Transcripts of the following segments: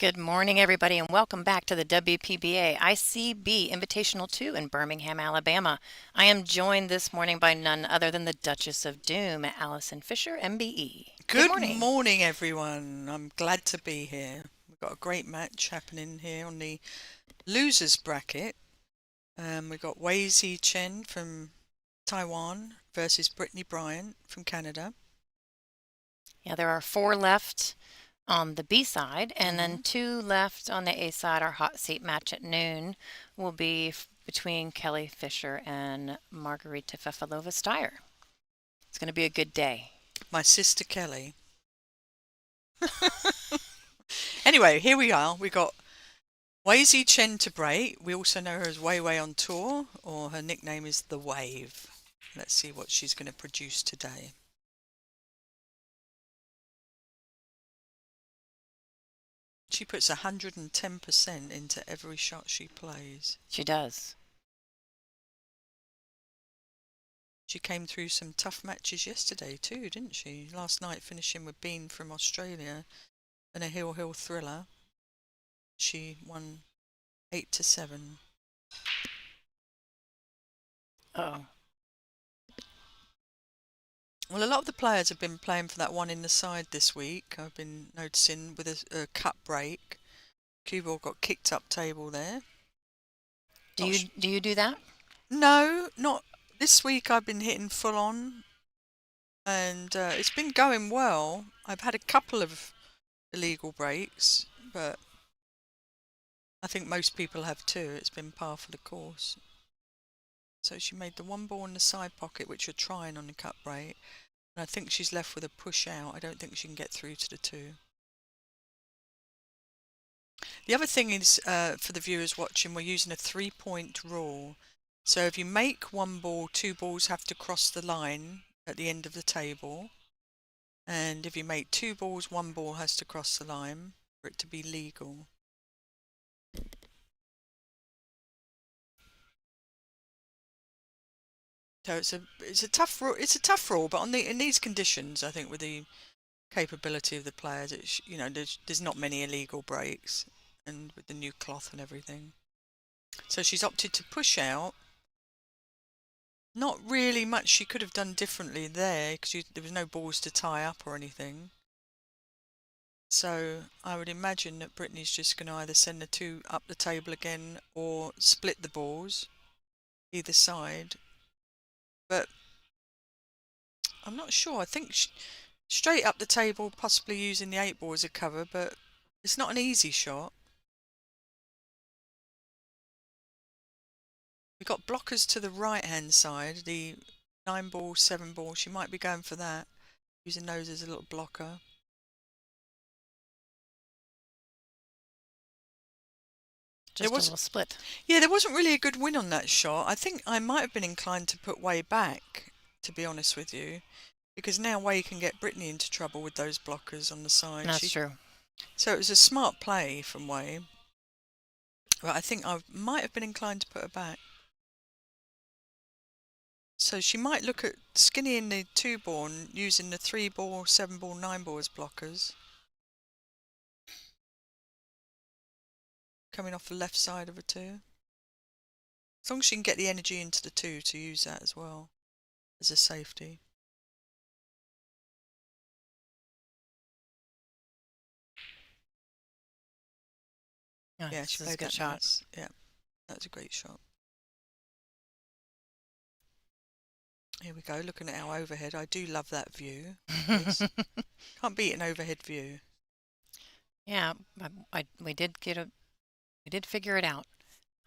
Good morning, everybody, and welcome back to the WPBA ICB Invitational 2 in Birmingham, Alabama. I am joined this morning by none other than the Duchess of Doom, Allison Fisher, MBE. Good Good morning. morning, everyone. I'm glad to be here. We've got a great match happening here on the losers bracket. We've got Wei Zi Chen from Taiwan versus Brittany Bryant from Canada. Yeah, there are four left on the B side, and then hmm two left on the A side. Our hot seat match at noon will be between Kelly Fisher and Margarita Fefalova-Steyer. It's going to be a good day. My sister Kelly. Anyway, here we are. We got Wei Zi Chen to break. We also know her as Wei Wei on tour, or her nickname is The Wave. Let's see what she's going to produce today. She puts 110% into every shot she plays. She does. She came through some tough matches yesterday too, didn't she? Last night finishing with Bean from Australia and a Hill Hill thriller. She won 8-7. Oh, Well, a lot of the players have been playing for that one in the side this week. I've been noticing with a cut break. Cue ball got kicked up table there. do Not you sh- do you do that? no, not this week. I've been hitting full on, and it's been going well. I've had a couple of illegal breaks, but I think most people have too. It's been par for the course. So she made the one ball in the side pocket, which you're trying on the cut break. And I think she's left with a push out. I don't think she can get through to the two. The other thing is, for the viewers watching, we're using a 3-point rule. So if you make one ball, two balls have to cross the line at the end of the table. And if you make two balls, one ball has to cross the line for it to be legal. So it's a tough rule. It's a tough rule, but in these conditions, I think with the capability of the players, there's not many illegal breaks, and with the new cloth and everything. So she's opted to push out. Not really much she could have done differently there because there was no balls to tie up or anything. So I would imagine that Brittany's just going to either send the two up the table again or split the balls either side. But I'm not sure. I think straight up the table, possibly using the 8 ball as a cover, but it's not an easy shot. We've got blockers to the right hand side, the 9 ball, 7 ball. She might be going for that, using those as a little blocker. There Just a was, little split. yeah, there wasn't really a good win on that shot. I think I might have been inclined to put Wei back, to be honest with you, because now Wei can get Brittany into trouble with those blockers on the side. That's true. So it was a smart play from Wei, but I think I might have been inclined to put her back. So she might look at skinnying the 2 ball and using the 3 ball, 7 ball, 9 ball as blockers. Coming off the left side of a 2. As long as she can get the energy into the 2 to use that as well as a safety. Yeah, Nice. she This is a played good that shot. nice. Yeah, that's a great shot. Here we go, looking at our overhead. I do love that view. Can't beat an overhead view. Yeah, we did figure it out.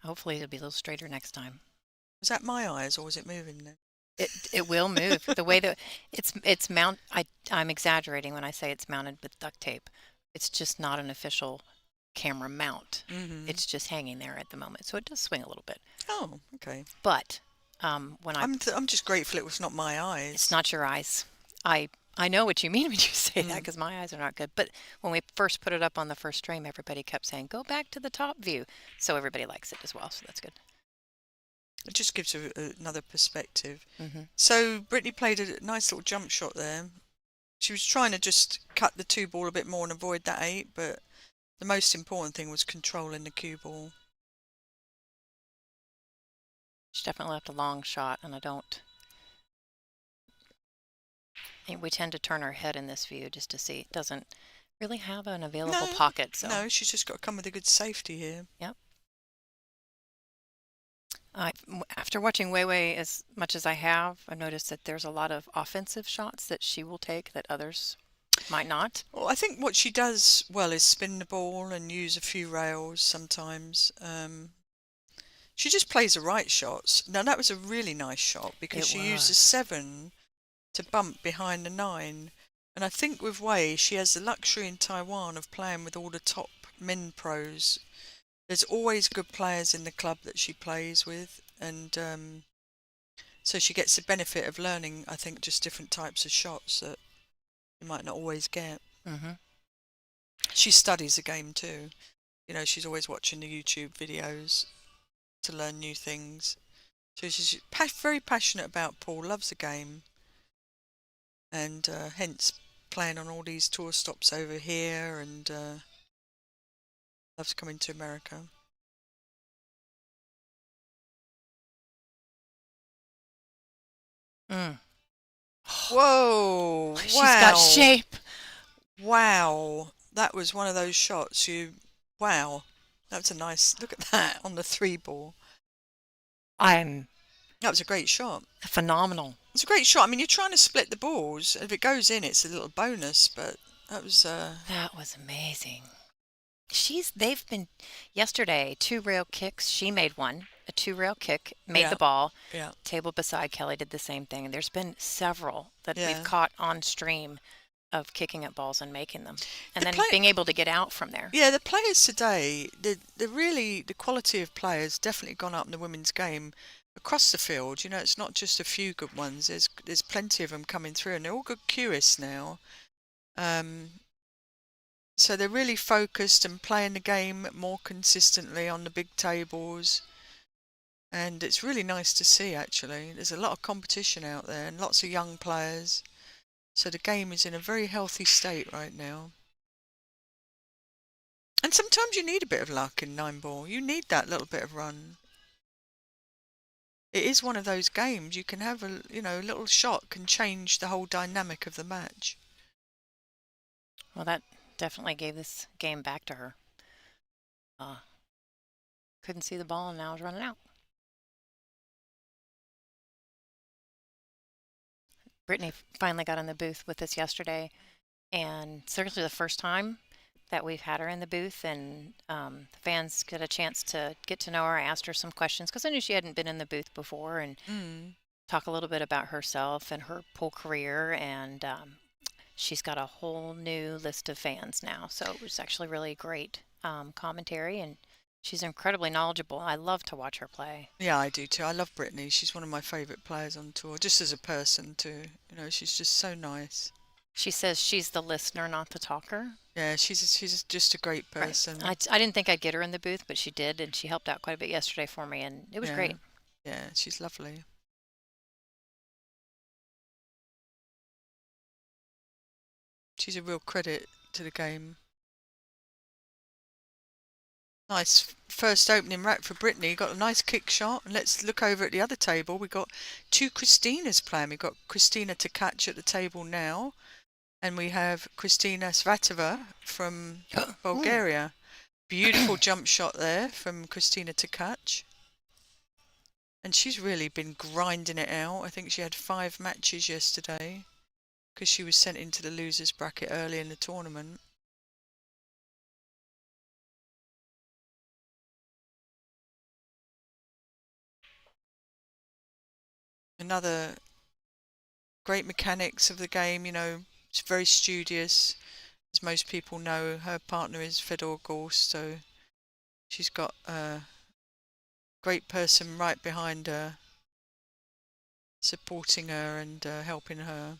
Hopefully it'll be a little straighter next time. Was that my eyes or was it moving then? It will move. The way that it's mount I'm exaggerating when I say it's mounted with duct tape. It's just not an official camera mount. Mm-hmm. It's just hanging there at the moment. So it does swing a little bit. Oh, okay. But when I'm just grateful it was not my it's eyes. not your eyes. I know what you mean when you say that Mm. because my eyes are not good. But when we first put it up on the first stream, everybody kept saying, "Go back to the top view." So everybody likes it as well. So that's good. It just gives another perspective. hmm So Brittany played a nice little jump shot there. She was trying to just cut the 2 ball a bit more and avoid that 8, but The most important thing was controlling the cue ball. She definitely left a long shot, and we tend to turn our head in this view just to see. It doesn't really have an available No, pocket, so. no, she's just got to come with a good safety here. Yep. After watching Weiwei as much as I have, I've noticed that there's a lot of offensive shots that she will take that others might not. Well, I think what she does well is spin the ball and use a few rails sometimes. She just plays the right shots. Now, that was a really nice shot because It she used a was. 7 to bump behind the 9. And I think with Wei, she has the luxury in Taiwan of playing with all the top men pros. There's always good players in the club that she plays with, and so she gets the benefit of learning, I think, just different types of shots that you might not always get. Mm-hmm. She studies the game too. You know, she's always watching the YouTube videos to learn new things. So she's very passionate about pool, loves the game, and hence playing on all these tour stops over here, and loves coming to America. Mm. Whoa! She's got Wow! shape. Wow! That was one of those shots. Wow! That's a nice look at that on the 3 ball. I'm That was a great shot. phenomenal. It's a great shot. I mean, you're trying to split the balls. If it goes in, it's a little bonus, but that was. That was amazing. They've been, yesterday, 2 rail kicks. She made one, a 2 rail kick, made Yeah, the ball. yeah, Table beside Kelly did the same thing. And there's been several that we've yeah. caught on stream of kicking at balls and making them. And The then play, being able to get out from there. yeah, the players today, the quality of players definitely gone up in the women's game across the field. You know, it's not just a few good ones. There's plenty of them coming through, and they're all good cueists now. So they're really focused and playing the game more consistently on the big tables. And it's really nice to see, actually. There's a lot of competition out there and lots of young players. So the game is in a very healthy state right now. And sometimes you need a bit of luck in 9 ball. You need that little bit of run. It is one of those games. You can have a little shot can change the whole dynamic of the match. Well, that definitely gave this game back to her. Couldn't see the ball and now it's running out. Brittany finally got in the booth with us yesterday, and seriously the first time that we've had her in the booth, and the fans get a chance to get to know her. I asked her some questions because I knew she hadn't been in the booth before, and talk a little bit about herself and her pool career, and she's got a whole new list of fans now, so it was actually really great commentary, and she's incredibly knowledgeable. I love to watch her play. Yeah, I do too. I love Brittany. She's one of my favourite players on tour, just as a person too. You know, she's just so nice. She says she's the listener, not the talker. Yeah, she's just a great person. Right. I didn't think I'd get her in the booth, but she did, and she helped out quite a bit yesterday for me, and it was great. Yeah, she's lovely. She's a real credit to the game. Nice first opening rack for Brittany. Got a nice kick shot. And let's look over at the other table. We've got 2 Christinas playing. We've got Christina to catch at the table now. And we have Kristina Svatova from Bulgaria. Beautiful jump shot there from Kristina to catch. And she's really been grinding it out. I think she had 5 matches yesterday because she was sent into the losers bracket early in the tournament. Another great mechanics of the game, you know, she's very studious. As most people know, her partner is Fedor Gorst, so she's got a great person right behind her, supporting her and helping her.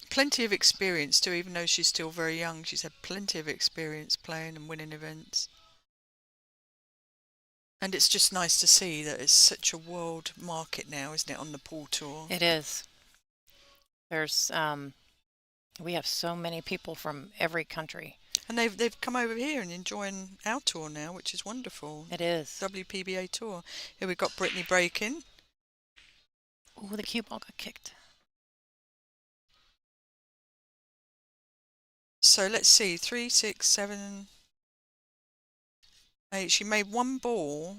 Plenty of experience too, even though she's still very young. She's had plenty of experience playing and winning events. And it's just nice to see that it's such a world market now, isn't it, on the pool tour? It is. There's We have so many people from every country. And they've come over here and enjoying our tour now, which is wonderful. It is. WPBA tour. Here we've got Brittany breaking. Oh, the cue ball got kicked. So let's see, 3, 6, 7, 8. She made one ball.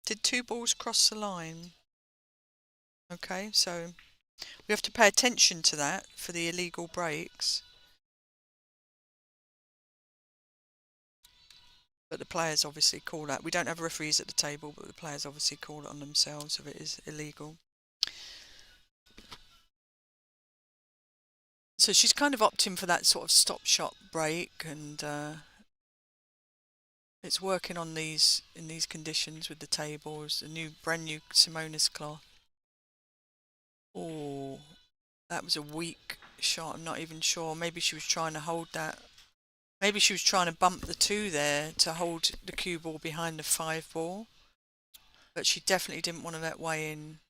Did two balls cross the line? Okay, so we have to pay attention to that for the illegal breaks. But the players obviously call that. We don't have referees at the table, but the players obviously call it on themselves if it is illegal. So she's kind of opting for that sort of stop shot break, and it's working on these in these conditions with the tables. The brand new Simonis cloth. Oh, that was a weak shot. I'm not even sure. Maybe she was trying to hold that. Maybe she was trying to bump the 2 there to hold the cue ball behind the 5 ball. But she definitely didn't want to let Way in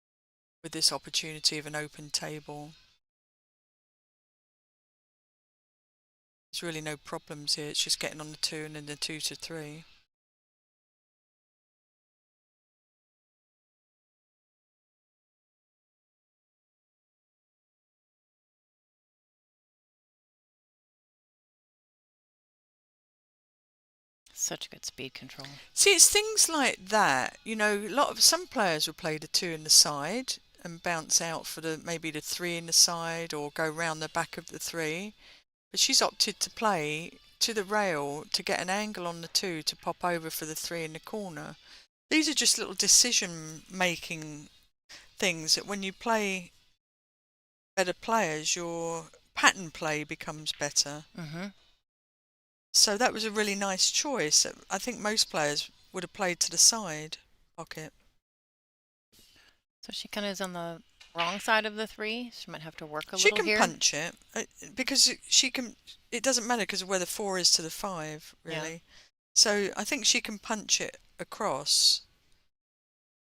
with this opportunity of an open table. There's really no problems here. It's just getting on the 2 and then the 2 to 3. Such good speed control. See, it's things like that. Some players will play the 2 in the side and bounce out for maybe the 3 in the side, or go round the back of the 3. But she's opted to play to the rail to get an angle on the 2 to pop over for the 3 in the corner. These are just little decision-making things that when you play better players, your pattern play becomes better. Mm-hmm. So that was a really nice choice. I think most players would have played to the side pocket. So she kind of is on the wrong side of the 3. She might have to work a She little can here. punch it because she can. It doesn't matter because of where the 4 is to the 5, really. Yeah. So I think she can punch it across.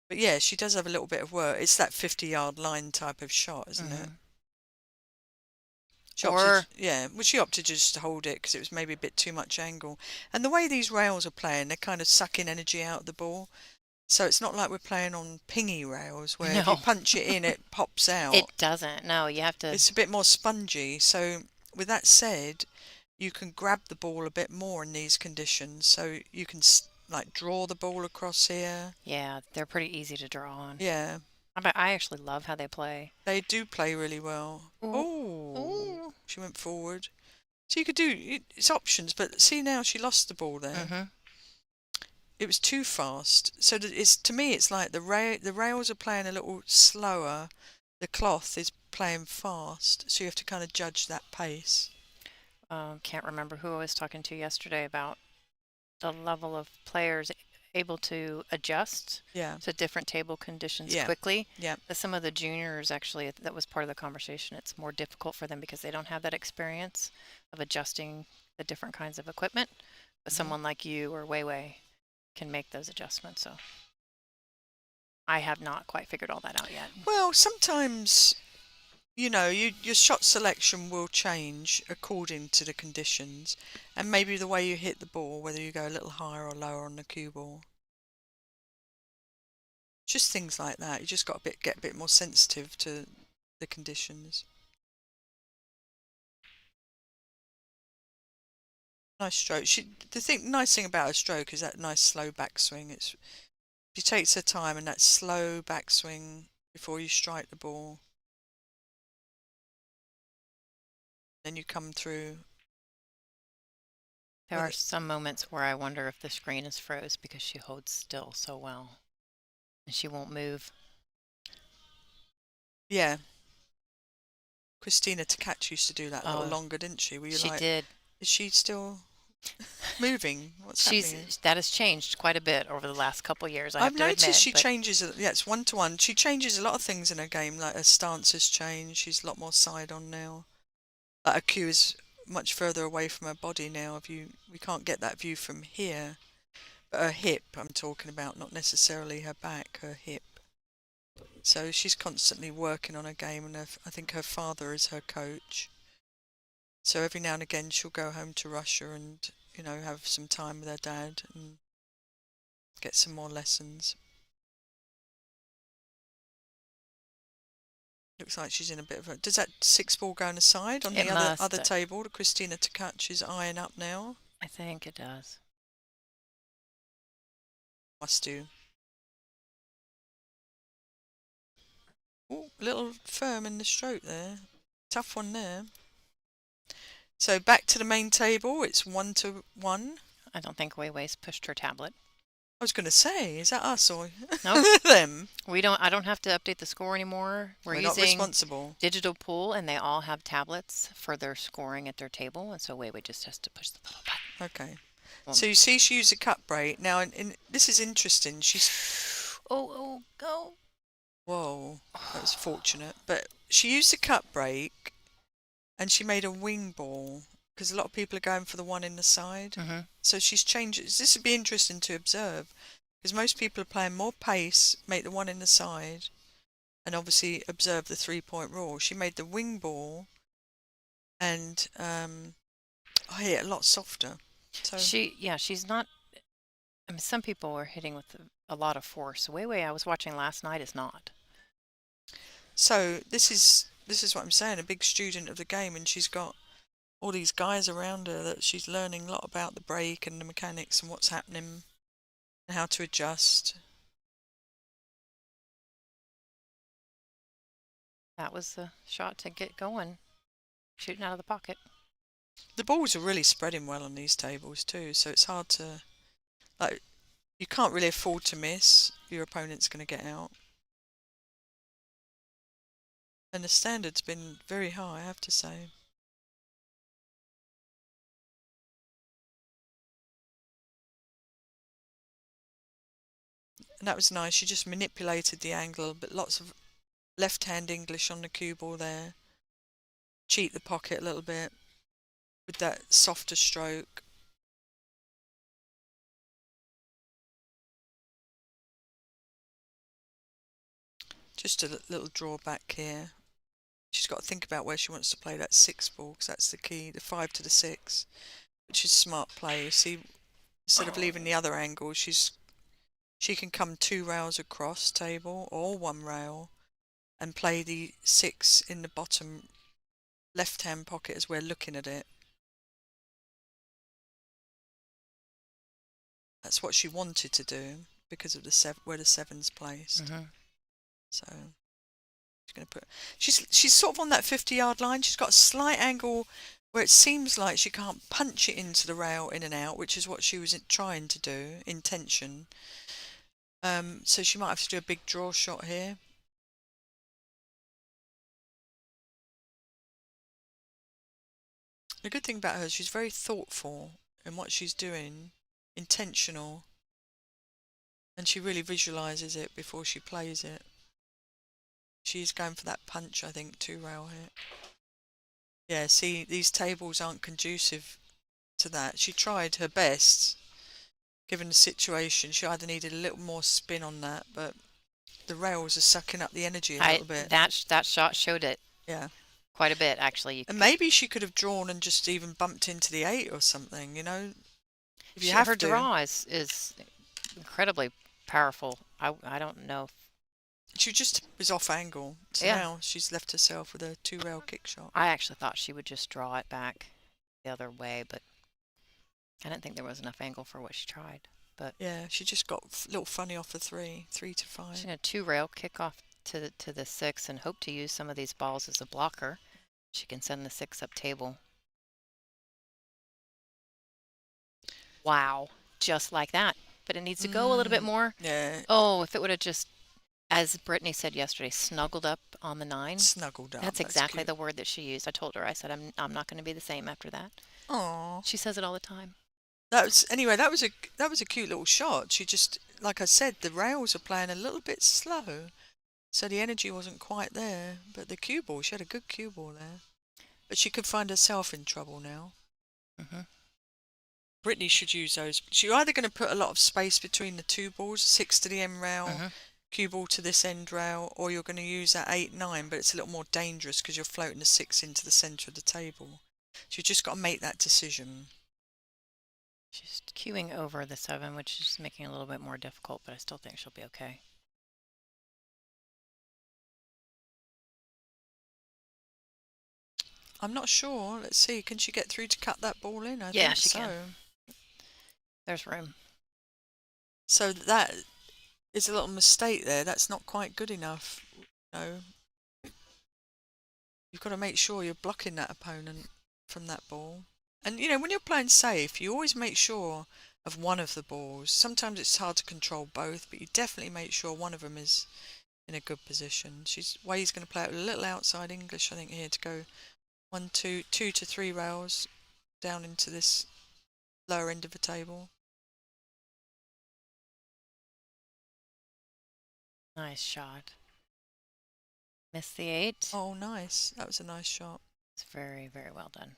But yeah, she does have a little bit of work. It's that 50-yard line type of shot, isn't it? She opted just to hold it because it was maybe a bit too much angle. And the way these rails are playing, they're kind of sucking energy out of the ball. So it's not like we're playing on pingy rails where if you No. punch it in, it pops out. It doesn't. No, you have to. It's a bit more spongy. So with that said, you can grab the ball a bit more in these conditions. So you can like draw the ball across here. Yeah, they're pretty easy to draw on. Yeah, I actually love how they play. they do play really well. Oh, she went forward. So you could do, it's options, but see now she lost the ball there. Mm-hmm. It was too fast. So that to me, it's like the rails are playing a little slower. The cloth is playing fast. So you have to kind of judge that pace. Can't remember who I was talking to yesterday about the level of players able to adjust to different table conditions quickly. Yeah. Some of the juniors, actually, that was part of the conversation. It's more difficult for them because they don't have that experience of adjusting the different kinds of equipment. But someone like you or Weiwei can make those adjustments. So I have not quite figured all that out yet. Well, sometimes, your shot selection will change according to the conditions, and maybe the way you hit the ball, whether you go a little higher or lower on the cue ball. Just things like that. You just got to get a bit more sensitive to the conditions. Nice stroke. Nice thing about her stroke is that nice slow backswing. She takes her time and that slow backswing before you strike the ball. Then you come through. There are some moments where I wonder if the screen is froze because she holds still so well and she won't move. Yeah. Christina Tkach used to do that a little longer, didn't she? She did. Is she still moving? What's happening? That has changed quite a bit over the last couple of years. I've noticed she changes. Yeah, it's 1-to-1. She changes a lot of things in her game. Like her stance has changed. She's a lot more side on now. Like her cue is much further away from her body now. We can't get that view from here. But her hip, I'm talking about, not necessarily her back. Her hip. So she's constantly working on her game, and I think her father is her coach. So every now and again she'll go home to Russia and, have some time with her dad and get some more lessons. Looks like she's in a bit of a... Does that 6 ball go on the side on It the other must. table? Christina Tkach is eyeing up now. I think it does. Must do. Ooh, little firm in the stroke there. Tough one there. So back to the main table. It's 1-1. I don't think Wei Wei's pushed her tablet. I was going to say, is that us or No, them? I don't have to update the score anymore. We're using not responsible. digital pool, and they all have tablets for their scoring at their table, and so Wei Wei just has to push the little button. Okay. So you see she used a cut break. Now, this is interesting. She's... Oh, go. Whoa, that was fortunate. But she used a cut break, and she made a wing ball, because a lot of people are going for the one in the side. Mm-hmm. So she's changed. This would be interesting to observe, because most people are playing more pace, make the one in the side, and obviously observe the 3-point rule. She made the wing ball, and I hit it a lot softer. So she's not. I mean, some people are hitting with a lot of force. Wei Wei I was watching last night is not. So this is what I'm saying. A big student of the game, and she's got all these guys around her that she's learning a lot about the break and the mechanics and what's happening and how to adjust. That was the shot to get going, shooting out of the pocket. The balls are really spreading well on these tables too, so it's hard to, like, you can't really afford to miss. Your opponent's going to get out. And the standard's been very high, I have to say. And that was nice. She just manipulated the angle, but lots of left-hand English on the cue ball there. Cheat the pocket a little bit with that softer stroke. Just a little drawback here. She's got to think about where she wants to play that 6 ball, because that's the key, the 5 to the 6, which is smart play. You see, instead of leaving the other angle, she can come 2 rails across table or 1 rail and play the 6 in the bottom left-hand pocket as we're looking at it. That's what she wanted to do because of the where the 7's placed. Mm-hmm. So she's going to put. She's sort of on that 50-yard line. She's got a slight angle where it seems like she can't punch it into the rail in and out, which is what she was trying to do, intention. So she might have to do a big draw shot here. The good thing about her is she's very thoughtful in what she's doing, intentional, and she really visualises it before she plays it. She's going for that punch, I think, 2 rail hit. Yeah, see, these tables aren't conducive to that. She tried her best, given the situation. She either needed a little more spin on that, but the rails are sucking up the energy a little bit. That shot showed it. Yeah. Quite a bit, actually. And maybe she could have drawn and just even bumped into the 8 or something, If you have her to. draw is incredibly powerful. I don't know. She just was off angle. So now she's left herself with a 2 rail kick shot. I actually thought she would just draw it back the other way, but I didn't think there was enough angle for what she tried. But yeah, she just got a little funny off the 3 to 5. She's going to 2 rail kick off to the 6 and hope to use some of these balls as a blocker. She can send the 6 up table. Wow, just like that. But it needs to go a little bit more. Yeah. Oh, if it would have just, as Brittany said yesterday, snuggled up on the 9. Snuggled up. That's exactly the word that she used. I told her, I said, I'm not going to be the same after that. Aww. She says it all the time. That was a cute little shot. She just, like I said, the rails are playing a little bit slow, so the energy wasn't quite there. But the cue ball, she had a good cue ball there, but she could find herself in trouble now. Mm-hmm. Brittany should use those. She's either going to put a lot of space between the 2 balls, 6 to the end rail, cue ball to this end rail, or you're going to use that 8-9, but it's a little more dangerous because you're floating the 6 into the centre of the table. So you've just got to make that decision. She's queuing over the 7, which is making it a little bit more difficult, but I still think she'll be okay. I'm not sure. Let's see. Can she get through to cut that ball in? I Yeah, think she so. can. There's room. So that is a little mistake there. That's not quite good enough. No. You've got to make sure you're blocking that opponent from that ball. And, when you're playing safe, you always make sure of one of the balls. Sometimes it's hard to control both, but you definitely make sure one of them is in a good position. Way's going to play out a little outside English, I think, here to go 2 to 3 rails down into this lower end of the table. Nice shot. Missed the 8. Oh, nice. That was a nice shot. It's very, very well done.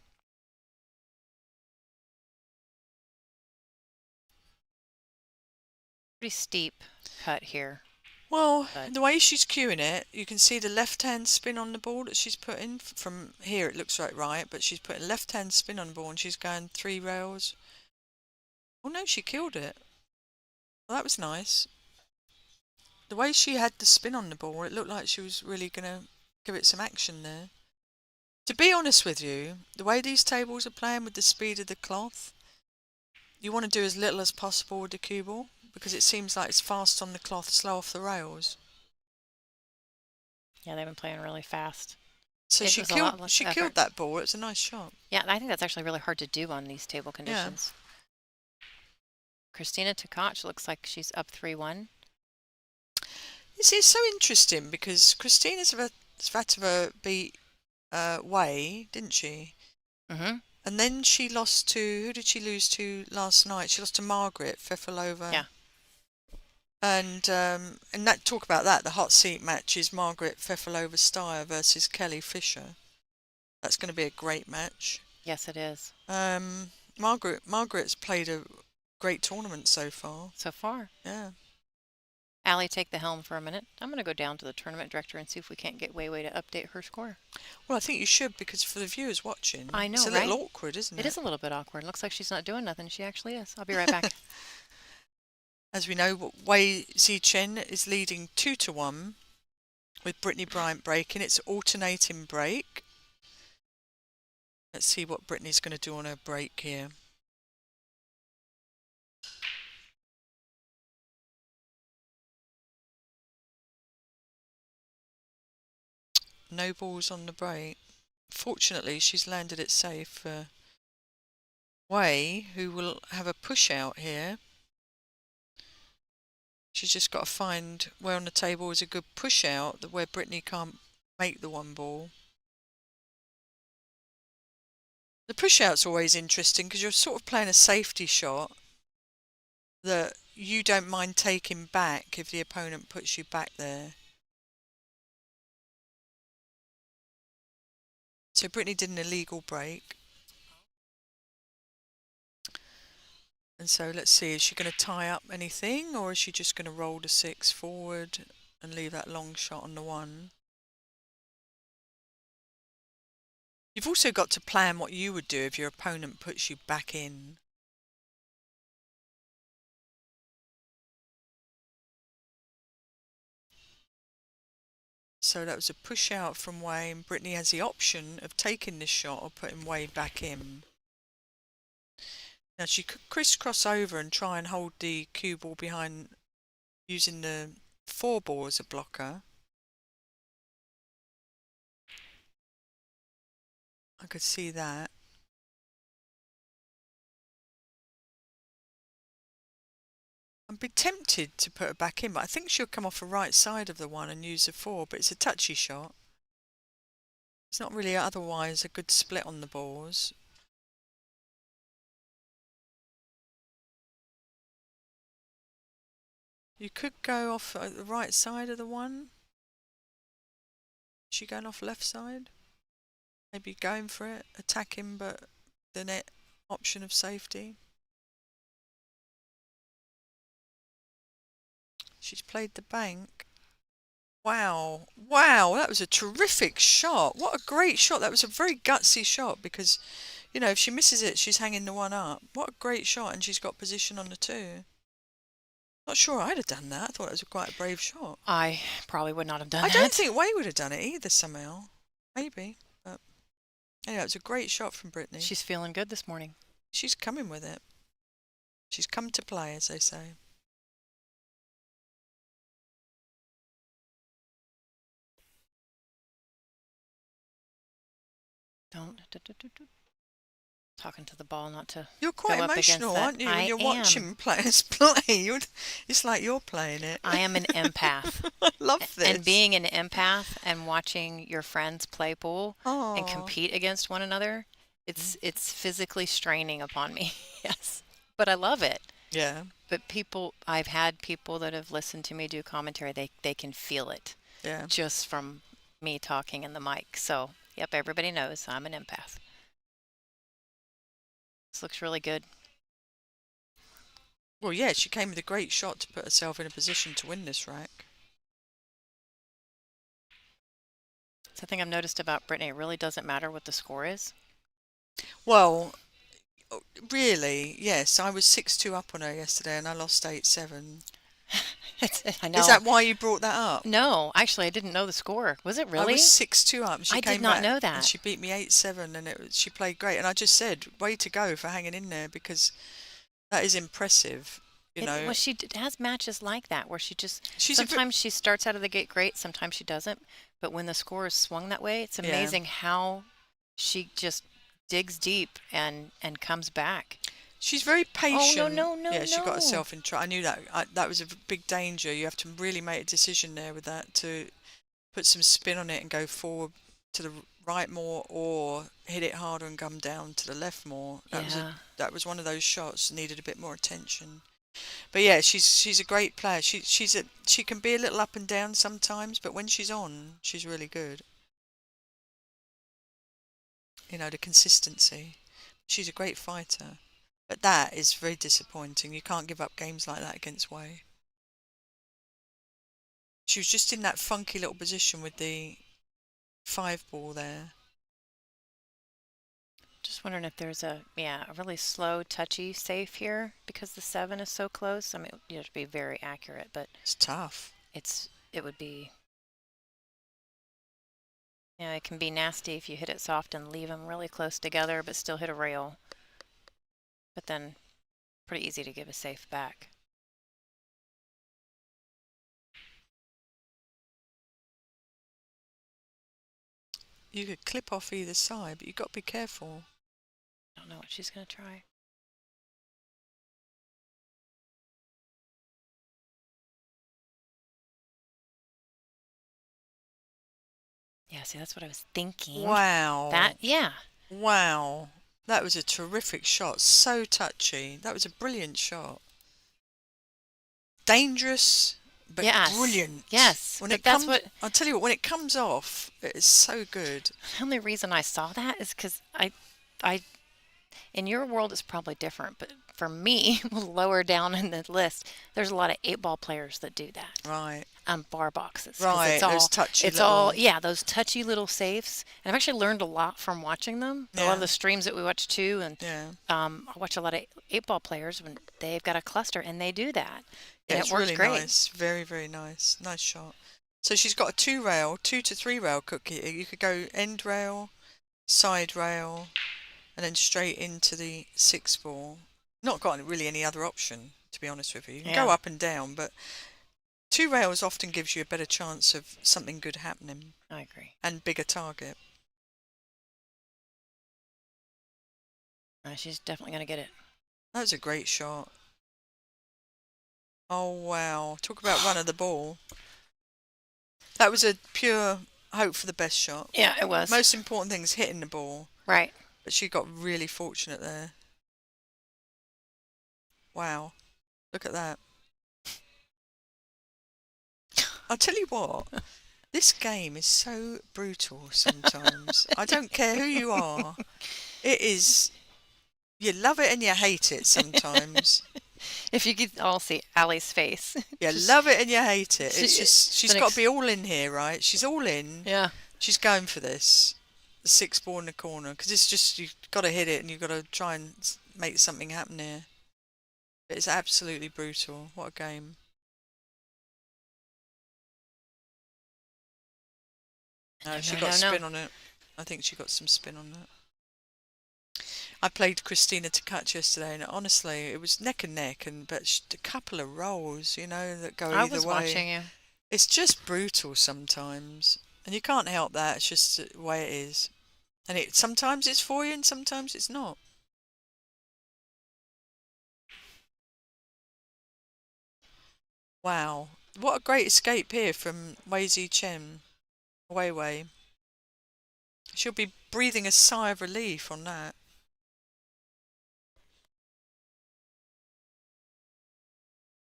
Pretty steep cut here. Well, But the way she's cueing it, you can see the left-hand spin on the ball that she's putting. From here, it looks right, but she's putting left-hand spin on the ball and she's going 3 rails. Oh no, she killed it. Well, that was nice. The way she had the spin on the ball, it looked like she was really going to give it some action there. To be honest with you, the way these tables are playing with the speed of the cloth, you want to do as little as possible with the cue ball because it seems like it's fast on the cloth, slow off the rails. yeah, they've been playing really fast. So It she was a lot less killed effort. that ball. It's a nice shot. Yeah, I think that's actually really hard to do on these table conditions. Christina Tkach looks like she's up 3-1. It's so interesting because Kristina Svatova beat Way, didn't she? Mm-hmm. And then she lost to, who did she lose to last night? She lost to Margaret Fefilova. Yeah. And that talk about that, the hot seat match is Margaret Fefilova-Steyer versus Kelly Fisher. That's going to be a great match. Yes, it is. Margaret's played a great tournament so far. So far. Yeah. Allie, take the helm for a minute. I'm going to go down to the tournament director and see if we can't get Wei to update her score. Well, I think you should because for the viewers watching, I know, it's a right? little awkward, isn't it? It is a little bit awkward. Looks like she's not doing nothing. She actually is. I'll be right back. As we know, Wei Zichen is leading 2-1 with Brittany Bryant breaking. It's alternating break. Let's see what Brittany's going to do on her break here. No balls on the break. Fortunately, she's landed it safe for Wei, who will have a push out here. She's just got to find where on the table is a good push out, where Brittany can't make the one ball. The push out's always interesting because you're sort of playing a safety shot that you don't mind taking back if the opponent puts you back there. So Brittany did an illegal break. And so let's see, is she going to tie up anything or is she just going to roll the 6 forward and leave that long shot on the 1? You've also got to plan what you would do if your opponent puts you back in. So that was a push out from Wei, and Brittany has the option of taking this shot or putting Wei back in. Now she could crisscross over and try and hold the cue ball behind using the 4 ball as a blocker. I could see that. I'd be tempted to put her back in, but I think she'll come off the right side of the 1 and use the 4, but it's a touchy shot. It's not really otherwise a good split on the balls. You could go off the right side of the 1. Is she going off left side? Maybe going for it, attacking, but the net option of safety. She's played the bank. Wow. Wow, that was a terrific shot. What a great shot. That was a very gutsy shot because, if she misses it, she's hanging the one up. What a great shot, and she's got position on the two. Not sure I'd have done that. I thought it was quite a brave shot. I probably would not have done I don't that. think Way would have done it either somehow. Maybe. But anyway, it was a great shot from Brittany. She's feeling good this morning. She's coming with it. She's come to play, as they say. Don't. Talking to the ball, not to. You're quite go up against emotional, that. aren't you? When I you're am. watching players play, it's like you're playing it. I am an empath. I love this. And being an empath and watching your friends play pool and Aw. compete against one another, it's physically straining upon me. Yes. But I love it. Yeah, But I've had people that have listened to me do commentary, they can feel it yeah. just from me talking in the mic. So, yep, everybody knows I'm an empath. This looks really good. Well, yeah, she came with a great shot to put herself in a position to win this rack. Something I've noticed about Brittany, it really doesn't matter what the score is. Well, really, yes, I was 6-2 up on her yesterday and I lost 8-7. I know. Is that why you brought that up? No, actually, I didn't know the score. Was it I really? was 6-2 up. She I came did not back know and that. she beat me 8-7 and she played great. And I just said, way to go for hanging in there because that is impressive, Well, she has matches like that where she She's sometimes she starts out of the gate great, sometimes she doesn't. But when the score is swung that way, it's Yeah. amazing how she just digs deep and comes back. She's very patient. Oh, no, Yeah, she got no. herself in trouble. I knew that. That was a big danger. You have to really make a decision there with that to put some spin on it and go forward to the right more or hit it harder and come down to the left more. That was one of those shots needed a bit more attention. But yeah, she's a great player. She can be a little up and down sometimes, but when she's on, she's really good. The consistency. She's a great fighter. But that is very disappointing. You can't give up games like that against Way. She was just in that funky little position with the 5-ball there. Just wondering if there's a really slow, touchy safe here because the 7 is so close. I mean, you have to be very accurate, but It's tough. it would be. Yeah, it can be nasty if you hit it soft and leave them really close together, but still hit a rail. But then, pretty easy to give a safe back. You could clip off either side, but you've got to be careful. I don't know what she's going to try. Yeah, see, that's what I was thinking. Wow. Yeah. Wow. That was a terrific shot. So touchy. That was a brilliant shot. Dangerous, but brilliant. Yes. I'll tell you what, when it comes off, it is so good. The only reason I saw that is because I, in your world, it's probably different, but for me, lower down in the list, there's a lot of 8-ball players that do that. Right. Bar boxes. Right, those touchy those touchy little safes. And I've actually learned a lot from watching them. A lot of the streams that we watch too, and I watch a lot of 8-ball players when they've got a cluster and they do that. And it's it works really great. Nice. Very, very nice. Nice shot. So she's got a 2 to 3 rail cookie. You could go end rail, side rail, and then straight into the 6-ball. Not got really any other option, to be honest with you. You can go up and down, but 2 rails often gives you a better chance of something good happening. I agree. And bigger target. She's definitely going to get it. That was a great shot. Oh, wow. Talk about run of the ball. That was a pure hope for the best shot. Yeah, it was. Most important thing is hitting the ball. Right. But she got really fortunate there. Wow. Look at that. I'll tell you what. This game is so brutal sometimes. I don't care who you are. It is. You love it and you hate it sometimes. If you could all see Allie's face, You just love it and you hate it. It's just it's she's got to be all in here, right? She's all in. yeah. She's going for this. The six ball in the corner because it's just you've got to hit it and you've got to try and make something happen here. It's absolutely brutal. What a game. No, she No, got no, no. spin on it. I think she got some spin on it. I played Christina to catch yesterday, and honestly, it was neck and neck, but a couple of rolls, that go I either was way. watching you. It's just brutal sometimes, and you can't help that. It's just the way it is, and sometimes it's for you, and sometimes it's not. Wow, what a great escape here from Wei Zi Chen. Wei Wei. She'll be breathing a sigh of relief on that.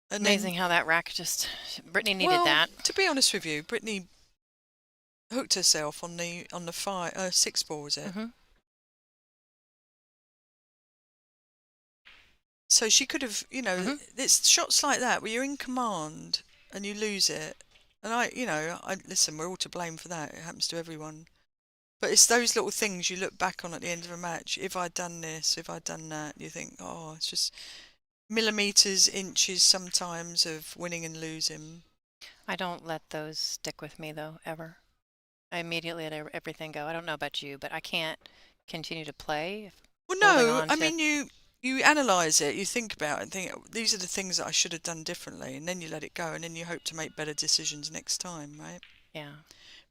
And then, Amazing how that rack just. Brittany needed well, that. to be honest with you, Brittany hooked herself on the six ball, was it? Hmm. So she could have, Hmm. it's shots like that where you're in command and you lose it. And I listen, we're all to blame for that. It happens to everyone. But it's those little things you look back on at the end of a match. If I'd done this, if I'd done that, you think, oh, it's just millimeters, inches sometimes of winning and losing. I don't let those stick with me though, ever. I immediately let everything go. I don't know about you, but I can't continue to play Well, holding no, on I to. mean you analyze it, you think about it, and think these are the things that I should have done differently, and then you let it go, and then you hope to make better decisions next time, right? Yeah.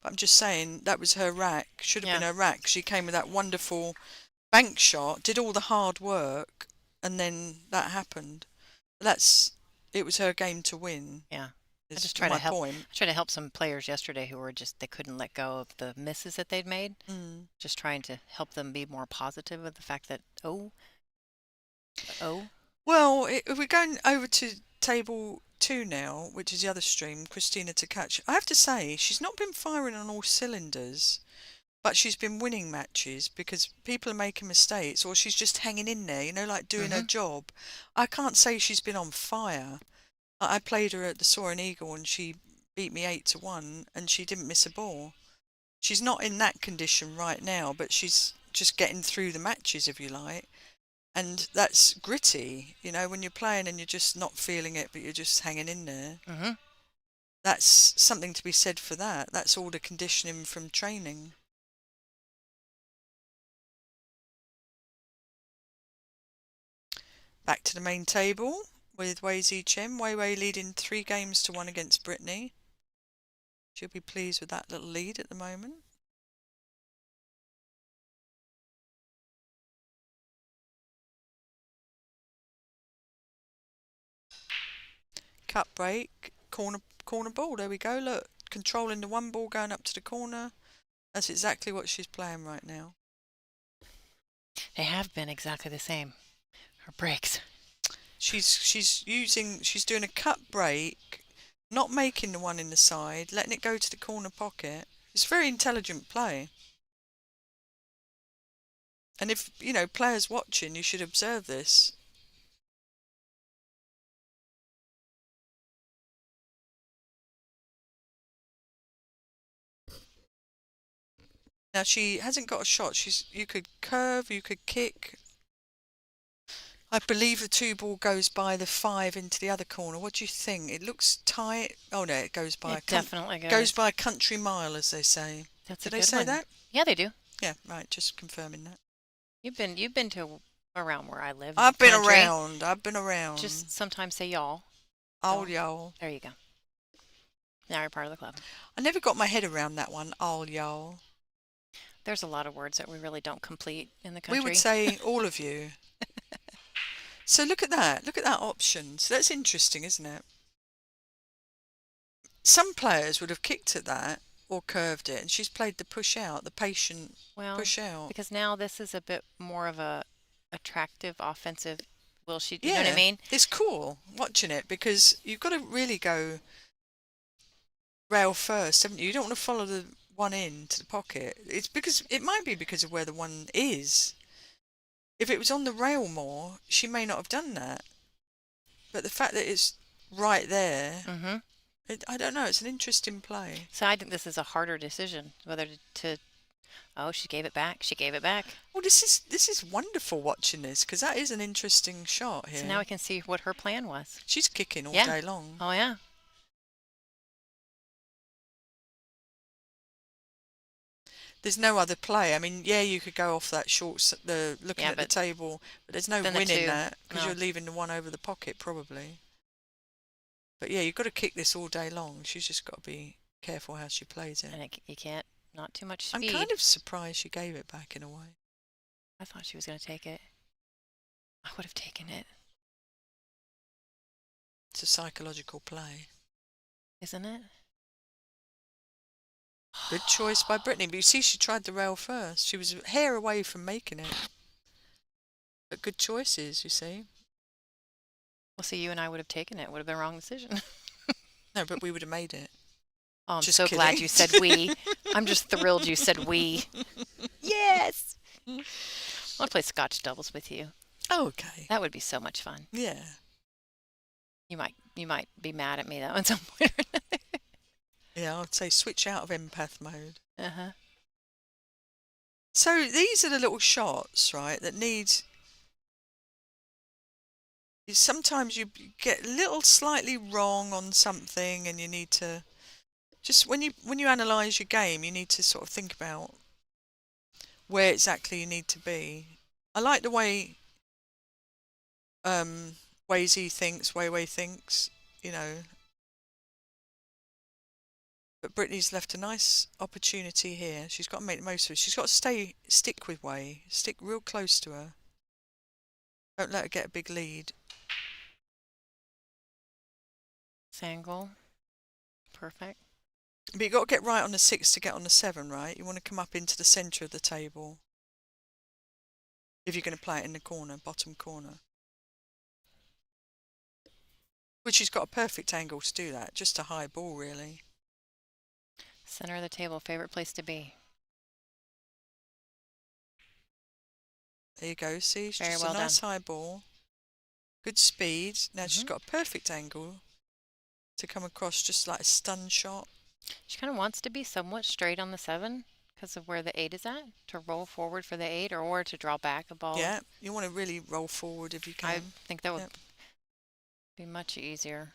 But I'm just saying that was her rack. Should have been Yeah. her rack. She came with that wonderful bank shot, did all the hard work, and then that happened. That's it was her game to win. Yeah. I Is just try to my help. point. I try to help some players yesterday who were just they couldn't let go of the misses that they'd made. Mm. Just trying to help them be more positive with the fact that oh. Well, if we're going over to table two now, which is the other stream, Christina to catch. I have to say she's not been firing on all cylinders. But she's been winning matches because people are making mistakes or she's just hanging in there, like doing her Mm-hmm. job. I can't say she's been on fire. I played her at the Soaring Eagle and she beat me 8-1 and she didn't miss a ball. She's not in that condition right now, but she's just getting through the matches, if you like. And that's gritty, when you're playing and you're just not feeling it, but you're just hanging in there. Mm-hmm. That's something to be said for that. That's all the conditioning from training. Back to the main table with Wei Zi Chen. Wei Wei leading 3 games to 1 against Brittany. She'll be pleased with that little lead at the moment. Cut break, corner ball. There we go. Look, controlling the one ball going up to the corner. That's exactly what she's playing right now. They have been exactly the same. Her breaks. She's doing a cut break, not making the one in the side, letting it go to the corner pocket. It's very intelligent play. And if, players watching, you should observe this. Now she hasn't got a shot. You could curve, you could kick. I believe the 2 ball goes by the 5 into the other corner. What do you think? It looks tight. Oh no, it goes by It definitely goes goes. by a country mile, as they say. That's a Did they good say one. that? Yeah, they do. Yeah, right. Just confirming that. You've been to around where I live in I've the been country. around. I've been around. Just sometimes say y'all. Oh y'all. There you go. Now you're part of the club. I never got my head around that one. Oh y'all. There's a lot of words that we really don't complete in the We would country. say all of you. So look at that. Look at that option. So that's interesting, isn't it? Some players would have kicked at that or curved it, and she's played the push out, the patient Well, push out. because now this is a bit more of a attractive offensive. Will she? You know what I Yeah, mean? it's cool watching it because you've got to really go rail first, haven't you? You don't want to follow the one in to the pocket. It's because it might be because of where the one is. If it was on the rail more, she may not have done that. But the fact that it's right there, Mm-hmm. I don't know. It's an interesting play. So I think this is a harder decision, whether to oh, she gave it back. She gave it back. Well, this is wonderful watching this because that is an interesting shot So now here. we can see what her plan was. She's kicking all Yeah. day long. Oh, yeah. There's no other play. I mean, yeah, you could go off that the looking Yeah, at the but table, but there's no then the win in two. that because No. you're leaving the one over the pocket probably. But yeah, you've got to kick this all day long. She's just got to be careful how she plays it. And you can't, not too much I'm speed. kind of surprised she gave it back in a way. I thought she was going to take it. I would have taken it. It's a psychological play. Isn't it? Good choice by Brittany. But you see, she tried the rail first. She was a hair away from making it. But good choices, you see. Well, see, you and I would have taken it. Would have been a wrong decision. No, but we would have made it. Oh, I'm Just so glad kidding. you said we. I'm just thrilled you said we. Yes! I want to play Scotch doubles with you. Oh, okay. That would be so much fun. Yeah. You might be mad at me though at some point or another. Yeah, I'd say switch out of empath mode. Uh-huh. So these are the little shots, right, that need... Sometimes you get a little slightly wrong on something and you need to... Just when you analyse your game, you need to sort of think about where exactly you need to be. I like the way Wazy thinks, Way thinks, you know. But Brittany's left a nice opportunity here. She's got to make the most of it. She's got to stick with Way, stick real close to her. Don't let her get a big lead. Sangle. Perfect. But you've got to get right on the 6 to get on the 7, right? You want to come up into the centre of the table. If you're going to play it in the corner, bottom corner. Which she's got a perfect angle to do that. Just a high ball, really. Center of the table, favorite place to be. There you go, see? It's Very just well a nice done. high ball. Good speed. Now she's got a perfect angle to come across just like a stun shot. She kind of wants to be somewhat straight on the 7 because of where the 8 is at, to roll forward for the 8 or to draw back a ball. Yeah, you want to really roll forward if you can. I think that would be much easier.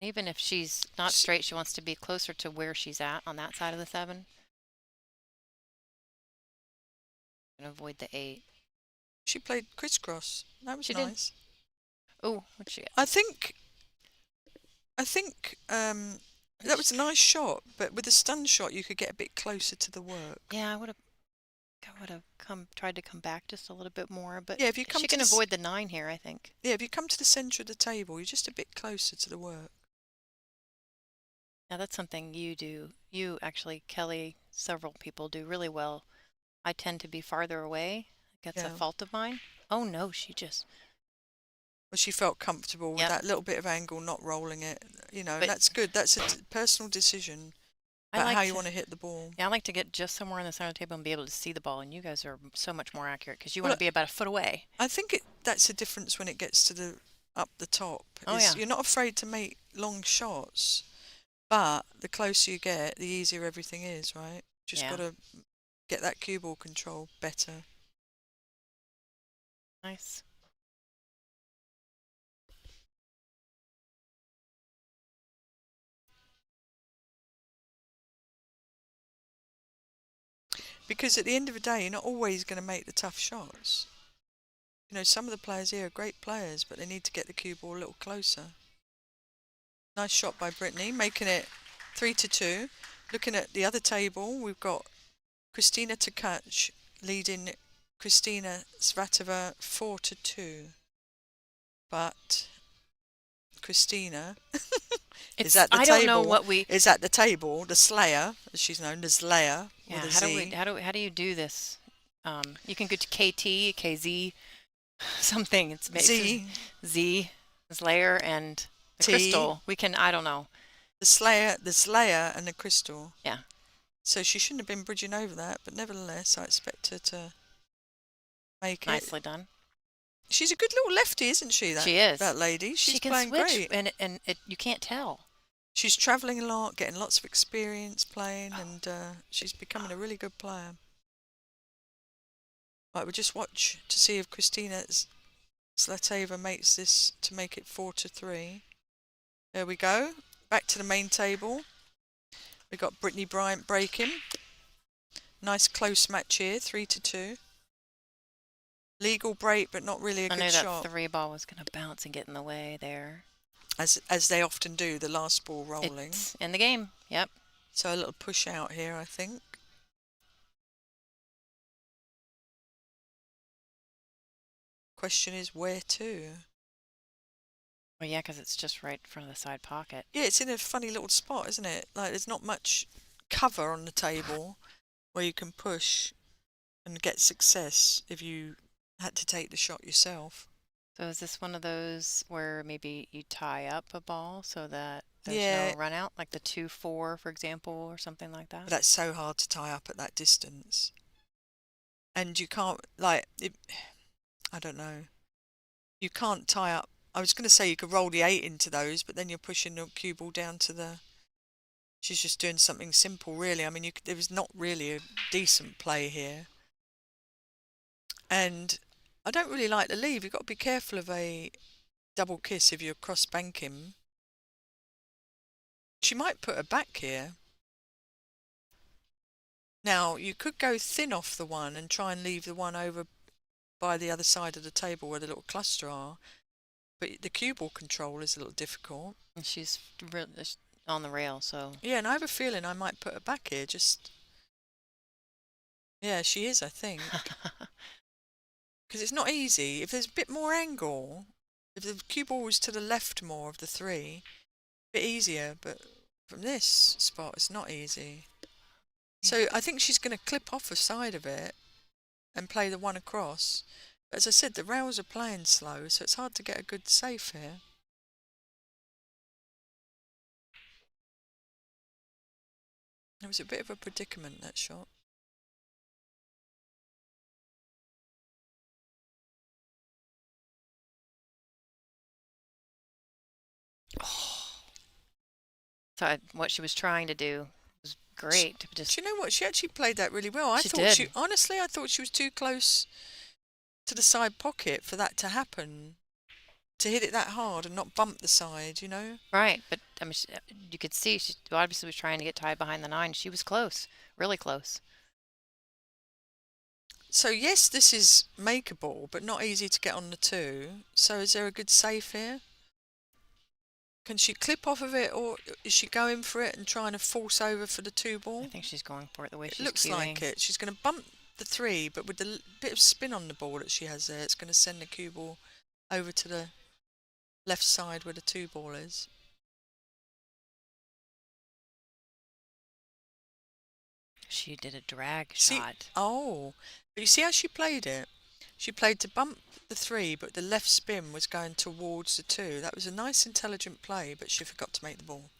Even if she's not straight, she wants to be closer to where she's at on that side of the 7. And avoid the 8. She played crisscross. That was She nice. Oh, what'd she get? I think that was a nice shot, but with a stun shot you could get a bit closer to the work. Yeah, I would have tried to come back just a little bit more, but yeah, if you come she can avoid the 9 here, I think. Yeah, if you come to the centre of the table, you're just a bit closer to the work. Now that's something you do. You actually, Kelly, several people do really well. I tend to be farther away. That's a fault of mine. Oh no, she just... Well, she felt comfortable with that little bit of angle, not rolling it. You know, But that's good. That's a personal decision about how you want to hit the ball. Yeah, I like to get just somewhere in the center of the table and be able to see the ball, and you guys are so much more accurate because you want to be about a foot away. I think that's a difference when it gets to up the top. Oh, yeah. You're not afraid to make long shots, but the closer you get, the easier everything is, right? Just got to get that cue ball control better. Nice. Because at the end of the day, you're not always going to make the tough shots. You know, some of the players here are great players, but they need to get the cue ball a little closer. Nice shot by Brittany, making it 3-2. Looking at the other table, we've got Kristina Tkach leading Kristina Svatova 4-2. But Kristina is at the table. I don't know what is at the table. The Slayer, as she's known, the Slayer. Yeah. How do you do this? You can go to KT, KZ, something. It's Z, Slayer, and the Crystal. We can. I don't know. The Slayer, and the Crystal. Yeah. So she shouldn't have been bridging over that, but nevertheless, I expect her to make it. Nicely done. She's a good little lefty, isn't she? She is. That lady. She She's can playing switch, great. and you can't tell. She's travelling a lot, getting lots of experience playing, and she's becoming a really good player. Right, we'll just watch to see if Kristina Zlateva makes this to make it 4-3. There we go. Back to the main table. We've got Brittany Bryant breaking. Nice close match here, 3-2. Legal break, but not really a good shot. I knew that 3 ball was going to bounce and get in the way there. As they often do, the last ball rolling. It's in the game, yep. So a little push out here, I think. Question is, where to? Well, yeah, because it's just right in front of the side pocket. Yeah, it's in a funny little spot, isn't it? Like, there's not much cover on the table where you can push and get success if you had to take the shot yourself. So is this one of those where maybe you tie up a ball so that there's no run out, like the 2-4, for example, or something like that? But that's so hard to tie up at that distance. And you can't, like, I don't know. You can't tie up. I was going to say you could roll the 8 into those, but then you're pushing the cue ball down to the... She's just doing something simple, really. I mean, there was not really a decent play here. And I don't really like the leave. You've got to be careful of a double kiss if you're cross-banking. She might put her back here. Now, you could go thin off the one and try and leave the one over by the other side of the table where the little cluster are. But the cue ball control is a little difficult. And she's on the rail, so... Yeah, and I have a feeling I might put her back here, just... Yeah, she is, I think. Because it's not easy. If there's a bit more angle, if the cue ball was to the left more of the 3, a bit easier, but from this spot, it's not easy. So I think she's going to clip off the side of it and play the one across. But as I said, the rails are playing slow, so it's hard to get a good safe here. It was a bit of a predicament, that shot. So what she was trying to do was great. Do you know what? She actually played that really well. Honestly, I thought she was too close to the side pocket for that to happen. To hit it that hard and not bump the side, you know? Right, but I mean, you could see she obviously was trying to get tied behind the 9. She was close, really close. So yes, this is makeable, but not easy to get on the 2. So is there a good safe here? Can she clip off of it, or is she going for it and trying to force over for the 2 ball? I think she's going for it the way she's It looks cueing. like it. She's going to bump the 3, but with the bit of spin on the ball that she has there, it's going to send the cue ball over to the left side where the 2 ball is. She did a drag shot. Oh, but you see how she played it? She played to bump the 3, but the left spin was going towards the 2. That was a nice, intelligent play, but she forgot to make the ball.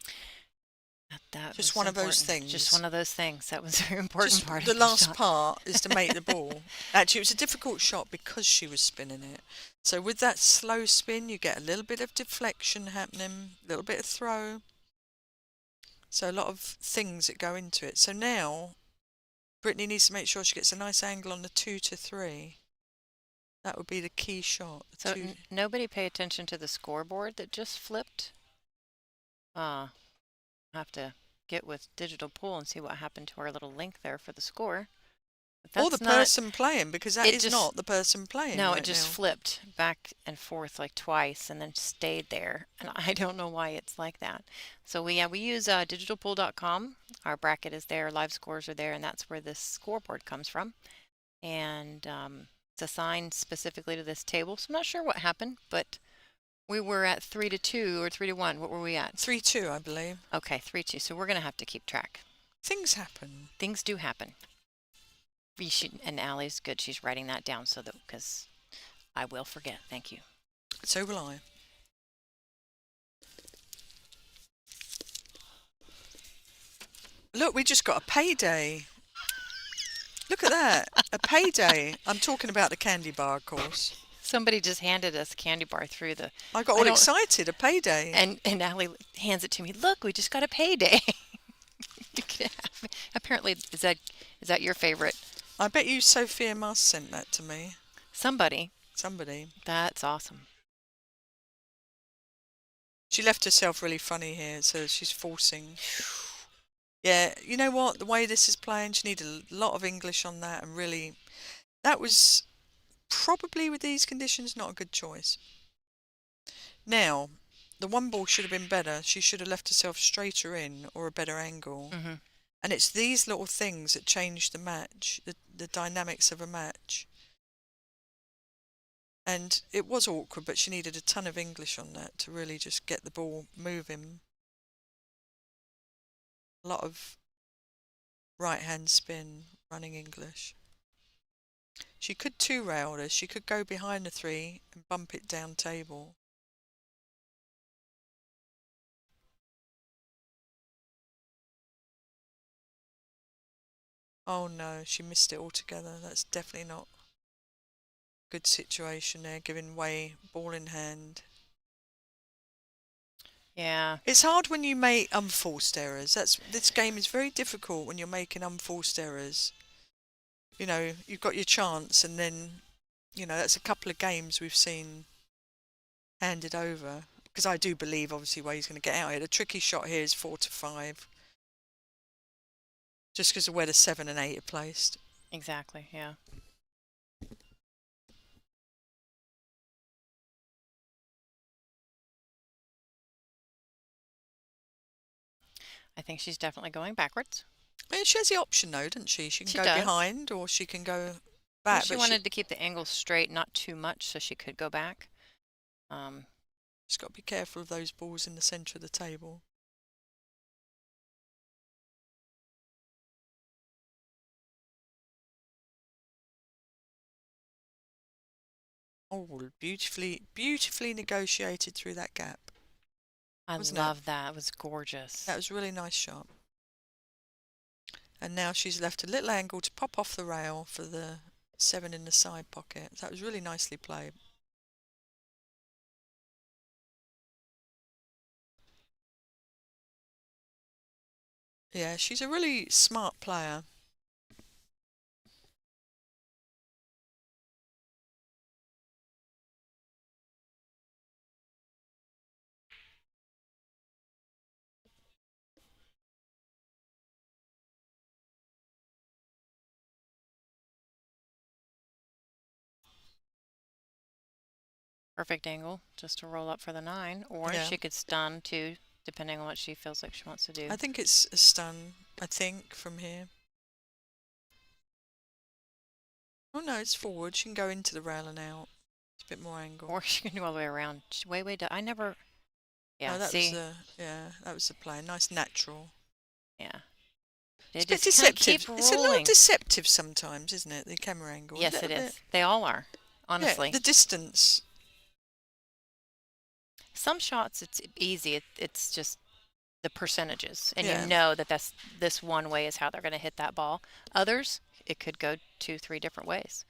That just one of those things. Just one of those things. That was a very important part. The last part is to make the ball. Actually, it was a difficult shot because she was spinning it. So with that slow spin, you get a little bit of deflection happening, a little bit of throw. So a lot of things that go into it. So now, Brittany needs to make sure she gets a nice angle on the 2-3. That would be the key shot. So nobody pay attention to the scoreboard that just flipped? I'll have to get with Digital Pool and see what happened to our little link there for the score. Or the person playing, because that is not the person playing. No, it just flipped back and forth like twice and then stayed there. And I don't know why it's like that. So we use digitalpool.com. Our bracket is there, live scores are there, and that's where this scoreboard comes from. And it's assigned specifically to this table. So I'm not sure what happened, but we were at 3-2 or 3-1. What were we at? 3-2, I believe. Okay, 3-2. So we're going to have to keep track. Things happen. Things do happen. And Allie's good. She's writing that down so that, because I will forget. Thank you. So will I. Look, we just got a payday. Look at that. A payday. I'm talking about the candy bar, of course. Somebody just handed us a candy bar through the. I got I all don't. excited, a payday. And Allie hands it to me. Look, we just got a payday. You can have. Apparently, is that your favorite? I bet you Sophia Must sent that to me. Somebody. Somebody. That's awesome. She left herself really funny here, so she's forcing. Yeah, you know what? The way this is playing, she needed a lot of English on that, and really, that was probably with these conditions not a good choice. Now, the one ball should have been better. She should have left herself straighter in or a better angle. Hmm. And it's these little things that change the match, the dynamics of a match. And it was awkward, but she needed a ton of English on that to really just get the ball moving. A lot of right hand spin, running English. She could two-rail this. She could go behind the three and bump it down table. Oh no, she missed it altogether. That's definitely not a good situation there, giving way, ball in hand. Yeah. It's hard when you make unforced errors. This game is very difficult when you're making unforced errors. You know, you've got your chance, and then, you know, that's a couple of games we've seen handed over. Because I do believe, obviously, where he's going to get out here. The tricky shot here is 4-5. Just because of where the 7 and 8 are placed. Exactly. Yeah. I think she's definitely going backwards. I mean, she has the option though, doesn't she? She can She go does. behind or she can go Well, back, she but wanted to keep the angle straight, not too much, so she could go back. she's got to be careful of those balls in the centre of the table. Oh, beautifully negotiated through that gap. I Wasn't love that. It was gorgeous. That was a really nice shot. And now she's left a little angle to pop off the rail for the 7 in the side pocket. That was really nicely played. Yeah, she's a really smart player. Perfect angle just to roll up for the 9, or Yeah. she could stun too, depending on what she feels like she wants to do. I think it's a stun, from here. Oh no, it's forward. She can go into the rail and out. It's a bit more angle. Or she can do all the way around. Way down. I never. Yeah. Oh, that See. was the play. Nice natural. Yeah. It's They a bit just kind of deceptive. keep It's a little rolling. deceptive sometimes, isn't it? The camera angle. Yes, it is. They all are. Honestly. Yeah, the distance. Some shots it's easy. It's just the percentages, and Yeah. you know that this one way is how they're going to hit that ball. Others, it could go 2, 3 different ways.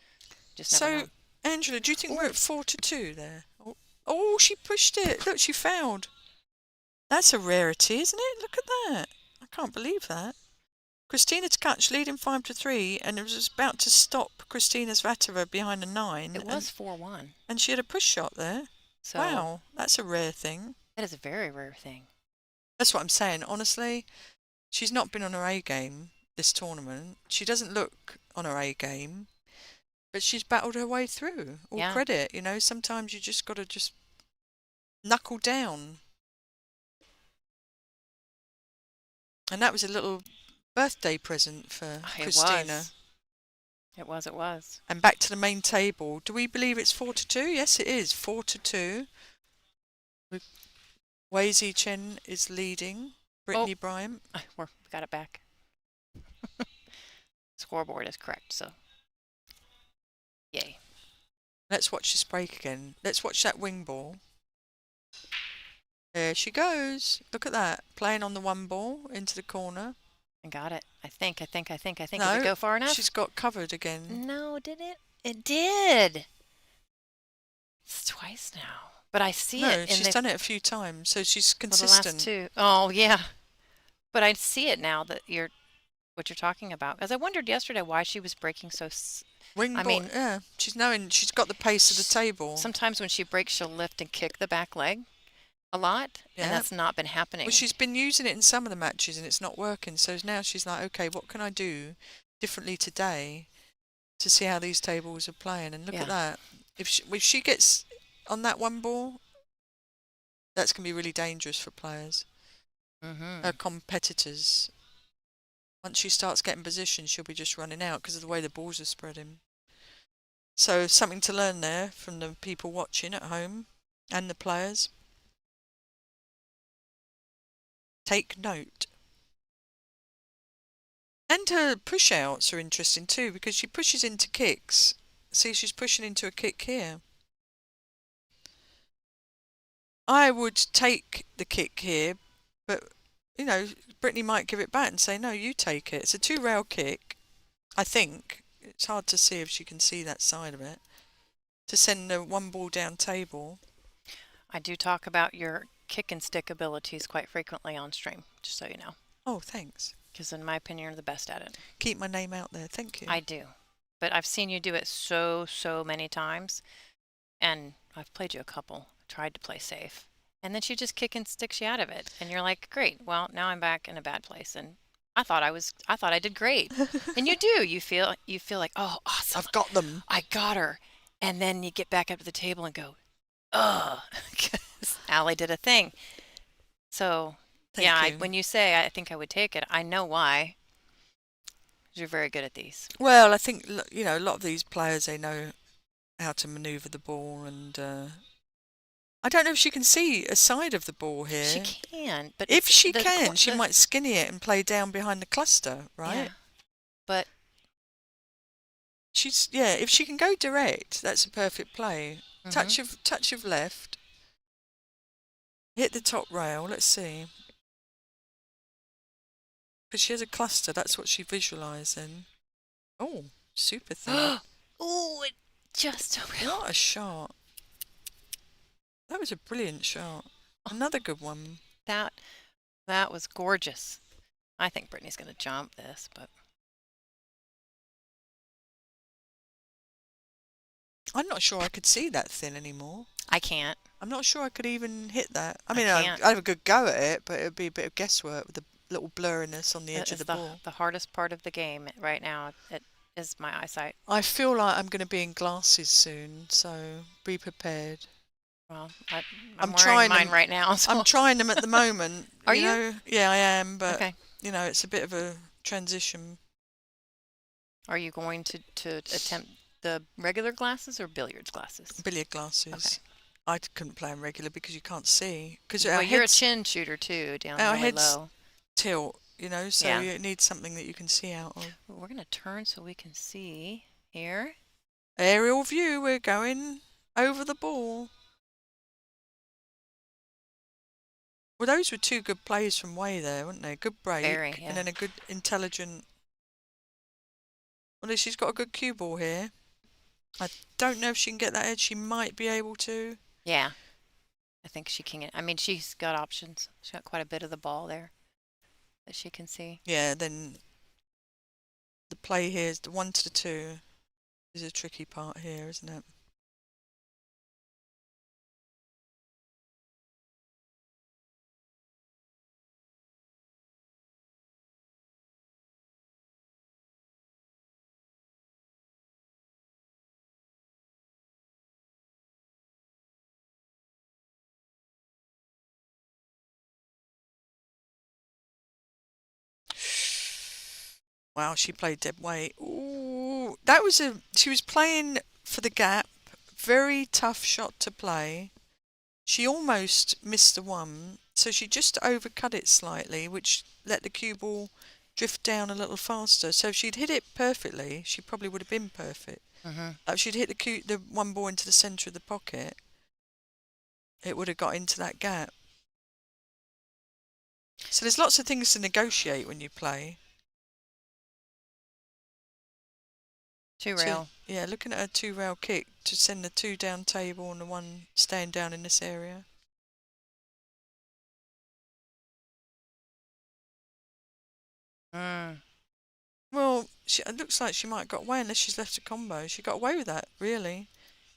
Just never know. So, Angela, do you think we're at 4-2 there? Oh, she pushed it. Look, she fouled. That's a rarity, isn't it? Look at that. I can't believe that. Christina Tkach leading 5-3, and it was about to stop Christina Svatova behind the 9. It was 4-1. And she had a push shot there. So Wow, that's a rare thing. that is a very rare thing. That's what I'm saying. Honestly, she's not been on her A game this tournament. She doesn't look on her A game, but she's battled her way through. All Yeah. credit, you know. Sometimes you just got to just knuckle down. And that was a little birthday present for Christina. It was. And back to the main table. Do we believe it's 4-2? Yes, it is 4-2. Wei Zi Chen is leading. Brittany Bryant. We got it back. Scoreboard is correct, so yay. Let's watch this break again. Let's watch that wing ball. There she goes. Look at that. Playing on the one ball into the corner. I got it. I think. No, Did it go far enough? She's got covered again. No, did it? It did. twice now, but I see it No, in she's done it a few times, so she's the last consistent. two. Oh, yeah. But I see it now that what you're talking about. Because I wondered yesterday why she was breaking Wing I ball, mean, yeah. She's got the pace of the sh table. sometimes when she breaks, she'll lift and kick the back leg a lot, and Yeah. that's not been Well, happening. she's been using it in some of the matches and it's not working. So now she's like, okay, what can I do differently today to see how these tables are playing? And look at Yeah. that. If she gets on that one ball, that's going to be really dangerous for players, her Mm-hmm. competitors. Once she starts getting position, she'll be just running out because of the way the balls are spreading. So something to learn there from the people watching at home and the players. Take note. And her push outs are interesting too because she pushes into kicks. See, she's pushing into a kick here. I would take the kick here, but Brittany might give it back and say, no, you take it. It's a two-rail kick, I think. It's hard to see if she can see that side of it. To send the one ball down table. I do talk about your kick and stick abilities quite frequently on stream, just so you know. Oh, thanks. Because in my opinion, you're the best at it. Keep my name out there. Thank you. I do. But I've seen you do it so many times, and I've played you a couple, tried to play safe. And then she just kick and sticks you out of it. And you're like, great, well, now I'm back in a bad place. And I thought I did great. And you do. You feel like, oh, awesome. I've got them. I got her. And then you get back up to the table and go, ugh, because Allie did a thing. So, Thank you. when you say I think I would take it, I know why. 'Cause you're very good at these. Well, I think, a lot of these players, they know how to manoeuvre the ball, and I don't know if she can see a side of the ball here. She can, but If it's she can, she might skinny it and play down behind the cluster, right? Yeah, but If she can go direct, that's a perfect play. mhm. Touch of left. Hit the top rail, let's see. Because she has a cluster, that's what she visualising. Oh, super thin. Oh, it just What a shot. That was a brilliant shot. Another good one. that that was gorgeous. I think Brittany's going to jump this, but I'm not sure I could see that thin anymore. I can't. I'm not sure I could even hit that. I I mean, can't. I'd have a good go at it, but it would be a bit of guesswork with the little blurriness on the It edge of is the the ball. hardest part of the game right now. It is my eyesight. I feel like I'm going to be in glasses soon, so be prepared. Well, I'm I'm wearing trying mine them. right now. So I'm trying them at the moment. are you? Yeah, I am, but Okay. it's a bit of a transition. Are you going to attempt the regular glasses or billiards glasses? Billiard glasses. Okay. I couldn't play them regular because you can't see. Because Well, our you're a heads chin shooter too, down our really heads low. tilt, so Yeah. you need something that you can see out of. We're going to turn so we can see here. Aerial view, we're going over the ball. Well, those were two good plays from Way there, weren't they? Good break, Very, yeah. and then a good, intelligent. Well, she's got a good cue ball here. I don't know if she can get that edge. She might be able to. Yeah. I think she can. I mean, she's got options. She's got quite a bit of the ball there that she can see. Yeah, then the play here is the 1 to the 2 is a tricky part here, isn't it? Wow, she played dead weight. Ooh, she was playing for the gap. Very tough shot to play. She almost missed the one, so she just overcut it slightly, which let the cue ball drift down a little faster. So if she'd hit it perfectly, she probably would have been perfect. If she'd hit the one ball into the centre of the pocket, it would have got into that gap. So there's lots of things to negotiate when you play. Two to, rail. yeah, looking at a two-rail kick to send the two down table and the one staying down in this area. Mm. Well, it looks like she might have got away unless she's left a combo. She got away with that, really.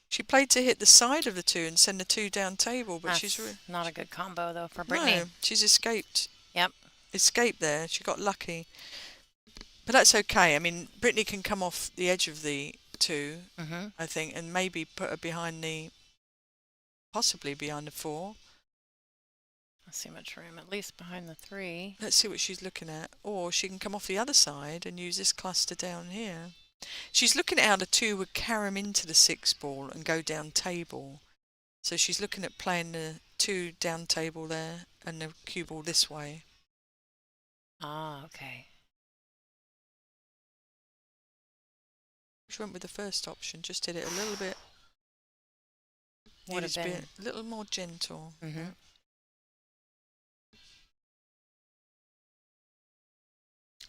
She played to hit the side of the two and send the two down table, but That's not a good combo, though, for Brittany. no, she's escaped. Yep. Escaped there. She got lucky. But that's okay. I mean, Brittany can come off the edge of the two, Mm-hmm. I think, and maybe put her behind possibly behind the four. Let's see much room. At least behind the three. Let's see what she's looking at. Or she can come off the other side and use this cluster down here. She's looking at how the two would carom into the six ball and go down table. So she's looking at playing the two down table there and the cue ball this way. Ah, okay. She went with the first option, just did it a little bit. Would have Needed to been. be a little more gentle. Mm-hmm.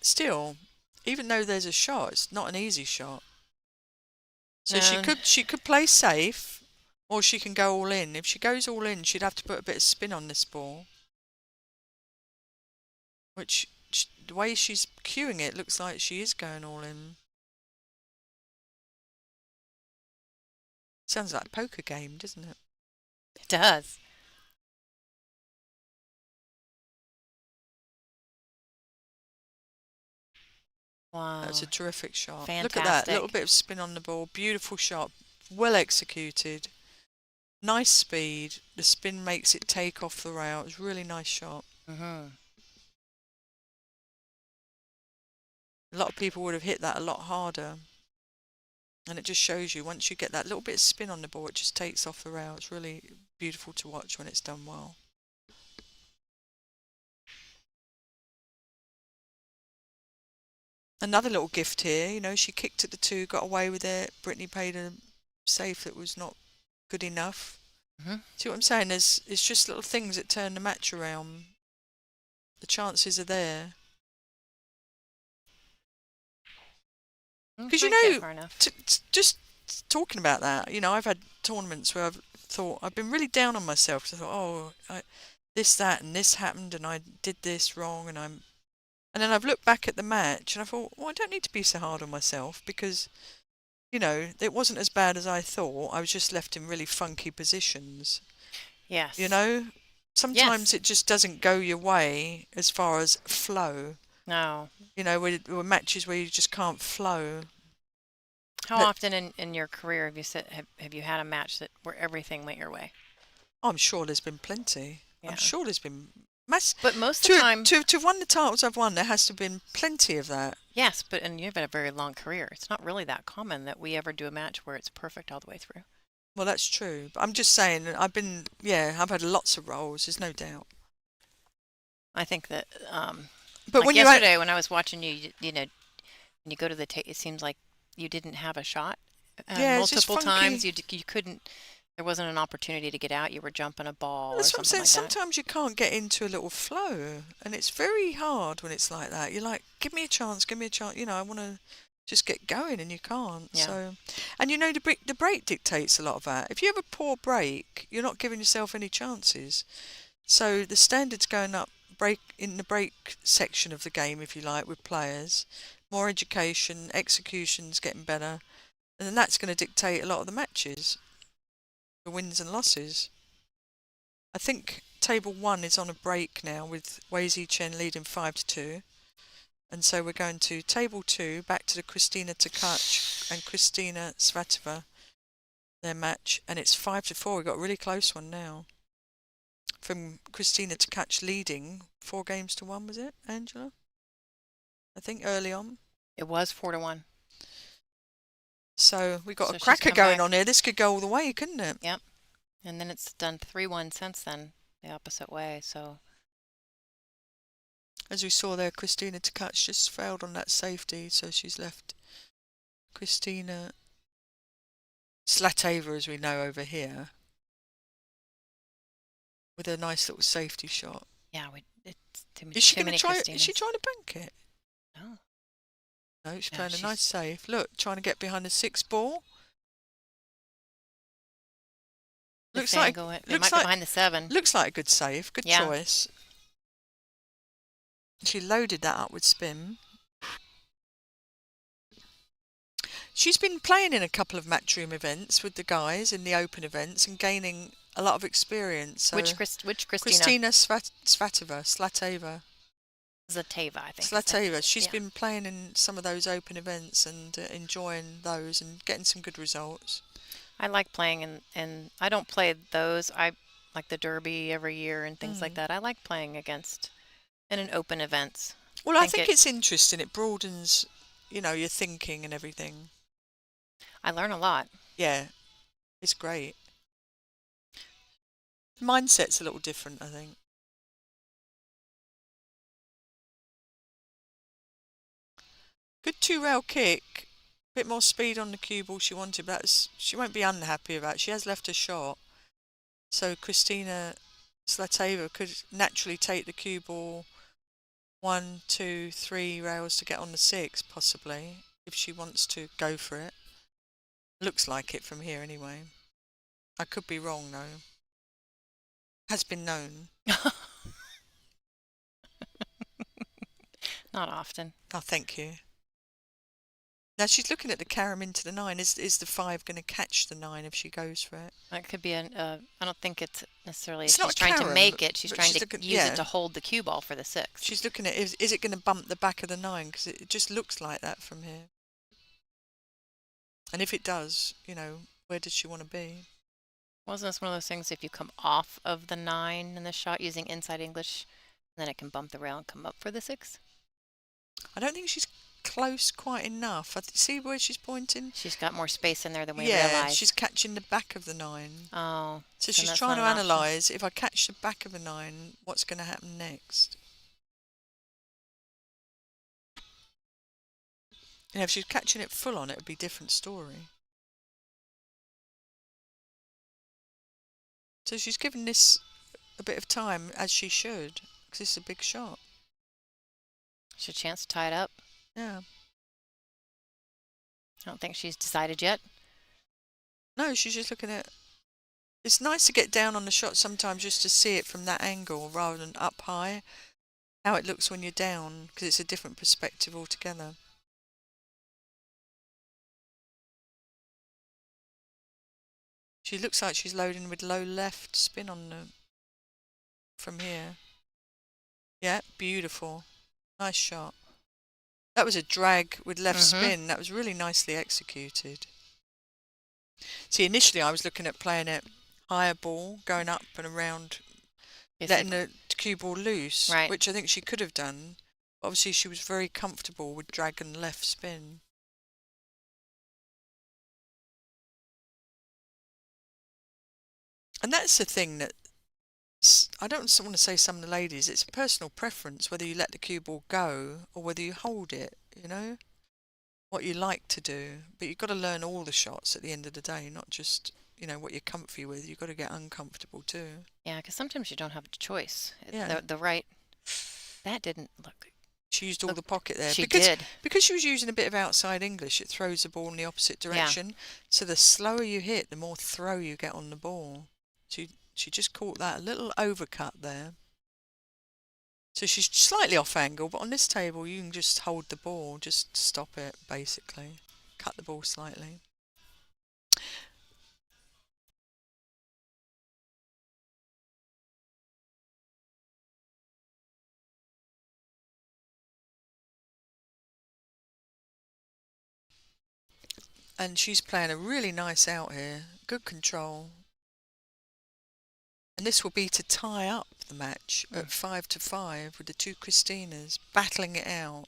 Still, even though there's a shot, it's not an easy shot. So No. she could play safe, or she can go all in. If she goes all in, she'd have to put a bit of spin on this ball. Which, the way she's cueing it, looks like she is going all in. Sounds like a poker game, doesn't it? It does. Wow. That's a terrific shot. Fantastic. Look at that, little bit of spin on the ball. Beautiful shot, well executed. Nice speed. The spin makes it take off the rail. It was a really nice shot. Mm-hmm. A lot of people would have hit that a lot harder. And it just shows you, once you get that little bit of spin on the ball, it just takes off the rail. It's really beautiful to watch when it's done well. Another little gift here, you know, she kicked at the two, got away with it. Brittany played a safe that was not good enough. Mm-hmm. See what I'm saying? It's just little things that turn the match around. The chances are there. Because, you know, just talking about that, you know, I've had tournaments where I've thought, I've been really down on myself. Because I thought, oh, this, that, and this happened, and I did this wrong, and then I've looked back at the match, and I thought, well, I don't need to be so hard on myself, because, you know, it wasn't as bad as I thought. I was just left in really funky positions. Yes. You know? Sometimes Yes. it just doesn't go your way as far as flow. No. You know, where matches where you just can't flow. How often in your career have you had a match where everything went your way? I'm sure there's been plenty. Yeah. I'm sure there's been But most of the time, to have won the titles I've won, there has to have been plenty of that. yes, and you've had a very long career. It's not really that common that we ever do a match where it's perfect all the way through. Well, that's true. But I'm just saying, I've had lots of roles. There's no doubt. I think that, but like when yesterday when I was watching you, you know, when you go to the tape, it seems like you didn't have a shot. Yeah, it's just multiple times funky. you couldn't. There wasn't an opportunity to get out. You were jumping a ball That's or what I'm something saying. like that. Sometimes you can't get into a little flow, and it's very hard when it's like that. You're like, give me a chance, give me a chance. You know, I want to just get going, and you can't. Yeah. So, and you know, the break dictates a lot of that. If you have a poor break, you're not giving yourself any chances. So the standards going up, in the break section of the game, if you like, with players, more education, execution's getting better, and then that's going to dictate a lot of the matches, the wins and losses. I think table 1 is on a break now with Wei Zi Chen leading 5-2. And so we're going to table 2, back to the Kristina Tkach and Kristina Svatova, their match. And it's 5-4. We've got a really close one now. From Kristina Tkach leading 4-1, was it, Angela? I think early on. It was 4-1. So we've got a cracker going on here. This could go all the way, couldn't it? Yep. And then it's done 3-1 since then, the opposite way. So, as we saw there, Kristina Tkach just failed on that safety, so she's left Kristina Slatava, as we know over here, with a nice little safety shot. yeah, it's too many. Is she going to try? Kristinas. Is she trying to bank it? No. No, she's No, playing a nice safe. Look, trying to get behind the 6 ball. the Looks fan like going. It looks might go like behind the 7. looks like a good save. Good Yeah. choice. She loaded that up with spin. She's been playing in a couple of matchroom events with the guys in the open events and gaining a lot of experience. So Which Christina? Christina Slateva. Zateva, I think. Slateva. She's Yeah. been playing in some of those open events and enjoying those and getting some good results. I like playing and I don't play those. I like the Derby every year and things like that. I like playing against in an open events. Well, I think it's interesting. It broadens, your thinking and everything. I learn a lot. Yeah, it's great. Mindset's a little different, I think. Good 2-rail kick. Bit more speed on the cue ball she wanted, but she won't be unhappy about it. She has left a shot. So Christina Slateva could naturally take the cue ball 1, 2, 3 rails to get on the 6, possibly, if she wants to go for it. Looks like it from here anyway. I could be wrong though. Has been known. Not often. Oh, thank you. Now she's looking at the carom into the 9. Is the 5 going to catch the 9 if she goes for it? It could be I don't think it's necessarily It's she's trying to make it. She's trying to looking, use it to hold the cue ball for the 6. She's looking at is it going to bump the back of the 9? Because it just looks like that from here. And if it does, where does she want to be? Wasn't this one of those things if you come off of the 9 in the shot using inside English, then it can bump the rail and come up for the 6? I don't think she's close quite enough. See where she's pointing? She's got more space in there than we Yeah, realized. she's catching the back of the 9. Oh. So she's trying to analyse, if I catch the back of a 9, what's going to happen next? If she's catching it full on, it would be a different story. So she's given this a bit of time, as she should, because this is a big shot. She has a chance to tie it up. Yeah. I don't think she's decided yet. No, she's just looking at... It's nice to get down on the shot sometimes just to see it from that angle rather than up high. How it looks when you're down, because it's a different perspective altogether. She looks like she's loading with low left spin on the... from here. Yeah, beautiful. Nice shot. That was a drag with left spin. That was really nicely executed. See, initially I was looking at playing it higher ball, going up and around, letting the cue ball loose, which I think she could have done. Obviously, she was very comfortable with drag and left spin. And that's the thing that, I don't want to say some of the ladies, it's a personal preference whether you let the cue ball go or whether you hold it, what you like to do. But you've got to learn all the shots at the end of the day, not just, what you're comfy with. You've got to get uncomfortable too. Yeah, because sometimes you don't have a choice. Yeah. The right... That didn't look... She used all the pocket there. She did. Because she was using a bit of outside English, it throws the ball in the opposite direction. Yeah. So the slower you hit, the more throw you get on the ball. She just caught that little overcut there. So she's slightly off angle, but on this table you can just hold the ball, just stop it, basically. Cut the ball slightly. And she's playing a really nice out here. Good control. And this will be to tie up the match at 5-5 with the two Christinas battling it out.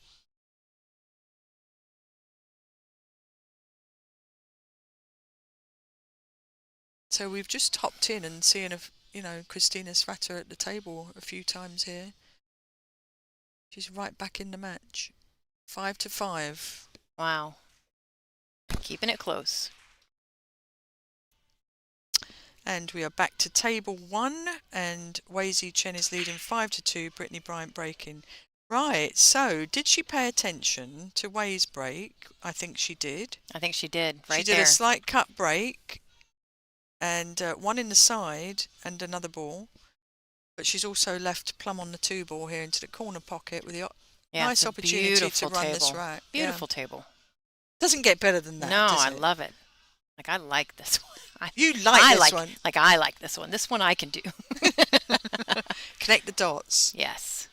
So we've just hopped in and seen Christina Svata at the table a few times here. She's right back in the match. 5-5. Wow. Keeping it close. And we are back to table 1, and Wei Zi Chen is leading 5-2. Brittany Bryant breaking. Right, so did she pay attention to Way's break? I think she did. I think she did, She right did a there. slight cut break and one in the side and another ball. But she's also left plumb on the two ball here into the corner pocket with the Yeah, it's nice a opportunity to beautiful run this table. rack. Yeah, Beautiful table. doesn't get better than No, that, does I it? love it. Like I like this one. You like this like one. I like this one. This one I can do. Connect the dots. Yes.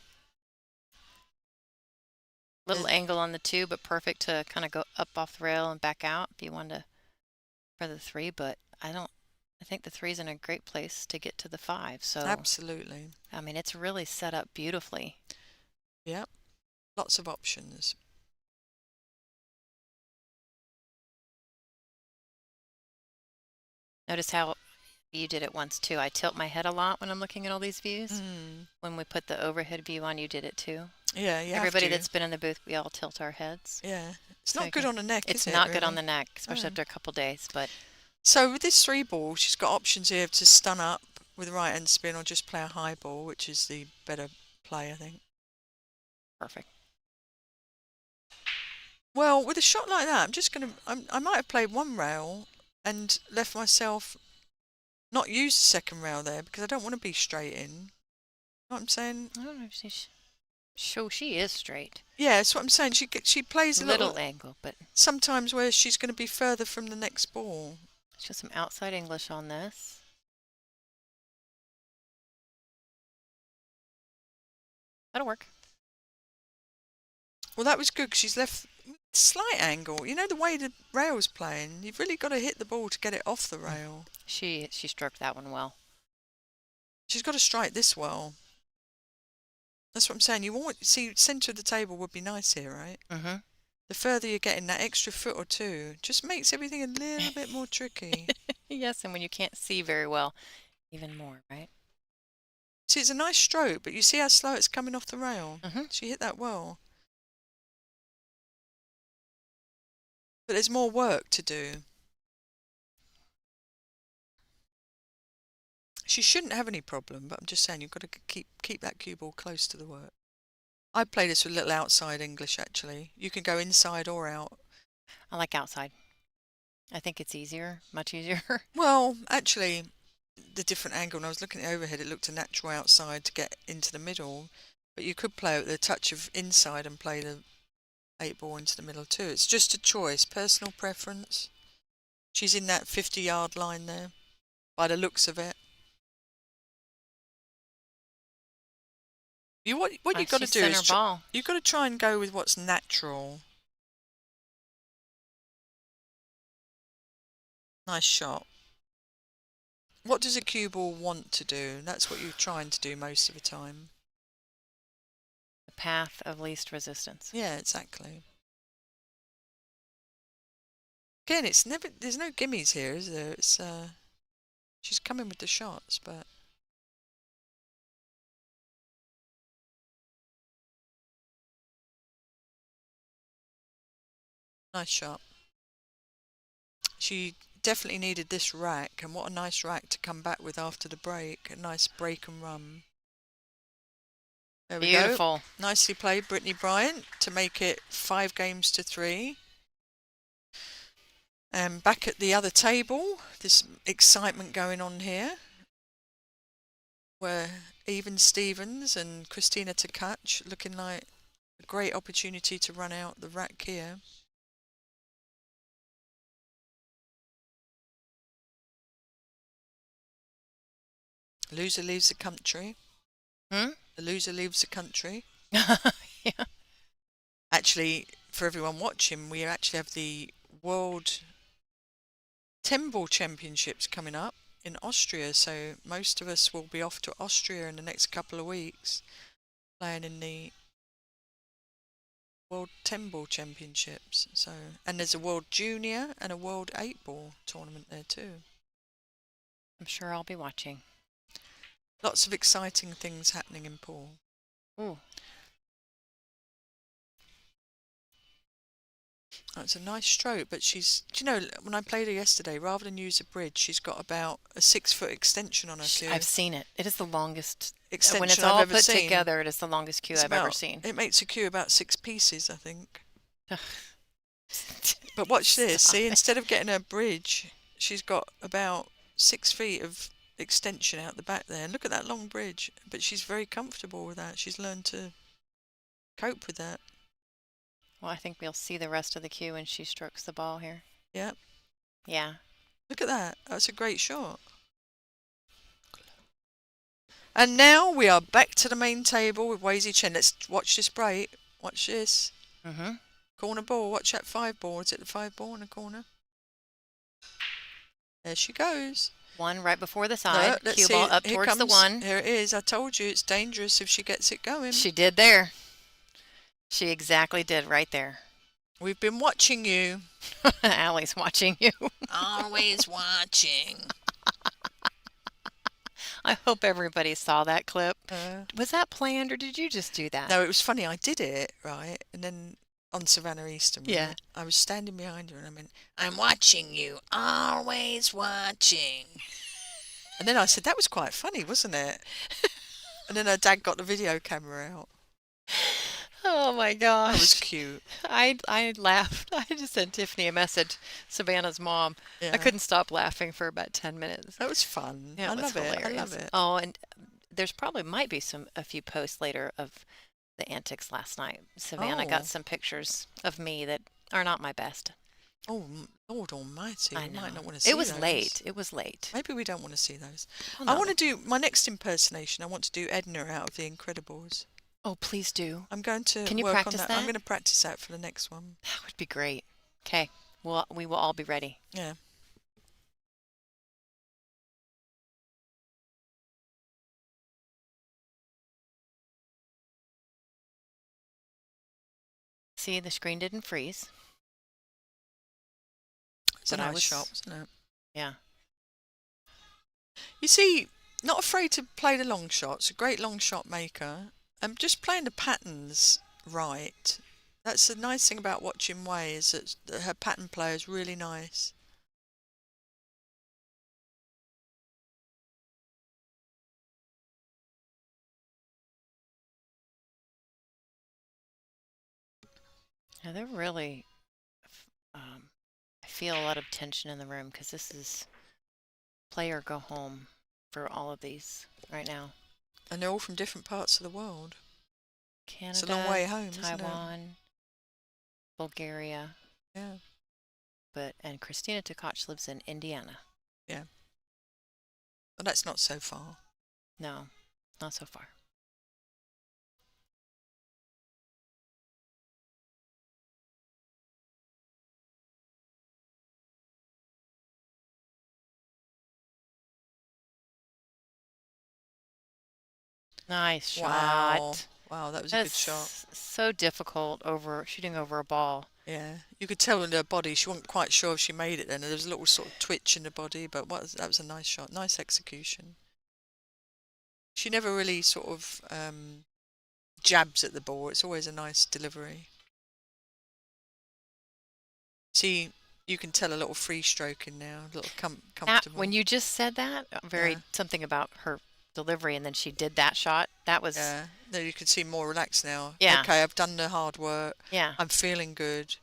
Little Uh, angle on the two, but perfect to kind of go up off the rail and back out if you want to for the three. But I think the three's in a great place to get to the five. So, Absolutely. I mean, it's really set up beautifully. Yep. Lots of options. Notice how you did it once too. I tilt my head a lot when I'm looking at all these views. When we put the overhead view on, you did it too. Yeah, you Everybody have to. that's been in the booth, we all tilt our heads. Yeah. It's So not good on the neck, it's is it, not good on really? the neck, especially Oh. after a couple days. But So with this three ball, she's got options here to stun up with right hand spin or just play a high ball, which is the better play, I think. perfect. Well, with a shot like that, I might have played one rail and left myself not use the second rail there because I don't want to be straight in. Know what I'm saying? I don't know if she is straight. Yeah, that's what I'm saying. She plays a Little little angle, but sometimes where she's going to be further from the next ball. it's just some outside English on this. That'll work. Well, that was good because she's left slight angle. You know the way the rail's playing, you've really got to hit the ball to get it off the rail. She stroked that one well. She's got to strike this well. That's what I'm saying. Centre of the table would be nice here, right? Mm-hmm. The further you're getting, that extra foot or two just makes everything a little bit more tricky. Yes, and when you can't see very well, even more, right? See, it's a nice stroke, but you see how slow it's coming off the rail? Mm-hmm. She hit that well. But there's more work to do. She shouldn't have any problem, but I'm just saying you've got to keep that cue ball close to the work. I'd play this with a little outside English, actually. You can go inside or out. I like outside. I think it's easier, much easier. Well, actually, the different angle, when I was looking at the overhead, it looked a natural outside to get into the middle. But you could play it with a touch of inside and play the 8 ball into the middle too. It's just a choice, personal preference. She's in that 50-yard line there, by the looks of it. What you've got to She's do center is ball. you've got to try and go with what's natural. Nice shot. What does a cue ball want to do? That's what you're trying to do most of the time. The path of least resistance. Yeah, exactly. Again, there's no gimmies here, is there? It's she's coming with the shots, but nice shot. She definitely needed this rack, and what a nice rack to come back with after the break. A nice break and run. There we Beautiful. go. Nicely played, Brittany Bryant, to make it 5-3. And back at the other table, this excitement going on here, where Even Stevens and Christina Tkach looking like a great opportunity to run out the rack here. Loser leaves the country. Hmm? The loser leaves the country. Yeah. Actually, for everyone watching, we actually have the World 10-ball Championships coming up in Austria, so most of us will be off to Austria in the next couple of weeks, playing in the World 10-ball Championships. So, and there's a World Junior and a World 8-ball tournament there too. I'm sure I'll be watching. Lots of exciting things happening in pool. Ooh. That's a nice stroke, but do you know, when I played her yesterday, rather than use a bridge, she's got about a 6 foot extension on her cue. I've seen it. It is the longest. When it's Extension I've all ever put seen. together, it is the longest cue I've ever seen. It makes a cue about 6 pieces, I think. But watch this. See, instead of getting a bridge, she's got about 6 feet of extension out the back there. And look at that long bridge. But she's very comfortable with that. She's learned to cope with that. Well, I think we'll see the rest of the cue when she strokes the ball here. Yep. Yeah. Look at that. That's a great shot. And now we are back to the main table with Wazy Chen. Let's watch this break. Watch this. Corner ball. Watch that 5 ball. Is it the 5 ball in the corner? There she goes. One right before the side. No, cue ball up towards the one. Here it is. I told you it's dangerous if she gets it going. She did there. She exactly did right there. We've been watching you. Allie's watching you. Always watching. I hope everybody saw that clip. Was that planned or did you just do that? No, it was funny. I did it, right? And then on Savannah Easton, right? Yeah. I was standing behind her and I went, I'm watching you. Always watching. And then I said, that was quite funny, wasn't it? And then her dad got the video camera out. Oh my gosh. That was cute. I laughed. I just sent Tiffany a message, Savannah's mom. Yeah. I couldn't stop laughing for about 10 minutes. That was fun. Yeah, I love it. I love it. Oh, and there's might be a few posts later of the antics last night. Savannah got some pictures of me that are not my best. Oh, Lord Almighty. I know. Might not want to see those. It was late. Maybe we don't want to see those. Oh, no. I want to do my next impersonation. I want to do Edna out of The Incredibles. Oh, please do. I'm going to Can you work practice on that. I'm going to practice that for the next one. That would be great. Okay. Well, we will all be ready. Yeah. See, the screen didn't freeze. It's a nice shot, wasn't it? Yeah. You see, not afraid to play the long shots. A great long shot maker. And just playing the patterns right. That's the nice thing about watching Way, is that her pattern play is really nice. Yeah, they're really, I feel a lot of tension in the room because this is play or go home for all of these right now. And they're all from different parts of the world. Canada, it's a long way home, Taiwan, isn't it? Bulgaria. Yeah. And Christina Tkach lives in Indiana. Yeah. But that's not so far. No, not so far. Nice shot. Wow, that was a good shot. So difficult shooting over a ball. Yeah, you could tell in her body she wasn't quite sure if she made it then. There was a little sort of twitch in the body, but that was a nice shot. Nice execution. She never really sort of jabs at the ball. It's always a nice delivery. See, you can tell a little free stroking now, a little comfortable. When you just said that, something about her delivery, and then she did that shot. That was No, you can see more relaxed now. Yeah. Okay, I've done the hard work. Yeah. I'm feeling good.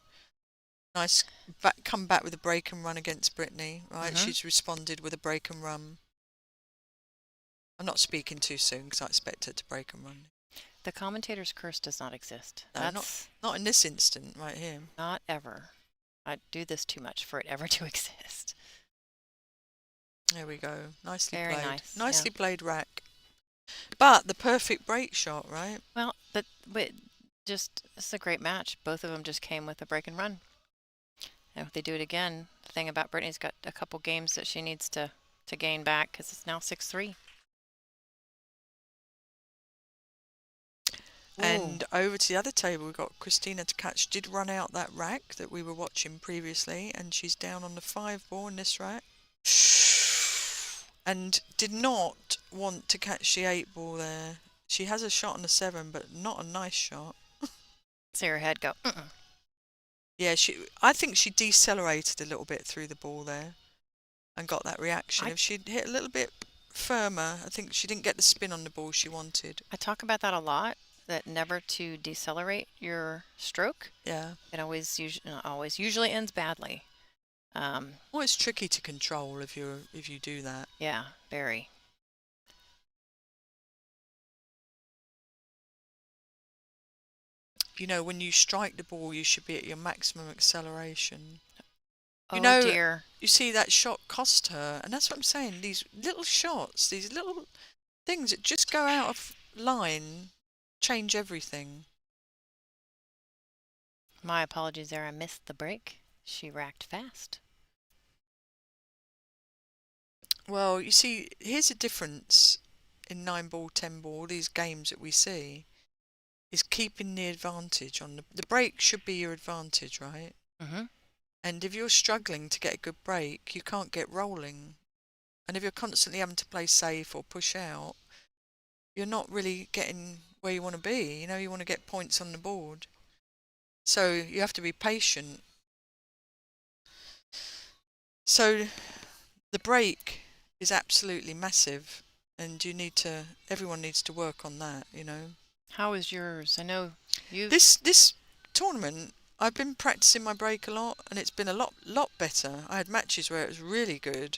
Nice. Come back with a break and run against Brittany. Right. She's responded with a break and run. I'm not speaking too soon because I expect her to break and run. The commentator's curse does not exist. No, not in this instant right here. Not ever. I do this too much for it ever to exist. There we go. Nicely Very played. nice. Nicely played rack. But the perfect break shot, right? Well, it's a great match. Both of them just came with a break and run. And if they do it again, the thing about Brittany's got a couple games that she needs to gain back because it's now 6-3. And over to the other table, we've got Christina Tkach. Did run out that rack that we were watching previously, and she's down on the 5-ball in this rack. And did not want to catch the 8-ball there. She has a shot on the 7, but not a nice shot. See her head go. Yeah, I think she decelerated a little bit through the ball there and got that reaction. I If she'd hit a little bit firmer, I think she didn't get the spin on the ball she wanted. I talk about that a lot, that never to decelerate your stroke. Yeah. It always usually ends badly. Well, it's tricky to control if you do that. Yeah, very. You know, when you strike the ball, you should be at your maximum acceleration. You Oh know, dear. you see that shot cost her, and that's what I'm saying. These little shots, these little things that just go out of line, change everything. My apologies there. I missed the break. She racked fast. Well, you see, here's a difference in 9-ball, 10-ball, these games that we see, is keeping the advantage on the break should be your advantage, right? Mm-hmm. And if you're struggling to get a good break, you can't get rolling. And if you're constantly having to play safe or push out, you're not really getting where you want to be. You know, you want to get points on the board. So you have to be patient. So the break is absolutely massive, and everyone needs to work on that, you know. How is yours? I know you. This tournament, I've been practicing my break a lot, and it's been a lot better. I had matches where it was really good,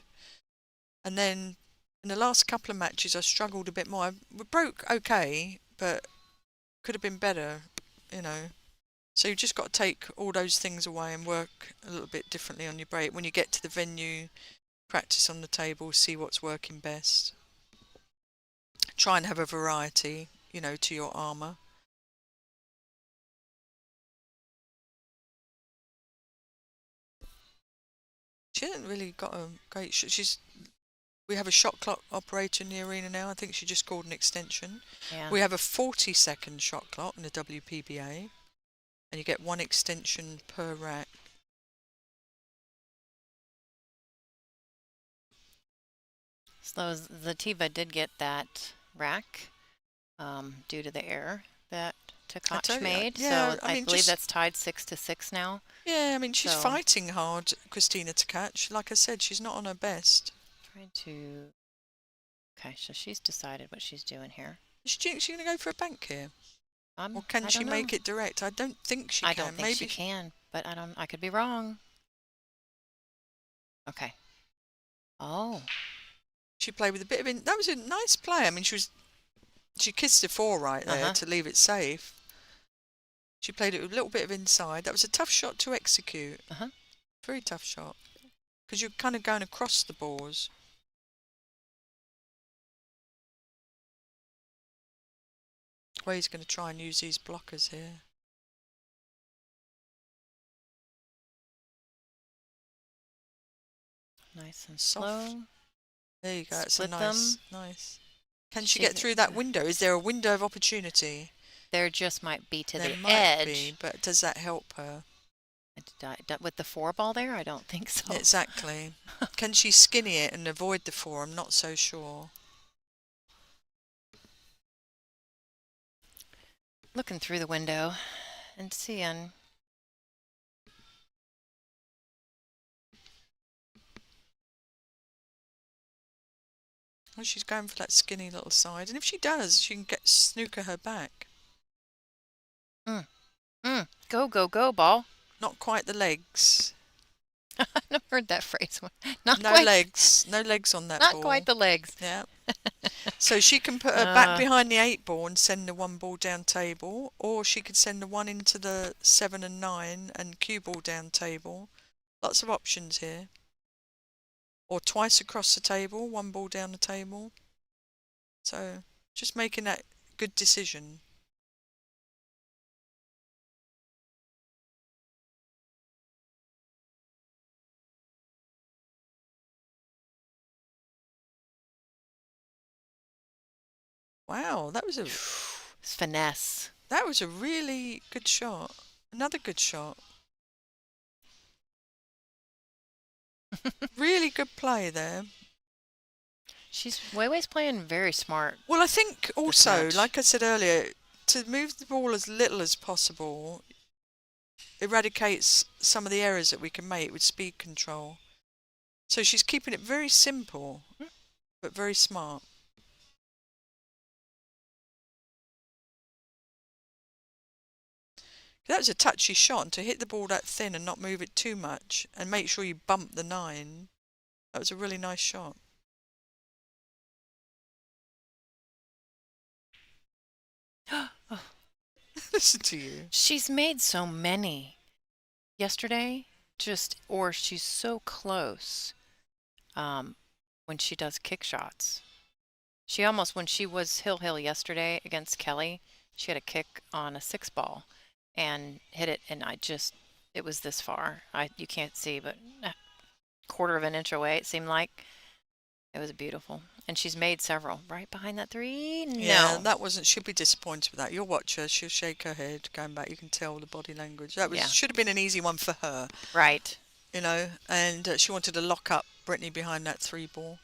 and then in the last couple of matches I struggled a bit more. I broke okay, but could have been better, you know. So you've just got to take all those things away and work a little bit differently on your break. When you get to the venue, practice on the table, see what's working best. Try and have a variety, you know, to your armour. She hasn't really got a great shot. We have a shot clock operator in the arena now. I think she just called an extension. Yeah. We have a 40-second shot clock in the WPBA, and you get one extension per rack. So Zativa did get that rack due to the error that Tkach made. Yeah, so I mean, believe that's tied 6-6 now. Yeah, I mean, she's So- fighting hard, Christina Tkach. Like I said, she's not on her best. Trying to. Okay, so she's decided what she's doing here. Is she going to go for a bank here? Or I can she don't make know. it direct? I don't think she I can. don't think Maybe she can, but I could be wrong. Okay. Oh, she played with a bit of that was a nice play. I mean, she kissed the 4 right there Uh-huh. to leave it safe. She played it with a little bit of inside. That was a tough shot to execute. Uh-huh. Very tough shot. Because you're kind of going across the balls. Well, he's going to try and use these blockers here. nice and Soft. slow. There you go. That's a Split them. nice. Can she get through that window? Is there a window of opportunity? There just might be to There the might edge. be, but does that help her? With the 4 ball there, I don't think so. Exactly. Can she skinny it and avoid the 4? I'm not so sure. Looking through the window and seeing. Well, she's going for that skinny little side, and if she does, she can get snooker her back. Go, go, go, ball. Not quite the legs. I've never heard that phrase. No legs on that ball. Not quite the legs. Yeah. So she can put her back behind the 8 ball and send the 1 ball down table, or she could send the 1 into the 7 and 9 and cue ball down table. Lots of options here. Or twice across the table, 1 ball down the table. So just making that good decision. Wow, that was It's finesse. That was a really good shot. Another good shot. Really good play there. Weiwei's playing very smart. Well, I think also, match. like I said earlier, to move the ball as little as possible, eradicates some of the errors that we can make with speed control. So she's keeping it very simple, but very smart. That was a touchy shot, and to hit the ball that thin and not move it too much, and make sure you bump the 9, that was a really nice shot. Oh, Listen to you. she's made so many yesterday, or she's so close when she does kick shots. She almost, when she was hill yesterday against Kelly, she had a kick on a 6 ball and hit it, and it was this far. You can't see, but a quarter of an inch away, it seemed like. It was beautiful. And she's made several. Right behind that 3? No. Yeah, that wasn't. She'll be disappointed with that. You'll watch her. She'll shake her head going back. You can tell the body language. That should have been an easy one for her. Right. You know, and she wanted to lock up Brittany behind that 3 ball.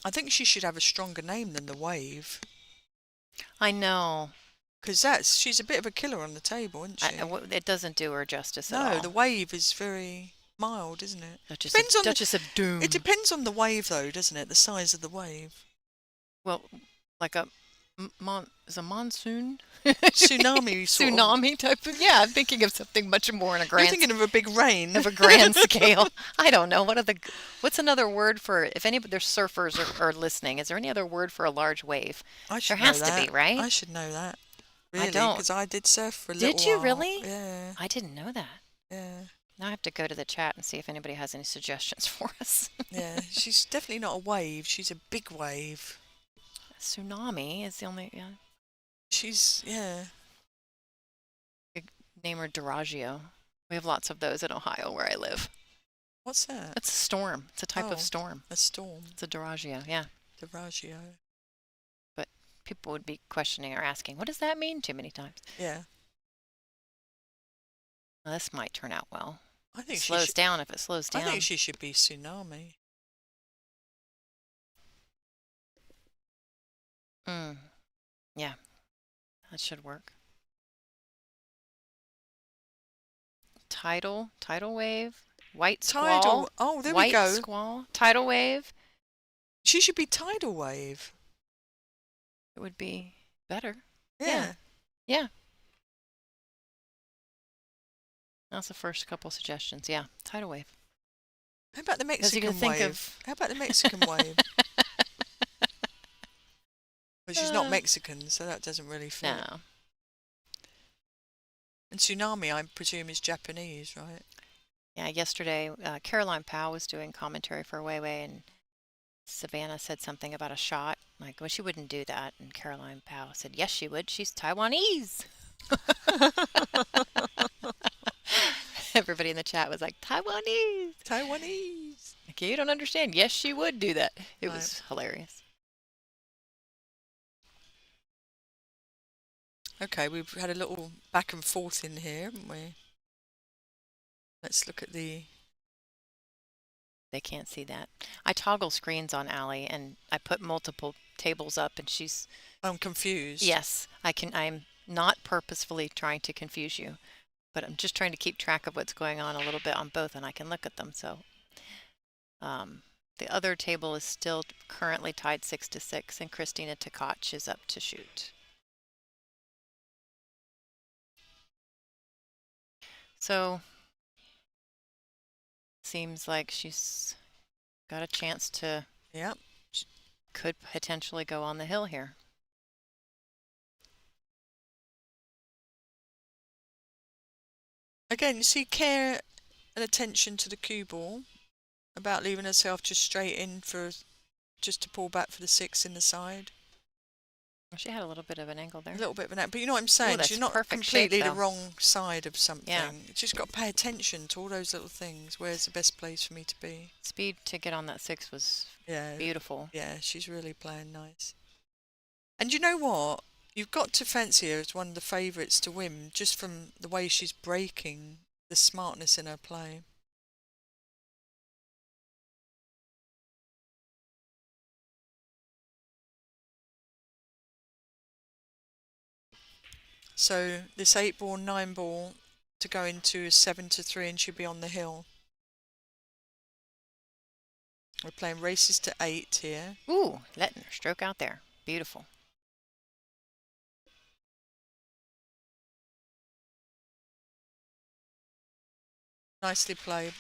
I think she should have a stronger name than the Wave. I know. Because she's a bit of a killer on the table, isn't she? It doesn't do her justice at all. No, the Wave is very mild, isn't it? Duchess of Doom. It depends on the wave, though, doesn't it? The size of the wave. Well, like is a monsoon? Tsunami sort Tsunami type of, yeah, I'm thinking of something much more in a grand... You're thinking of a big rain. Of a grand scale. I don't know. What's another word for, if any, there's surfers are listening, is there any other word for a large wave? There has to be, right? I should know that. Really, I don't. Because I did surf for a little while. Did you really? Yeah. I didn't know that. Yeah. Now I have to go to the chat and see if anybody has any suggestions for us. Yeah, she's definitely not a wave. She's a big wave. Tsunami is the only, yeah. She's, yeah. Name her Duragio. We have lots of those in Ohio where I live. What's that? It's a storm. It's a type of storm. A storm. It's a Duragio, yeah. Duragio. But people would be questioning or asking, what does that mean too many times? Yeah. Well, this might turn out well. I think it slows down if it slows down. I think she should be Tsunami. Yeah, that should work. Tidal wave, white squall. Oh, there we go. White squall, tidal wave. She should be tidal wave. It would be better. Yeah. Yeah. That's the first couple suggestions. Yeah, tidal wave. How about the Mexican wave? How about the Mexican wave? But she's not Mexican, so that doesn't really fit. No. And tsunami, I presume, is Japanese, right? Yeah, yesterday, Caroline Powell was doing commentary for Weiwei, and Savannah said something about a shot. Like, well, she wouldn't do that. And Caroline Powell said, yes, she would. She's Taiwanese. Everybody in the chat was like, Taiwanese. Taiwanese. Like, you don't understand. Yes, she would do that. It was hilarious. Okay, we've had a little back and forth in here, haven't we? Let's look at the... They can't see that. I toggle screens on Allie, and I put multiple tables up, and she's... I'm confused. Yes, I'm not purposefully trying to confuse you, but I'm just trying to keep track of what's going on a little bit on both, and I can look at them. So the other table is still currently tied 6-6, and Christina Tkach is up to shoot. So seems like she's got a chance to, could potentially go on the hill here. Again, you see care and attention to the cue ball, about leaving herself just straight in just to pull back for the 6 in the side. She had a little bit of an angle there. A little bit of an angle, but you know what I'm saying? She's not completely the wrong side of something. Yeah. You just got to pay attention to all those little things. Where's the best place for me to be? Speed to get on that 6 was beautiful. Yeah, she's really playing nice. And you know what? You've got to fancy her as one of the favourites to win, just from the way she's breaking, the smartness in her play. So this 8 ball, 9 ball to go into is 7-3 and she'll be on the hill. We're playing races to 8 here. Ooh, letting her stroke out there. Beautiful. Nicely played.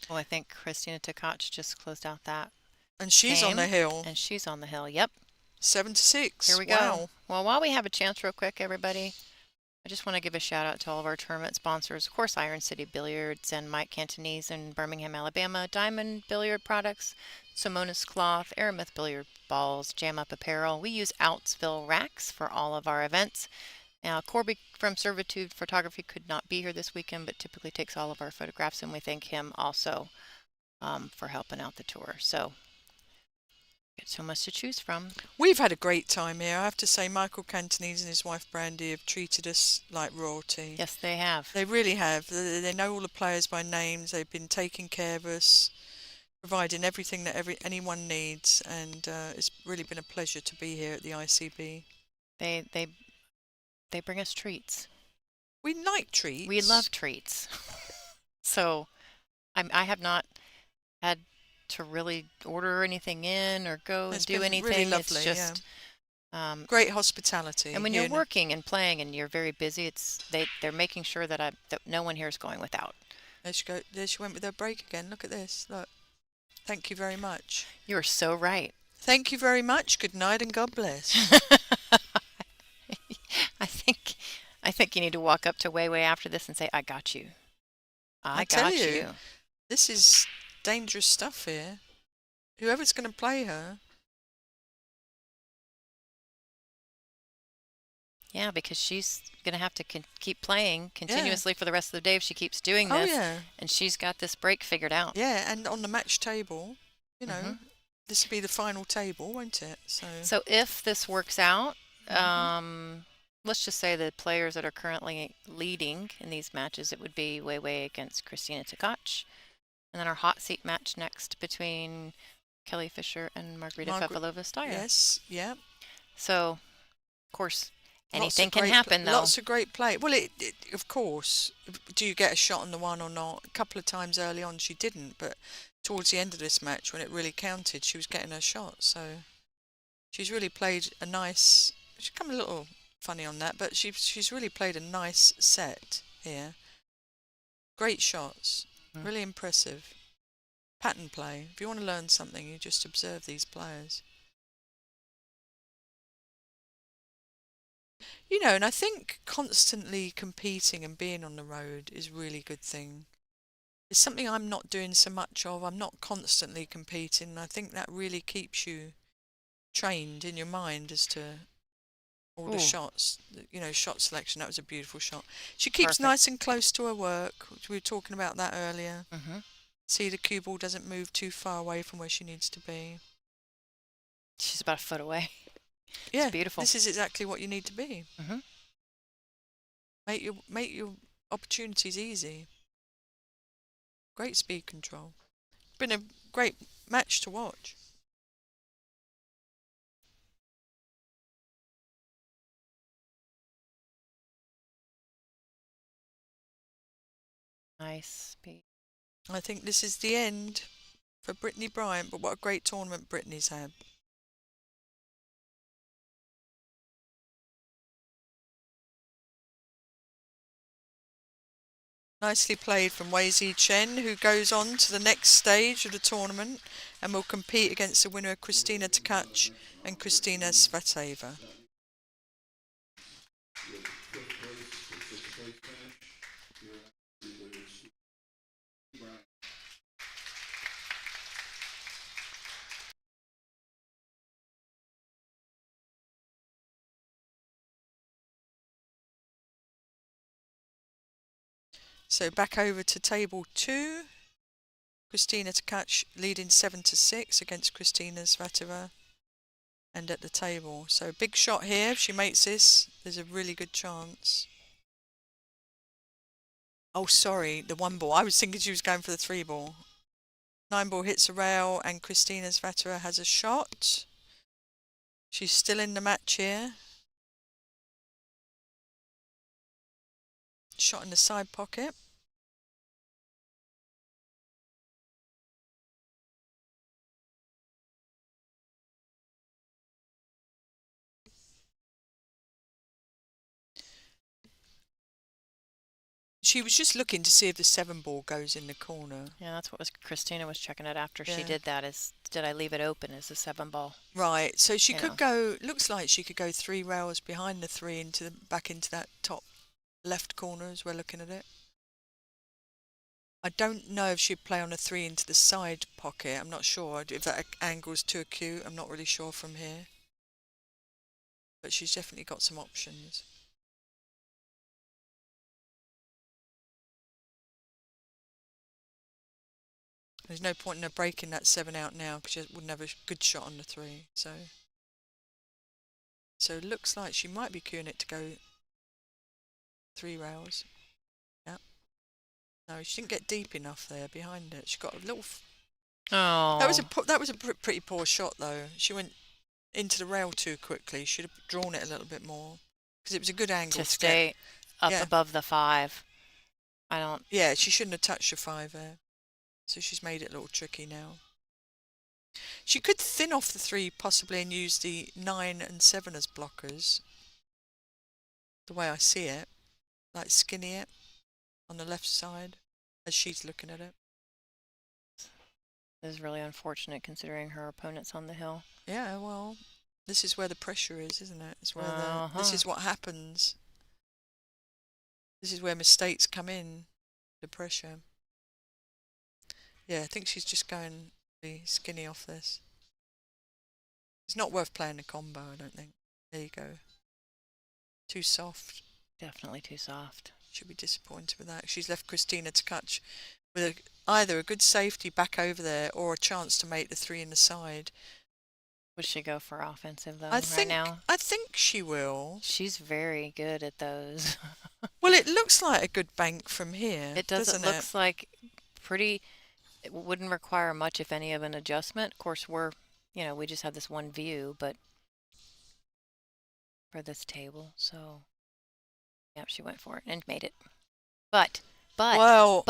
Well, I think Christina Tkach just closed out that And she's on the game, hill. and she's on the hill. Yep. 7-6. Here we go. Well, while we have a chance real quick, everybody, I just want to give a shout out to all of our tournament sponsors. Of course, Iron City Billiards and Mike Cantonese in Birmingham, Alabama, Diamond Billiard Products, Simonis Cloth, Aramith Billiard Balls, Jam Up Apparel. We use Outsville racks for all of our events. Now, Corby from Servitude Photography could not be here this weekend, but typically takes all of our photographs, and we thank him also for helping out the tour. So, got so much to choose from. We've had a great time here. I have to say, Michael Cantonese and his wife Brandy have treated us like royalty. Yes, they have. They really have. They know all the players by names. They've been taking care of us, providing everything that anyone needs, and it's really been a pleasure to be here at the ICB. They bring us treats. We like treats. We love treats. So I have not had to really order anything in or go and do anything. Really lovely, it's just great hospitality. And when you're working and playing and you're very busy, they're making sure that no one here is going without. There she go. There she went with her break again. Look at this. Look. Thank you very much. You are so right. Thank you very much. Good night and God bless. I think you need to walk up to Wei after this and say, "I got you. I got you." This is dangerous stuff here. Whoever's going to play her. Yeah, because she's going to have to keep playing continuously for the rest of the day if she keeps doing this. Oh, yeah. And she's got this break figured out. Yeah, and on the match table, you know, this will be the final table, won't it? So if this works out, let's just say the players that are currently leading in these matches, it would be Wei against Christina Tkach. And then our hot seat match next between Kelly Fisher and Margarita Fefalova-Steyr. Yes, yeah. So, of course, anything can happen, though. Lots of great play. Well, of course, do you get a shot on the one or not? A couple of times early on she didn't, but towards the end of this match, when it really counted, she was getting her shot. So she's really played a nice... She's come a little funny on that, but she's really played a nice set here. Great shots. Really impressive. Pattern play. If you want to learn something, you just observe these players. You know, and I think constantly competing and being on the road is a really good thing. It's something I'm not doing so much of. I'm not constantly competing. And I think that really keeps you trained in your mind as to all the shots. You know, shot selection. That was a beautiful shot. She keeps nice and close to her work. We were talking about that earlier. See, the cue ball doesn't move too far away from where she needs to be. She's about a foot away. Yeah, it's beautiful. This is exactly what you need to be. Make your opportunities easy. Great speed control. Been a great match to watch. Nice speed. I think this is the end for Brittany Bryant, but what a great tournament Brittany's had. Nicely played from Wei Chen, who goes on to the next stage of the tournament and will compete against the winner Christina Tkach and Christina Svateva. So back over to table 2. Christina Tkach leading 7-6 against Christina Svateva. And at the table. So big shot here. If she makes this, there's a really good chance. Oh, sorry, the 1 ball. I was thinking she was going for the 3 ball. 9 ball hits a rail and Christina Svateva has a shot. She's still in the match here. shot in the side pocket. She was just looking to see if the 7 ball goes in the corner. Yeah, that's what Christina was checking it after she Yeah. did that. Did I leave it open as a 7 ball? Right. So she You could know. go. Looks like she could go 3 rails behind the 3 back into that top left corner as we're looking at it. I don't know if she'd play on a 3 into the side pocket. I'm not sure if that angle's too acute. I'm not really sure from here. But she's definitely got some options. There's no point in her breaking that 7 out now because she wouldn't have a good shot on the 3. So it looks like she might be queuing it to go 3 rails. Yeah. No, she didn't get deep enough there behind it. She got a little. Oh. That was a pretty poor shot though. She went into the rail too quickly. Should have drawn it a little bit more because it was a good angle to stay up yeah. above the 5. Yeah, she shouldn't have touched the 5 there. So she's made it a little tricky now. She could thin off the 3 possibly and use the 9 and 7 as blockers. The way I see it, like skinny it on the left side as she's looking at it. This is really unfortunate considering her opponent's on the hill. Yeah, well, this is where the pressure is, isn't it? It's where this is what happens. This is where mistakes come in, the pressure. Yeah, I think she's just going really skinny off this. It's not worth playing the combo, I don't think. There you go. Too soft. Definitely too soft. She'll be disappointed with that. She's left Christina to catch with either a good safety back over there or a chance to make the 3 in the side. Would she go for offensive though right now? I think she will. She's very good at those. Well, it looks like a good bank from here. It doesn't looks like pretty. It wouldn't require much, if any, of an adjustment. Of course, we just have this one view, but for this table, so yeah, she went for it and made it. But well,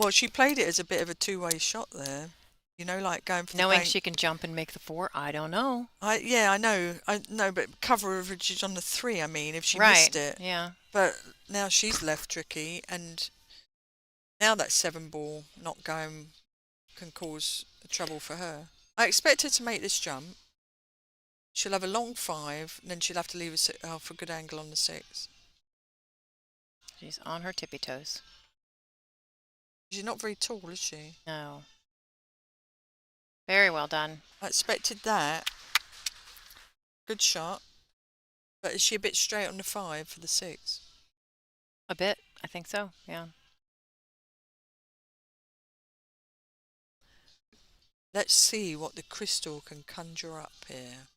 she played it as a bit of a two-way shot there. You know, like going for knowing the bank. she can jump and make the 4. I don't know. I know, but coverage on the 3. I mean, if she right, missed it, yeah. But now she's left tricky, and now that 7 ball not going can cause trouble for her. I expect her to make this jump. She'll have a long 5, and then she'll have to leave for a good angle on the 6. She's on her tippy toes. She's not very tall, is she? No. Very well done. I expected that. Good shot. But is she a bit straight on the 5 for the 6? A bit. I think so, yeah. Let's see what the crystal can conjure up here.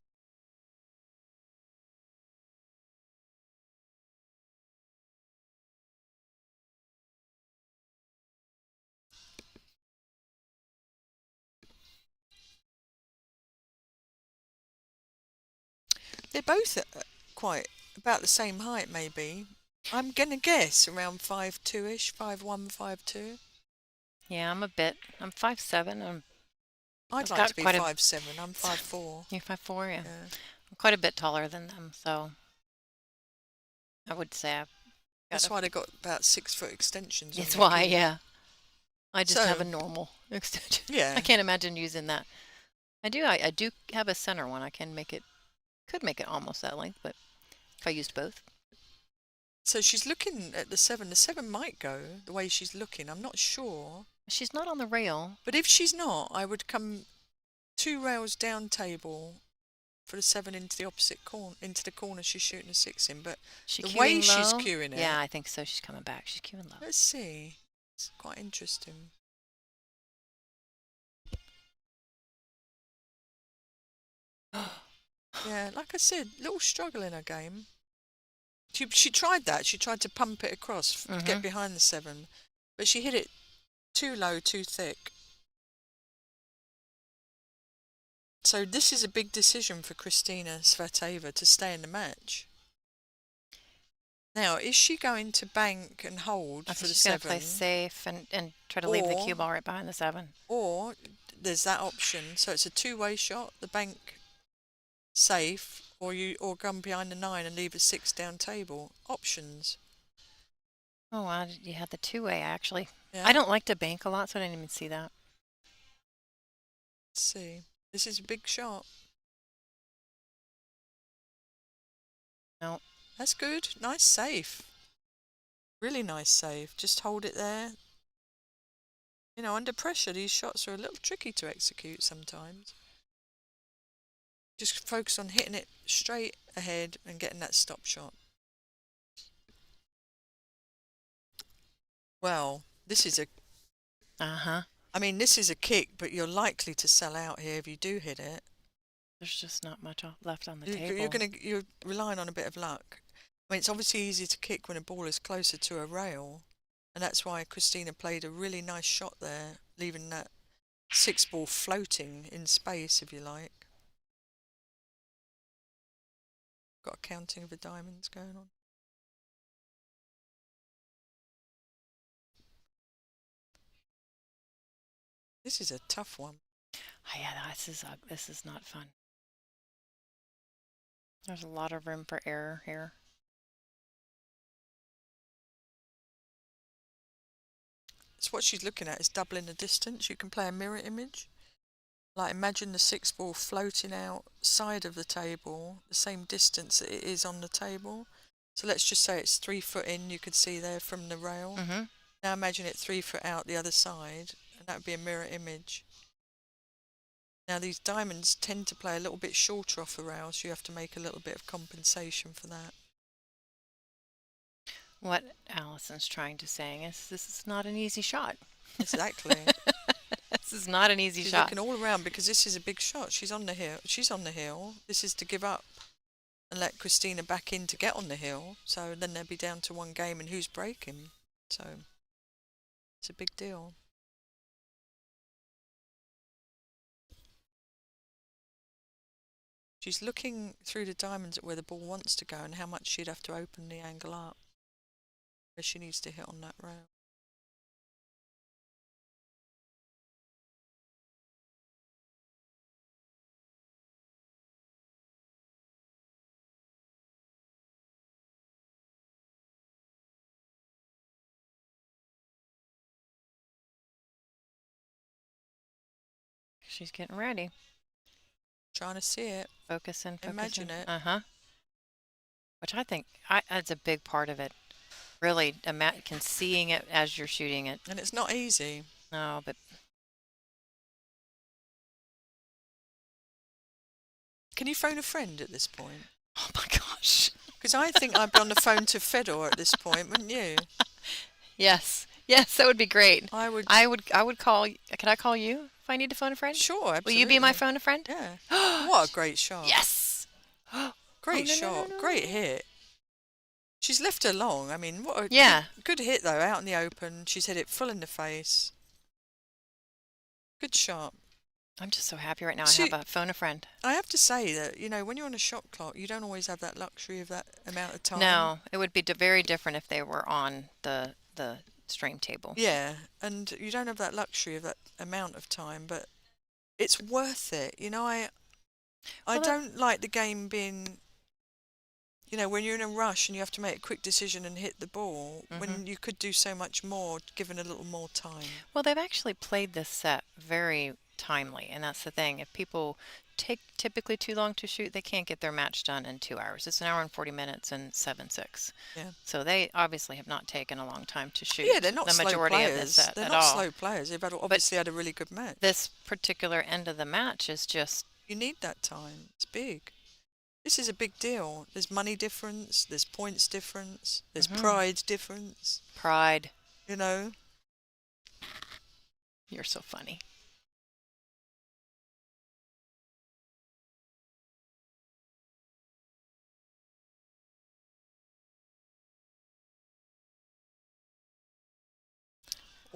They're both quite about the same height, maybe. I'm going to guess around 5'2"-ish, 5'1", 5'2". Yeah, I'm 5'7". I'd like to be 5'7". I'm 5'4". You're 5'4", yeah. I'm quite a bit taller than them, so I would say that's why they got about 6-foot extensions. That's why, yeah. I just have a normal extension. Yeah. I can't imagine using that. I do have a center one. Could make it almost that length, but if I used both. So she's looking at the 7. The 7 might go the way she's looking. I'm not sure. She's not on the rail. But if she's not, I would come 2 rails down table for the 7 into the opposite corner, into the corner she's shooting a 6 in. But the way she's queuing it. Yeah, I think so. She's coming back. She's queuing low. Let's see. It's quite interesting. Yeah, like I said, little struggle in her game. She tried that. She tried to pump it across to get behind the 7, but she hit it too low, too thick. So this is a big decision for Kristina Svetaeva to stay in the match. Now, is she going to bank and hold I for think the she's going to play 7, safe and try to leave the cue or ball right behind the 7. or there's that option? So it's a two-way shot. The bank safe, or come behind the 9 and leave a 6 down table. Options. Oh, wow, you had the two-way actually. I Yeah. don't like to bank a lot, so I didn't even see that. Let's see. This is a big shot. No. That's good. Nice safe. Really nice save. Just hold it there. You know, under pressure, these shots are a little tricky to execute sometimes. Just focus on hitting it straight ahead and getting that stop shot. Well, this is a... Uh-huh. I mean, this is a kick, but you're likely to sell out here if you do hit it. There's just not much left on the table. You're relying on a bit of luck. I mean, it's obviously easy to kick when a ball is closer to a rail, and that's why Christina played a really nice shot there, leaving that 6 ball floating in space, if you like. Got a counting of the diamonds going on. This is a tough one. Oh, yeah, this is not fun. There's a lot of room for error here. It's what she's looking at is doubling the distance. You can play a mirror image. Like imagine the 6 ball floating outside of the table, the same distance that it is on the table. So let's just say it's 3 foot in, you could see there from the rail. Mm-hmm. Now imagine it 3 foot out the other side, and that would be a mirror image. Now these diamonds tend to play a little bit shorter off the rail, so you have to make a little bit of compensation for that. What Allison's trying to say is this is not an easy shot. Exactly. This is not an easy She's shot. looking all around because this is a big shot. She's on the hill. This is to give up and let Christina back in to get on the hill. So then they'll be down to one game and who's breaking. So it's a big deal. She's looking through the diamonds at where the ball wants to go and how much she'd have to open the angle up. Where she needs to hit on that rail. She's getting ready. Trying to see it. Focusing. Imagine it. Uh-huh. Which I think that's a big part of it. Really, can seeing it as you're shooting it. And it's not easy. No, but Can you phone a friend at this point? oh my gosh. Because I think I'd be on the phone to Fedor at this point, wouldn't you? Yes. Yes, that would be great. I would. I would call. Can I call you if I need to phone a friend? Sure, absolutely. Will you be my phone a friend? Yeah. What a great shot. Yes. Great Oh, no, shot. no. Great hit. She's left her long. I mean, what a Yeah. good hit, though, out in the open. She's hit it full in the face. Good shot. I'm just so happy right now. See, I have a phone a friend. I have to say that, you know, when you're on a shot clock, you don't always have that luxury of that amount of time. No, it would be very different if they were on the stream table. Yeah, and you don't have that luxury of that amount of time, but it's worth it. You know, I don't like the game being, you know, when you're in a rush and you have to make a quick decision and hit the ball, when you could do so much more given a little more time. Well, they've actually played this set very timely, and that's the thing. If people take typically too long to shoot, they can't get their match done in 2 hours. It's an hour and 40 minutes and 7-6. Yeah. So they obviously have not taken a long time to shoot. Yeah, they're not the slow majority players. of this set they're at not all. slow players. They've obviously had a really good match. This particular end of the match is just... You need that time. It's big. This is a big deal. There's money difference. There's points difference. There's pride difference. Pride. You know? You're so funny.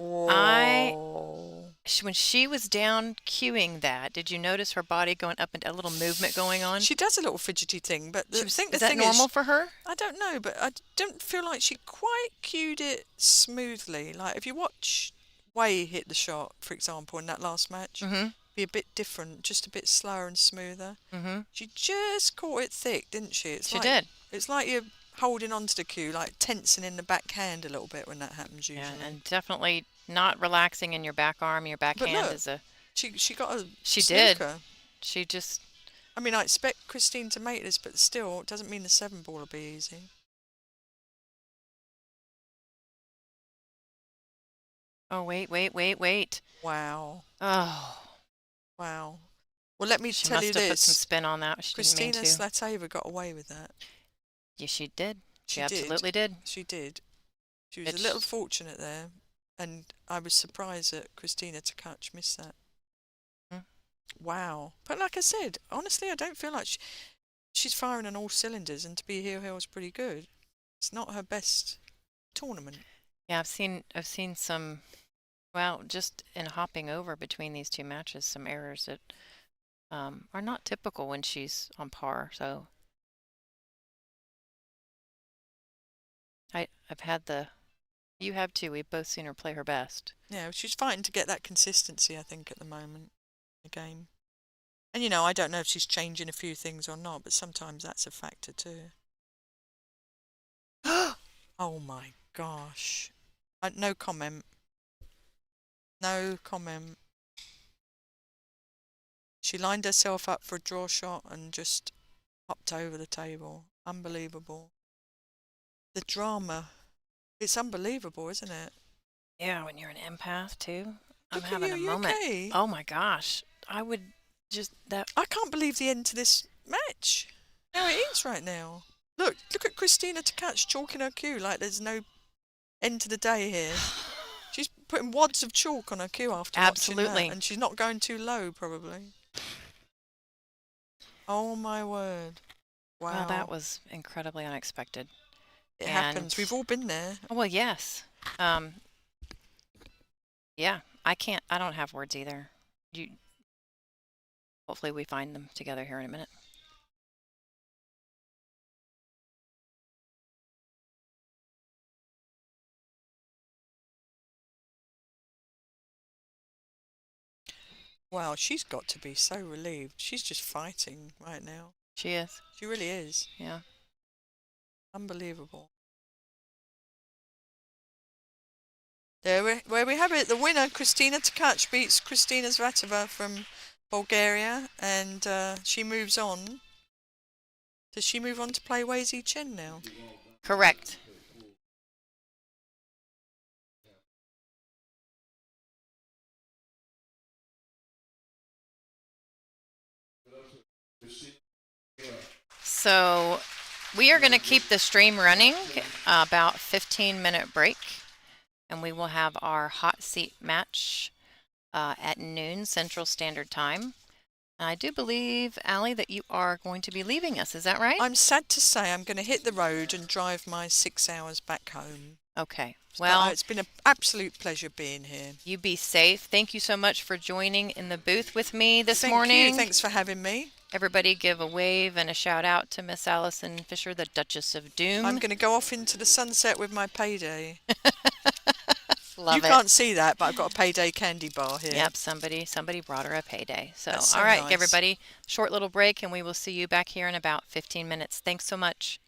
Oh. when she was down cueing that, did you notice her body going up and a little movement going on? She does a little fidgety thing, but She was, the is that thing normal is, for her? I don't know, but I don't feel like she quite cued it smoothly. Like if you watch Wei hit the shot, for example, in that last match, Mm-hmm. be a bit different, just a bit slower and smoother. Mm-hmm. She just caught it thick, didn't she? She did. It's like you're holding onto the cue, like tensing in the backhand a little bit when that happens Yeah, usually. and definitely not relaxing in your back arm. Your But backhand look, is a. she got a She did. snooker. She just. I mean, I expect Christine to make this, but still, it doesn't mean the 7 ball will be easy. Oh, wait. Wow. Oh, Wow. Well, let me she tell you must have put some this. spin on that. She didn't mean Christina to. Slatava got away with that. Yes, she did. She She did. absolutely did. She did. She was a It's little fortunate there, and I was surprised that Christina Tkach missed that. mm, Wow. But like I said, honestly, I don't feel like she's firing on all cylinders, and to be here was pretty good. It's not her best tournament. yeah. I've seen some. Well, just in hopping over between these two matches, some errors that are not typical when she's on par. So I've had the. You have too. We've both seen her play her best. Yeah, she's fighting to get that consistency, I think, at the moment in the game. And, you know, I don't know if she's changing a few things or not, but sometimes that's a factor too. Oh my gosh. No comment. No comment. She lined herself up for a draw shot and just hopped over the table. Unbelievable. The drama. It's unbelievable, isn't it? Yeah, when you're an empath too. I'm Look at having you, a you moment. okay? Oh my gosh. I would just that I can't believe the end to this match. How it is right now. Look at Christina Tkach chalking her cue like there's no end to the day here. She's putting wads of chalk on her cue after watching absolutely. that, and she's not going too low, probably. Oh my word. Well, that Wow. was incredibly unexpected. It And happens. We've all been there. well, yes. Yeah, I don't have words either. You hopefully we find them together here in a minute. Wow, she's got to be so relieved. She's just fighting right now. She is. She really is. Yeah. Unbelievable. Where we have it. The winner, Christina Tkach, beats Kristina Zvatova from Bulgaria, and she moves on. Does she move on to play Wei Zi Chen now? Correct. So we are going to keep the stream running about 15-minute break, and we will have our hot seat match at noon Central Standard Time. And I do believe, Allie, that you are going to be leaving us. Is that right? I'm sad to say I'm going to hit the road and drive my 6 hours back home. Okay. Well, it's been an absolute pleasure being here. You be safe. Thank you so much for joining in the booth with me this morning. Thank you. Thanks for having me. Everybody give a wave and a shout out to Miss Allison Fisher, the Duchess of Doom. I'm going to go off into the sunset with my payday. Love you it. can't see that, but I've got a payday candy bar here. Yep, somebody brought her a payday. So, That's so all right, nice. everybody, short little break, and we will see you back here in about 15 minutes. Thanks so much.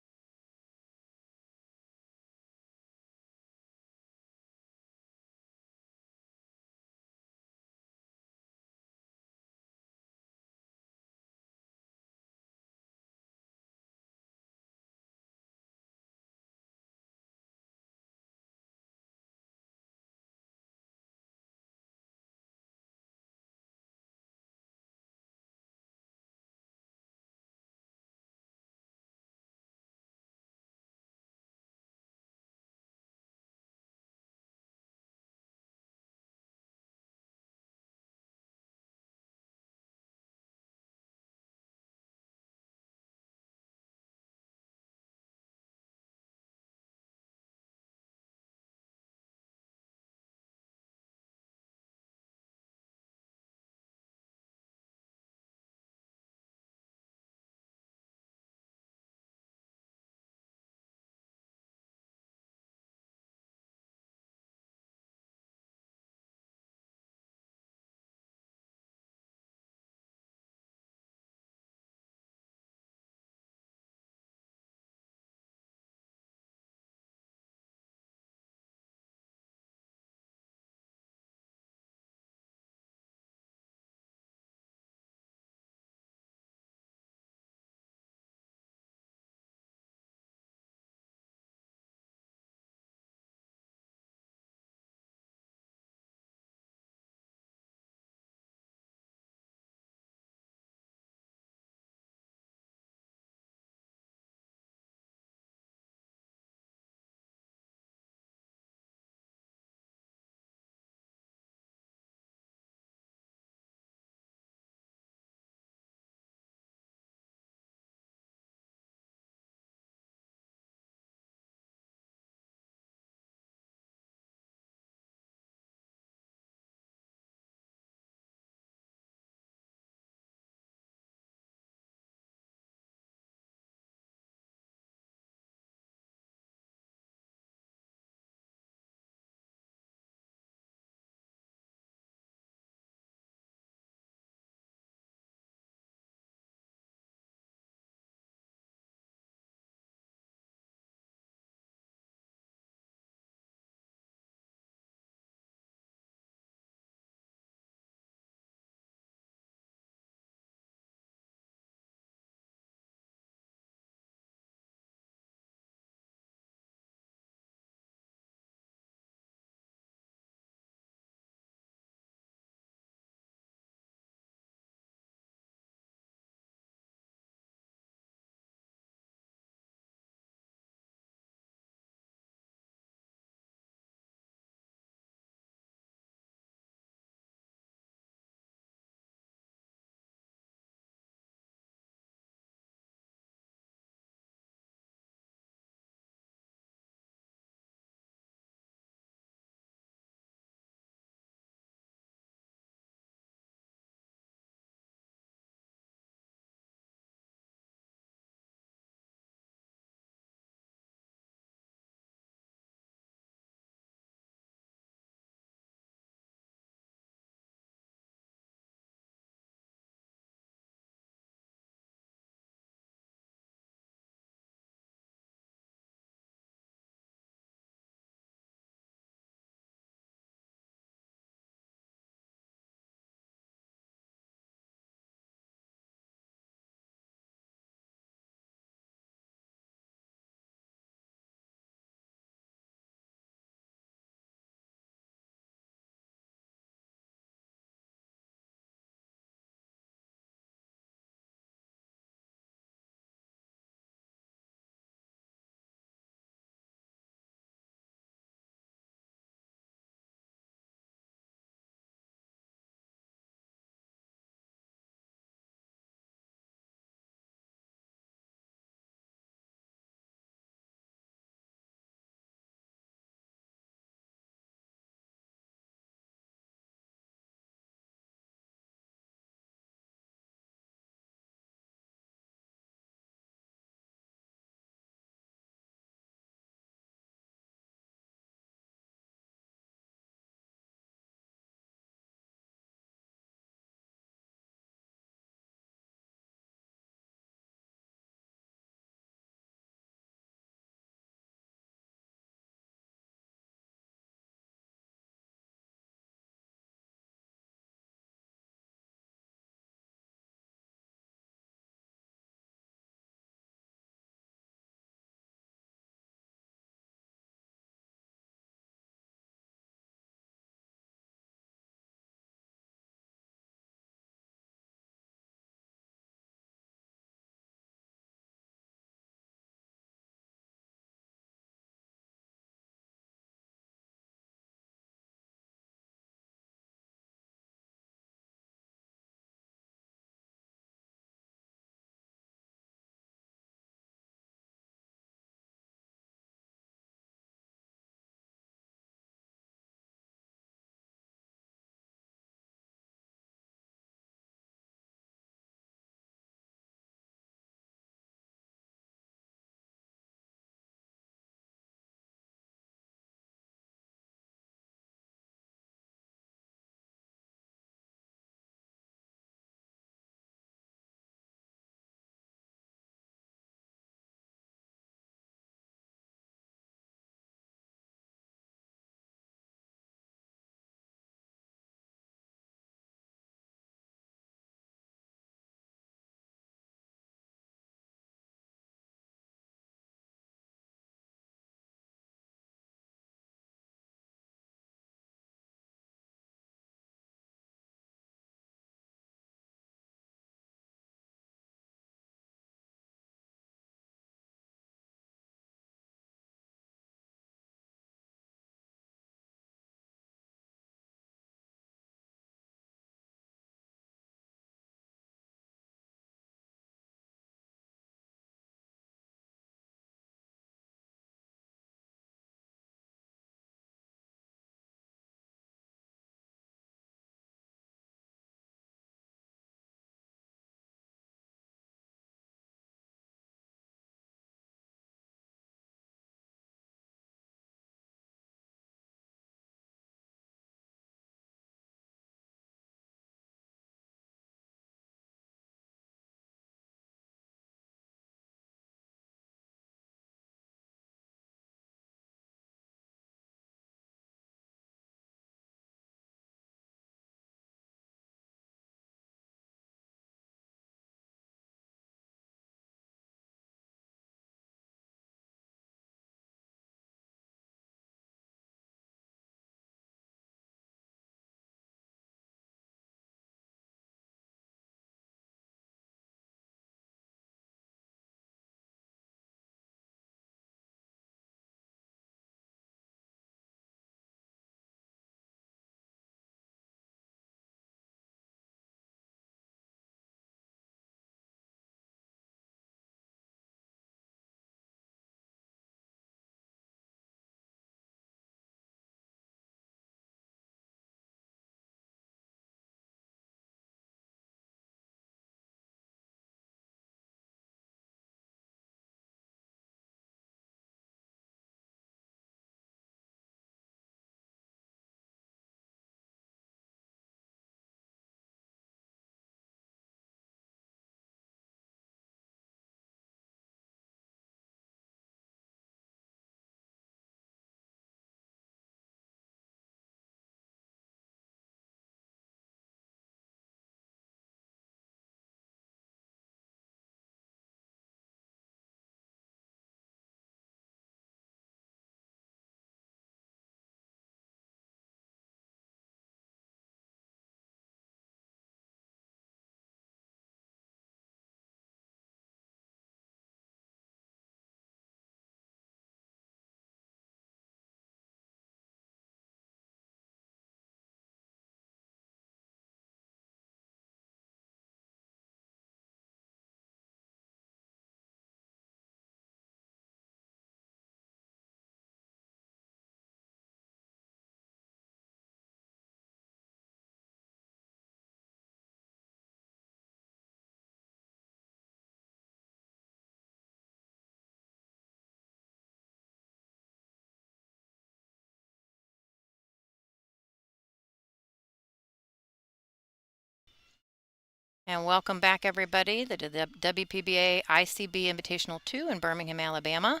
And welcome back, everybody, to the WPBA ICB Invitational 2 in Birmingham, Alabama.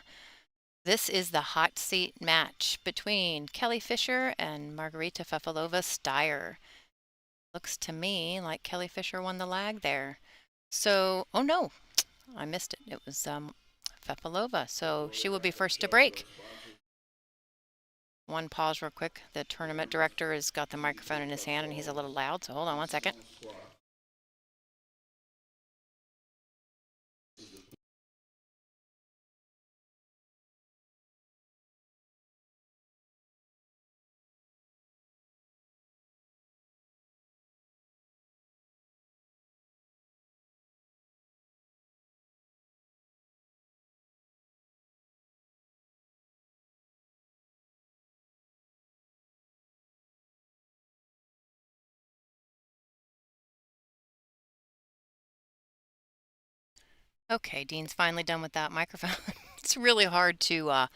This is the hot seat match between Kelly Fisher and Margarita Fefalova-Steyer. Looks to me like Kelly Fisher won the lag there. So, oh no, I missed it. It was Fefalova, so she will be first to break. One pause real quick. The tournament director has got the microphone in his hand and he's a little loud, so hold on one second. Okay, Dean's finally done with that microphone. It's really hard to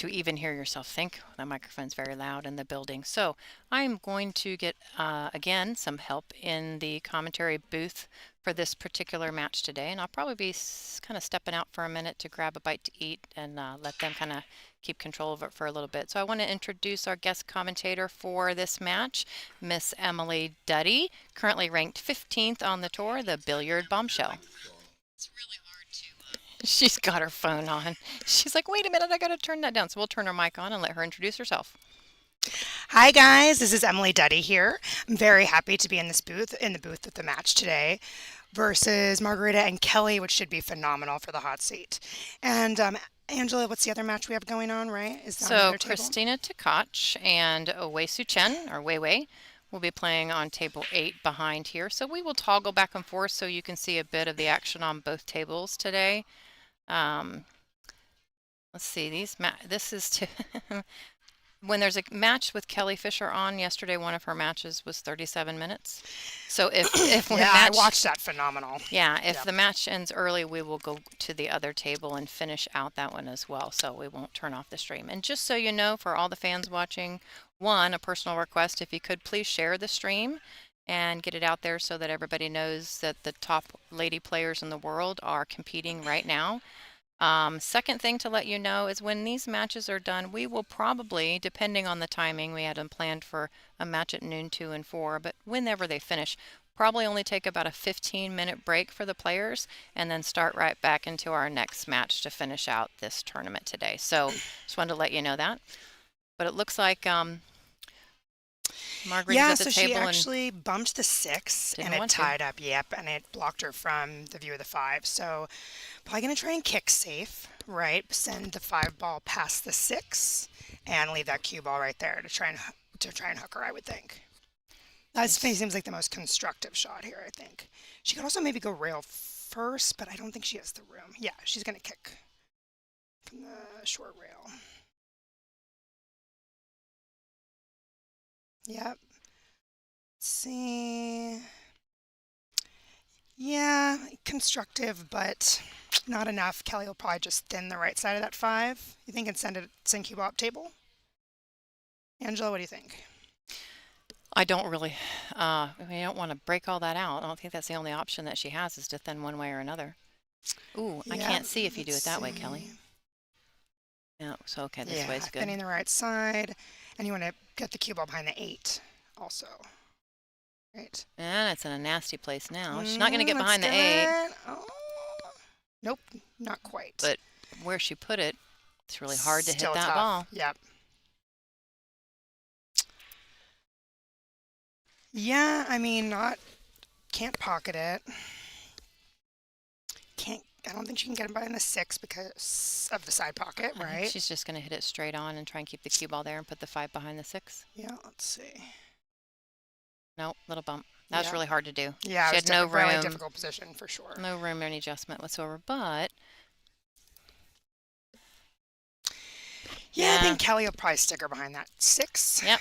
even hear yourself think. The microphone's very loud in the building. So I'm going to get, again, some help in the commentary booth for this particular match today. And I'll probably be kind of stepping out for a minute to grab a bite to eat and let them kind of keep control of it for a little bit. So I want to introduce our guest commentator for this match, Miss Emily Duddy, currently ranked 15th on the tour, the Billiard Bombshell. It's really hard to. She's got her phone on. She's like, wait a minute, I got to turn that down. So we'll turn her mic on and let her introduce herself. Hi guys, this is Emily Duddy here. I'm very happy to be in the booth at the match today versus Margarita and Kelly, which should be phenomenal for the hot seat. And Angela, what's the other match we have going on, right? Is that on the So other table? Christina Tkach and Wei Su Chen, or Wei Wei, will be playing on table 8 behind here. So we will toggle back and forth so you can see a bit of the action on both tables today. Let's see, this is to when there's a match with Kelly Fisher on yesterday, one of her matches was 37 minutes. So if yeah, I watched that phenomenal. Yeah, if the match ends early, we will go to the other table and finish out that one as well. So we won't turn off the stream. And just so you know, for all the fans watching, a personal request, if you could please share the stream and get it out there so that everybody knows that the top lady players in the world are competing right now. Second thing to let you know is when these matches are done, we will probably, depending on the timing, we had them planned for a match at noon 2 and 4, but whenever they finish, probably only take about a 15-minute break for the players and then start right back into our next match to finish out this tournament today. So just wanted to let you know that. But it looks like Margaret's at the so table she actually bumped the 6 and it tied up, and it blocked her from the view of the 5. So probably going to try and kick safe, right? Send the 5 ball past the 6 and leave that cue ball right there to try and hook her, I would think. That seems like the most constructive shot here, I think. She could also maybe go rail first, but I don't think she has the room. Yeah, she's going to kick from the short rail. Yep. Let's see. Yeah, constructive, but not enough. Kelly will probably just thin the right side of that 5. You think and send cue ball up table? Angela, what do you think? I don't really, I don't want to break all that out. I don't think that's the only option that she has is to thin one way or another. Ooh, I can't see if you do it that way, Kelly. Yeah, so okay, this way's good. Thinning the right side, and you want to get the cue ball behind the 8 also. Right. And it's in a nasty place now. She's not going to get behind the 8. Oh. Nope, not quite. But where she put it, it's really hard to hit that tough. ball. Yep. Yeah, I mean, can't pocket it. I don't think she can get it behind the 6 because of the side pocket, right? I think she's just going to hit it straight on and try and keep the cue ball there and put the 5 behind the 6. Yeah, let's see. Nope, little bump. That was really hard to do. Yeah, she had no room. Really difficult position for sure. No room or any adjustment whatsoever, but yeah, I think Kelly will probably stick her behind that 6. Yep.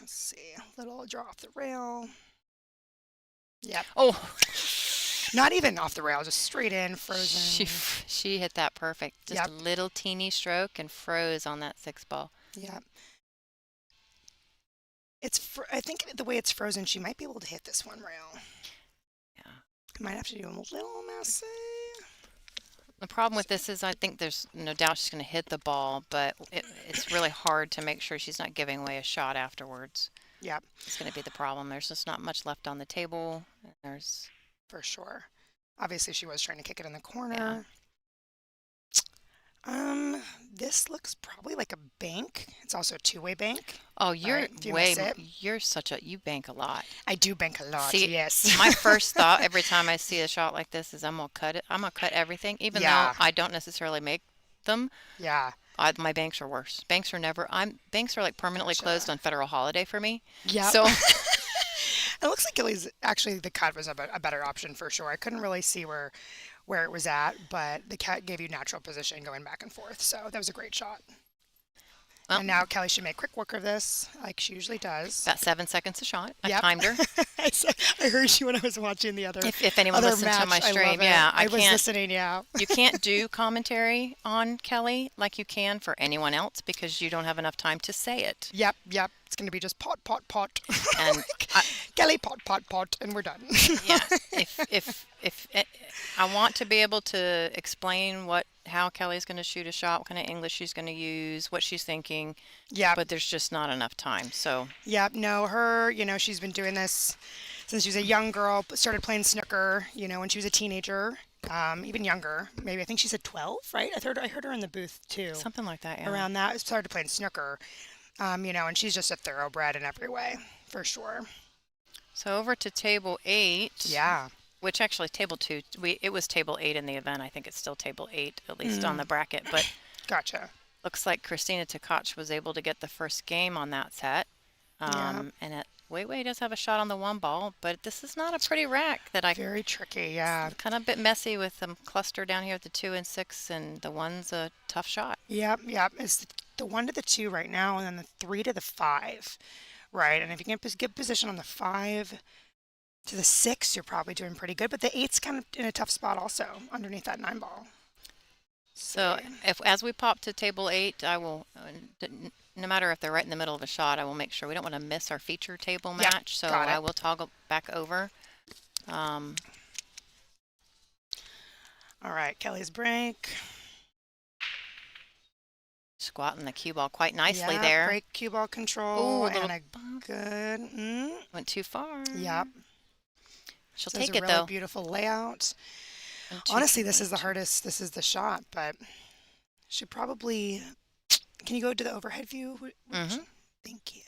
Let's see. A little draw off the rail. Yep. Oh. Not even off the rail, just straight in, frozen. She hit that perfect. Just a little teeny stroke and froze on that 6 ball. Yep. I think the way it's frozen, she might be able to hit this one rail. Yeah. Might have to do a little messy. The problem with this is I think there's no doubt she's going to hit the ball, but it's really hard to make sure she's not giving away a shot afterwards. Yep. It's going to be the problem. There's just not much left on the table. For sure. Obviously, she was trying to kick it in the corner. Yeah. This looks probably like a bank. It's also a two-way bank. Oh, you bank a lot. I do bank a lot. See, yes. My first thought every time I see a shot like this is I'm gonna cut it. I'm gonna cut everything, even though I don't necessarily make them. Yeah. My banks are worse. Banks are like permanently closed on federal holiday for me. Yeah. So it looks like Gilly's actually the cut was a better option for sure. I couldn't really see where it was at, but the cat gave you natural position going back and forth. So that was a great shot. Well, and now Kelly should make quick work of this, like she usually does. About 7 seconds a shot. I timed her. I heard you when I was watching the other. If anyone listened to my stream, I was listening. Yeah. You can't do commentary on Kelly like you can for anyone else because you don't have enough time to say it. Yep. It's going to be just pot. And Kelly pot, and we're done. Yeah. If I want to be able to explain how Kelly's going to shoot a shot, what kind of English she's going to use, what she's thinking. Yeah. But there's just not enough time. So. Yeah. No, her. She's been doing this since she was a young girl. Started playing snooker. When she was a teenager. Even younger. Maybe I think she said 12, right? I heard her in the booth too. Something like that. Yeah. Around that, started playing snooker. And she's just a thoroughbred in every way, for sure. So over to table 8. Yeah. Which actually table 2, it was table 8 in the event. I think it's still table 8, at least on the bracket. But gotcha. Looks like Christina Tkach was able to get the first game on that set. And Wei does have a shot on the 1 ball, but this is not a pretty rack Very tricky, yeah. Kind of a bit messy with them cluster down here at the 2 and 6, and the 1's a tough shot. Yep. It's the 1 to the 2 right now, and then the 3 to the 5, right? And if you can get position on the 5 to the 6, you're probably doing pretty good. But the 8's kind of in a tough spot also underneath that 9 ball. So as we pop to table 8, I will, no matter if they're right in the middle of a shot, I will make sure we don't want to miss our feature table match. So I will toggle back over. All right, Kelly's break. Squatting the cue ball quite nicely there. Great cue ball control. Ooh, and a good. Went too far. Yep. She'll take it really though. Beautiful layout. Honestly, this is the hardest. This is the shot, but she probably. Can you go to the overhead view? Thank you.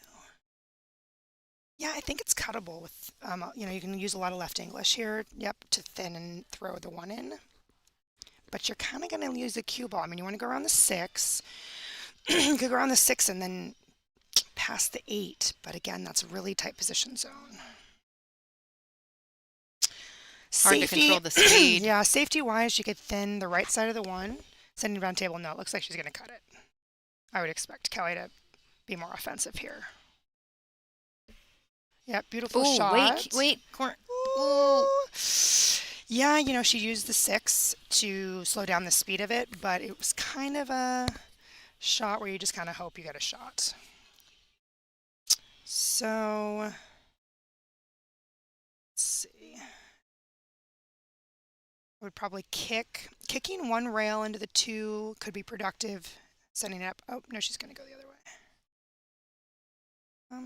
Yeah, I think it's cuttable with. You can use a lot of left English here. Yep, to thin and throw the 1 in. But you're kind of going to use the cue ball. I mean, you want to go around the 6. You could go around the 6 and then past the 8. But again, that's a really tight position zone. Hard to control the speed. Yeah, safety-wise, she could thin the right side of the 1. Sending round table, no, it looks like she's going to cut it. I would expect Kelly to be more offensive here. Yeah, beautiful shot. Wait, corner. Ooh. Yeah, she used the 6 to slow down the speed of it, but it was kind of a shot where you just kind of hope you get a shot. So, let's see. I would probably kicking 1 rail into the 2 could be productive. Setting it up. Oh, no, she's going to go the other way.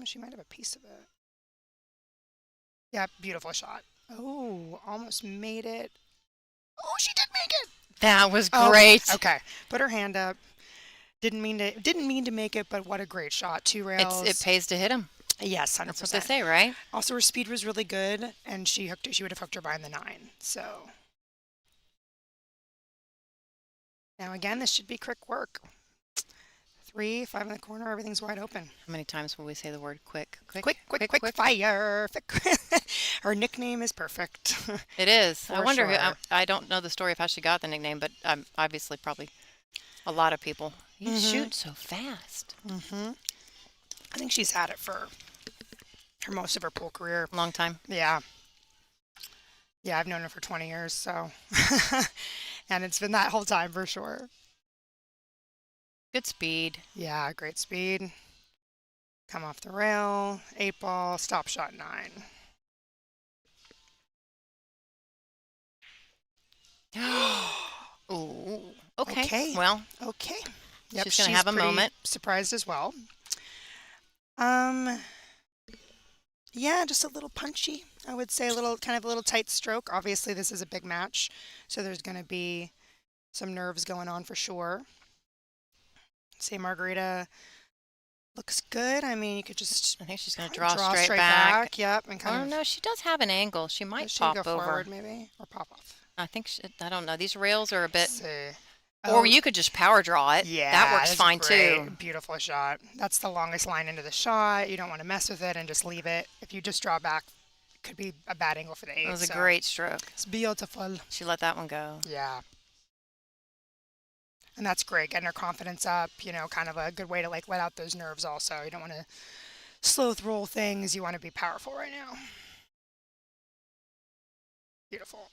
She might have a piece of it. Yeah, beautiful shot. Oh, almost made it. Oh, she did make it. That was great. Okay. Put her hand up. Didn't mean to make it, but what a great shot. 2 rails. It pays to hit him. Yes, 100%. That's what they say, right? Also, her speed was really good, and she would have hooked her behind the 9. So now again, this should be quick work. 3, 5 in the corner, everything's wide open. How many times will we say the word quick? Quick fire. Her nickname is perfect. It is. I wonder sure. I don't know the story of how she got the nickname, but obviously probably a lot of people. You shoot so fast. I think she's had it for most of her pool career. Long time. Yeah. Yeah, I've known her for 20 years, so. And it's been that whole time for sure. Good speed. Yeah, great speed. Come off the rail. 8 ball, stop shot 9. Ooh. Okay. Okay. Well, Okay. Yep, she's going to she's have a pretty moment. surprised as well. Um, yeah, just a little punchy. I would say kind of a little tight stroke. Obviously, this is a big match, so there's going to be some nerves going on for sure. Say Margarita looks good. I mean, you could just I think she's going to probably draw draw straight straight back. back. Yep, and kind Oh, of no, she does have an angle. She might she go pop over. forward maybe or pop off. I think I don't know. These rails are a bit. Let's see. Or Oh, you could just power draw it. yeah, That works that's fine great. too. Beautiful shot. That's the longest line into the shot. You don't want to mess with it and just leave it. If you just draw back, it could be a bad angle for the 8. That was a so great stroke. It's beautiful. She let that one go. Yeah. And that's great. Getting her confidence up, kind of a good way to let out those nerves also. You don't want to slow roll things. You want to be powerful right now. Beautiful.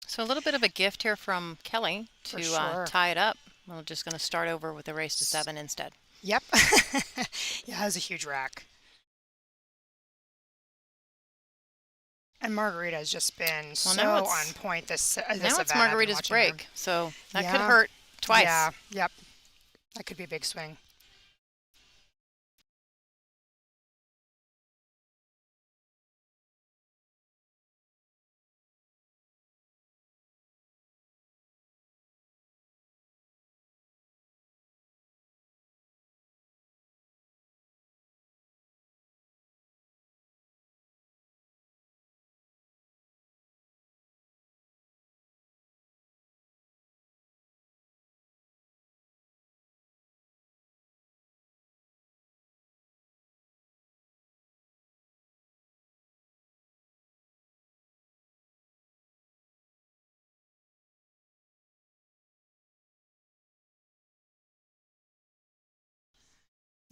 So a little bit of a gift here from Kelly to tie it up. We're just going to start over with a race to 7 instead. Yep. Yeah, that was a huge rack. And Margarita has just been on point this event. Now it's Margarita's break, so that could hurt twice. Yeah, yep. That could be a big swing.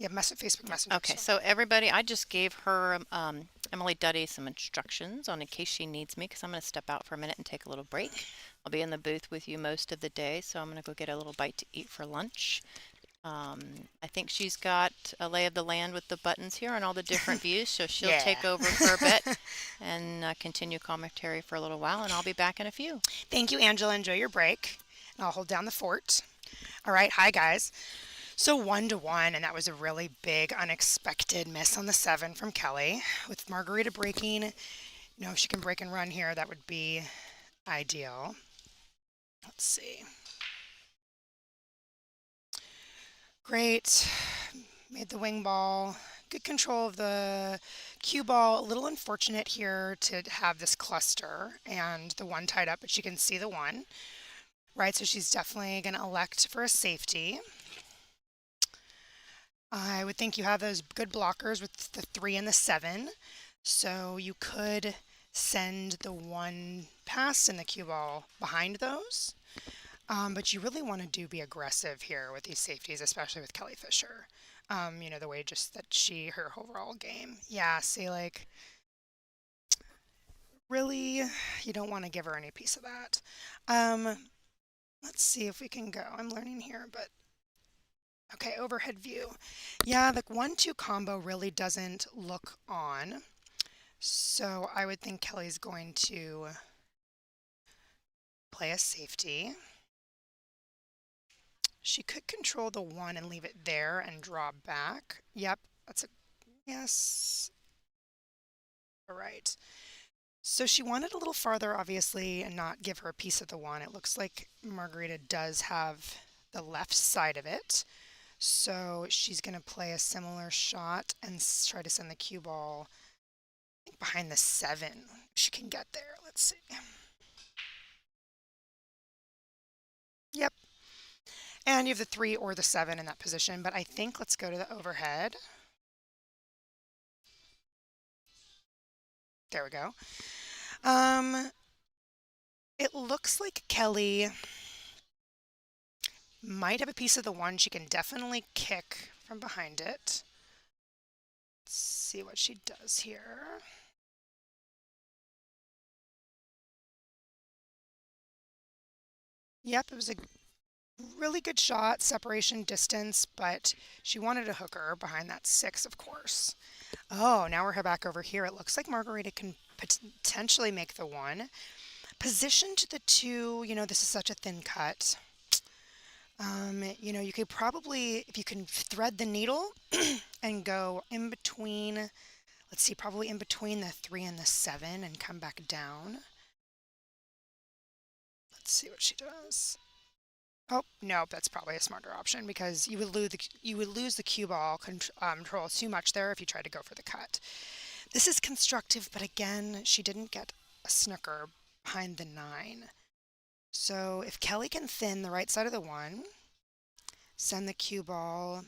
Yeah, Facebook Messenger. Okay, so everybody, I just gave her, Emily Duddy, some instructions on in case she needs me, because I'm going to step out for a minute and take a little break. I'll be in the booth with you most of the day, so I'm going to go get a little bite to eat for lunch. I think she's got a lay of the land with the buttons here and all the different views, so she'll take over for a bit and continue commentary for a little while, and I'll be back in a few. Thank you, Angela. Enjoy your break, and I'll hold down the fort. All right, hi guys. So 1-1, and that was a really big, unexpected miss on the 7 from Kelly. With Margarita breaking, if she can break and run here, that would be ideal. Let's see. Great. Made the wing ball. Good control of the cue ball. A little unfortunate here to have this cluster and the 1 tied up, but she can see the 1. Right, so she's definitely going to elect for a safety. I would think you have those good blockers with the 3 and the 7. So you could send the 1 pass and the cue ball behind those. But you really want to be aggressive here with these safeties, especially with Kelly Fisher. The way just that her overall game. Yeah, see, really, you don't want to give her any piece of that. Let's see if we can go. I'm learning here, but okay, overhead view. Yeah, the 1-2 combo really doesn't look on. So I would think Kelly's going to play a safety. She could control the 1 and leave it there and draw back. Yep, that's a yes. All right. So she wanted a little farther, obviously, and not give her a piece of the 1. It looks like Margarita does have the left side of it. So she's going to play a similar shot and try to send the cue ball, I think, behind the 7. She can get there. Let's see. Yep. And you have the 3 or the 7 in that position, but I think let's go to the overhead. There we go. It looks like Kelly might have a piece of the 1. She can definitely kick from behind it. Let's see what she does here. Yep, it was a really good shot, separation, distance, but she wanted a hooker behind that 6, of course. Oh, now we're back over here. It looks like Margarita can potentially make the 1. position to the 2, this is such a thin cut. You could probably, if you can thread the needle and go in between, let's see, probably in between the 3 and the 7 and come back down. Let's see what she does. Oh, no, that's probably a smarter option because you would lose the cue ball control too much there if you tried to go for the cut. This is constructive, but again, she didn't get a snooker behind the 9. So if Kelly can thin the right side of the 1, send the cue ball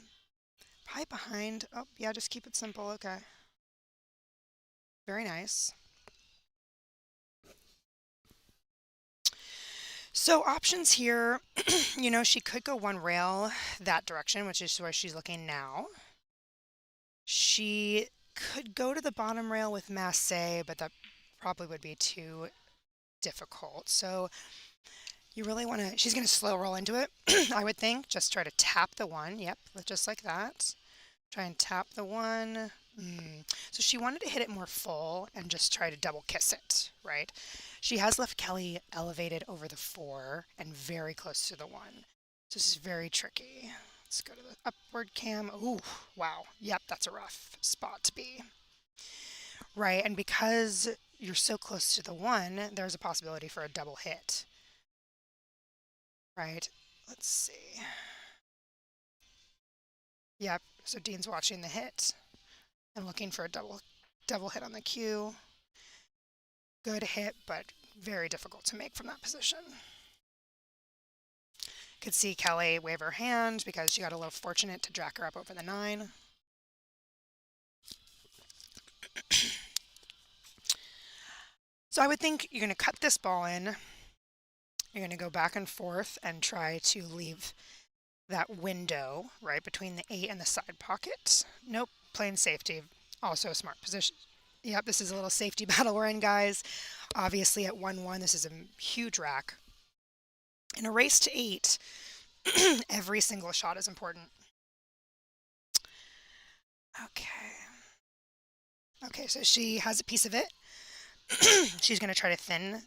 probably behind. Oh, yeah, just keep it simple. Okay. Very nice. So options here, she could go 1 rail that direction, which is where she's looking now. She could go to the bottom rail with masse, but that probably would be too difficult. So you really want to, she's going to slow roll into it, I would think. Just try to tap the 1. Yep, just like that. Try and tap the 1. So she wanted to hit it more full and just try to double kiss it, right? She has left Kelly elevated over the 4 and very close to the 1. So this is very tricky. Let's go to the upward cam. Ooh, wow. Yep, that's a rough spot to be. Right, and because you're so close to the 1, there's a possibility for a double hit. Right, let's see. Yep, so Dean's watching the hit and looking for a double hit on the cue. Good hit, but very difficult to make from that position. Could see Kelly wave her hand because she got a little fortunate to jack her up over the 9. So I would think you're going to cut this ball in. You're going to go back and forth and try to leave that window right between the 8 and the side pocket. Nope, playing safety. Also a smart position. Yep, this is a little safety battle we're in, guys. Obviously at 1-1, this is a huge rack. In a race to 8, every single shot is important. Okay, so she has a piece of it. She's going to try to thin.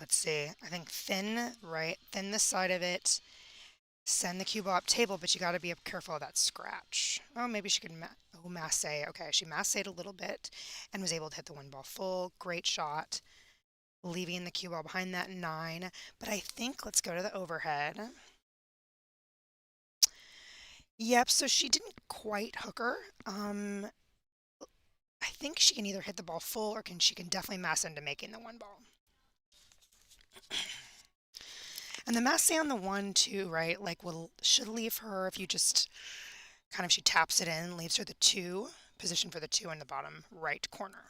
Let's see. I think thin, right? Thin the side of it. Send the cue ball up table, but you got to be careful of that scratch. Oh, maybe she could masse. Okay, she massed a little bit and was able to hit the 1 ball full. Great shot. Leaving the cue ball behind that 9. But I think let's go to the overhead. Yep, so she didn't quite hook her. I think she can either hit the ball full or she can definitely mass into making the 1 ball. And the masse on the 1 too, right? Like should leave her if you just kind of, she taps it in, leaves her the 2, position for the 2 in the bottom right corner.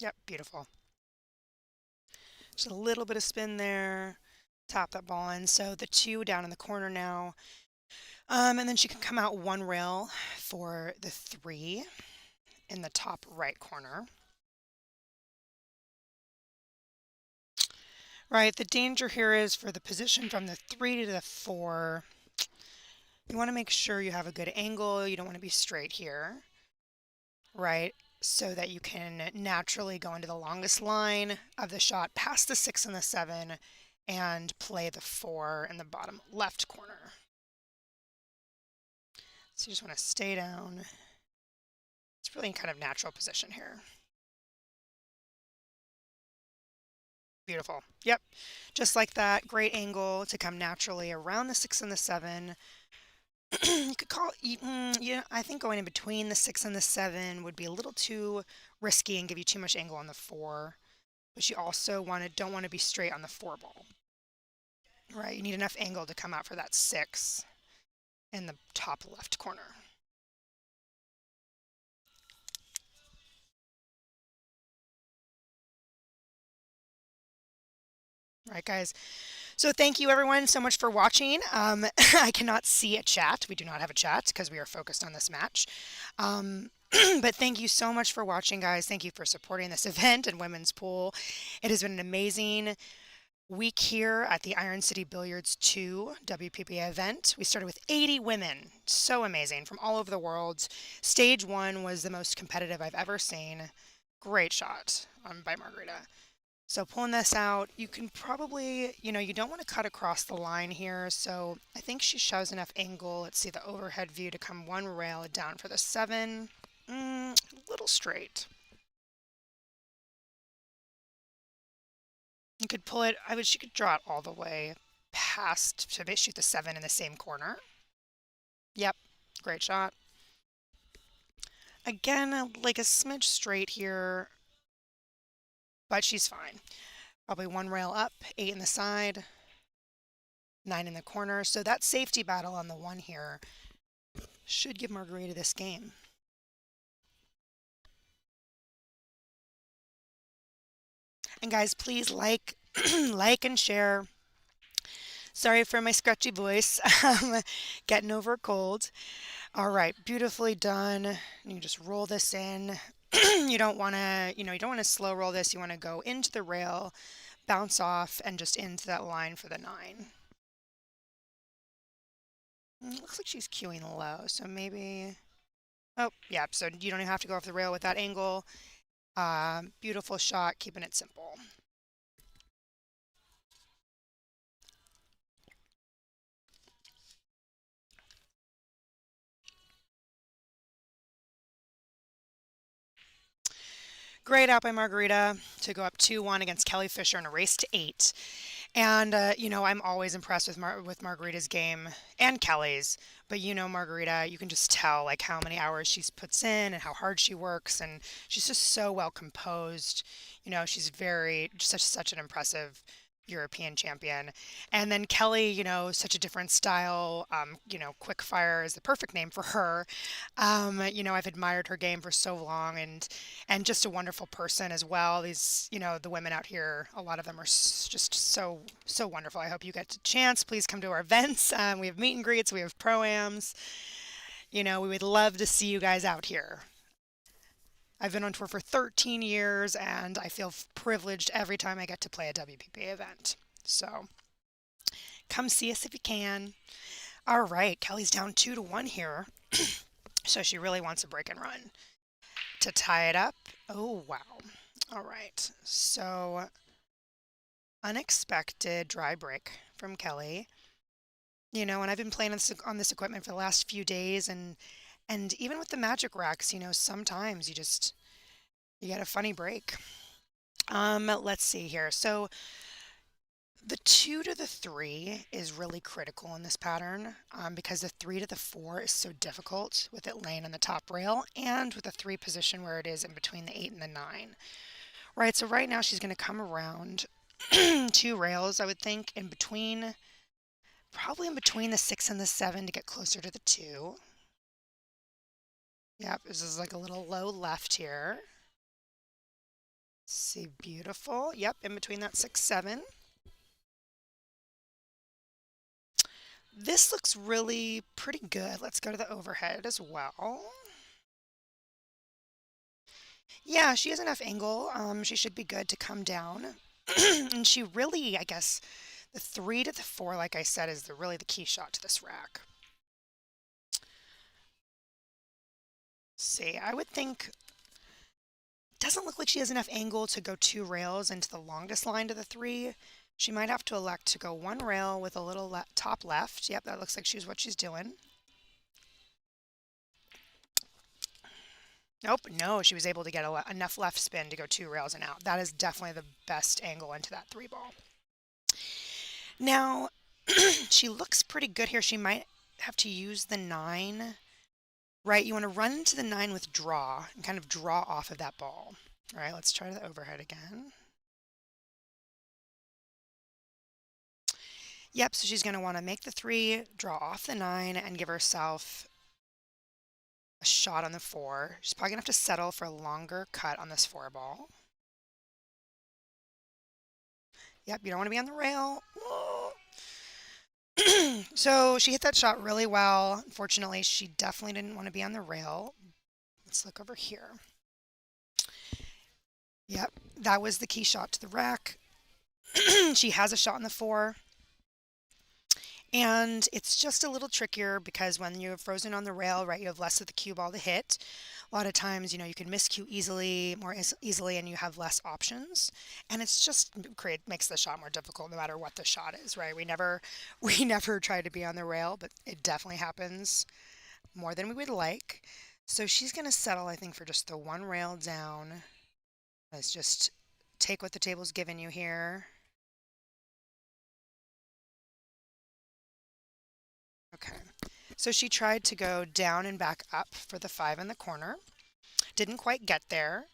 Yep, beautiful. Just a little bit of spin there. Tap that ball in. So the 2 down in the corner now. And then she can come out 1 rail for the 3 in the top right corner. Right, the danger here is for the position from the 3 to the 4. You want to make sure you have a good angle. You don't want to be straight here, right? So that you can naturally go into the longest line of the shot past the 6 and the 7 and play the 4 in the bottom left corner. So you just want to stay down. It's really kind of natural position here. Beautiful. Yep. Just like that. Great angle to come naturally around the 6 and the 7. You could call it, yeah, I think going in between the 6 and the 7 would be a little too risky and give you too much angle on the 4. But you also don't want to be straight on the 4 ball. Right? You need enough angle to come out for that 6 in the top left corner. All right, guys. So thank you everyone so much for watching. I cannot see a chat. We do not have a chat because we are focused on this match. But thank you so much for watching, guys. Thank you for supporting this event and women's pool. It has been an amazing week here at the Iron City Billiards 2 WPBA event. We started with 80 women. So amazing from all over the world. Stage 1 was the most competitive I've ever seen. Great shot by Margarita. So pulling this out, you can probably, you don't want to cut across the line here. So I think she shows enough angle. Let's see the overhead view to come one rail down for the 7. A little straight. You could pull it, she could draw it all the way past to shoot the 7 in the same corner. Yep, great shot. Again, like a smidge straight here, but she's fine. Probably one rail up, 8 in the side, 9 in the corner. So that safety battle on the 1 here should give Margarita this game. And guys, please like and share. Sorry for my scratchy voice. Getting over a cold. All right, beautifully done. You can just roll this in. You don't want to slow roll this. You want to go into the rail, bounce off, and just into that line for the 9. It looks like she's cueing low, so maybe. Oh, yeah. So you don't even have to go off the rail with that angle. Beautiful shot, keeping it simple. Great out by Margarita to go up 2-1 against Kelly Fisher in a race to 8. And, I'm always impressed with Margarita's game and Kelly's. But, Margarita, you can just tell, like, how many hours she puts in and how hard she works. And she's just so well composed. She's such an impressive European champion. And then Kelly, such a different style. Quick fire is the perfect name for her. I've admired her game for so long, and just a wonderful person as well. These, the women out here, a lot of them are just so wonderful. I hope you get a chance. Please come to our events. We have meet and greets. We have pro-ams. We would love to see you guys out here. I've been on tour for 13 years, and I feel privileged every time I get to play a WPBA event. So come see us if you can. All right, Kelly's down 2-1 here. So she really wants a break and run to tie it up. Oh, wow. All right. So unexpected dry break from Kelly. And I've been playing on this equipment for the last few days, and even with the magic racks, sometimes you get a funny break. Let's see here. So the 2 to the 3 is really critical in this pattern, because the 3 to the 4 is so difficult with it laying on the top rail, and with the 3 position where it is in between the 8 and the 9. Right, so right now she's going to come around 2 rails, I would think, probably in between the 6 and the 7 to get closer to the 2. Yep, this is like a little low left here. See, beautiful. Yep, in between that 6, 7. This looks really pretty good. Let's go to the overhead as well. Yeah, she has enough angle. She should be good to come down. And she really, I guess, the 3 to the 4, like I said, is really the key shot to this rack. See, I would think, doesn't look like she has enough angle to go 2 rails into the longest line to the 3. She might have to elect to go 1 rail with a little top left. Yep, that looks like what she's doing. Nope, no, she was able to get enough left spin to go 2 rails and out. That is definitely the best angle into that 3 ball. Now, she looks pretty good here. She might have to use the 9. Right, you want to run into the 9 with draw and kind of draw off of that ball. All right, let's try the overhead again. Yep, so she's going to want to make the 3, draw off the 9, and give herself a shot on the 4. She's probably going to have to settle for a longer cut on this 4 ball. Yep, you don't want to be on the rail. So she hit that shot really well. Unfortunately, she definitely didn't want to be on the rail. Let's look over here. Yep, that was the key shot to the rack. She has a shot in the 4. And it's just a little trickier because when you're frozen on the rail, right, you have less of the cue ball to hit. A lot of times, you can miscue easily, more easily, and you have less options. And it's just makes the shot more difficult no matter what the shot is, right? We never we never try to be on the rail, but it definitely happens more than we would like. So she's going to settle, I think, for just the one rail down. Let's just take what the table's given you here. Okay. So she tried to go down and back up for the 5 in the corner. Didn't quite get there.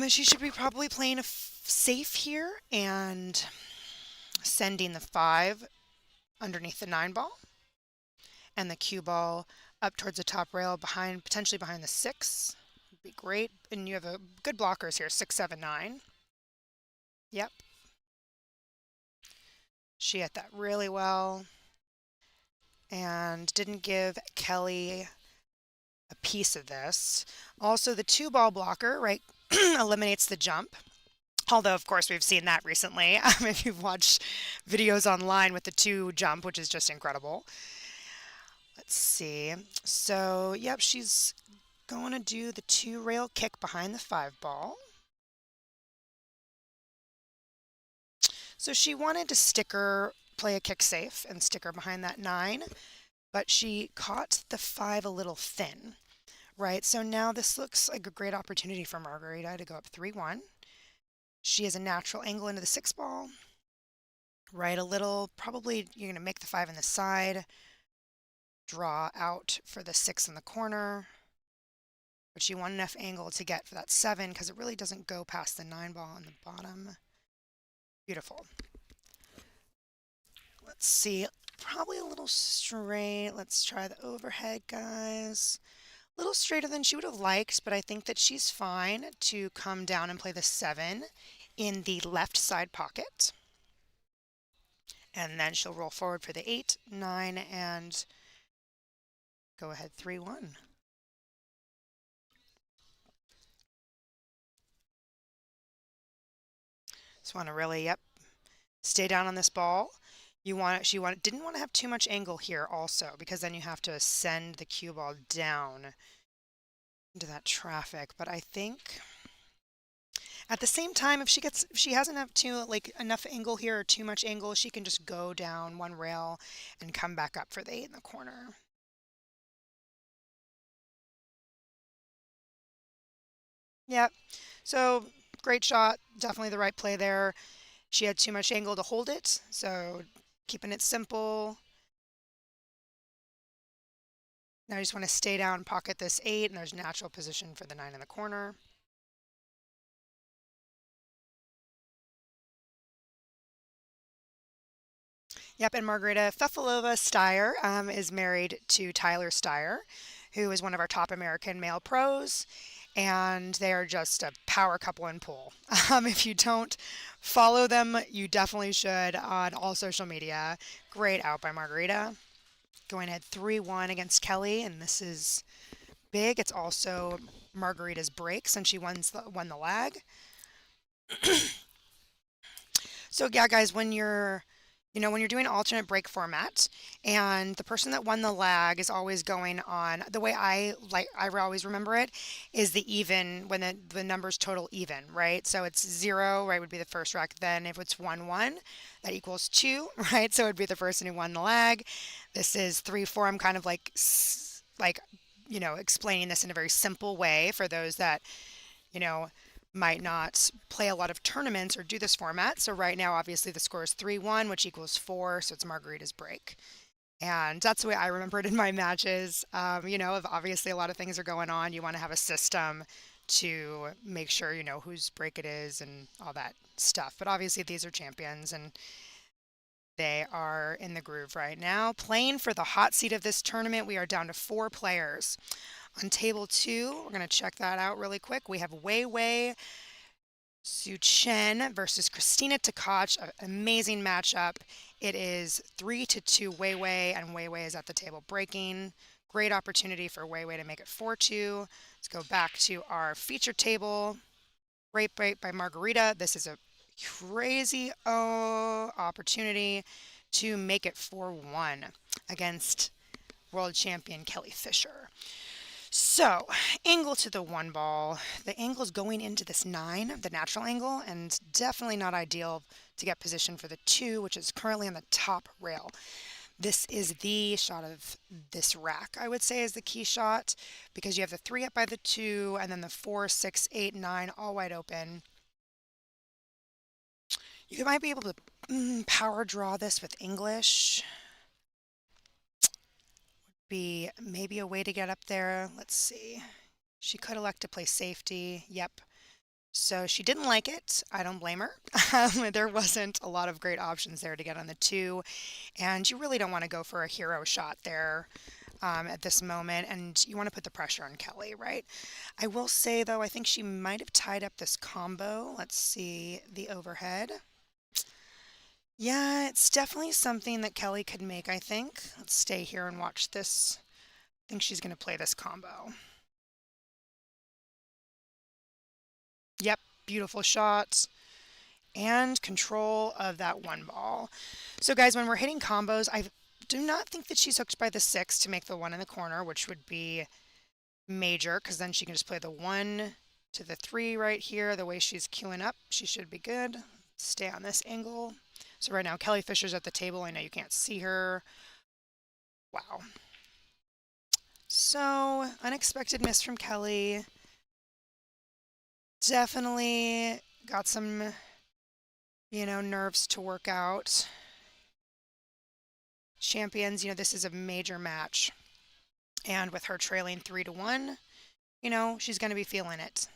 She should be probably playing safe here and sending the 5 underneath the 9 ball and the cue ball up towards the top rail potentially behind the 6. Would be great. And you have a good blockers here, 6, 7, 9. Yep. She hit that really well and didn't give Kelly a piece of this. Also, the 2 ball blocker, right, eliminates the jump. Although, of course, we've seen that recently. If you've watched videos online with the 2 jump, which is just incredible. Let's see. So, yep, she's going to do the 2 rail kick behind the 5 ball. So she wanted to play a kick safe and stick her behind that 9, but she caught the 5 a little thin, right? So now this looks like a great opportunity for Margarita to go up 3-1. She has a natural angle into the 6 ball, right? A little, probably you're going to make the 5 in the side, draw out for the 6 in the corner, but you want enough angle to get for that 7 because it really doesn't go past the 9 ball on the bottom. Beautiful. Let's see, probably a little straight. Let's try the overhead, guys. A little straighter than she would have liked, but I think that she's fine to come down and play the 7 in the left side pocket. And then she'll roll forward for the 8, 9, and go ahead 3-1. Just want to really, stay down on this ball. Didn't want to have too much angle here also, because then you have to send the cue ball down into that traffic. But I think at the same time, if she hasn't have enough angle here or too much angle, she can just go down 1 rail and come back up for the 8 in the corner. Yep. So great shot. Definitely the right play there. She had too much angle to hold it, so keeping it simple. Now I just want to stay down, pocket this 8, and there's natural position for the 9 in the corner. Yep, and Margarita Fefilova Steyer is married to Tyler Steyer, who is one of our top American male pros, and they are just a power couple in pool. If you don't follow them, you definitely should on all social media. Great out by Margarita. Going ahead 3-1 against Kelly, and this is big. It's also Margarita's break since she won the lag. So yeah, guys, when you're doing alternate break format and the person that won the lag is always going on, the way I always remember it is the even, when the numbers total even, right? So it's 0, right, would be the first rack. Then if it's 1-1, that equals 2, right? So it would be the person who won the lag. This is 3-4. I'm kind of explaining this in a very simple way for those that, might not play a lot of tournaments or do this format. So right now, obviously, the score is 3-1, which equals 4, so it's Margarita's break. And that's the way I remember it in my matches. If obviously a lot of things are going on, you want to have a system to make sure you know whose break it is and all that stuff. But obviously, these are champions, and they are in the groove right now. Playing for the hot seat of this tournament, we are down to 4 players. On table 2, we're going to check that out really quick. We have Wei Wei Su Chen versus Christina Tkach. An amazing matchup. It is 3-2 Wei Wei, and Wei Wei is at the table breaking. Great opportunity for Wei Wei to make it 4-2. Let's go back to our feature table. Great break by Margarita. This is a crazy opportunity to make it 4-1 against world champion Kelly Fisher. So, angle to the one ball. The angle is going into this 9, the natural angle, and definitely not ideal to get position for the 2, which is currently on the top rail. This is the shot of this rack, I would say, is the key shot, because you have the 3 up by the 2, and then the 4, 6, 8, 9 all wide open. You might be able to power draw this with English. Be maybe a way to get up there. Let's see. She could elect to play safety. Yep. So she didn't like it. I don't blame her. There wasn't a lot of great options there to get on the 2, and you really don't want to go for a hero shot there at this moment, and you want to put the pressure on Kelly, right? I will say, though, I think she might have tied up this combo. Let's see the overhead. Yeah, it's definitely something that Kelly could make, I think. Let's stay here and watch this. I think she's going to play this combo. Yep, beautiful shot and control of that one ball. So guys, when we're hitting combos, I do not think that she's hooked by the 6 to make the 1 in the corner, which would be major, because then she can just play the 1 to the 3 right here. The way she's queuing up, she should be good. Stay on this angle. So right now, Kelly Fisher's at the table. I know you can't see her. Wow. So, unexpected miss from Kelly. Definitely got some, nerves to work out. Champions, this is a major match. And with her trailing 3-1, she's going to be feeling it.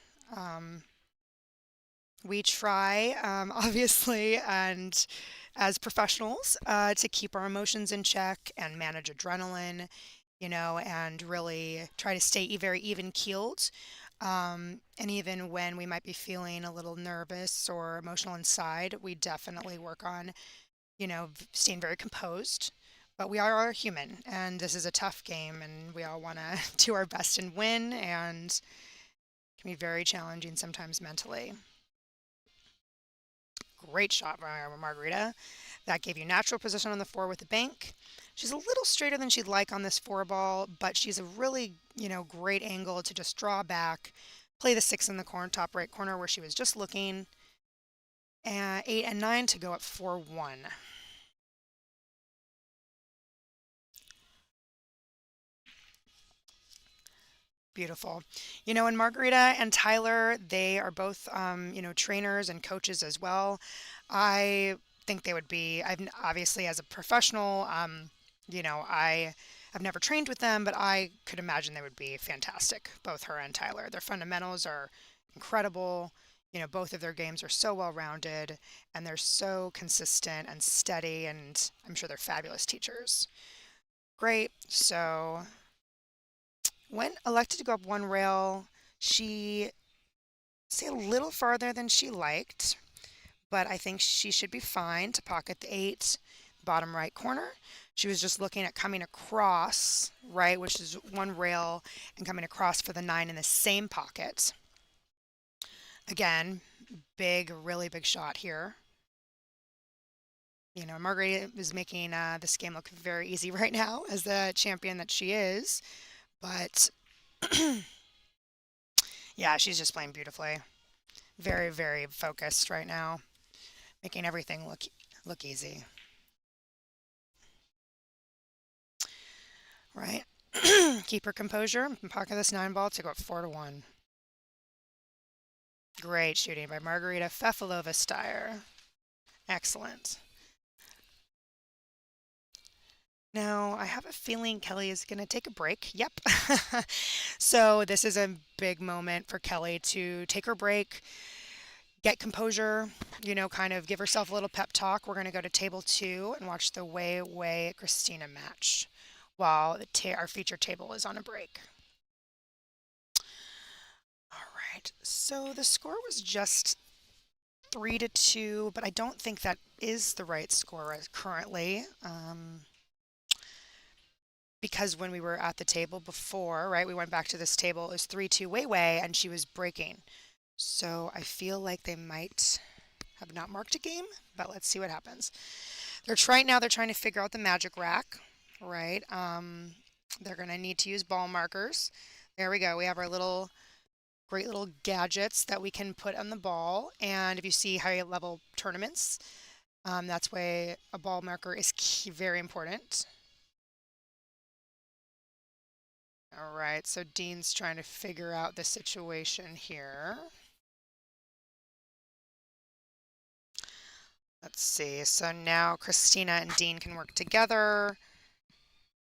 We try, obviously, and as professionals, to keep our emotions in check and manage adrenaline, and really try to stay very even-keeled. And even when we might be feeling a little nervous or emotional inside, we definitely work on, staying very composed. But we are human, and this is a tough game, and we all want to do our best and win, and it can be very challenging sometimes mentally. Great shot by Margarita. That gave you natural position on the 4 with the bank. She's a little straighter than she'd like on this 4 ball, but she's a really, great angle to just draw back, play the 6 in the corner, top right corner where she was just looking, and 8 and 9 to go up 4-1. Beautiful. And Margarita and Tyler, they are both, trainers and coaches as well. I think they would be, obviously as a professional, I've never trained with them, but I could imagine they would be fantastic, both her and Tyler. Their fundamentals are incredible. Both of their games are so well-rounded, and they're so consistent and steady, and I'm sure they're fabulous teachers. Great. So when elected to go up 1 rail, she stayed a little farther than she liked, but I think she should be fine to pocket the 8, bottom right corner. She was just looking at coming across, right, which is 1 rail, and coming across for the 9 in the same pocket. Again, really big shot here. Margarita is making this game look very easy right now as the champion that she is. But, yeah, she's just playing beautifully. Very, very focused right now, making everything look easy. Right? Keep her composure and pocket this 9 ball to go up 4-1. Great shooting by Margarita Fefalova-Steyer. Excellent. Now, I have a feeling Kelly is going to take a break. Yep. So this is a big moment for Kelly to take her break, get composure, kind of give herself a little pep talk. We're going to go to table 2 and watch the Wei Christina match while our feature table is on a break. All right. So the score was just 3-2, but I don't think that is the right score currently. Because when we were at the table before, right, we went back to this table, it was 3-2 Wei, and she was breaking. So I feel like they might have not marked a game, but let's see what happens. They're trying to figure out the magic rack, right? They're going to need to use ball markers. There we go. We have our great little gadgets that we can put on the ball. And if you see high level tournaments, that's why a ball marker is very important. All right, so Dean's trying to figure out the situation here. Let's see. So now Christina and Dean can work together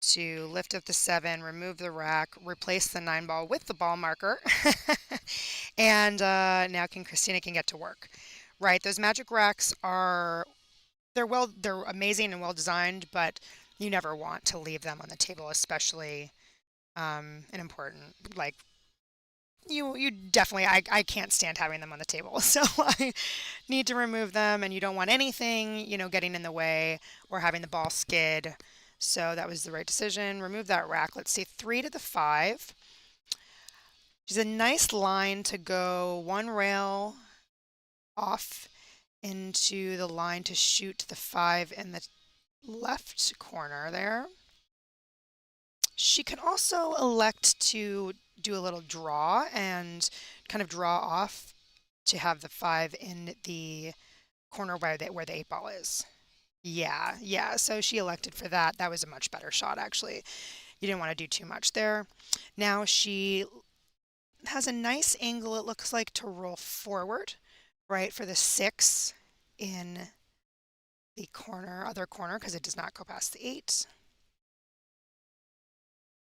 to lift up the 7, remove the rack, replace the 9 ball with the ball marker. And now Christina can get to work. Right, those magic racks they're amazing and well designed, but you never want to leave them on the table, especially an important, like, you definitely, I can't stand having them on the table, so I need to remove them, and you don't want anything, getting in the way or having the ball skid. So that was the right decision. Remove that rack. Let's see, 3 to the 5. There's a nice line to go 1 rail off into the line to shoot the 5 in the left corner there. She can also elect to do a little draw and kind of draw off to have the 5 in the corner where the 8 ball is. Yeah. So she elected for that. That was a much better shot, actually. You didn't want to do too much there. Now she has a nice angle, it looks like, to roll forward, right, for the 6 in the other corner, because it does not go past the 8.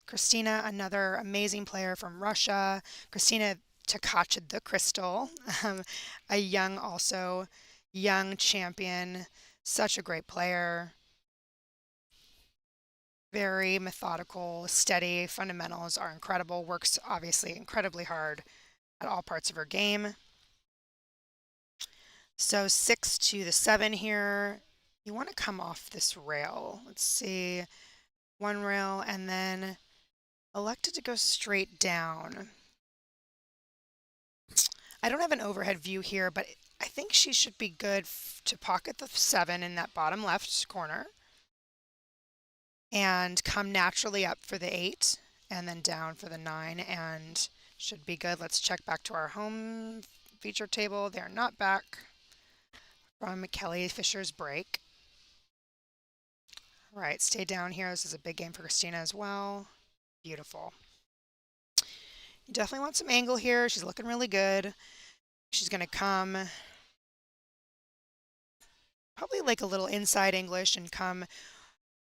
Christina, another amazing player from Russia. Christina Tkachuk the Crystal, a young champion, such a great player. Very methodical, steady, fundamentals are incredible, works obviously incredibly hard at all parts of her game. So 6 to the 7 here. You want to come off this rail. Let's see, 1 rail, and then elected to go straight down. I don't have an overhead view here, but I think she should be good to pocket the 7 in that bottom left corner and come naturally up for the 8 and then down for the 9, and should be good. Let's check back to our home feature table. They're not back from Kelly Fisher's break. All right, stay down here. This is a big game for Christina as well. Beautiful. You definitely want some angle here. She's looking really good. She's going to come probably like a little inside English and come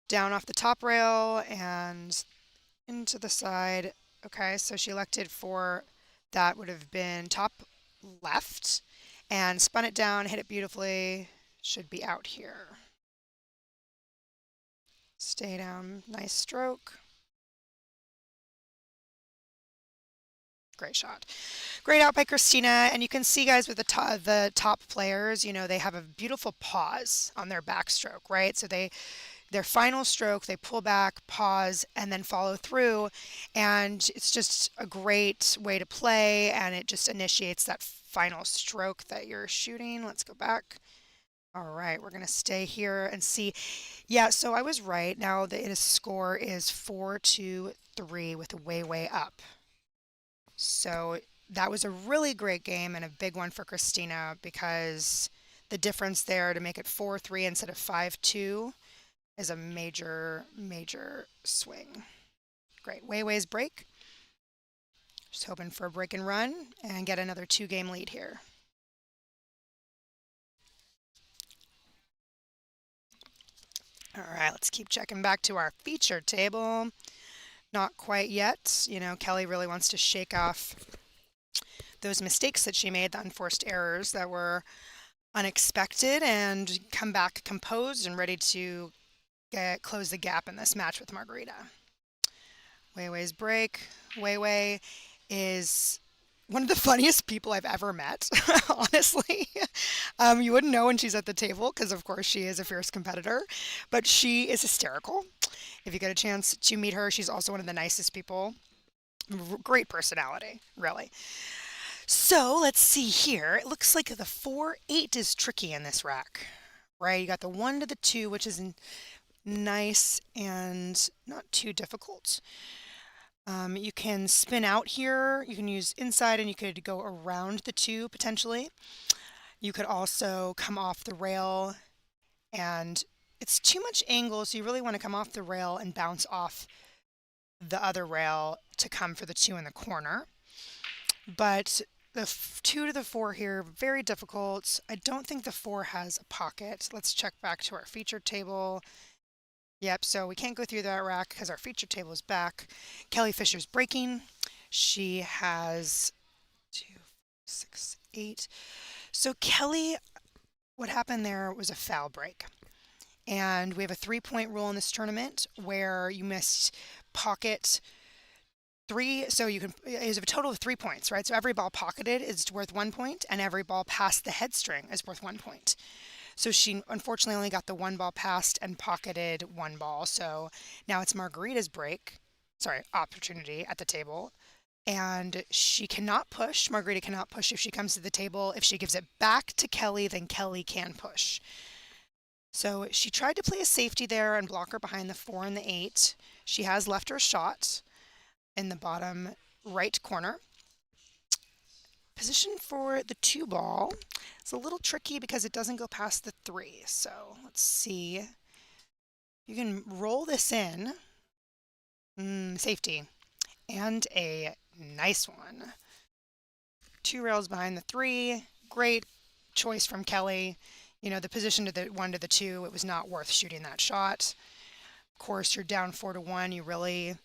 down off the top rail and into the side. Okay, so she elected for that would have been top left and spun it down, hit it beautifully. Should be out here. Stay down, nice stroke. Great shot. Great out by Christina. And you can see, guys, with the top players, they have a beautiful pause on their backstroke, right? So their final stroke, they pull back, pause, and then follow through. And it's just a great way to play, and it just initiates that final stroke that you're shooting. Let's go back. All right, we're going to stay here and see. Yeah, so I was right. Now the score is 4-3 with a way up. So that was a really great game and a big one for Christina, because the difference there to make it 4-3 instead of 5-2 is a major swing. Great. Weiwei's break. Just hoping for a break and run and get another 2-game lead here. All right, let's keep checking back to our feature table. Not quite yet. Kelly really wants to shake off those mistakes that she made, the unforced errors that were unexpected, and come back composed and ready to close the gap in this match with Margarita. Weiwei's break. Weiwei is one of the funniest people I've ever met, honestly. You wouldn't know when she's at the table because, of course, she is a fierce competitor, but she is hysterical. If you get a chance to meet her, she's also one of the nicest people. Great personality, really. So let's see here. It looks like the 4-8 is tricky in this rack, right? You got the 1 to the 2, which is nice and not too difficult. You can spin out here. You can use inside and you could go around the 2 potentially. You could also come off the rail, and it's too much angle, so you really want to come off the rail and bounce off the other rail to come for the 2 in the corner. But the 2 to the 4 here, very difficult. I don't think the 4 has a pocket. Let's check back to our feature table. Yep, so we can't go through that rack because our feature table is back. Kelly Fisher's breaking. She has 2, 6, 8. So Kelly, what happened there was a foul break. And we have a 3-point rule in this tournament where you must pocket 3, so you can, is a total of 3 points, right? So every ball pocketed is worth 1 point, and every ball past the head string is worth 1 point. So she unfortunately only got the 1 ball passed and pocketed 1 ball. So now it's Margarita's opportunity at the table. And she cannot push. Margarita cannot push if she comes to the table. If she gives it back to Kelly, then Kelly can push. So she tried to play a safety there and block her behind the 4 and the 8. She has left her shot in the bottom right corner. Position for the 2 ball. It's a little tricky because it doesn't go past the 3. So let's see. You can roll this in. Safety. And a nice one. 2 rails behind the 3. Great choice from Kelly. You know, the position to the 1 to the 2, it was not worth shooting that shot. Of course, you're down 4 to 1.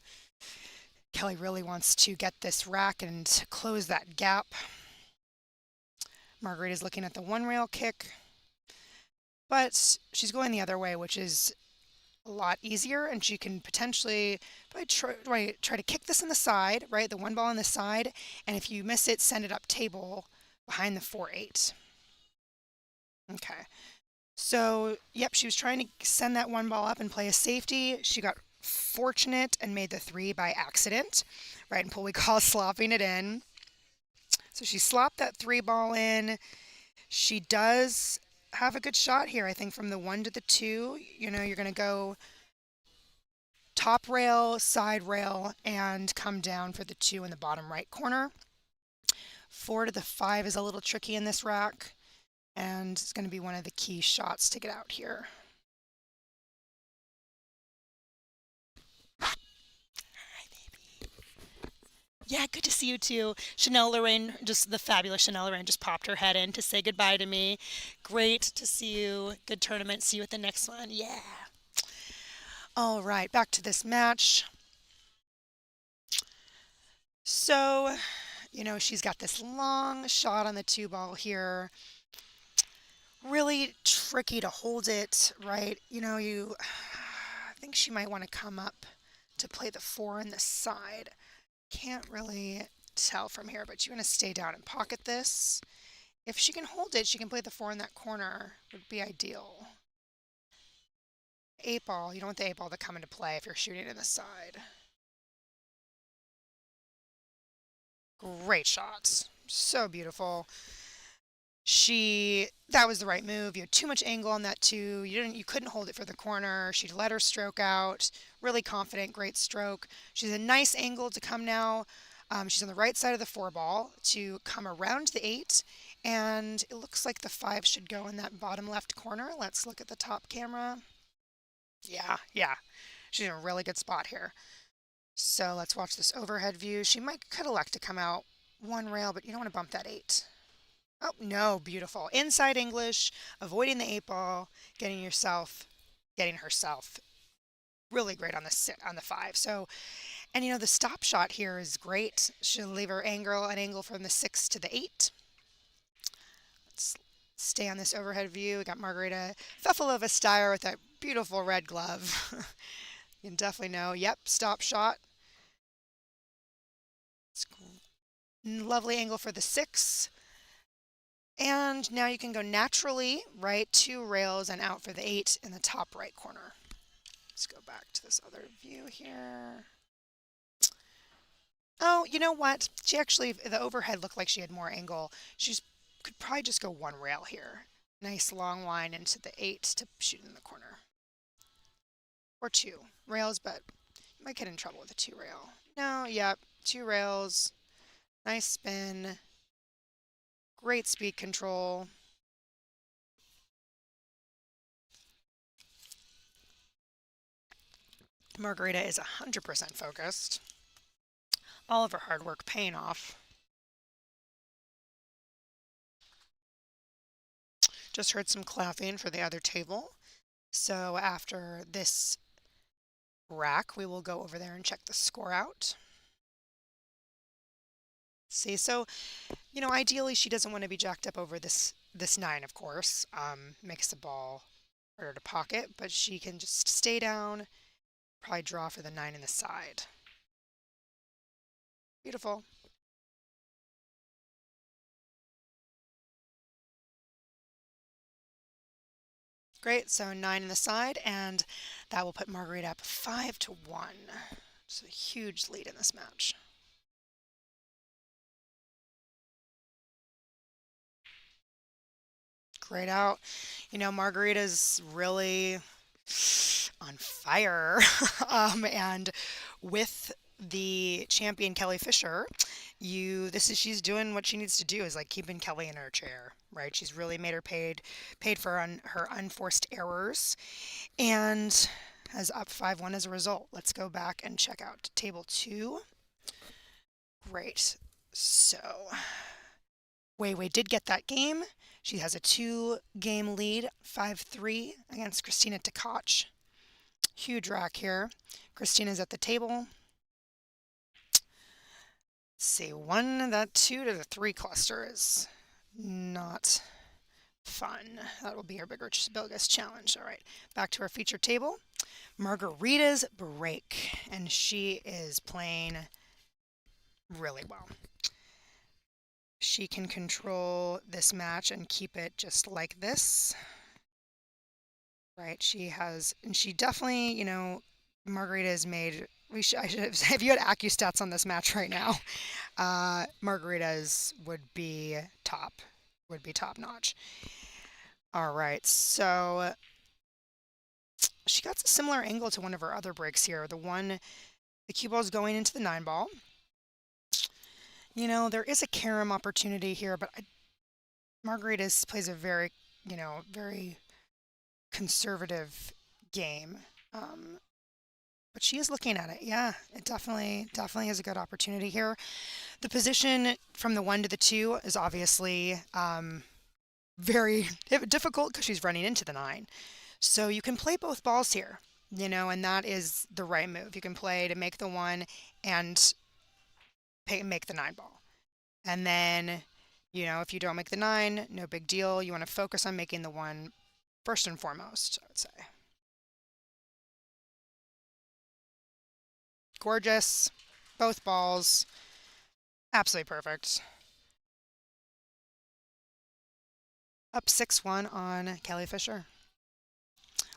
Kelly really wants to get this rack and close that gap. Margarita's looking at the 1 rail kick, but she's going the other way, which is a lot easier, and she can potentially try to kick this in the side, right? The 1 ball on the side, and if you miss it, send it up table behind the 4-8. Okay. So, yep, she was trying to send that 1 ball up and play a safety. She got fortunate and made the 3 by accident, right? And we call slopping it in. So she slopped that 3 ball in. She does have a good shot here, I think, from the 1 to the 2. You know, you're going to go top rail, side rail, and come down for the 2 in the bottom right corner. 4 to the 5 is a little tricky in this rack, and it's going to be one of the key shots to get out here. Yeah, good to see you too. Chanel Lorraine, just the fabulous Chanel Lorraine, just popped her head in to say goodbye to me. Great to see you. Good tournament. See you at the next one. Yeah. All right, back to this match. So, you know, she's got this long shot on the 2 ball here. Really tricky to hold it, right? You know, I think she might want to come up to play the 4 on the side. Can't really tell from here, but you want to stay down and pocket this. If she can hold it, she can play the 4 in that corner. Would be ideal. 8 ball, you don't want the 8 ball to come into play if you're shooting in the side. Great shots. So beautiful. That was the right move. You had too much angle on that 2. You couldn't hold it for the corner. She let her stroke out. Really confident, great stroke. She's a nice angle to come now. She's on the right side of the 4 ball to come around the 8, and it looks like the 5 should go in that bottom left corner. Let's look at the top camera. Yeah. She's in a really good spot here. So let's watch this overhead view. She could elect to come out 1 rail, but you don't want to bump that 8. Oh, no, beautiful. Inside English, avoiding the 8 ball, getting herself really great on the 5. So, and you know, the stop shot here is great. She'll leave her an angle from the 6 to the 8. Let's stay on this overhead view. We got Margarita Fefalova-Steyer with that beautiful red glove. You can definitely know. Yep, stop shot. It's lovely angle for the 6. And now you can go naturally, right, 2 rails and out for the 8 in the top right corner. Let's go back to this other view here. Oh, you know what? She actually, the overhead looked like she had more angle. Could probably just go one rail here. Nice long line into the 8 to shoot in the corner. Or 2 rails, but you might get in trouble with a 2 rail. No, yep, 2 rails. Nice spin. Great speed control. Margarita is 100% focused. All of her hard work paying off. Just heard some clapping for the other table. So after this rack, we will go over there and check the score out. See, so, ideally she doesn't want to be jacked up over this 9, of course. Makes the ball harder to pocket, but she can just stay down, probably draw for the 9 in the side. Beautiful. Great, so 9 in the side, and that will put Marguerite up 5-1. It's a huge lead in this match. Great out. Margarita's really on fire. And with the champion Kelly Fisher, she's doing what she needs to do, is like keeping Kelly in her chair, right? She's really made her paid for her unforced errors, and has up 5-1 as a result. Let's go back and check out table 2. Great. So Wei Wei did get that game. She has a 2-game lead, 5-3 against Christina Tkach. Huge rack here. Christina's at the table. Let's see, that 2 to the 3 cluster is not fun. That will be her biggest challenge. All right, back to our feature table. Margarita's break, and she is playing really well. She can control this match and keep it just like this. Right, she definitely, Margarita has made, if you had AccuStats on this match right now, Margarita's would be top notch. All right, so she got a similar angle to one of her other breaks here. The cue ball is going into the 9 ball. There is a carom opportunity here, but Margarita plays a very, very conservative game. But she is looking at it. Yeah, it definitely is a good opportunity here. The position from the 1 to the 2 is obviously very difficult because she's running into the 9. So you can play both balls here, and that is the right move. You can play to make the 1 and make the 9 ball. And then, if you don't make the 9, no big deal. You want to focus on making the 1 first and foremost, I would say. Gorgeous. Both balls. Absolutely perfect. Up 6-1 on Kelly Fisher.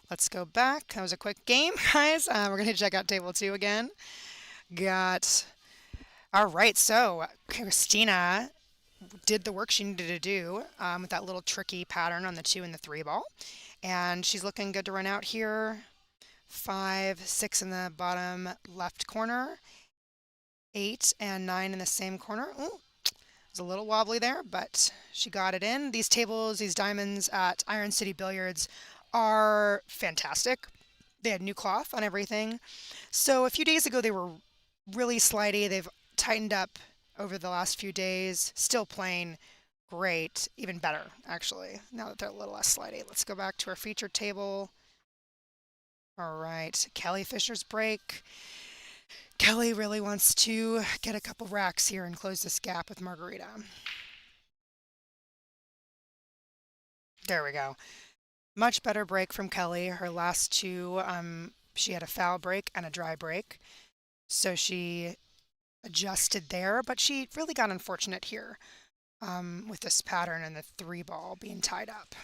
Let's go back. That was a quick game, guys. We're going to check out table 2 again. All right, so Christina did the work she needed to do with that little tricky pattern on the 2 and the 3 ball. And she's looking good to run out here. 5, 6 in the bottom left corner. 8 and 9 in the same corner. Ooh, it was a little wobbly there, but she got it in. These diamonds at Iron City Billiards are fantastic. They had new cloth on everything. So a few days ago, they were really slidey. They've tightened up over the last few days. Still playing great, even better, actually, now that they're a little less slidey. Let's go back to our featured table. All right, Kelly Fisher's break. Kelly really wants to get a couple racks here and close this gap with Margarita. There we go. Much better break from Kelly. Her last 2, she had a foul break and a dry break. So she adjusted there, but she really got unfortunate here with this pattern and the 3 ball being tied up.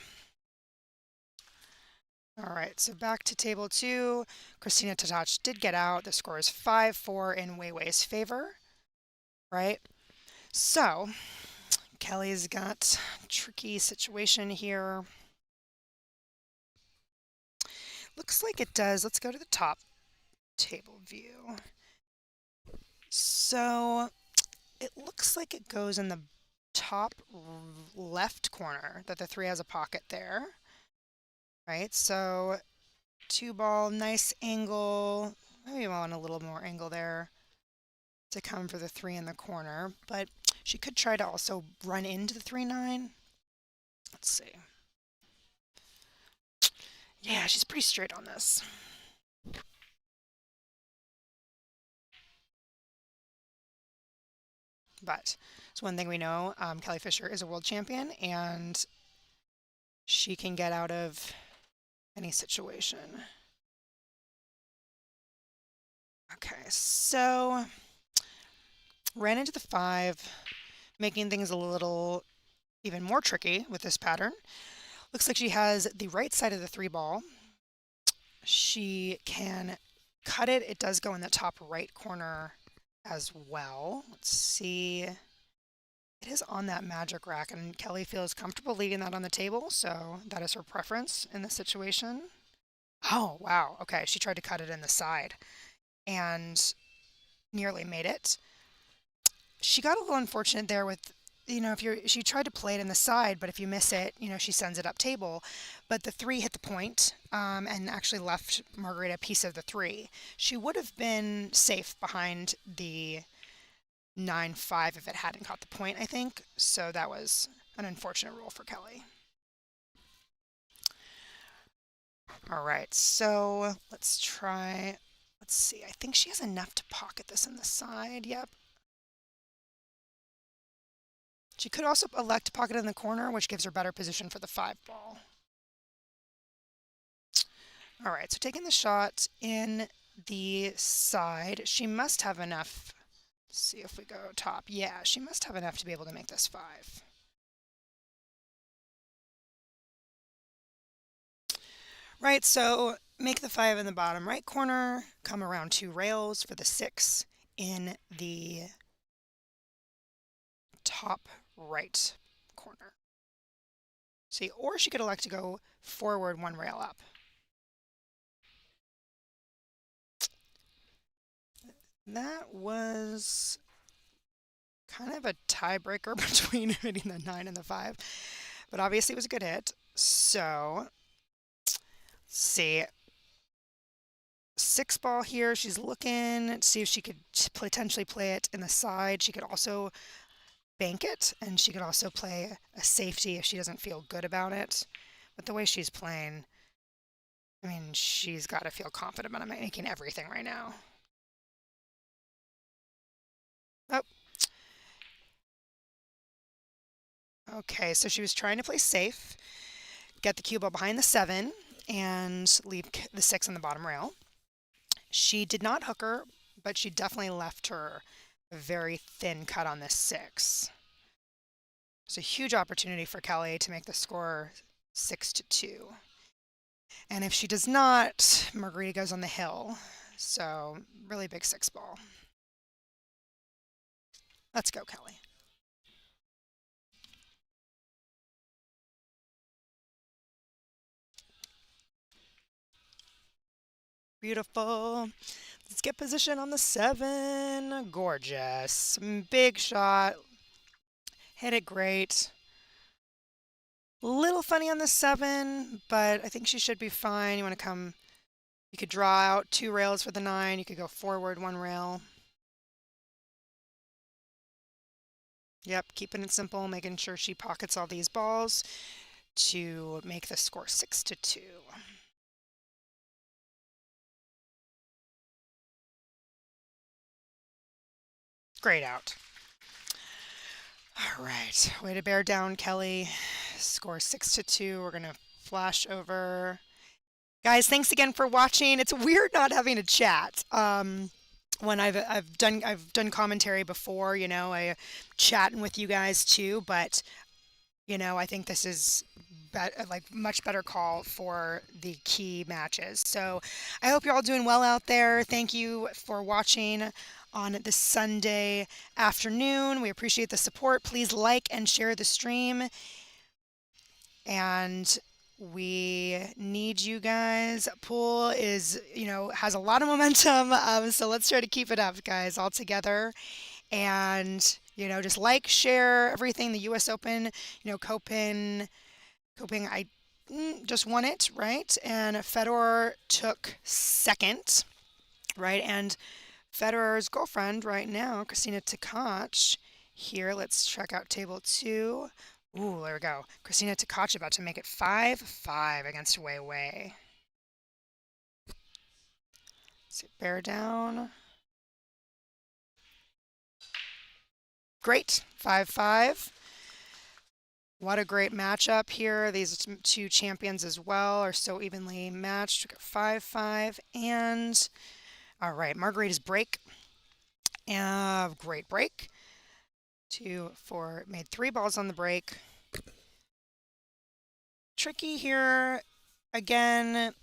All right, so back to table 2. Christina Tkach did get out. The score is 5-4 in Wei Wei's favor. right? So Kelly's got a tricky situation here. Looks like it does. Let's go to the top table view. So it looks like it goes in the top left corner, that the 3 has a pocket there, right? So 2 ball, nice angle. Maybe I want a little more angle there to come for the 3 in the corner, but she could try to also run into the 3-9. Let's see. Yeah, she's pretty straight on this. But it's one thing we know, Kelly Fisher is a world champion, and she can get out of any situation. Okay, so ran into the 5, making things a little even more tricky with this pattern. Looks like she has the right side of the 3 ball. She can cut it. It does go in the top right corner as well. Let's see. It is on that magic rack, and Kelly feels comfortable leaving that on the table, so that is her preference in this situation. Oh, wow. Okay, she tried to cut it in the side and nearly made it. She got a little unfortunate there with, she tried to play it in the side, but if you miss it, she sends it up table. But the 3 hit the point, and actually left Margarita a piece of the 3. She would have been safe behind the 9-5 if it hadn't caught the point, I think. So that was an unfortunate roll for Kelly. All right, so let's see. I think she has enough to pocket this in the side. Yep. She could also elect to pocket it in the corner, which gives her better position for the 5 ball. All right, so taking the shot in the side, she must have enough. Let's see if we go top. Yeah, she must have enough to be able to make this 5. Right, so make the 5 in the bottom right corner, come around 2 rails for the 6 in the top right corner. See, or she could elect to go forward 1 rail up. That was kind of a tiebreaker between hitting the 9 and the 5, but obviously it was a good hit. So, let's see. 6 ball here. She's looking to see if she could potentially play it in the side. She could also bank it, and she could also play a safety if she doesn't feel good about it. But the way she's playing, I mean, she's got to feel confident about making everything right now. Oh. Okay, so she was trying to play safe, get the cue ball behind the 7, and leave the 6 on the bottom rail. She did not hook her, but she definitely left her a very thin cut on this 6. It's a huge opportunity for Kelly to make the score 6-2. And if she does not, Margarita goes on the hill. So really big 6 ball. Let's go, Kelly. Beautiful. Let's get position on the 7. Gorgeous. Big shot. Hit it great. Little funny on the 7, but I think she should be fine. You want to come, you could draw out 2 rails for the 9. You could go forward 1 rail. Yep, keeping it simple, making sure she pockets all these balls to make the score 6-2. Great out. All right, way to bear down, Kelly. Score 6-2. We're gonna flash over. Guys, thanks again for watching. It's weird not having a chat. When I've done commentary before, I chatting with you guys too, but I think this is much better call for the key matches. So I hope you're all doing well out there. Thank you for watching. on this Sunday afternoon. We appreciate the support. Please like and share the stream. And we need you guys. Pool is, has a lot of momentum. So let's try to keep it up, guys, all together. And, just like, share everything. The U.S. Open, Coping, I just won it, right? And Federer took second, right? And Federer's girlfriend right now, Christina Tkach, here, let's check out table 2. Ooh, there we go. Christina Tkach about to make it 5-5 against Wei Wei. So bear down. Great, 5-5. What a great matchup here. These two champions as well are so evenly matched. We got 5-5 and all right, Margarita's break. Great break. 2, 4, made 3 balls on the break. Tricky here. Again,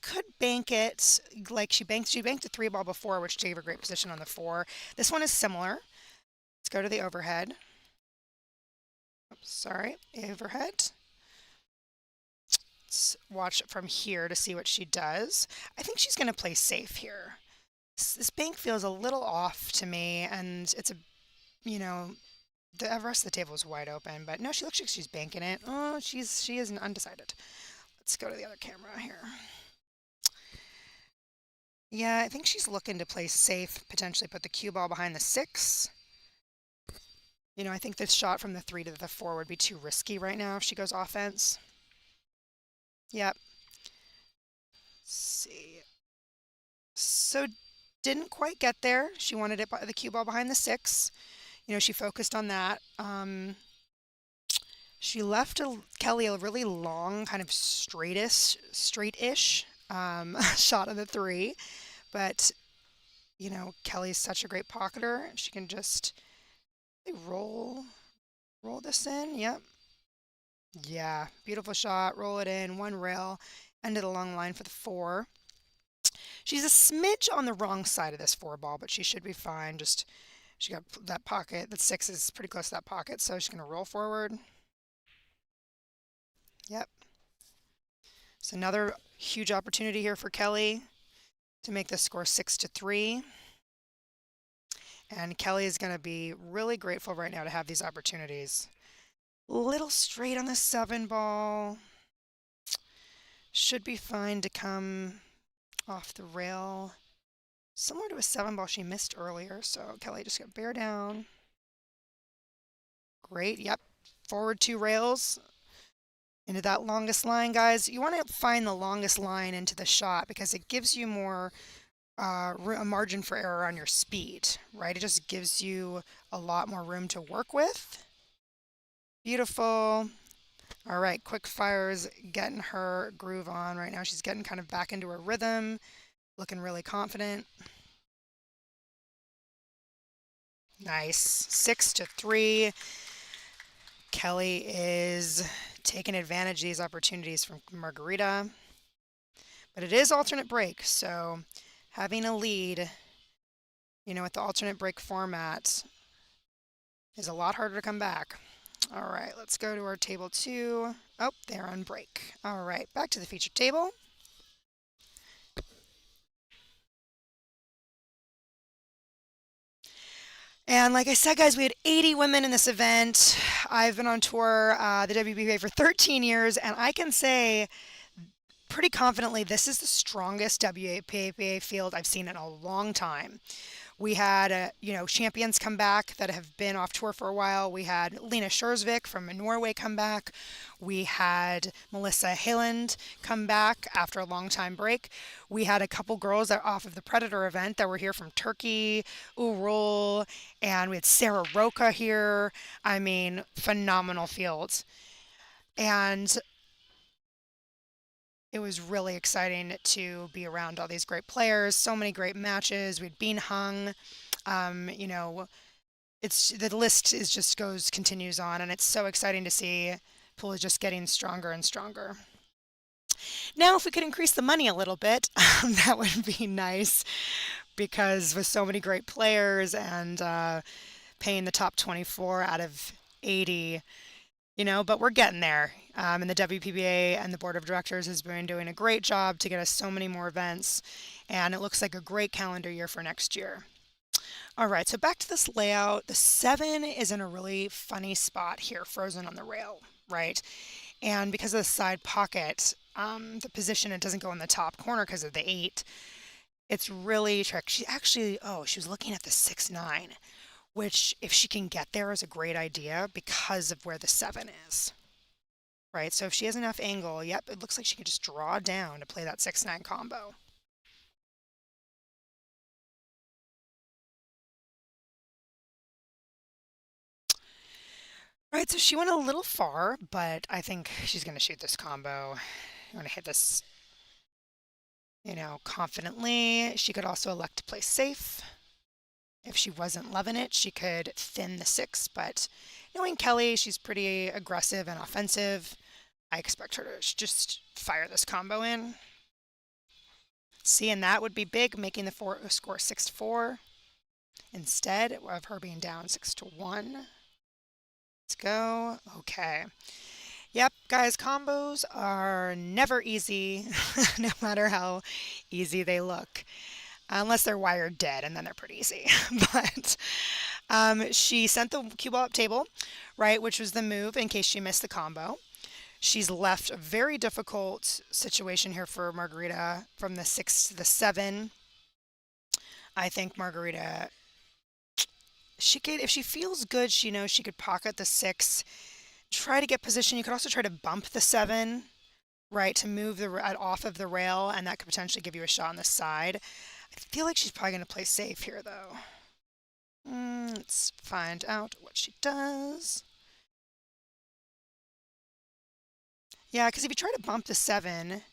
could bank it like she banked a 3 ball before, which gave her great position on the 4. This one is similar. Let's go to the overhead. Oops, sorry, overhead. Let's watch from here to see what she does. I think she's going to play safe here. This bank feels a little off to me, and it's the rest of the table is wide open, but no, she looks like she's banking it. Oh, she is undecided. Let's go to the other camera here. Yeah, I think she's looking to play safe, potentially put the cue ball behind the 6. I think this shot from the 3 to the 4 would be too risky right now if she goes offense. Yep. Let's see. So didn't quite get there. She wanted it by the cue ball behind the 6. She focused on that. She left Kelly a really long, kind of straight-ish shot of the 3. But, Kelly's such a great pocketer. She can just roll this in. Yep. Yeah, beautiful shot. Roll it in, 1 rail, end of the long line for the 4. She's a smidge on the wrong side of this 4 ball, but she should be fine. She got that pocket. That 6 is pretty close to that pocket, so she's going to roll forward. Yep. So another huge opportunity here for Kelly to make the score 6-3. And Kelly is going to be really grateful right now to have these opportunities. Little straight on the 7 ball. Should be fine to come off the rail. Similar to a 7 ball she missed earlier, so Kelly just got bear down. Great, yep. Forward 2 rails into that longest line, guys. You want to find the longest line into the shot because it gives you more a margin for error on your speed, right? It just gives you a lot more room to work with. Beautiful. All right, quick fire's getting her groove on right now. She's getting kind of back into her rhythm, looking really confident. Nice. 6-3. Kelly is taking advantage of these opportunities from Margarita. But it is alternate break, so having a lead, with the alternate break format is a lot harder to come back. All right, let's go to our table 2. Oh, they're on break. All right, back to the featured table. And like I said, guys, we had 80 women in this event. I've been on tour, the WPBA, for 13 years, and I can say pretty confidently this is the strongest WPBA field I've seen in a long time. We had, champions come back that have been off tour for a while. We had Lena Sjörsvik from Norway come back. We had Melissa Hyland come back after a long time break. We had a couple girls that off of the Predator event that were here from Turkey, Urul, and we had Sarah Roca here. I mean, phenomenal fields. And it was really exciting to be around all these great players, so many great matches. We had Bean Hung, it's the list is just continues on, and it's so exciting to see pool is just getting stronger and stronger. Now, if we could increase the money a little bit, that would be nice. because with so many great players and paying the top 24 out of 80, but we're getting there. And the WPBA and the board of directors has been doing a great job to get us so many more events, and it looks like a great calendar year for next year. All right, so back to this layout. The 7 is in a really funny spot here, frozen on the rail, right? And because of the side pocket, the position, it doesn't go in the top corner because of the 8. It's really tricky. She was looking at the 6-9, which if she can get there is a great idea because of where the 7 is. Right, so if she has enough angle, yep, it looks like she can just draw down to play that 6-9 combo. Right, so she went a little far, but I think she's going to shoot this combo. I'm going to hit this, confidently. She could also elect to play safe. If she wasn't loving it, she could thin the 6, but knowing Kelly, she's pretty aggressive and offensive. I expect her to just fire this combo in. See, and that would be big, making the score 6-4 instead of her being down 6-1. Let's go. Okay. Yep, guys, combos are never easy, no matter how easy they look. Unless they're wired dead, and then they're pretty easy. But she sent the cue ball up table, right, which was the move in case she missed the combo. She's left a very difficult situation here for Margarita from the 6 to the 7. I think Margarita, if she feels good, she knows she could pocket the 6, try to get position. You could also try to bump the 7, right, to move the off of the rail, and that could potentially give you a shot on the side. I feel like she's probably going to play safe here, though. Let's find out what she does. Yeah, because if you try to bump the 7,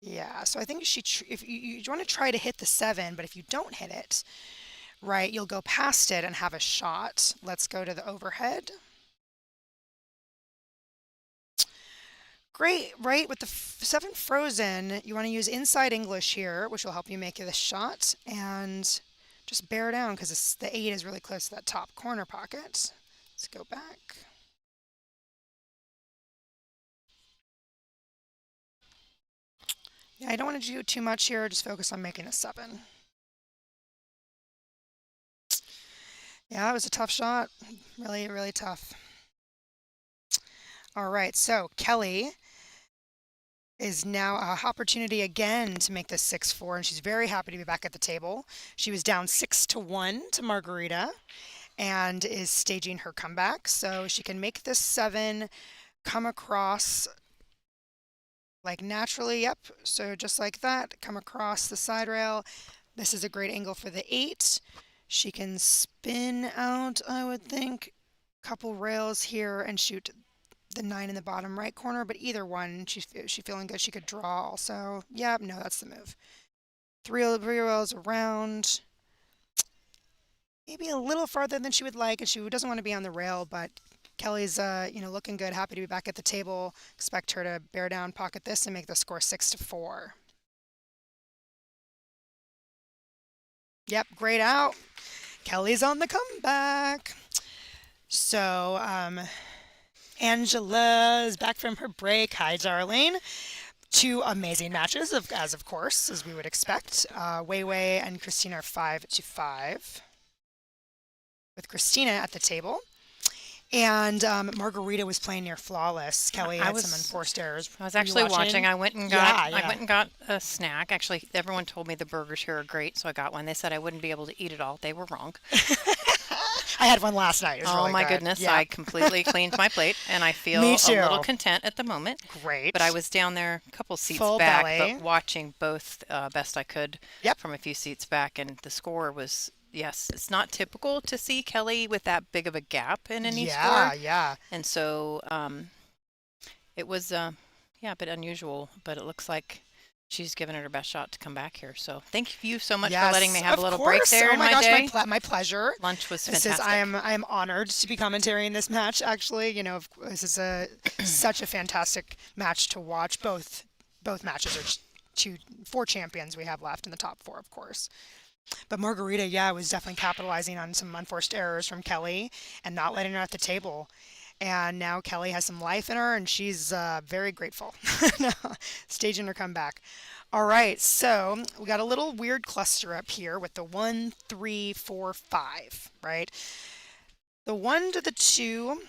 yeah, so I think if you want to try to hit the 7, but if you don't hit it, right, you'll go past it and have a shot. Let's go to the overhead. Great, right? With the 7 frozen, you want to use inside English here, which will help you make this shot, and just bear down because the 8 is really close to that top corner pocket. Let's go back. Yeah, I don't want to do too much here. Just focus on making a 7. Yeah, it was a tough shot. Really, really tough. All right, so Kelly is now a opportunity again to make this 6-4, and she's very happy to be back at the table. She was down 6-1 to Margarita and is staging her comeback. So she can make this 7 come across like naturally. Yep, so just like that, come across the side rail. This is a great angle for the 8. She can spin out, I would think, a couple rails here and shoot the 9 in the bottom right corner, but either one, she's feeling good. She could draw also. Yeah, no, that's the move. 3 rails around. Maybe a little farther than she would like, and she doesn't want to be on the rail, but Kelly's, looking good, happy to be back at the table. Expect her to bear down, pocket this, and make the score 6-4. Yep, great out. Kelly's on the comeback. So, Angela is back from her break. Hi, darling. 2 amazing matches, of course, as we would expect. Wei Wei and Christina are 5-5. With Christina at the table. And Margarita was playing near flawless. Kelly had some unforced errors. I was actually watching. I went and got a snack. Actually, everyone told me the burgers here are great, so I got one. They said I wouldn't be able to eat it all. They were wrong. I had one last night. It was really my good. Goodness. Yeah. I completely cleaned my plate, and I feel Me a too. little content at the moment. Great. But I was down there a couple seats Full back, belly. but watching both best I could from a few seats back, and the score was... Yes, it's not typical to see Kelly with that big of a gap in any score. Yeah. And so it was, a bit unusual, but it looks like she's given it her best shot to come back here. So thank you so much for letting me have a little break there in my day. My pleasure. Lunch was fantastic. I am honored to be commentating this match. Actually, this is such a fantastic match to watch. Both matches are four champions we have left in the top four, of course. But Margarita, yeah, was definitely capitalizing on some unforced errors from Kelly and not letting her at the table. And now Kelly has some life in her, and she's very grateful. Staging her comeback. All right, so we got a little weird cluster up here with the 1, 3, 4, 5, right? The 1 to the 2,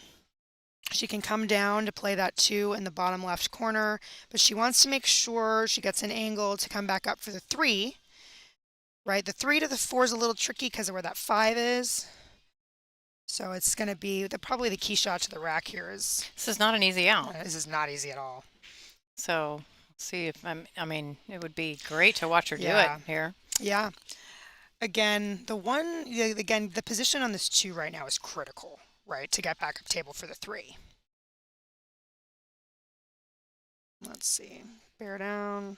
she can come down to play that 2 in the bottom left corner, but she wants to make sure she gets an angle to come back up for the 3. Right, the 3 to the 4 is a little tricky because of where that 5 is. So it's going to be probably the key shot to the rack here is. This is not an easy out. This is not easy at all. So see if I mean, it would be great to watch her do it here. Yeah. Again, the position on this 2 right now is critical, right, to get back up table for the 3. Let's see. Bear down.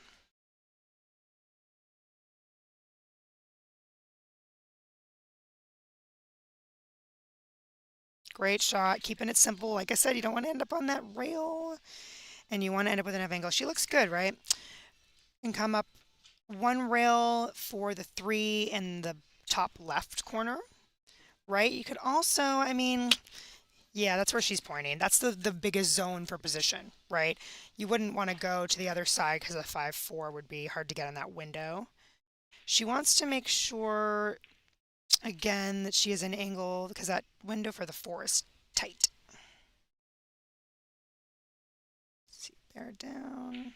Great shot. Keeping it simple. Like I said, you don't want to end up on that rail, and you want to end up with an angle. She looks good, right? And come up 1 rail for the 3 in the top left corner, right? You could also, I mean, yeah, that's where she's pointing. That's the biggest zone for position, right? You wouldn't want to go to the other side because a 5-4 would be hard to get in that window. She wants to make sure, again, that she has an angle because that window for the 4 is tight. Let's see, bear down.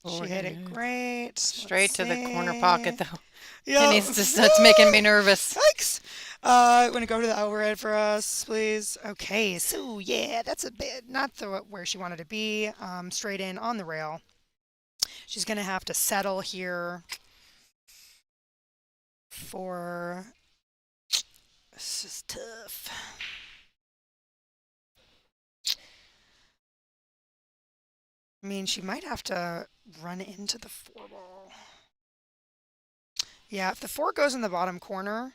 She hit it great. Straight to the corner pocket, though. Yeah. It's making me nervous. Yikes. Want to go to the overhead for us, please? Okay, so yeah, that's a bit, not where she wanted to be. Straight in on the rail. She's going to have to settle here for, this is tough. I mean, she might have to run into the 4 ball. Yeah, if the 4 goes in the bottom corner,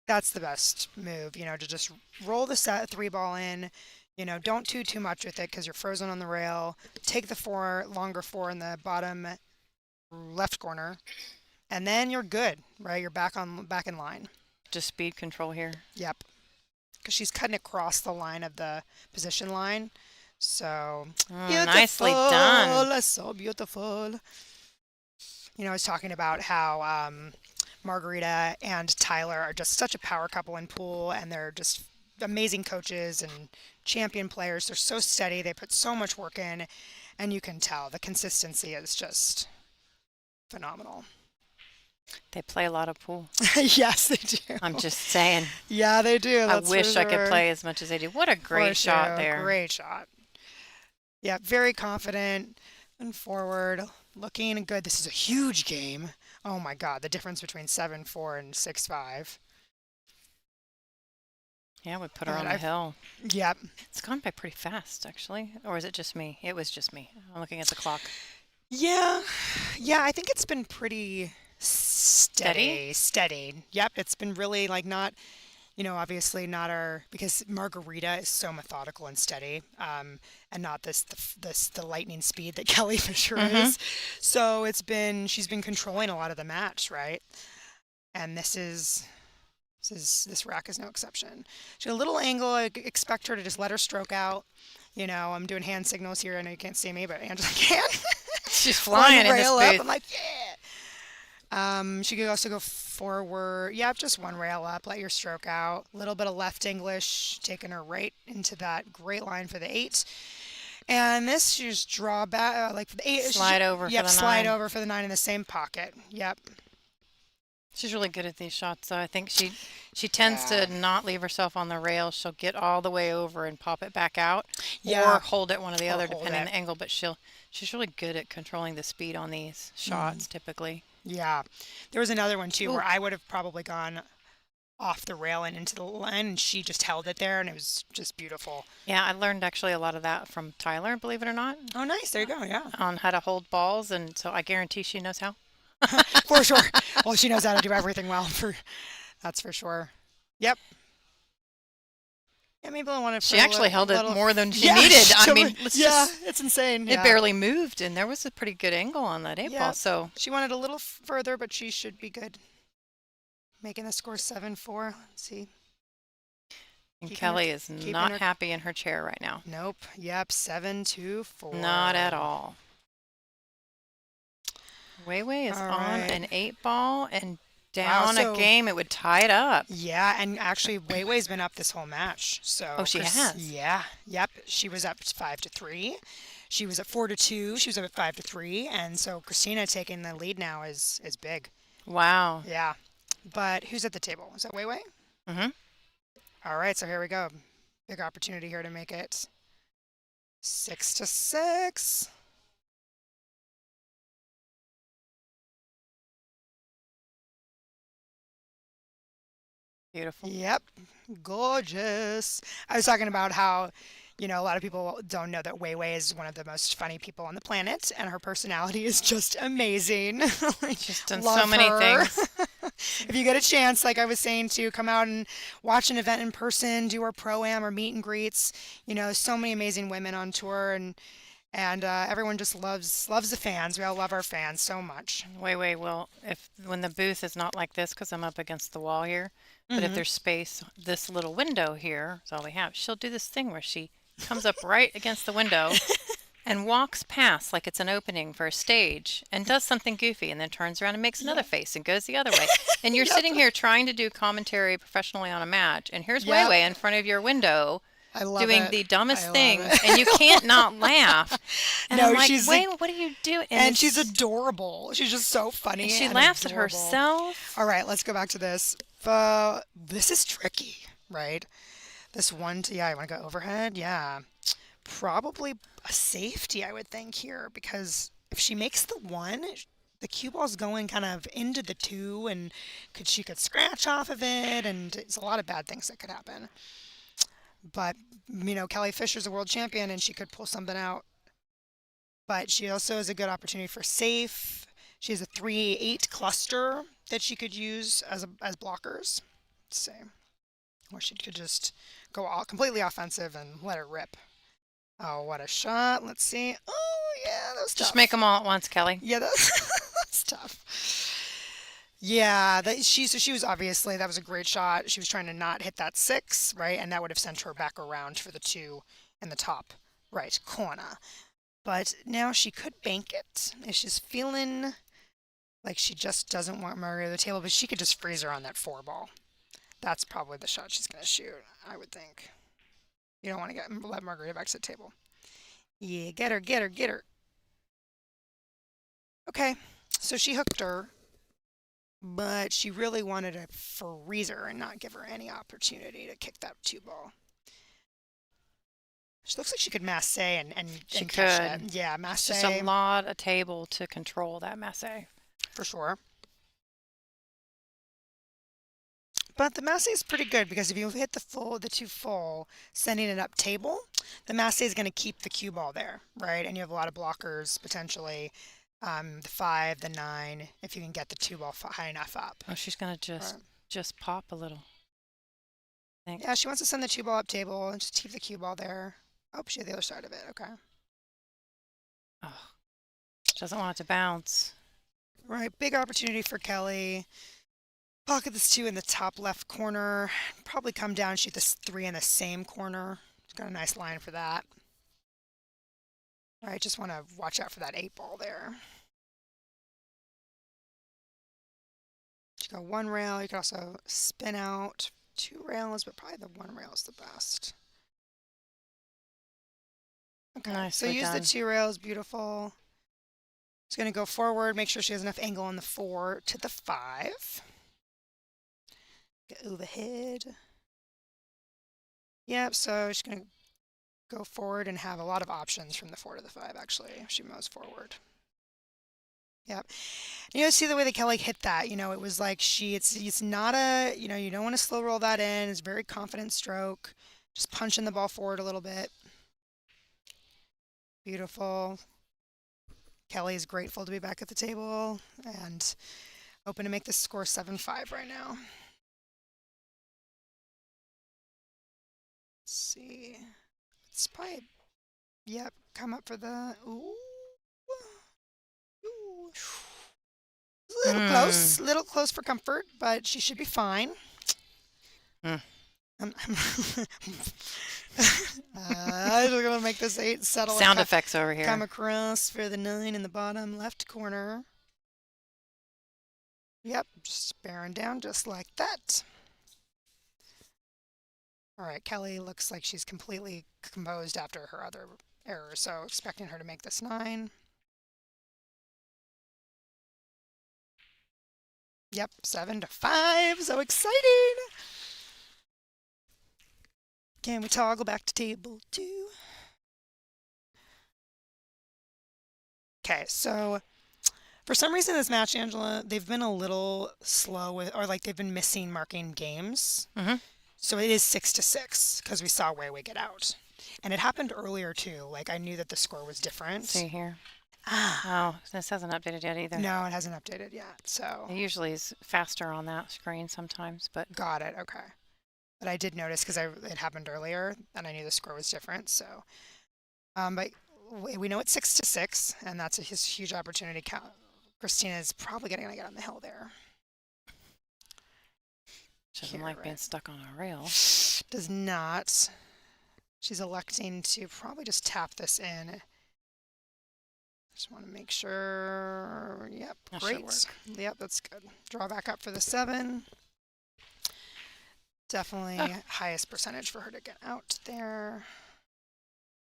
that's the best move, to just roll the 3 ball in, don't do too much with it because you're frozen on the rail. Take the longer 4 in the bottom left corner, and then you're good, right? You're back in line. Just speed control here. Yep. Because she's cutting across the line of the position line. So nicely done. So beautiful. I was talking about how Margarita and Tyler are just such a power couple in pool, and they're just amazing coaches and champion players. They're so steady. They put so much work in, and you can tell the consistency is just phenomenal. They play a lot of pool. Yes, they do. I'm just saying. Yeah, they do. I wish I could play as much as they do. What a great shot there. Great shot. Yeah, very confident and forward, looking good. This is a huge game. Oh my God, the difference between 7-4 and 6-5. Yeah, we put her on the hill. Yep. It's gone by pretty fast, actually. Or is it just me? It was just me. I'm looking at the clock. Yeah, I think it's been pretty steady. Yep, it's been really not, obviously not because Margarita is so methodical and steady, and not the lightning speed that Kelly Fisher is. So she's been controlling a lot of the match, right? And this rack is no exception. She had a little angle. I expect her to just let her stroke out. I'm doing hand signals here. I know you can't see me, but Angela can. She's flying in this booth. I'm like, yeah. She could also go forward. Yep, just 1 rail up. Let your stroke out. A little bit of left English, taking her right into that great line for the 8. And this, you just draw back, like the 8. Slide over for the 9. Yep, slide over for the 9 in the same pocket. Yep. She's really good at these shots, though. I think she tends to not leave herself on the rail. She'll get all the way over and pop it back out, or hold it one or the other, depending on the angle. But she's really good at controlling the speed on these shots, typically. Yeah. There was another one, too, where I would have probably gone off the rail and into the line, and she just held it there, and it was just beautiful. Yeah, I learned actually a lot of that from Tyler, believe it or not. Oh, nice. There you go, yeah. On how to hold balls, and so I guarantee she knows how. For sure. Well, she knows how to do everything well. That's for sure. Yep. Yeah, maybe I wanted She actually held it more than she needed. It's insane. It barely moved, and there was a pretty good angle on that 8 ball. So she wanted a little further, but she should be good. Making the score 7-4. Let's see. And Kelly is not happy in her chair right now. Nope. Yep. 7-4. Not at all. Wei Wei is on an 8 ball and down a game. It would tie it up. Yeah, and actually Wei Wei's been up this whole match. So she has. Yeah. Yep. She was up 5-3. She was at 4-2. She was up at 5-3, and so Christina taking the lead now is big. Wow. Yeah. But who's at the table? Is that Wei Wei? Mm-hmm. All right, so here we go. Big opportunity here to make it 6-6. Beautiful. Yep. Gorgeous. I was talking about how, a lot of people don't know that Wei Wei is one of the most funny people on the planet, and her personality is just amazing. She's done so many things. If you get a chance, like I was saying, to come out and watch an event in person, do our pro-am or meet and greets, so many amazing women on tour, and everyone just loves the fans. We all love our fans so much. Wei Wei will, when the booth is not like this, because I'm up against the wall here, but if there's space, this little window here is all we have. She'll do this thing where she comes up right against the window and walks past like it's an opening for a stage and does something goofy and then turns around and makes another face and goes the other way. And you're sitting here trying to do commentary professionally on a match, and here's Wei Wei in front of your window doing the dumbest things, and you can't not laugh. And I'm like, Wei, what are you doing? And she's adorable. She's just so funny. And she laughs at herself. All right, let's go back to this. This is tricky, right? This one, I want to go overhead. Yeah. Probably a safety, I would think, here, because if she makes the 1, the cue ball's going kind of into the 2, and she could scratch off of it, and it's a lot of bad things that could happen. But, Kelly Fisher's a world champion, and she could pull something out. But she also has a good opportunity for safe. She has a 3-8 cluster that she could use as blockers. Let's see. Or she could just go all completely offensive and let it rip. Oh, what a shot. Let's see. Oh, yeah, that was tough. Just make them all at once, Kelly. Yeah, that's tough. Yeah, she was obviously, that was a great shot. She was trying to not hit that 6, right? And that would have sent her back around for the 2 in the top right corner. But now she could bank it if she's feeling like she just doesn't want Margarita to the table, but she could just freeze her on that 4 ball. That's probably the shot she's going to shoot, I would think. You don't want to let Margarita back to the table. Yeah, get her. Okay, so she hooked her, but she really wanted to freeze her and not give her any opportunity to kick that 2 ball. She looks like she could masse and she catch could. it. Yeah, masse. It's just a lot of table to control that masse. For sure. But the masse is pretty good, because if you hit the 2 full, sending it up table, the masse is going to keep the cue ball there, right? And you have a lot of blockers potentially. The 5, the 9, if you can get the 2 ball high enough up. Oh, she's going to just pop a little. Yeah, she wants to send the 2 ball up table and just keep the cue ball there. Oh, she had the other side of it. Okay. Oh, she doesn't want it to bounce. Right, big opportunity for Kelly. Pocket this 2 in the top left corner. Probably come down, shoot this 3 in the same corner. She's got a nice line for that. All right, just want to watch out for that 8 ball there. You got 1 rail. You can also spin out 2 rails, but probably the 1 rail is the best. Okay, Nicely so use done. the 2 rails. Beautiful. She's going to go forward, make sure she has enough angle on the 4 to the 5. Get overhead. Yep, so she's going to go forward and have a lot of options from the 4 to the 5, actually, if she moves forward. Yep. See the way that Kelly hit that, it was like it's not a, you don't want to slow roll that in. It's a very confident stroke. Just punching the ball forward a little bit. Beautiful. Kelly is grateful to be back at the table and hoping to make this score 7-5 right now. see. It's probably, yep, come up for the, ooh. Ooh. Little close for comfort, but she should be fine. Mm. I'm going to make this 8 settle. Sound effects over here. Come across for the 9 in the bottom left corner. Yep, just bearing down just like that. All right, Kelly looks like she's completely composed after her other error, so expecting her to make this 9. Yep, 7-5, so exciting! Can we toggle back to table 2? Okay, so for some reason this match, Angela, they've been a little slow with, or like they've been missing marking games. Mm-hmm. So it is 6-6 because we saw Wei Wei get out. And it happened earlier too. Like I knew that the score was different. See here. Ah. Oh, this hasn't updated yet either. No, it hasn't updated yet. So it usually is faster on that screen sometimes, but got it. Okay. But I did notice because it happened earlier and I knew the score was different. So, but we know it's 6-6, and that's a huge opportunity. Christina's probably going to get on the hill there. She doesn't like being stuck on a rail. Does not. She's electing to probably just tap this in. Just want to make sure. Yep, that great. Yep, that's good. Draw back up for the 7. Definitely highest percentage for her to get out there.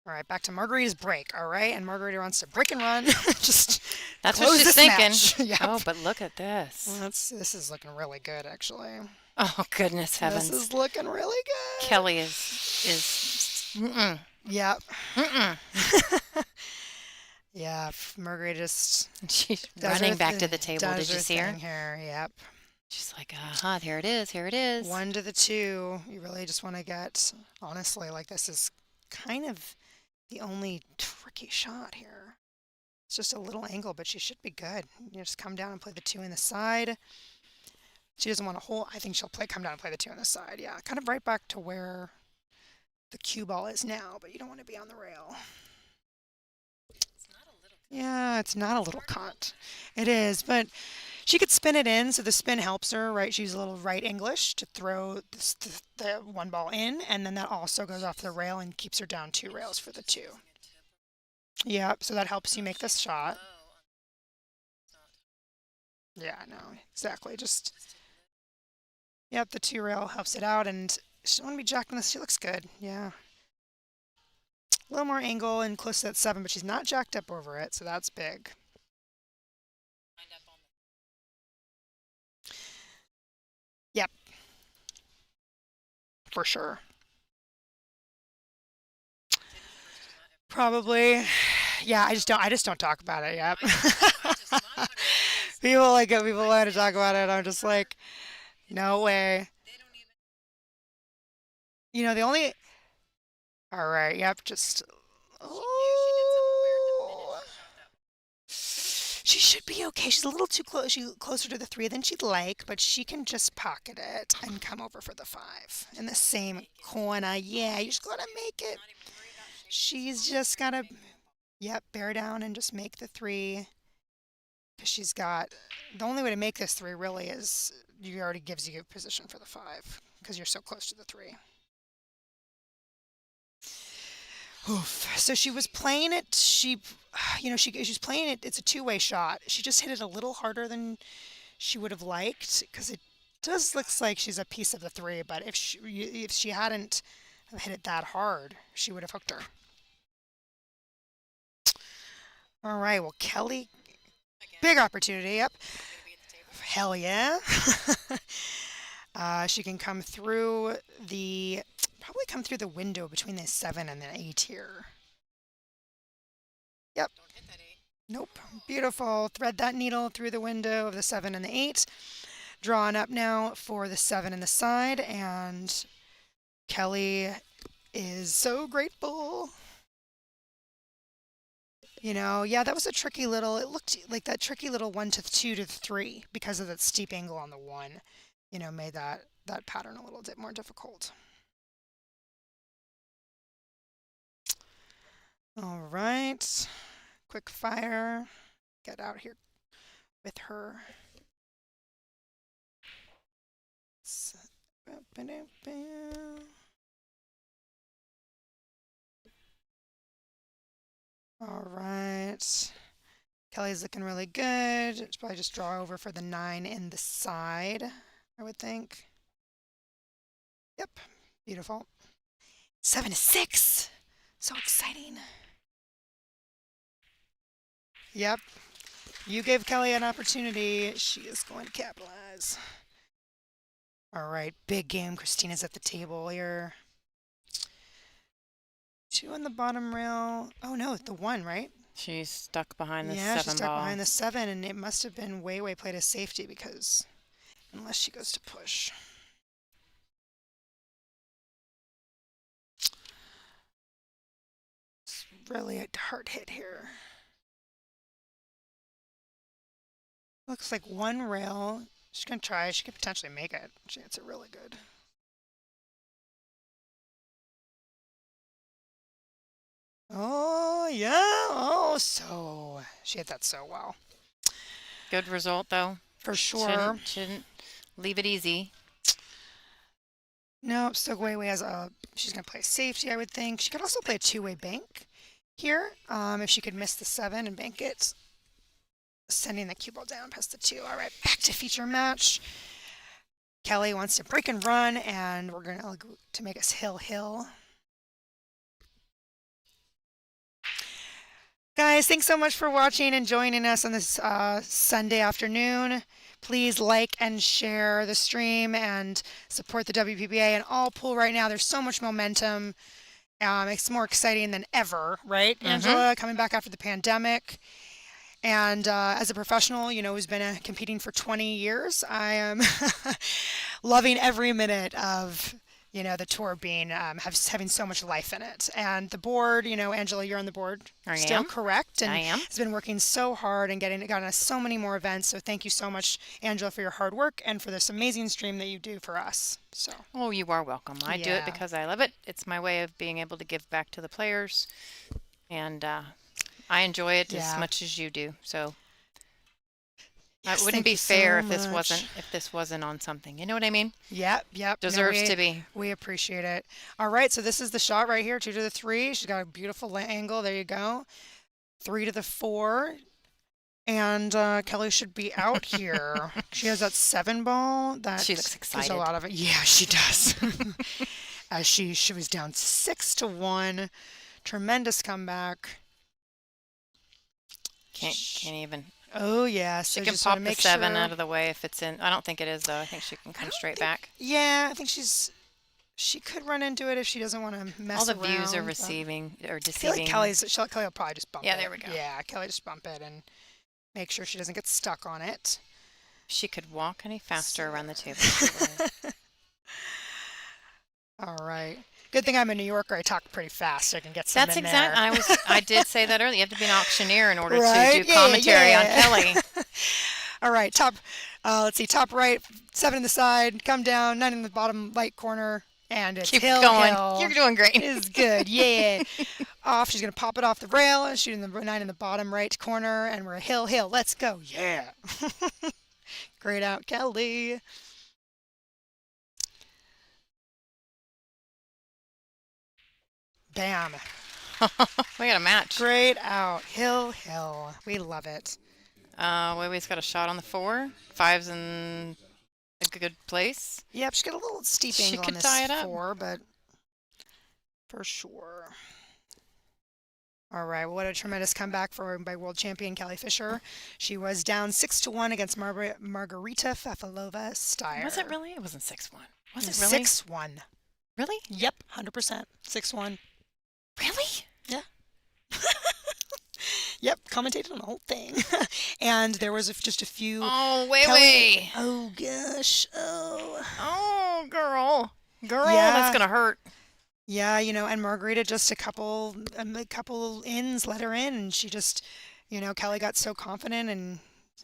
All right, back to Margarita's break. All right, and Margarita wants to break and run. Just that's what she's thinking. Yep. Oh, but look at this. Well, this is looking really good, actually. Oh goodness heavens! This is looking really good. Kelly is. Mm-mm. Yep. Mm-mm. Yeah, Margarita just. She's running back to the table. Did you see her? Here, yep. She's like, here it is, here it is. 1 to the 2. You really just want to get, honestly, like this is kind of the only tricky shot here. It's just a little angle, but she should be good. You just come down and play the 2 in the side. She doesn't want to hold. I think she'll come down and play the 2 on the side. Yeah, kind of right back to where the cue ball is now, but you don't want to be on the rail. Yeah, it's not a little cut. It is, but she could spin it in, so the spin helps her, right? She's a little right English to throw the 1 ball in, and then that also goes off the rail and keeps her down 2 rails for the 2. Yep, so that helps you make this shot. Yeah, no, exactly. Just, yep, the 2 rail helps it out, and she doesn't want to be jacked on this. She looks good, yeah. A little more angle and close to that 7, but she's not jacked up over it, so that's big. Yep. For sure. Probably. Yeah, I just don't talk about it. Yep. People like it. People want to talk about it. I'm just like, no way. You know, the only. All right. Yep. Just. Oh. She should be okay. She's a little too close. She's closer to the 3 than she'd like, but she can just pocket it and come over for the 5 in the same corner. Yeah, you just gotta make it. She's just gotta, yep, bear down and just make the 3. Because she's got, the only way to make this 3 really is, you already gives you a position for the 5 because you're so close to the 3. Oof. So she was playing it. She's playing it. It's a 2-way shot. She just hit it a little harder than she would have liked because it does looks like she's a piece of the 3. But if she hadn't hit it that hard, she would have hooked her. All right. Well, Kelly, big opportunity. Yep. Hell yeah. She can come through probably come through the window between the 7 and the 8 here. Yep. Don't hit that 8. Nope. Beautiful. Thread that needle through the window of the 7 and the 8. Drawing up now for the 7 in the side, and Kelly is so grateful. You know, yeah, that was a tricky little, it looked like that tricky little 1 to 2 to 3 because of that steep angle on the 1, made that pattern a little bit more difficult. All right. Quick fire. Get out here with her. All right. Kelly's looking really good. It's probably just draw over for the 9 in the side, I would think. Yep. Beautiful. 7-6. So exciting. Yep. You gave Kelly an opportunity. She is going to capitalize. All right. Big game. Christina's at the table here. 2 on the bottom rail. Oh, no. The 1, right? She's stuck behind the 7 Yeah, she's stuck ball. behind the 7, and it must have been way played as safety because unless she goes to push. It's really a hard hit here. Looks like 1 rail. She's going to try. She could potentially make it. She hits it really good. Oh, yeah. Oh, so she hit that so well. Good result, though. For sure. Shouldn't leave it easy. No, so Wei has she's going to play safety, I would think. She could also play a 2-way bank here if she could miss the 7 and bank it. Sending the cue ball down past the 2. All right, back to feature match. Kelly wants to break and run, and we're going to make us hill. Guys, thanks so much for watching and joining us on this Sunday afternoon. Please like and share the stream and support the WPBA and all pool right now. There's so much momentum. It's more exciting than ever, right, Angela? Coming back after the pandemic. And as a professional, who's been competing for 20 years, I am loving every minute of the tour being having so much life in it. And the board, Angela, you're on the board. I Still am. correct. And I am. has been working so hard and gotten us so many more events. So thank you so much, Angela, for your hard work and for this amazing stream that you do for us. So. Oh, you are welcome. I do it because I love it. It's my way of being able to give back to the players. And I enjoy it as much as you do. So. It wouldn't be fair if this wasn't on something. You know what I mean? Yep. Deserves to be. We appreciate it. All right, so this is the shot right here, 2 to the 3. She's got a beautiful angle. There you go. 3 to the 4. And Kelly should be out here. She has that 7 ball. She looks excited. There's a lot of it. Yeah, she does. As she was down 6-1. Tremendous comeback. Can't even. Oh, yeah. So she can pop the 7 out of the way if it's in. I don't think it is, though. I think she can come straight back. Yeah, I think she could run into it if she doesn't want to mess around. All the views are deceiving. I feel like Kelly will probably just bump it. Yeah, there we go. Yeah, Kelly just bump it and make sure she doesn't get stuck on it. If she could walk any faster around the table. All right. Good thing I'm a New Yorker. I talk pretty fast, so I can get some in there. I did say that earlier. You have to be an auctioneer in order to do commentary on Kelly. All right. Let's see. Top right, 7 in the side. Come down, 9 in the bottom right corner, and it's Keep hill. going. You're doing great. It's good. Yeah. Off. She's gonna pop it off the rail and shooting the 9 in the bottom right corner, and we're hill. Let's go. Yeah. Great out, Kelly. Bam. We got a match. Great out. Hill. We love it. Weiwei's got a shot on the 4. 5's in a good place. Yep, she's got a little steep angle on this 4, but for sure. All right, well, what a tremendous comeback by world champion Kelly Fisher. She was down 6-1 against Margarita Fafalova-Steyr. Was it really? It wasn't 6-1. Was it really? 6-1. Really? Yep, 100%. 6-1. Really? Yeah. Yep, commentated on the whole thing. And there was just a few... Oh, Weiwei. Oh, gosh. Oh, girl. Girl, yeah. That's going to hurt. Yeah, and Margarita just a couple ins let her in, and she just, Kelly got so confident and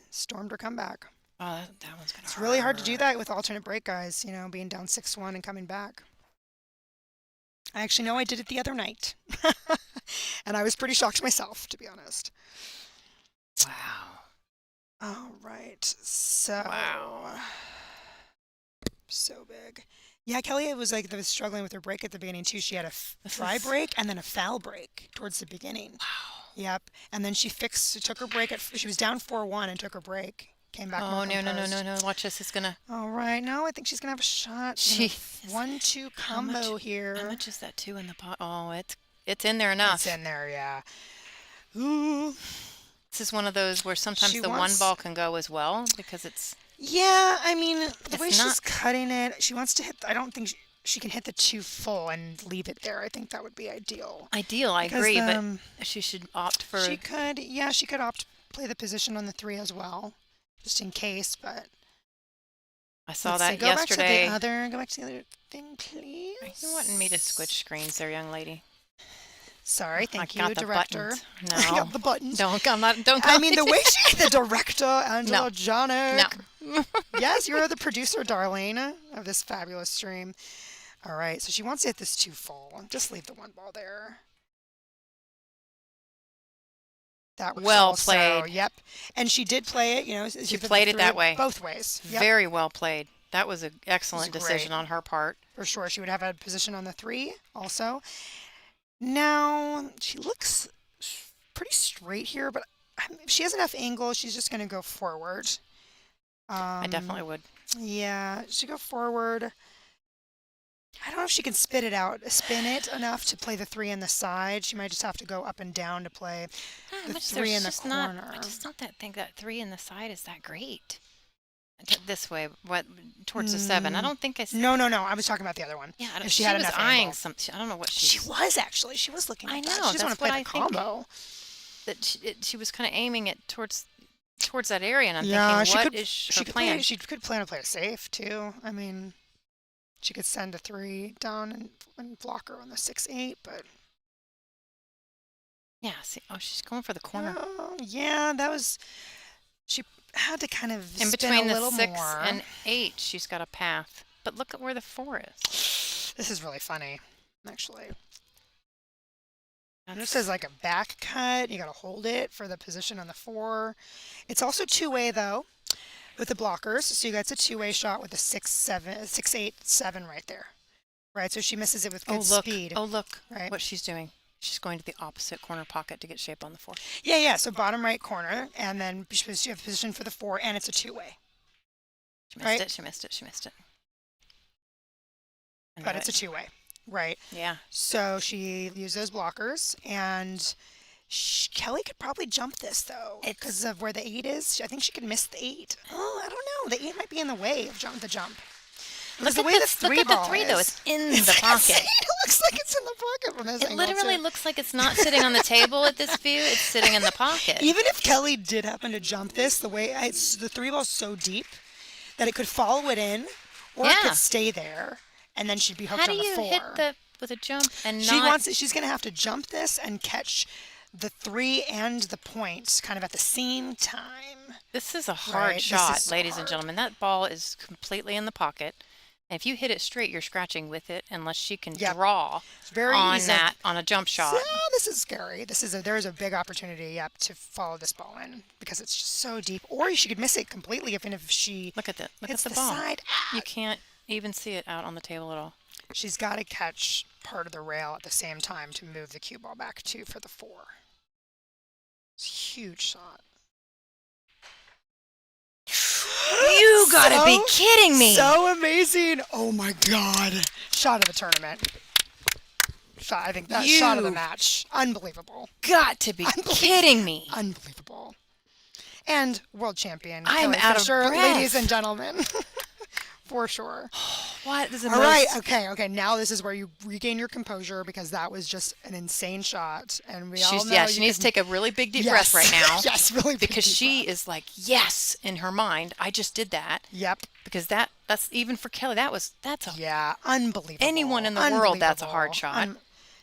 stormed her comeback. Oh, that one's going to hurt. It's really hard to do that with alternate break guys, being down 6-1 and coming back. I actually know I did it the other night. And I was pretty shocked myself, to be honest. Wow. All right. So. Wow. So big. Yeah, Kelly was struggling with her break at the beginning too. She had a fry break and then a foul break towards the beginning. Wow. Yep. And then she took her break she was down 4-1 and took her break. Came back more composed. No. Watch this. It's gonna. All right. No, I think she's gonna have a shot. She 1-2 combo here. How much is that 2 in the pot? Oh, it's in there enough. It's in there, yeah. Ooh. This is one of those where sometimes the one ball can go as well because it's. Yeah, I mean, the way she's cutting it, she wants to hit. I don't think she can hit the 2 full and leave it there. I think that would be ideal. I agree, but she should opt for. She could play the position on the 3 as well, just in case. But I saw that yesterday. Go back to the other thing, please. Are you wanting me to switch screens there, young lady? Sorry, thank you, director. No, I got the buttons. Don't come. Don't come. I mean, the way the director, Angela Janik. No. Yes, you're the producer, darling, of this fabulous stream. All right, so she wants to hit this 2 full. Just leave the 1 ball there. That was well played. Yep, and she did play it. She played it that way. Both ways. Yep. Very well played. That was an excellent decision on her part. For sure, she would have a position on the 3 also. Now, she looks pretty straight here, but if she has enough angle, she's just going to go forward. I definitely would. Yeah, she go forward. I don't know if she can spin it enough to play the 3 on the side. She might just have to go up and down to play the 3 in the corner. I just don't think that 3 in the side is that great. This way, towards the 7. I don't think I. No. I was talking about the other one. Yeah, she had was enough eyeing angle. something. I don't know what she was actually. She was looking. I at know. That. She just want to play the combo. That she was kind of aiming it towards that area, and I'm thinking, what is her plan? She could plan to play it safe too. I mean, she could send a 3 down and block her on the 6-8, but. Yeah. See, she's going for the corner. Yeah, that was. She had to kind of in spin between a little the 6 more. and 8. She's got a path, but look at where the 4 is. This is really funny, actually. And this is like a back cut. You got to hold it for the position on the 4. It's also 2-way though, with the blockers. So you got a 2-way shot with a 6-8-7 right there. Right, so she misses it with good speed. Oh look! Right, what she's doing. She's going to the opposite corner pocket to get shape on the 4. Yeah. So bottom right corner, and then you have position for the 4, and it's a 2-way. She missed it. But it's a 2-way, right? Yeah. So she used those blockers, and Kelly could probably jump this though, because of where the 8 is. I think she could miss the 8. Oh, I don't know. The 8 might be in the way of the jump. Look at the 3 though. It's in the pocket. It looks like it's in the pocket from this angle. It literally looks like it's not sitting on the table at this view. It's sitting in the pocket. Even if Kelly did happen to jump this, the 3 ball's so deep that it could follow it in, or it could stay there, and then she'd be hooked on the 4. How do you hit with a jump and not? She's going to have to jump this and catch the 3 and the point kind of at the same time. This is a hard shot, ladies and gentlemen. That ball is completely in the pocket. And if you hit it straight, you're scratching with it unless she can draw on a jump shot. So, this is scary. There's a big opportunity to follow this ball in because it's just so deep. Or she could miss it completely if she look at the ball. Side. You can't even see it out on the table at all. She's got to catch part of the rail at the same time to move the cue ball back for the 4. It's a huge shot. You gotta be kidding me! So amazing! Oh my God! Shot of the tournament. I think that shot of the match. Unbelievable. Got to be kidding me! Unbelievable. And world champion. I'm Kelly out Fisher, of breath, ladies and gentlemen. For sure. What is All right. Okay. Now this is where you regain your composure because that was just an insane shot, and we all know. Yeah, she needs to take a really big deep breath right now. Yes, really big because she is like, yes, in her mind. I just did that. Yep. Because that's even for Kelly. That's unbelievable. Anyone in the world, that's a hard shot.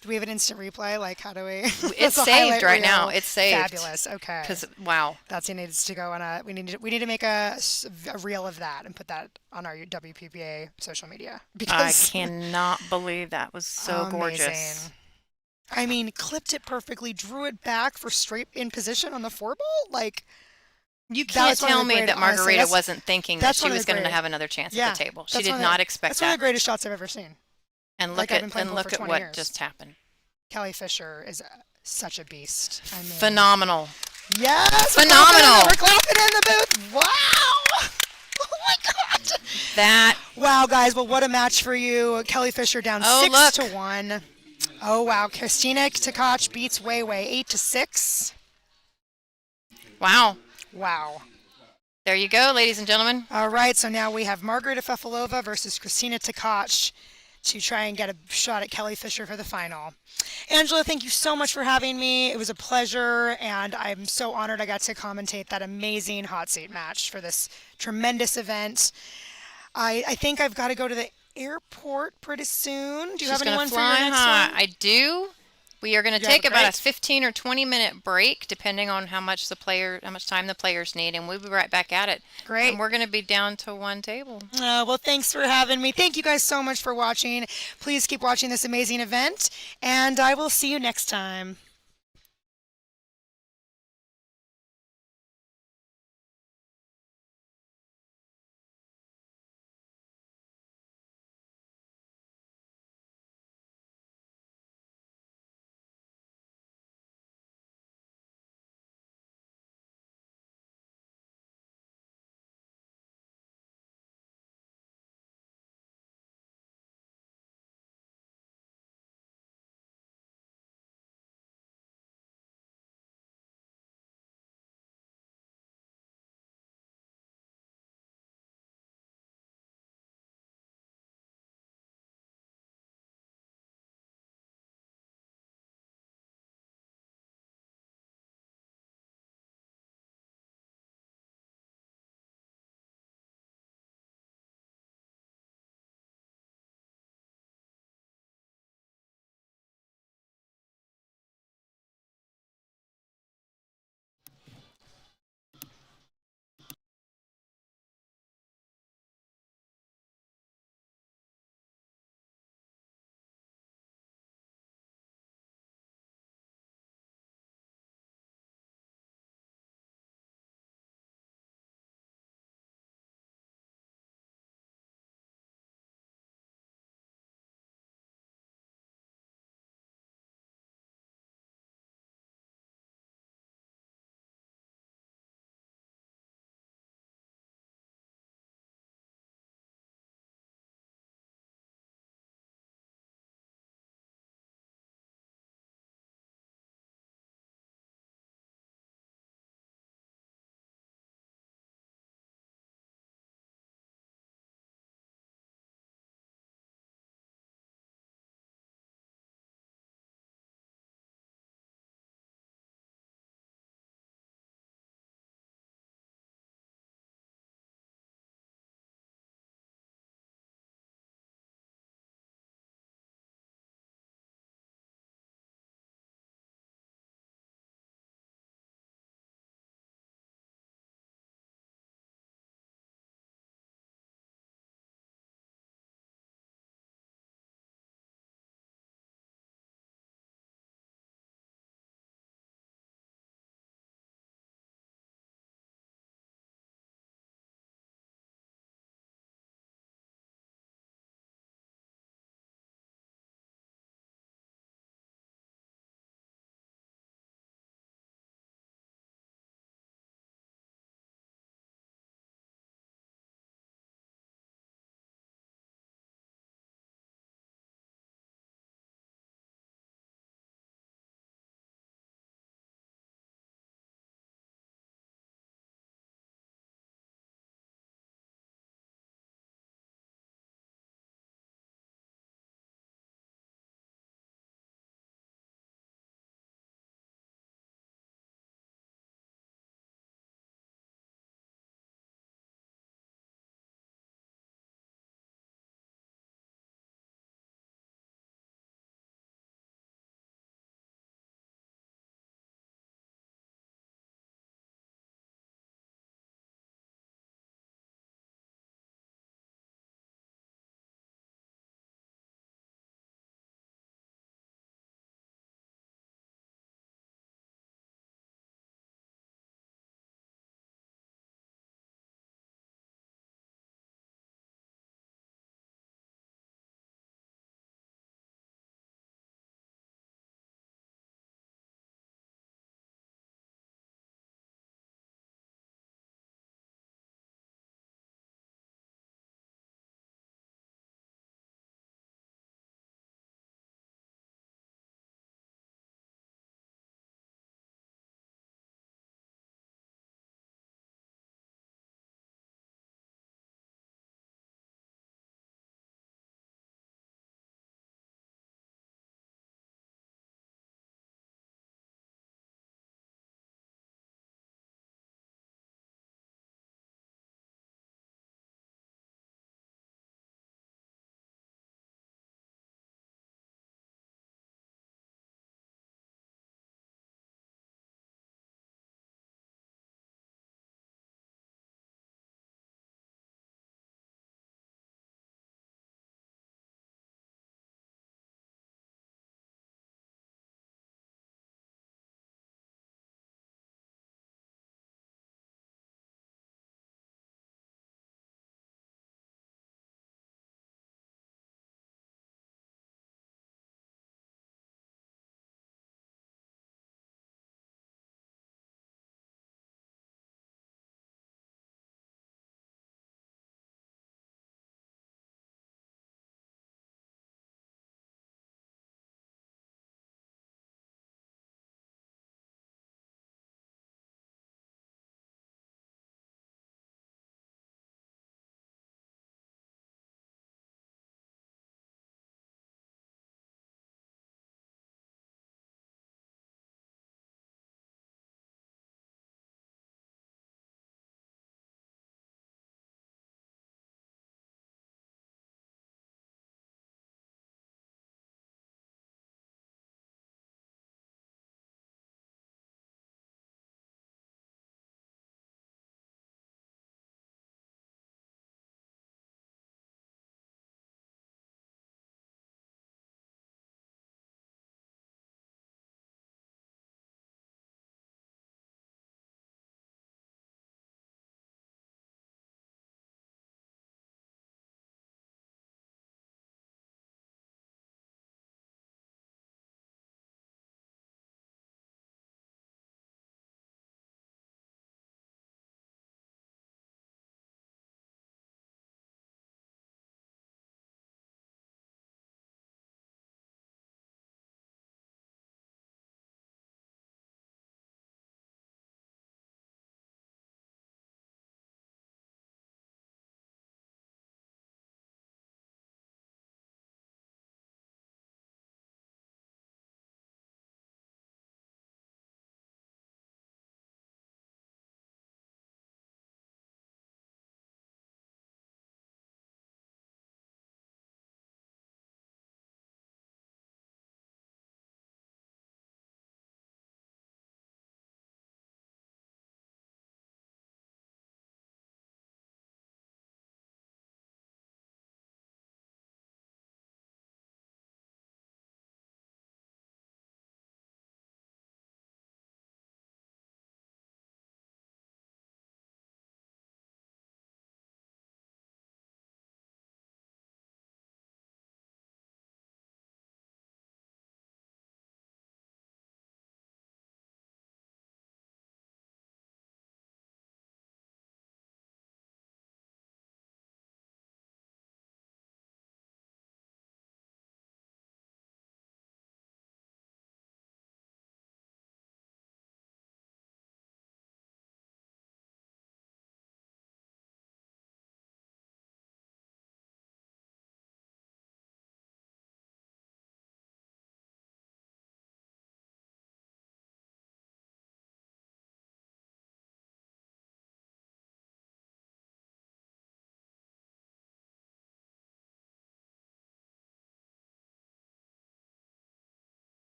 Do we have an instant replay? Like, how do we? It's saved right now. It's saved. Fabulous. Okay. Because wow, it needs to go on a. We need to make a reel of that and put that on our WPBA social media. Because I cannot believe that was so gorgeous. I mean, clipped it perfectly, drew it back for straight in position on the 4 ball. Like, you can't tell me that Margarita wasn't thinking that she was going to have another chance at the table. She did not expect that. That's one of the greatest shots I've ever seen. And look at what just happened. Kelly Fisher is such a beast. I mean, phenomenal. Yes, phenomenal. We're clapping in the booth. Wow. Oh my God. Wow, guys. Well, what a match for you. Kelly Fisher down 6-1. Oh wow, Christina Tkach beats Wei 8-6. Wow. Wow. There you go, ladies and gentlemen. All right, so now we have Margarita Fefilova versus Christina Tkach to try and get a shot at Kelly Fisher for the final. Angela, thank you so much for having me. It was a pleasure, and I'm so honored I got to commentate that amazing hot seat match for this tremendous event. I think I've got to go to the airport pretty soon. Do you have anyone for your next one? I do. We are going to take about a 15 or 20-minute break, depending on how much time the players need, and we'll be right back at it. Great. And we're going to be down to one table. Well, thanks for having me. Thank you guys so much for watching. Please keep watching this amazing event, and I will see you next time.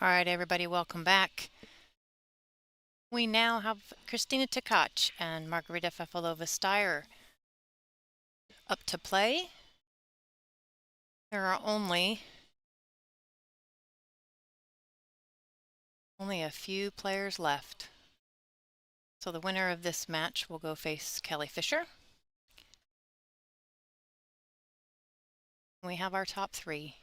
All right, everybody, welcome back. We now have Christina Tkach and Margarita Fafalova-Steyer up to play. There are only a few players left. So the winner of this match will go face Kelly Fisher. We have our top three.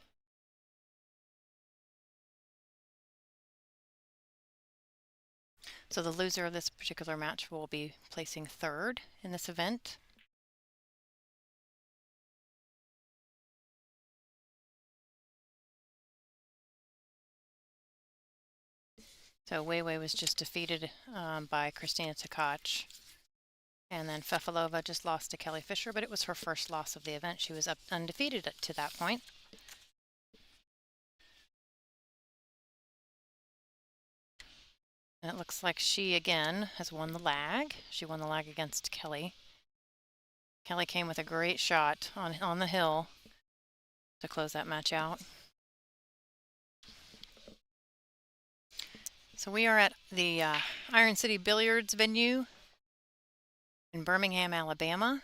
So the loser of this particular match will be placing third in this event. So Weiwei was just defeated by Christina Tkach. And then Fefalova just lost to Kelly Fisher, but it was her first loss of the event. She was undefeated to that point. And it looks like she, again, has won the lag. She won the lag against Kelly. Kelly came with a great shot on the hill to close that match out. So we are at the Iron City Billiards venue in Birmingham, Alabama.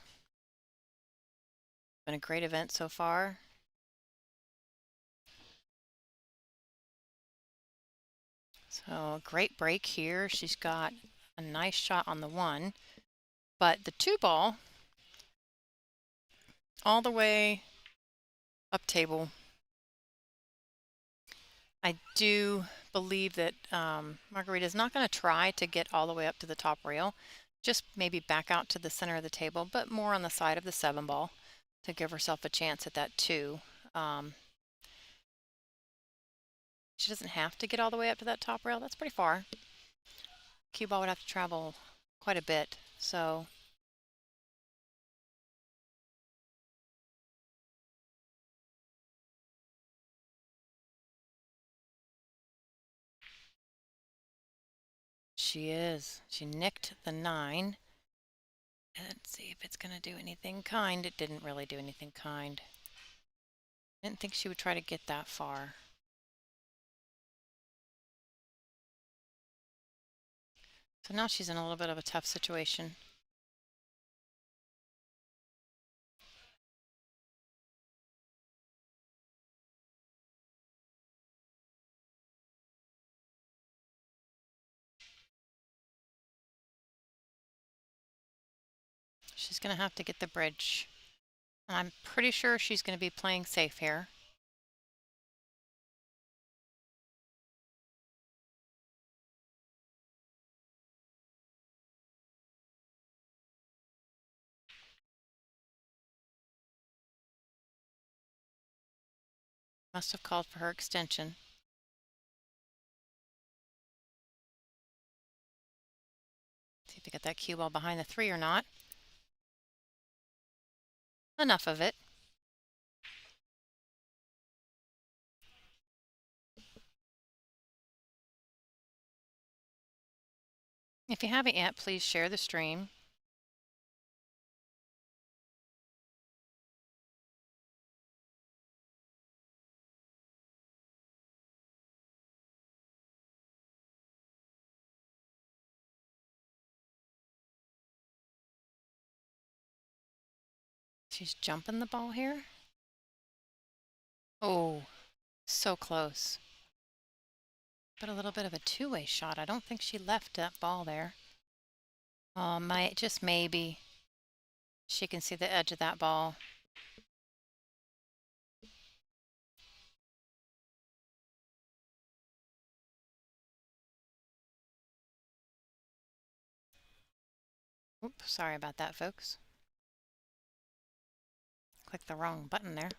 Been a great event so far. So a great break here. She's got a nice shot on the one, but the two ball all the way up table. I do believe that Margarita is not going to try to get all the way up to the top rail, just maybe back out to the center of the table, but more on the side of the 7 ball to give herself a chance at that 2. She doesn't have to get all the way up to that top rail. That's pretty far. Cue ball would have to travel quite a bit, so she is. She nicked the 9. Let's see if it's going to do anything kind. It didn't really do anything kind. Didn't think she would try to get that far. So now she's in a little bit of a tough situation. She's going to have to get the bridge. And I'm pretty sure she's going to be playing safe here. Must have called for her extension. See if they get that cue ball behind the 3 or not. Enough of it. If you haven't yet, please share the stream. She's jumping the ball here. Oh, so close. But a little bit of a two-way shot. I don't think she left that ball there. Oh, just maybe. She can see the edge of that ball. Oops, sorry about that, folks. Clicked the wrong button there.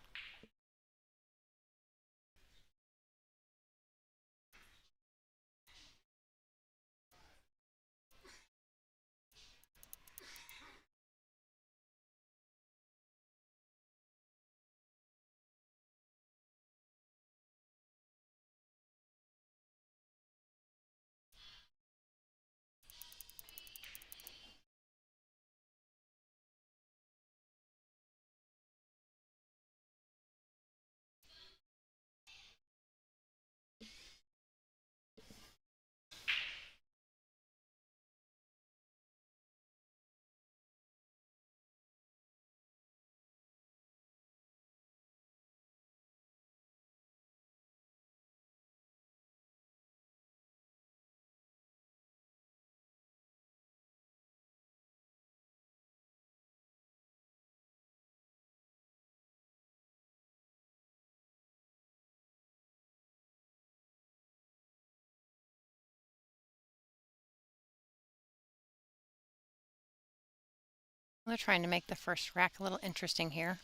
They're trying to make the first rack a little interesting here.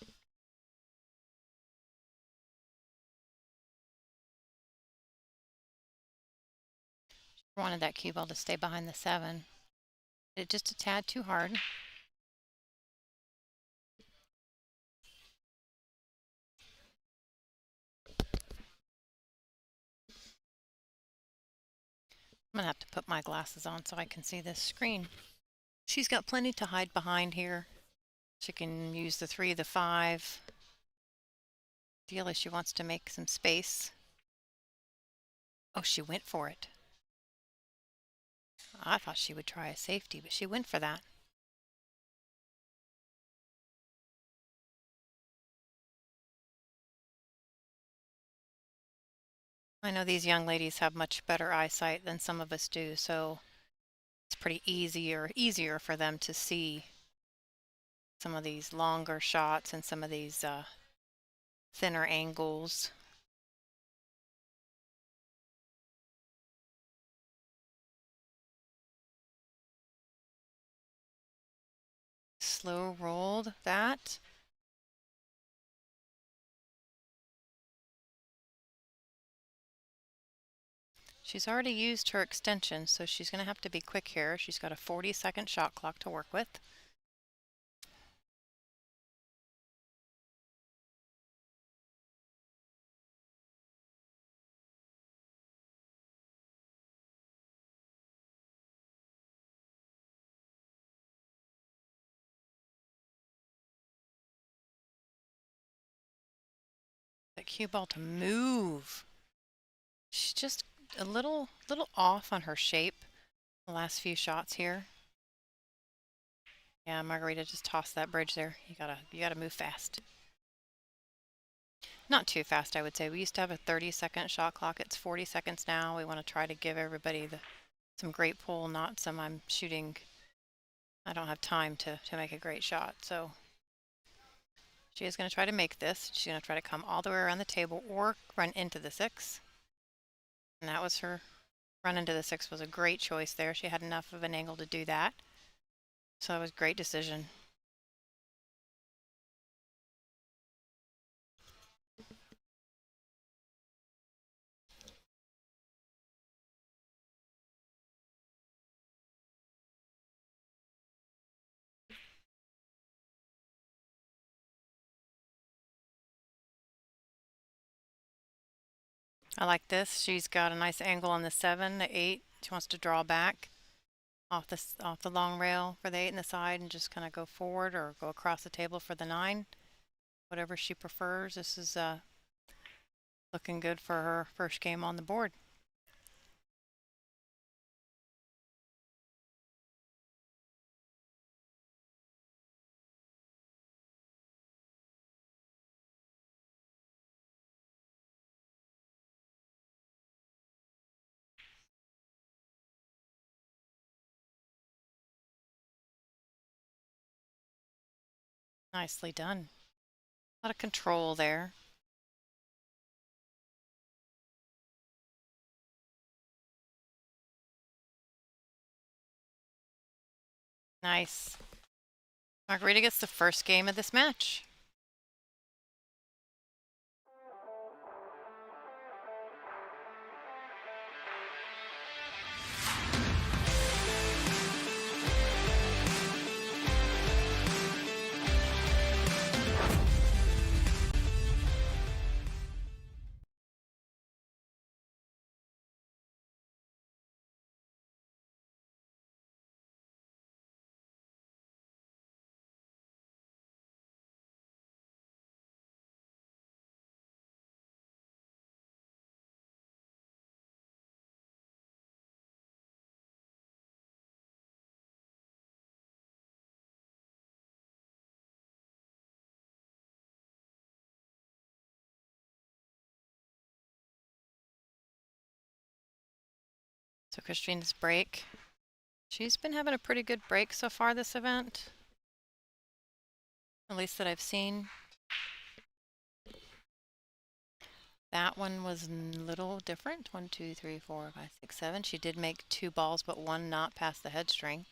Wanted that cue ball to stay behind the 7. It just a tad too hard. I'm gonna have to put my glasses on so I can see this screen. She's got plenty to hide behind here. She can use the 3, the 5. Ideally, she wants to make some space. Oh, she went for it. I thought she would try a safety, but she went for that. I know these young ladies have much better eyesight than some of us do, so it's pretty easier for them to see some of these longer shots and some of these thinner angles. Slow rolled that. She's already used her extension, so she's going to have to be quick here. She's got a 40-second shot clock to work with. The cue ball to move. She's just a little off on her shape the last few shots here. Yeah, Margarita just tossed that bridge there. You gotta move fast. Not too fast, I would say. We used to have a 30-second shot clock. It's 40 seconds now. We want to try to give everybody some great pull, not some I'm shooting. I don't have time to make a great shot. So she is going to try to make this. She's going to try to come all the way around the table or run into the 6. And that was her run into the 6 was a great choice there. She had enough of an angle to do that. So it was a great decision. I like this. She's got a nice angle on the 7, the 8. She wants to draw back off the long rail for the 8 and the side and just kind of go forward or go across the table for the 9. Whatever she prefers. This is looking good for her first game on the board. Nicely done. A lot of control there. Nice. Margarita gets the first game of this match. So Christine's break. She's been having a pretty good break so far this event. At least that I've seen. That one was a little different. 1, 2, 3, 4, 5, 6, 7. She did make 2 balls, but 1 not past the head string.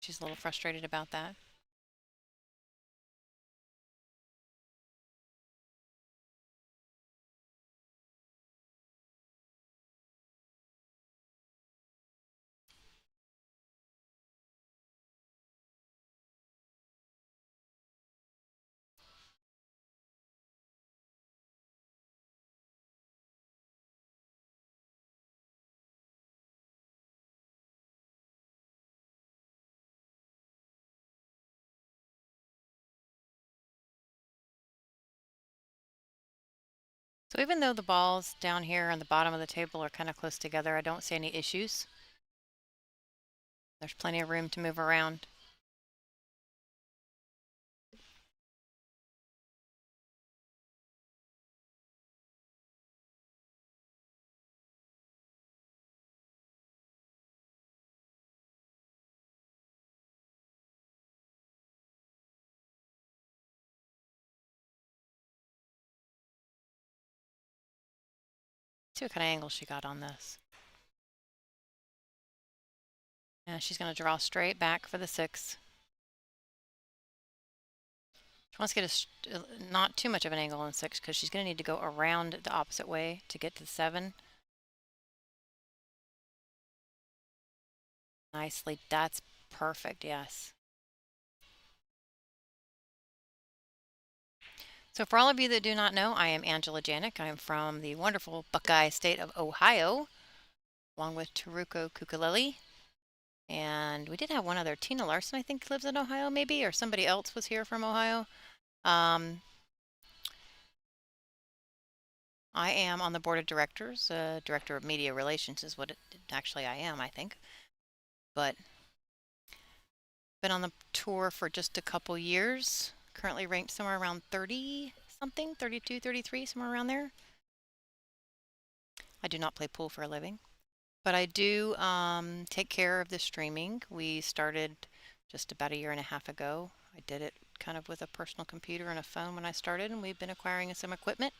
She's a little frustrated about that. So even though the balls down here on the bottom of the table are kind of close together, I don't see any issues. There's plenty of room to move around. See what kind of angle she got on this. And she's going to draw straight back for the 6. She wants to get not too much of an angle on 6 because she's going to need to go around the opposite way to get to the 7. Nicely. That's perfect, yes. So for all of you that do not know, I am Angela Janik. I'm from the wonderful Buckeye state of Ohio, along with Taruko Kukaleli. And we did have one other. Tina Larson, I think, lives in Ohio, maybe, or somebody else was here from Ohio. I am on the board of directors. Director of Media Relations is what actually I am, I think. But been on the tour for just a couple years. Currently ranked somewhere around 30-something, 32, 33, somewhere around there. I do not play pool for a living, but I do take care of the streaming. We started just about a year and a half ago. I did it kind of with a personal computer and a phone when I started, and we've been acquiring some equipment.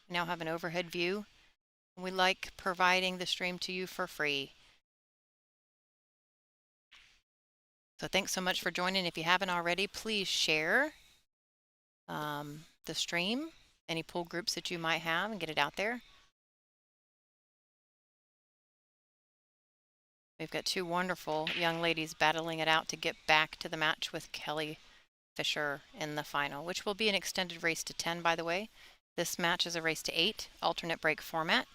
We now have an overhead view. We like providing the stream to you for free. So thanks so much for joining. If you haven't already, please share the stream, any pool groups that you might have, and get it out there. We've got 2 wonderful young ladies battling it out to get back to the match with Kelly Fisher in the final, which will be an extended race to 10, by the way. This match is a race to 8, alternate break format.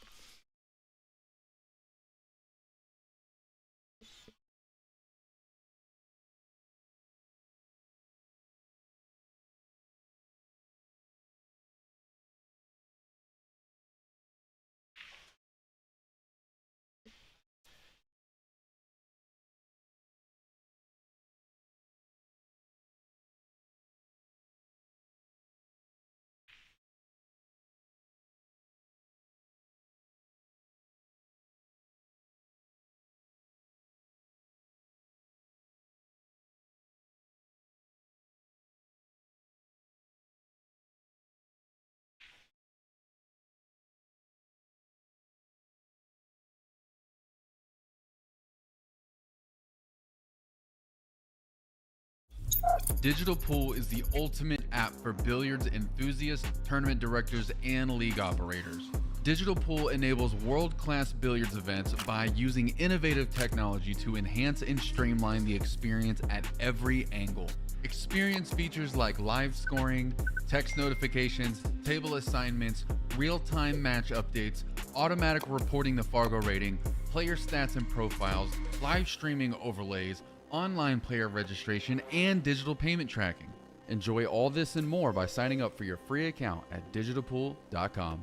Digital Pool is the ultimate app for billiards enthusiasts, tournament directors, and league operators. Digital Pool enables world-class billiards events by using innovative technology to enhance and streamline the experience at every angle. Experience features like live scoring, text notifications, table assignments, real-time match updates, automatic reporting the Fargo rating, player stats and profiles, live streaming overlays, online player registration, and digital payment tracking. Enjoy all this and more by signing up for your free account at digitalpool.com.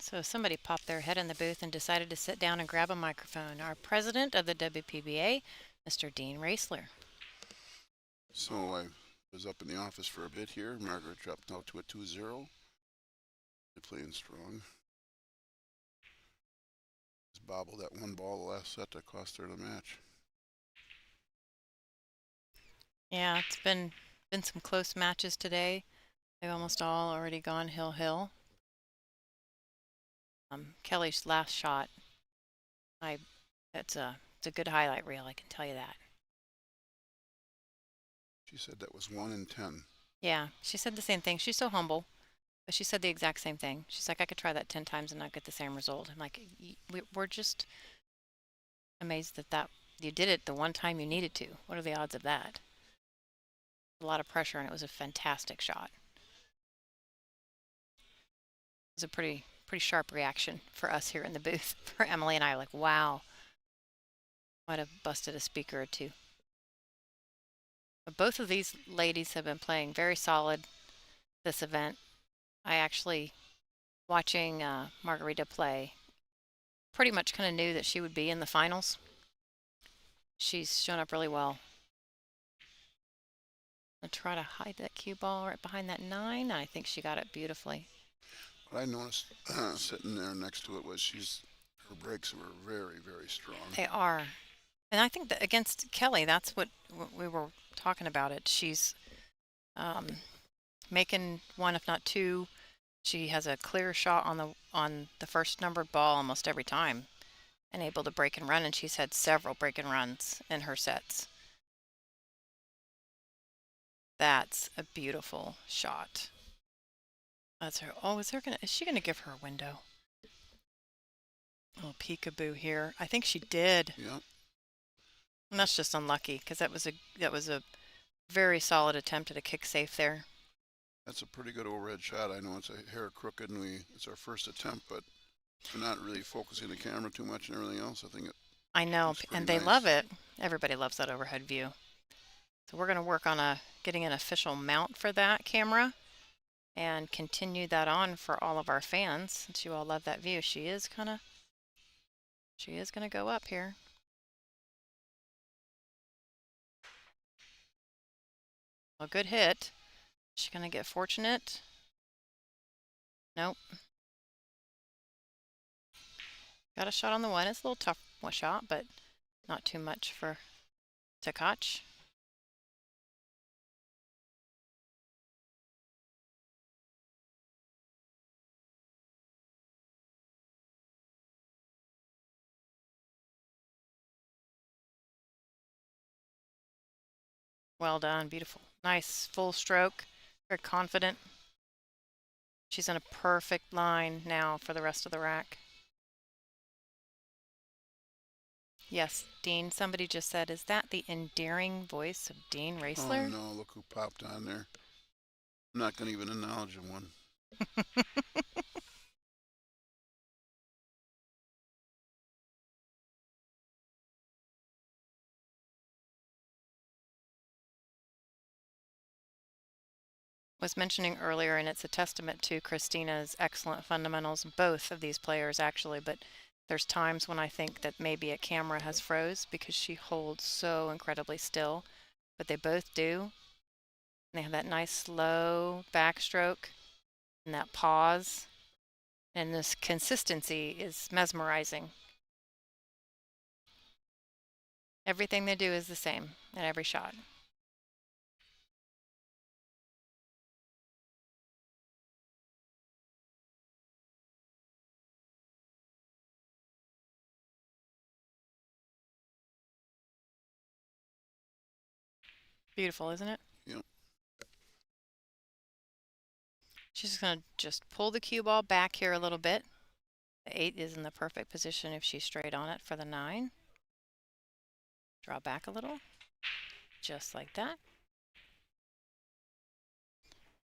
So somebody popped their head in the booth and decided to sit down and grab a microphone. Our president of the WPBA, Mr. Dean Raisler. So I was up in the office for a bit here. Margaret dropped out to a 2-0. They're playing strong. Just bobbled that one ball the last set that cost her the match. Yeah, it's been some close matches today. They've almost all already gone hill. Kelly's last shot, it's a good highlight reel, I can tell you that. She said that was 1 in 10. Yeah, she said the same thing. She's so humble, but she said the exact same thing. She's like, I could try that 10 times and not get the same result. I'm like, we're just amazed that you did it the one time you needed to. What are the odds of that? A lot of pressure, and it was a fantastic shot. It was a pretty sharp reaction for us here in the booth. For Emily and I, like, wow, might have busted a speaker or two. But both of these ladies have been playing very solid this event. I actually, watching Margarita play, pretty much kind of knew that she would be in the finals. She's shown up really well. I'll try to hide that cue ball right behind that 9. I think she got it beautifully. What I noticed sitting there next to it was her breaks were very, very strong. They are. And I think that against Kelly, that's what we were talking about it. She's making 1, if not 2. She has a clear shot on the first numbered ball almost every time and able to break and run, and she's had several break and runs in her sets. That's a beautiful shot. That's her. Oh, is she gonna give her a window? Oh, peekaboo here. I think she did. Yeah. And that's just unlucky because that was a very solid attempt at a kick safe there. That's a pretty good overhead shot. I know it's a hair crooked and it's our first attempt, but we're not really focusing the camera too much and everything else. I think I know, and they nice. love it. Everybody loves that overhead view. So we're going to work on getting an official mount for that camera and continue that on for all of our fans, since you all love that view. She is going to go up here. A good hit. Is she going to get fortunate? Nope. Got a shot on the 1. It's a little tough shot, but not too much for to catch. Well done, beautiful. Nice full stroke, very confident. She's in a perfect line now for the rest of the rack. Yes, Dean, somebody just said, is that the endearing voice of Dean Raisler? Oh no, look who popped on there. I'm not going to even acknowledge him one. Was mentioning earlier, and it's a testament to Christina's excellent fundamentals, both of these players actually, but there's times when I think that maybe a camera has froze because she holds so incredibly still, but they both do. And they have that nice slow backstroke and that pause, and this consistency is mesmerizing. Everything they do is the same at every shot. Beautiful, isn't it? Yep. She's just going to pull the cue ball back here a little bit. The 8 is in the perfect position if she's straight on it for the 9. Draw back a little, just like that.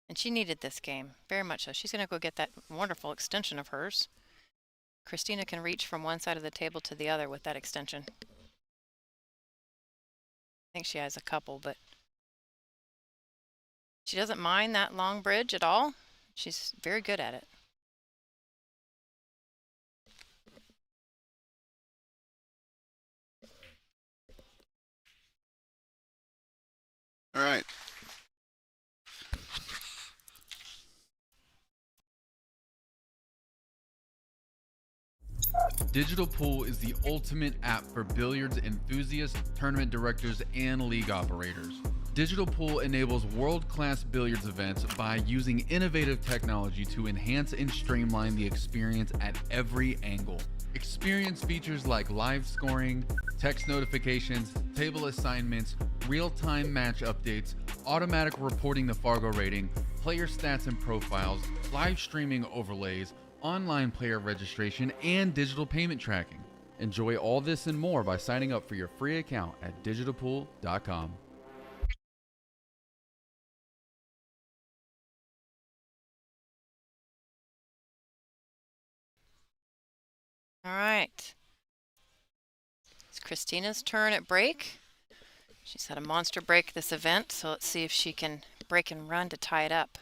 And she needed this game, very much so. She's going to go get that wonderful extension of hers. Christina can reach from one side of the table to the other with that extension. I think she has a couple, but she doesn't mind that long bridge at all. She's very good at it. All right. Digital Pool is the ultimate app for billiards enthusiasts, tournament directors, and league operators. Digital Pool enables world-class billiards events by using innovative technology to enhance and streamline the experience at every angle. Experience features like live scoring, text notifications, table assignments, real-time match updates, automatic reporting the Fargo rating, player stats and profiles, live streaming overlays, online player registration, and digital payment tracking. Enjoy all this and more by signing up for your free account at digitalpool.com. All right. It's Christina's turn at break. She's had a monster break this event, so let's see if she can break and run to tie it up.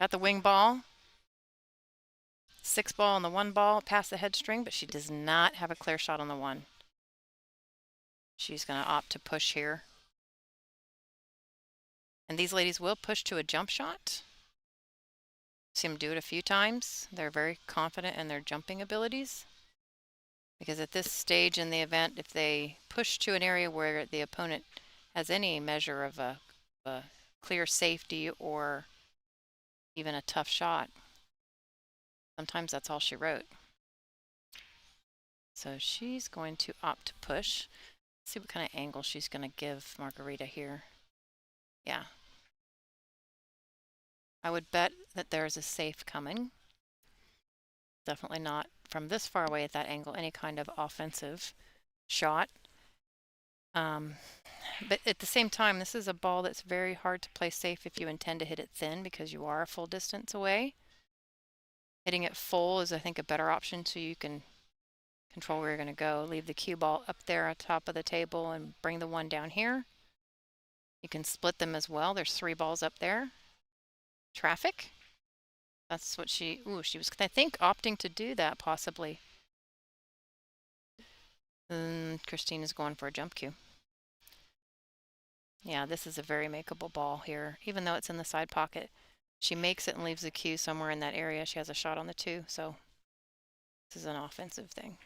Got the wing ball. 6 ball on the 1 ball past the head string, but she does not have a clear shot on the 1. She's going to opt to push here. And these ladies will push to a jump shot. See them do it a few times. They're very confident in their jumping abilities. Because at this stage in the event, if they push to an area where the opponent has any measure of a clear safety or even a tough shot, sometimes that's all she wrote. So she's going to opt to push. Let's see what kind of angle she's going to give Margarita here. Yeah. I would bet that there's a safe coming. Definitely not from this far away at that angle, any kind of offensive shot. But at the same time, this is a ball that's very hard to play safe if you intend to hit it thin because you are a full distance away. Hitting it full is, I think, a better option so you can control where you're going to go. Leave the cue ball up there on top of the table and bring the 1 down here. You can split them as well. There's 3 balls up there. Traffic. That's what she was, I think, opting to do that possibly. Christina's going for a jump cue. Yeah, this is a very makeable ball here. Even though it's in the side pocket, she makes it and leaves the cue somewhere in that area. She has a shot on the 2, so this is an offensive thing.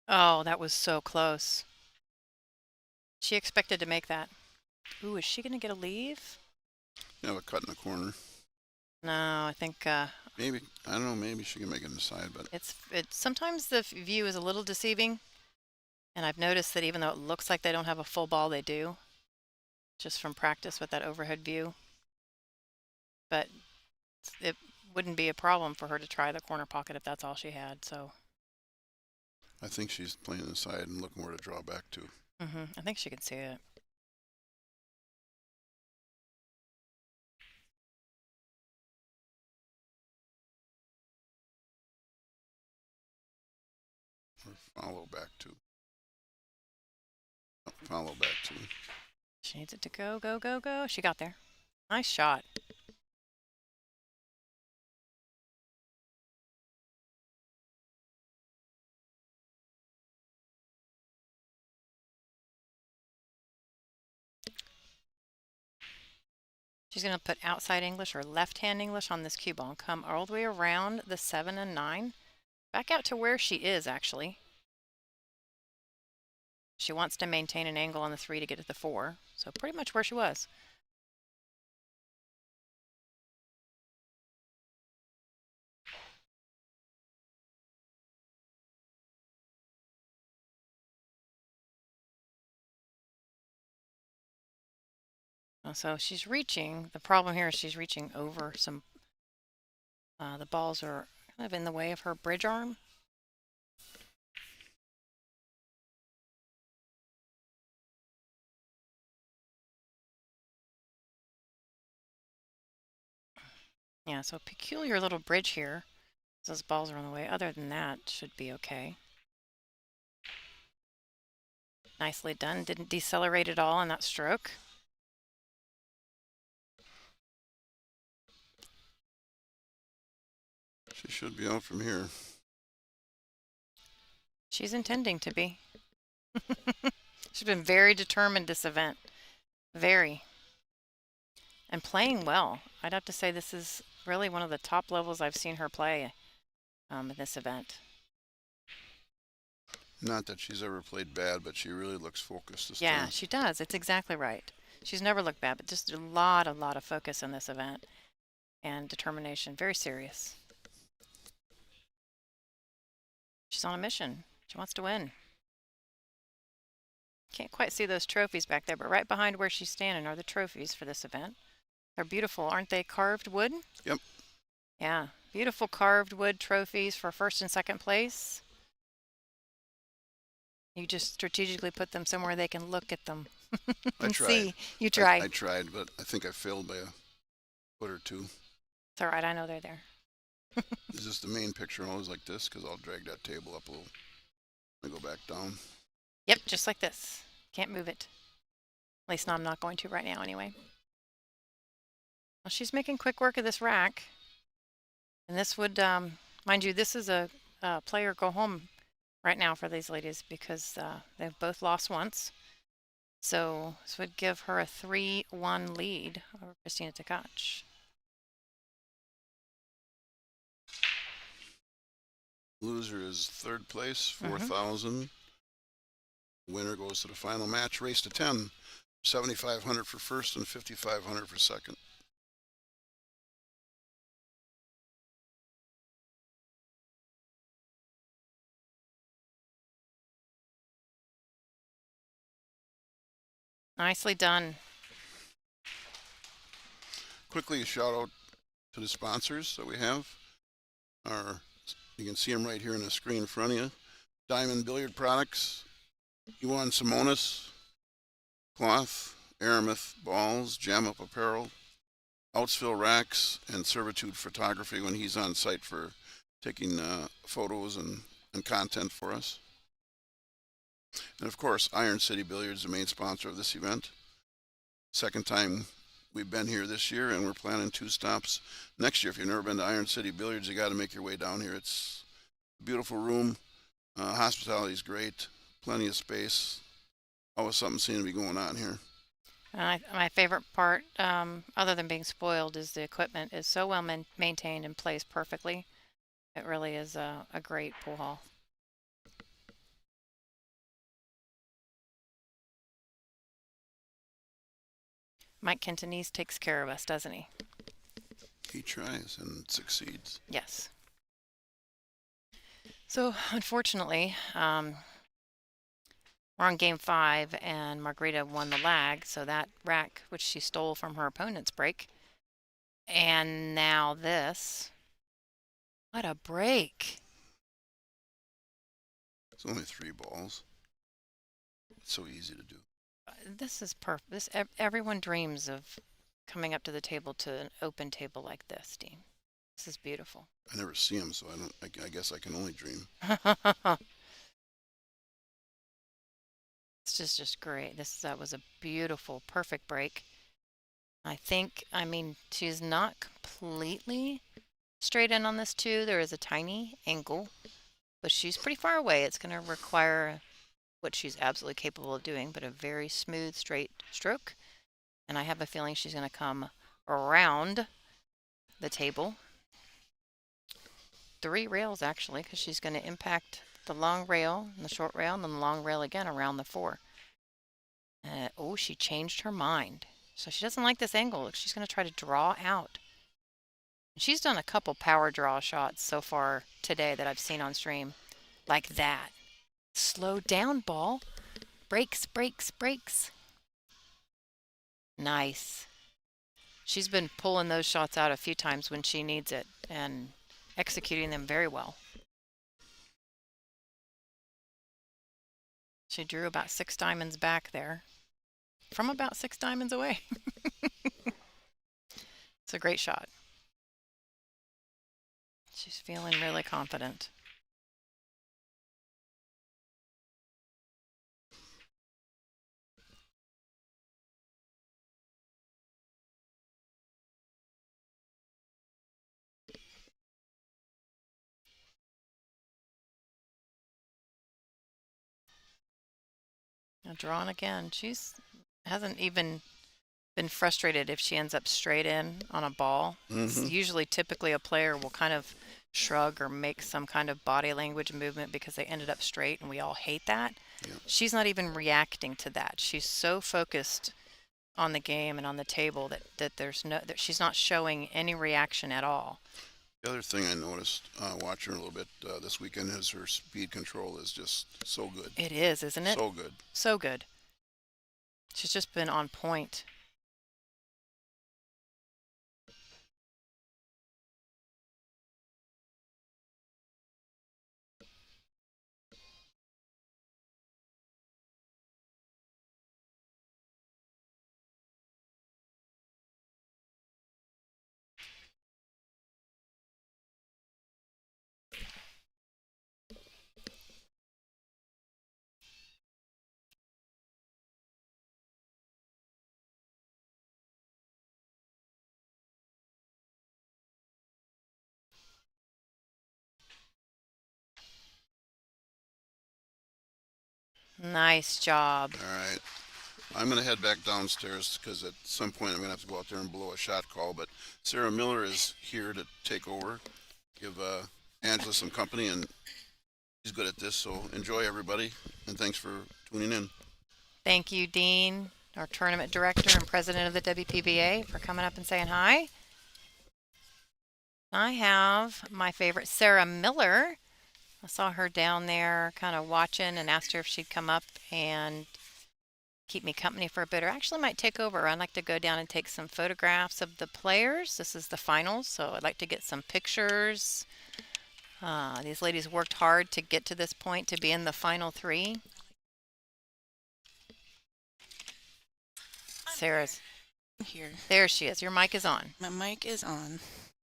Oh, that was so close. She expected to make that. Ooh, is she going to get a leave? You have a cut in the corner. No, I think maybe, I don't know, maybe she can make it inside, but it's sometimes the view is a little deceiving, and I've noticed that even though it looks like they don't have a full ball, they do, just from practice with that overhead view. But it wouldn't be a problem for her to try the corner pocket if that's all she had. So I think she's playing inside and looking where to draw back to. I think she can see it. Or follow back to. Follow back to. She needs it to go, go, go, go. She got there. Nice shot. She's going to put outside English or left-hand English on this cue ball and come all the way around the 7 and 9. Back out to where she is, actually. She wants to maintain an angle on the 3 to get to the 4. So pretty much where she was. So she's reaching. The problem here is she's reaching over some. The balls are kind of in the way of her bridge arm. Yeah, so peculiar little bridge here. Those balls are on the way. Other than that, should be okay. Nicely done. Didn't decelerate at all on that stroke. She should be out from here. She's intending to be. She's been very determined this event. Very. And playing well. I'd have to say this is really one of the top levels I've seen her play in this event. Not that she's ever played bad, but she really looks focused this Yeah, time. she does. It's exactly right. She's never looked bad, but just a lot of focus in this event and determination. Very serious. She's on a mission. She wants to win. Can't quite see those trophies back there, but right behind where she's standing are the trophies for this event. They're beautiful, aren't they? Carved wood? Yep. Yeah, beautiful carved wood trophies for first and second place. You just strategically put them somewhere they can look at them I and tried. see. You tried. I tried, but I think I failed by a foot or two. It's all right. I know they're there. Is this the main picture always like this? Because I'll drag that table up a little. I go back down. Yep, just like this. Can't move it. At least I'm not going to right now anyway. Well, she's making quick work of this rack. And this would, mind you, this is a player go home right now for these ladies because they've both lost once. So this would give her a 3-1 lead over Christina Tkach. Loser is third place, 4,000. Winner goes to the final match, race to 10. 7,500 for first and 5,500 for second. Nicely done. Quickly, a shout out to the sponsors that we have. You can see them right here on the screen in front of you. Diamond Billiard Products, Yuan Simonis, Cloth, Aramith Balls, Jam Up Apparel, Outsville Racks, and Servitude Photography when he's on site for taking photos and content for us. And of course, Iron City Billiards, the main sponsor of this event. Second time we've been here this year, and we're planning 2 stops next year. If you've never been to Iron City Billiards, you got to make your way down here. It's a beautiful room. Hospitality is great. Plenty of space. Always something seems to be going on here. My favorite part, other than being spoiled, is the equipment is so well maintained and plays perfectly. It really is a great pool hall. Mike Kentonese takes care of us, doesn't he? He tries and succeeds. Yes. So, unfortunately, we're on game 5, and Margarita won the lag, so that rack, which she stole from her opponent's break. And now this. What a break. It's only 3 balls. It's so easy to do. This is perfect. Everyone dreams of coming up to the table to an open table like this, Dean. This is beautiful. I never see them, so I guess I can only dream. It's just great. That was a beautiful, perfect break. I mean, she's not completely straight in on this too. There is a tiny angle, but she's pretty far away. It's going to require what she's absolutely capable of doing, but a very smooth, straight stroke. And I have a feeling she's going to come around the table. 3 rails, actually, because she's going to impact the long rail and the short rail, and then the long rail again around the 4. Oh, she changed her mind. So she doesn't like this angle. She's going to try to draw out. She's done a couple power draw shots so far today that I've seen on stream. Like that. Slow down, ball. Breaks, breaks, breaks. Nice. She's been pulling those shots out a few times when she needs it and executing them very well. She drew about 6 diamonds back there from about 6 diamonds away. It's a great shot. She's feeling really confident. Drawn again. She's hasn't even been frustrated if she ends up straight in on a ball. Usually, typically, a player will kind of shrug or make some kind of body language movement because they ended up straight, and we all hate that. Yeah. She's not even reacting to that. She's so focused on the game and on the table that she's not showing any reaction at all. The other thing I noticed watching her a little bit this weekend is her speed control is just so good. It is, isn't it? So good. So good. She's just been on point. Nice job. All right. I'm going to head back downstairs because at some point I'm going to have to go out there and blow a shot call. But Sarah Miller is here to take over, give Angela some company, and she's good at this. So enjoy, everybody, and thanks for tuning in. Thank you, Dean, our tournament director and president of the WPBA, for coming up and saying hi. I have my favorite, Sarah Miller. I saw her down there kind of watching and asked her if she'd come up and keep me company for a bit, or actually might take over. I'd like to go down and take some photographs of the players. This is the finals, so I'd like to get some pictures. These ladies worked hard to get to this point, to be in the final three. Sarah's here. There she is. Your mic is on. My mic is on.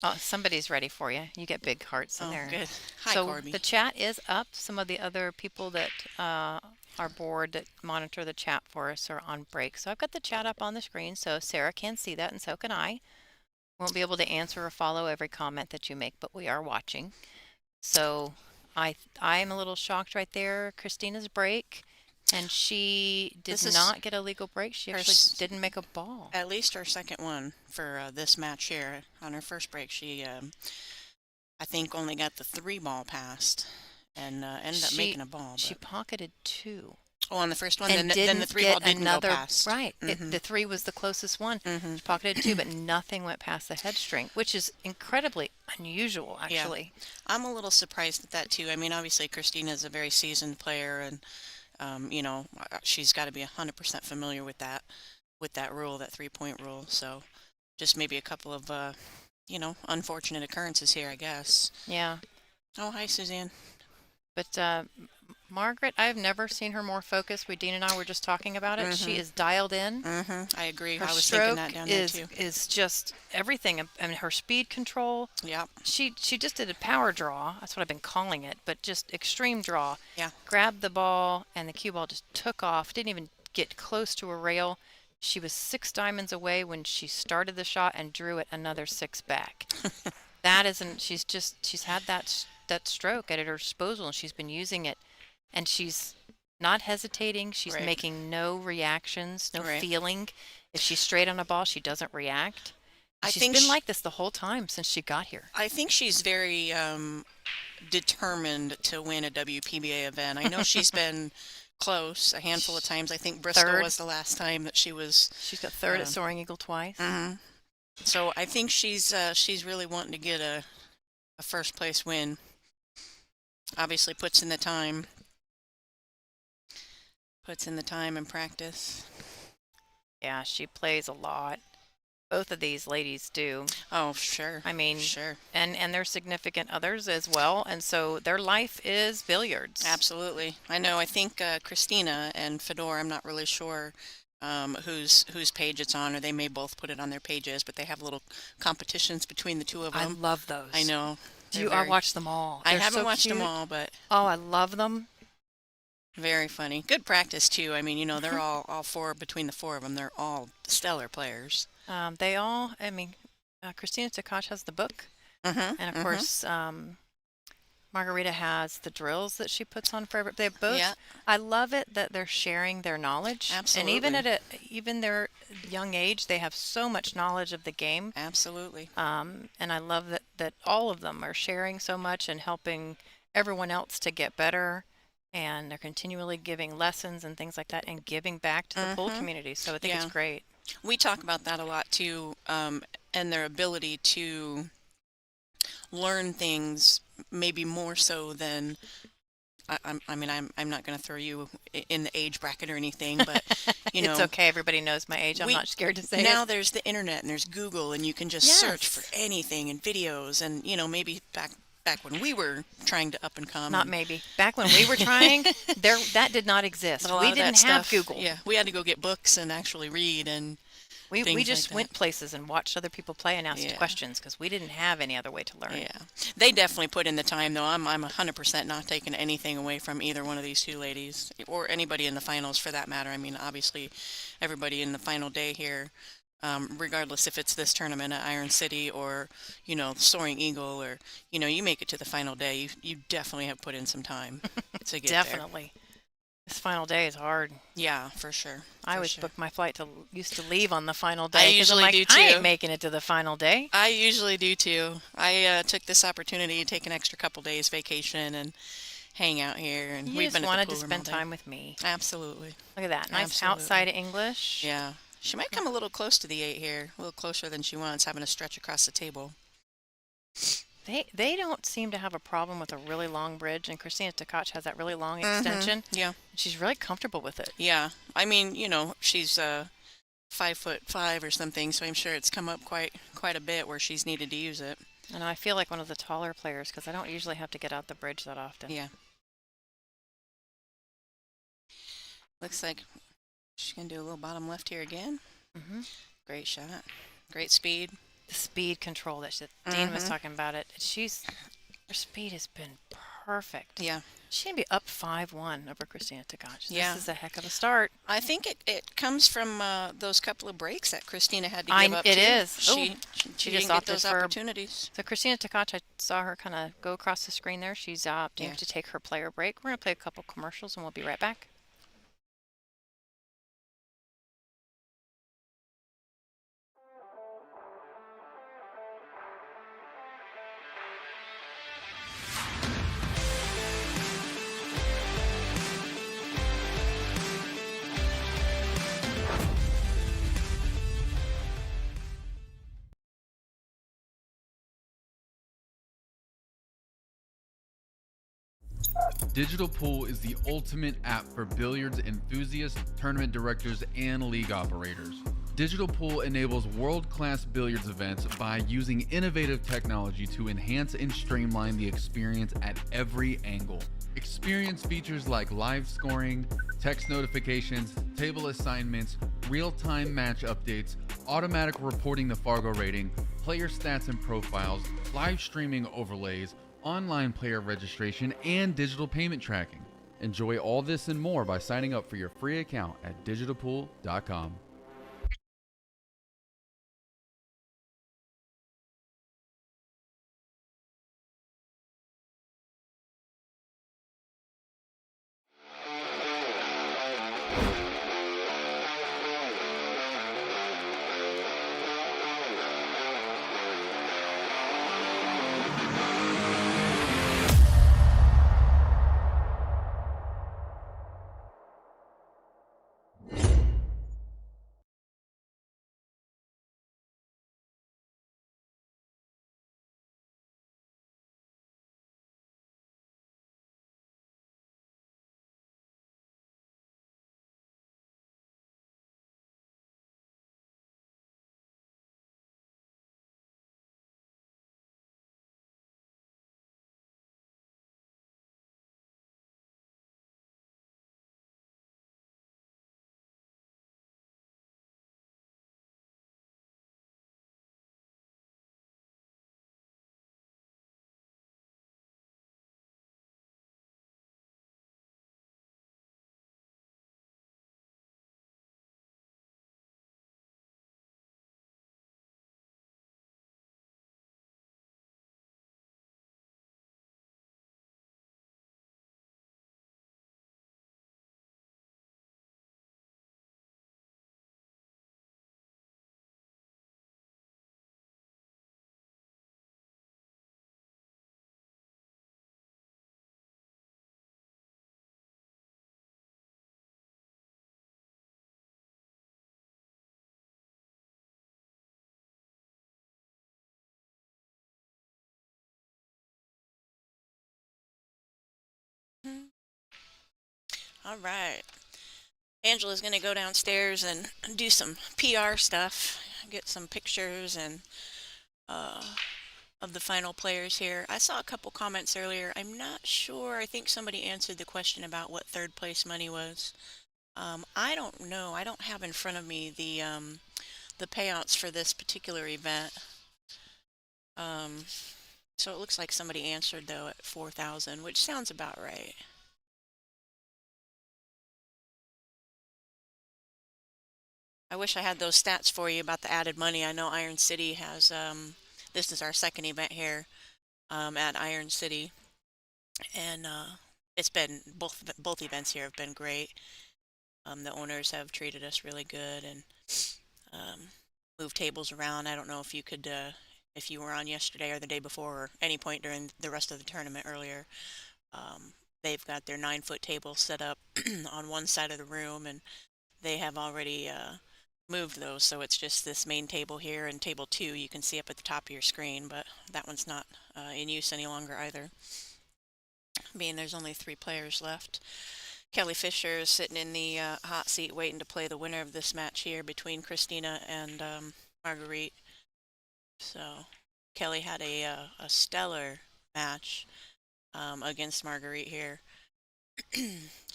Oh, somebody's ready for you. You get big hearts in there. Good. Hi, so Corby. The chat is up. Some of the other people that our board that monitor the chat for us are on break. So I've got the chat up on the screen, so Sarah can see that, and so can I. Won't be able to answer or follow every comment that you make, but we are watching. So I'm a little shocked right there. Christina's break, and she did not get a legal break. She actually didn't make a ball. At least her second one for this match here. On her first break, she I think only got the 3-ball passed and ended up making a ball. She pocketed 2. Oh, on the first one, and then the 3-ball didn't go past. Right. The 3 was the closest one. She pocketed 2, but nothing went past the head string, which is incredibly unusual, actually. Yeah. I'm a little surprised at that, too. I mean, obviously, Christina is a very seasoned player, and, you know, she's got to be 100% familiar with that rule, that 3-point rule. So just maybe a couple of, you know, unfortunate occurrences here, I guess. Yeah. Oh, hi, Suzanne. But Margaret, I've never seen her more focused. Dean and I were just talking about it. She is dialed in. I agree. Her I was stroke thinking that down there too. is just everything. I mean, her speed control. Yeah. She just did a power draw. That's what I've been calling it, but just extreme draw. Yeah. Grabbed the ball, and the cue ball just took off. Didn't even get close to a rail. She was 6 diamonds away when she started the shot and drew it another 6 back. That isn't. She's had that stroke at her disposal, and she's been using it, and she's not hesitating. She's making no reactions, no feeling. If she's straight on a ball, she doesn't react. She's been like this the whole time since she got here. I think she's very determined to win a WPBA event. I know she's been close a handful of times. I think Bristol was the last time that she was. She's got 3rd at Soaring Eagle twice. So I think she's really wanting to get a first place win. Obviously puts in the time and practice. Yeah, she plays a lot. Both of these ladies do. Oh, sure. I mean, sure. And their significant others as well, and so their life is billiards. Absolutely. I know. I think Christina and Fedor, I'm not really sure whose page it's on, or they may both put it on their pages, but they have little competitions between the two of them. I love those. I know. I watch them all. I haven't watched them all, but oh, I love them. Very funny. Good practice too. I mean, you know, they're all 4 between the 4 of them. They're all stellar players. They all. I mean, Christina Takash has the book, and of course, Margarita has the drills that she puts on for every. They both. Yeah. I love it that they're sharing their knowledge. Absolutely. And even even their young age, they have so much knowledge of the game. Absolutely. And I love that all of them are sharing so much and helping everyone else to get better. And they're continually giving lessons and things like that and giving back to the pool community. So I think it's great. We talk about that a lot too, and their ability to learn things maybe more so than I mean, I'm not going to throw you in the age bracket or anything, but you know, it's okay. Everybody knows my age. I'm not scared to say it. Now there's the internet and there's Google, and you can just search for anything and videos, and you know, maybe back when we were trying to up and come. Not maybe. Back when we were trying, that did not exist. We didn't have Google. Yeah, we had to go get books and actually read, and we just went places and watched other people play and asked questions because we didn't have any other way to learn. Yeah, they definitely put in the time though. I'm 100% not taking anything away from either one of these two ladies or anybody in the finals for that matter. I mean, obviously, everybody in the final day here. Regardless if it's this tournament at Iron City or, you know, Soaring Eagle or, you know, you make it to the final day, you definitely have put in some time to get Definitely. This final day is hard. Yeah, for sure. I always book my flight used to leave on the final day. I usually do too. I ain't making it to the final day. I usually do too. I took this opportunity to take an extra couple days vacation and hang out here. And You we've just been wanted to spend time with me. Absolutely. Look at that. Nice Absolutely. outside English. Yeah. She might come a little close to the 8 here, a little closer than she wants, having to stretch across the table. They don't seem to have a problem with a really long bridge, and Christina Tkach has that really long extension. Yeah. She's really comfortable with it. Yeah. I mean, you know, she's 5'5" or something, so I'm sure it's come up quite a bit where she's needed to use it. And I feel like one of the taller players because I don't usually have to get out the bridge that often. Yeah. Looks like she's going to do a little bottom left here again. Great shot. Great speed. The speed control that Dean was talking about it. Her speed has been perfect. Yeah. She's going to be up 5-1 over Christina Tkach. Yeah. This is a heck of a start. I think it comes from those couple of breaks that Christina had to give up. It too. is. She just didn't get opted those for opportunities. So Christina Tkach, I saw her kind of go across the screen there. She's opting to take her player break. We're going to play a couple commercials and we'll be right back. Digital Pool is the ultimate app for billiards enthusiasts, tournament directors, and league operators. Digital Pool enables world-class billiards events by using innovative technology to enhance and streamline the experience at every angle. Experience features like live scoring, text notifications, table assignments, real-time match updates, automatic reporting the Fargo rating, player stats and profiles, live streaming overlays, online player registration, and digital payment tracking. Enjoy all this and more by signing up for your free account at digitalpool.com. All right. Angela's going to go downstairs and do some PR stuff, get some pictures and uh, of the final players here. I saw a couple comments earlier. I'm not sure. I think somebody answered the question about what third place money was. I don't know. I don't have in front of me the payouts for this particular event. Um, so it looks like somebody answered though at 4,000, which sounds about right. I wish I had those stats for you about the added money. I know Iron City has, this is our second event here at Iron City, and it's been, both events here have been great. The owners have treated us really good and um, moved tables around. I don't know if you could, if you were on yesterday or the day before or any point during the rest of the tournament earlier. They've got their 9-foot table set up on one side of the room, and they have already moved those, so it's just this main table here and table 2 you can see up at the top of your screen, but that one's not in use any longer either, being there's only 3 players left. Kelly Fisher is sitting in the hot seat waiting to play the winner of this match here between Christina and Marguerite. So Kelly had a stellar match against Marguerite here.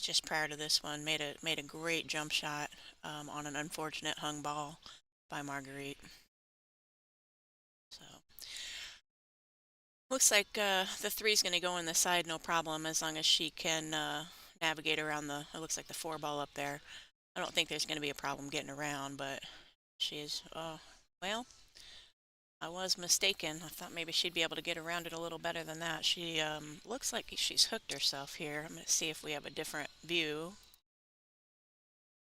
Just prior to this one, made a great jump shot on an unfortunate hung ball by Marguerite. So looks like the 3's going to go in the side no problem as long as she can navigate around the, it looks like the 4 ball up there. I don't think there's going to be a problem getting around, but she's, well, I was mistaken. I thought maybe she'd be able to get around it a little better than that. She looks like she's hooked herself here. I'm going to see if we have a different view.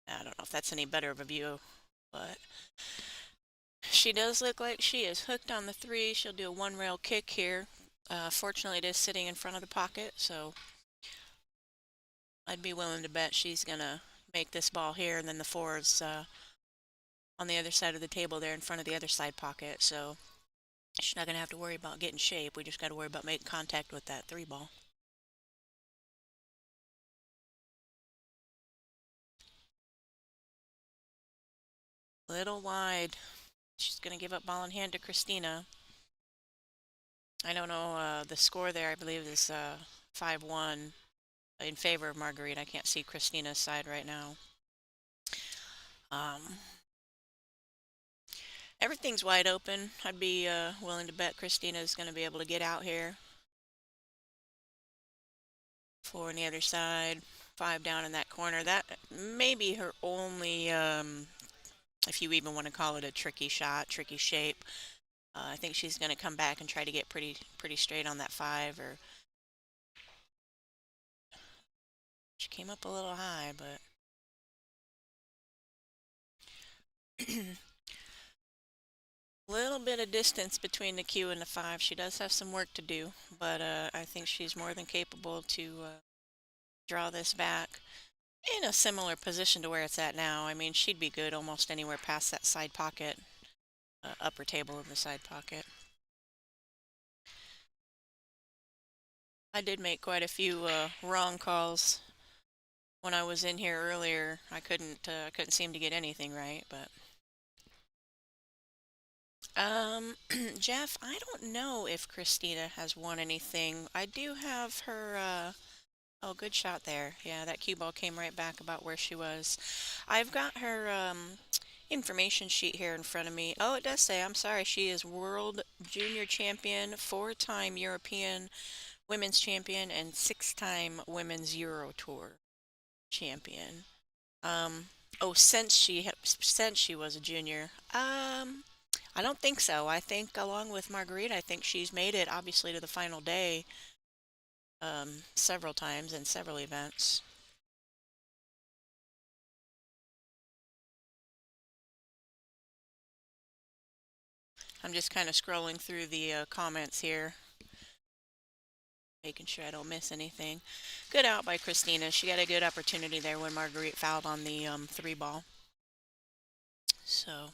I don't know if that's any better of a view, but she does look like she is hooked on the 3. She'll do a 1-rail kick here. Fortunately, it is sitting in front of the pocket, so I'd be willing to bet she's going to make this ball here, and then the 4 is on the other side of the table there in front of the other side pocket, so she's not going to have to worry about getting shape. We just got to worry about making contact with that 3 ball. Little wide. She's going to give up ball in hand to Christina. I don't know the score there. I believe is 5-1 in favor of Marguerite. I can't see Christina's side right now. Everything's wide open. I'd be willing to bet Christina's going to be able to get out here. 4 on the other side, 5 down in that corner. That may be her only, if you even want to call it a tricky shot, tricky shape. I think she's going to come back and try to get pretty straight on that 5. Or she came up a little high, but little bit of distance between the Q and the 5. She does have some work to do, but I think she's more than capable to draw this back in a similar position to where it's at now. I mean, she'd be good almost anywhere past that side pocket, upper table of the side pocket. I did make quite a few wrong calls when I was in here earlier. I couldn't seem to get anything right, but Jeff, I don't know if Christina has won anything. I do have her, oh, good shot there. Yeah, that cue ball came right back about where she was. I've got her information sheet here in front of me. Oh, it does say, I'm sorry, she is World Junior Champion, 4-time European Women's Champion, and 6-time Women's Euro Tour Champion. Oh, since she was a junior. I don't think so. I think along with Marguerite, I think she's made it obviously to the final day several times in several events. I'm just kind of scrolling through the comments here, making sure I don't miss anything. Good out by Christina. She got a good opportunity there when Marguerite fouled on the 3 ball. So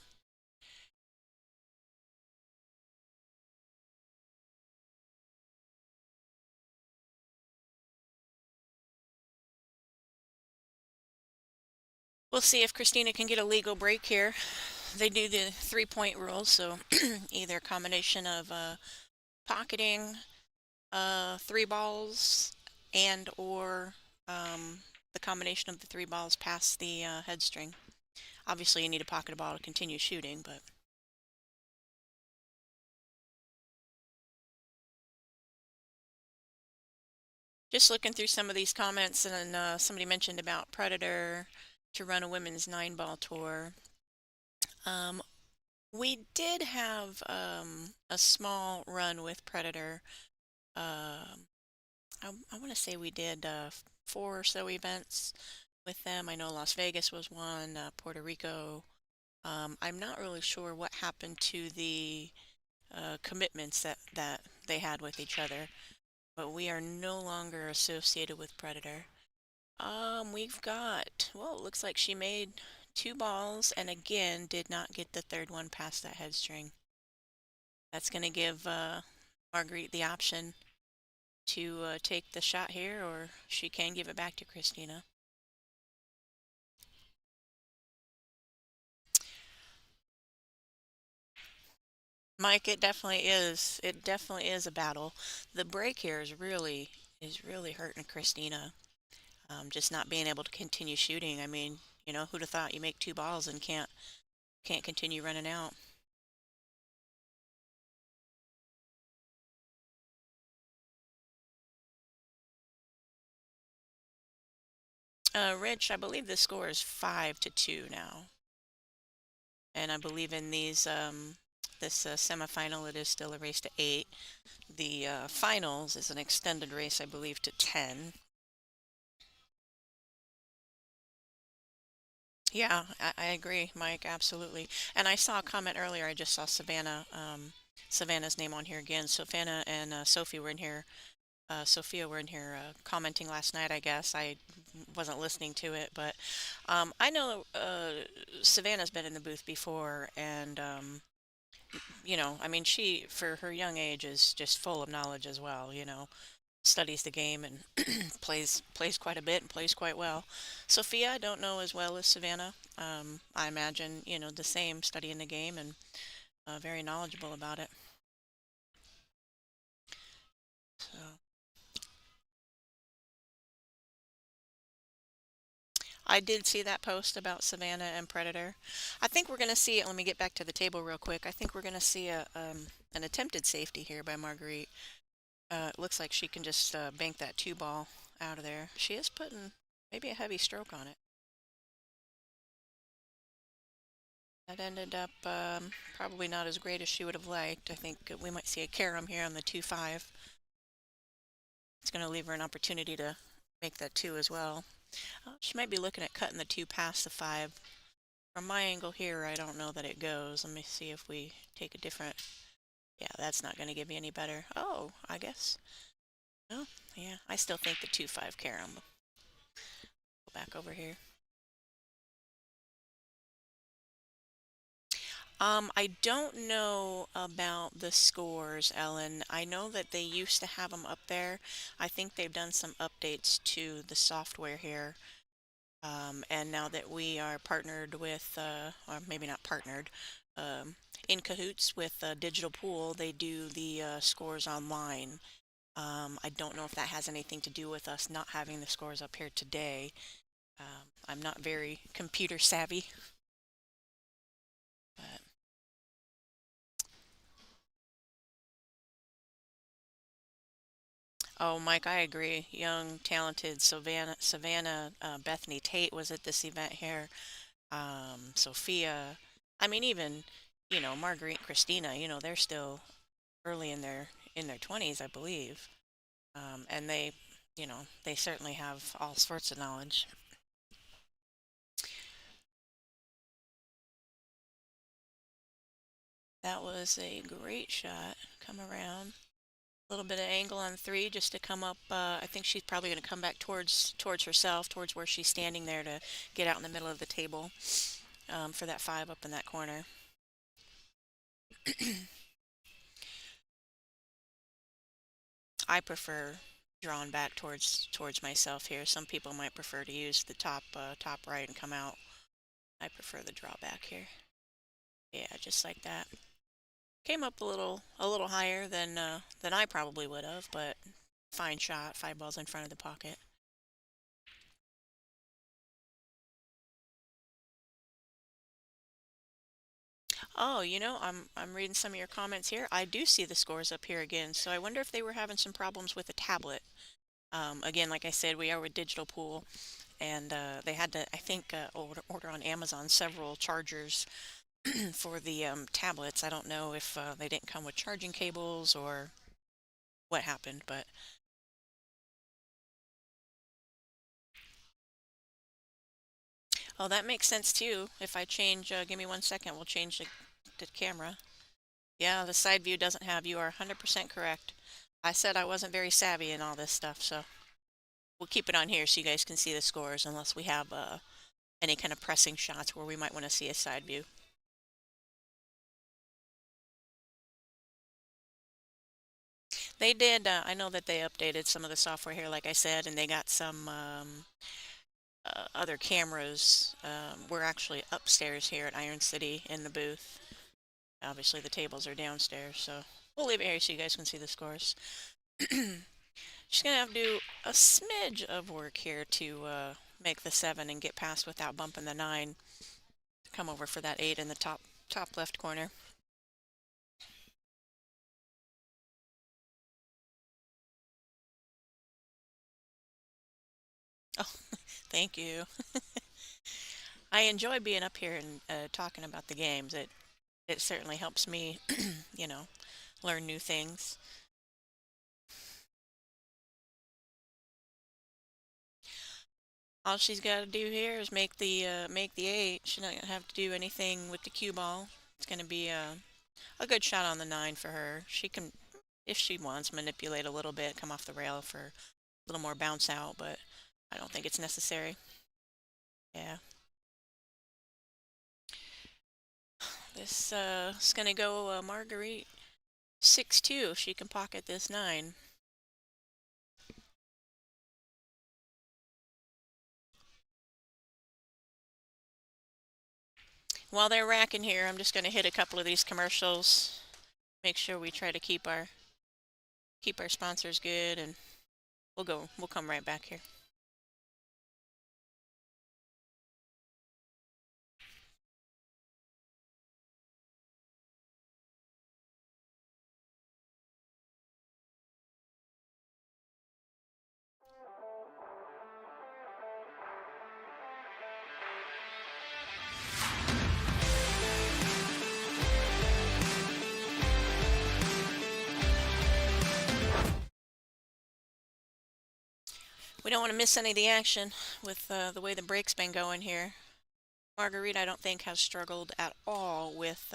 We'll see if Christina can get a legal break here. They do the 3-point rule, so either a combination of pocketing 3 balls and or the combination of the 3 balls past the head string. Obviously, you need to pocket a ball to continue shooting, but just looking through some of these comments, and somebody mentioned about Predator to run a women's 9-ball tour. We did have a small run with Predator. I want to say we did 4 or so events with them. I know Las Vegas was one, Puerto Rico. I'm not really sure what happened to the commitments that they had with each other, but we are no longer associated with Predator. We've got, well, it looks like she made 2 balls and again did not get the third one past that head string. That's going to give Marguerite the option to take the shot here, or she can give it back to Christina. Mike, it definitely is. It definitely is a battle. The break here is really hurting Christina. Just not being able to continue shooting. I mean, who'd have thought you make 2 balls and can't continue running out. Rich, I believe the score is 5-2 now. And I believe in this semifinal, it is still a race to 8. The finals is an extended race, I believe, to 10. Yeah, I agree, Mike, absolutely. And I saw a comment earlier. I just saw Savannah's name on here again. Savannah and Sophia were in here. Sophia were in here commenting last night, I guess. I wasn't listening to it, but I know Savannah's been in the booth before, and I mean, she, for her young age, is just full of knowledge as well. Studies the game and plays quite a bit and plays quite well. Sophia, I don't know as well as Savannah. I imagine, the same, studying the game and very knowledgeable about it. So. I did see that post about Savannah and Predator. I think we're going to see it. Let me get back to the table real quick. I think we're going to see an attempted safety here by Marguerite. It looks like she can just bank that 2-ball out of there. She is putting maybe a heavy stroke on it. That ended up probably not as great as she would have liked. I think we might see a carom here on the 2-5. It's going to leave her an opportunity to make that 2 as well. She might be looking at cutting the 2 past the 5. From my angle here, I don't know that it goes. Let me see if we take a different... Yeah, that's not going to give me any better. Oh, I guess. Oh, yeah, I still think the 2-5 carom. Go back over here. I don't know about the scores, Ellen. I know that they used to have them up there. I think they've done some updates to the software here. And now that we are partnered with, or maybe not partnered, in cahoots with Digital Pool, they do the scores online. I don't know if that has anything to do with us not having the scores up here today. I'm not very computer savvy. But oh, Mike, I agree. Young, talented Savannah Bethany Tate was at this event here. Sophia, I mean, even, Marguerite, Christina, they're still early in their 20s, I believe. And they certainly have all sorts of knowledge. That was a great shot. Come around. A little bit of angle on 3 just to come up. I think she's probably going to come back towards herself, towards where she's standing there to get out in the middle of the table for that 5 up in that corner. I prefer drawn back towards myself here. Some people might prefer to use the top right and come out I prefer the drawback here. Yeah, just like that. Came up a little higher than I probably would have, but fine shot. 5 balls in front of the pocket. Oh, I'm reading some of your comments here. I do see the scores up here again, so I wonder if they were having some problems with the tablet. Again, like I said, we are with Digital Pool, and they had to, I think, order on Amazon several chargers for the tablets. I don't know if they didn't come with charging cables or what happened, but oh, that makes sense too. If I change, give me 1 second, we'll change the camera. Yeah, the side view doesn't have, you are 100% correct. I said I wasn't very savvy in all this stuff, so we'll keep it on here so you guys can see the scores unless we have any kind of pressing shots where we might want to see a side view. They did, I know that they updated some of the software here, like I said, and they got some other cameras. We're actually upstairs here at Iron City in the booth. Obviously the tables are downstairs, so we'll leave it here so you guys can see the scores. Just gonna have to do a smidge of work here to make the 7 and get past without bumping the 9. Come over for that 8 in the top left corner. Oh, thank you. I enjoy being up here and talking about the games. It certainly helps me, learn new things. All she's got to do here is make the 8. She's not gonna have to do anything with the cue ball. It's gonna be a good shot on the 9 for her. She can, if she wants, manipulate a little bit, come off the rail for a little more bounce out, but I don't think it's necessary. Yeah. This is gonna go Marguerite 6-2 if she can pocket this 9. While they're racking here, I'm just going to hit a couple of these commercials. Make sure we try to keep our sponsors good, and we'll come right back here. We don't want to miss any of the action with the way the break's been going here. Marguerite, I don't think, has struggled at all with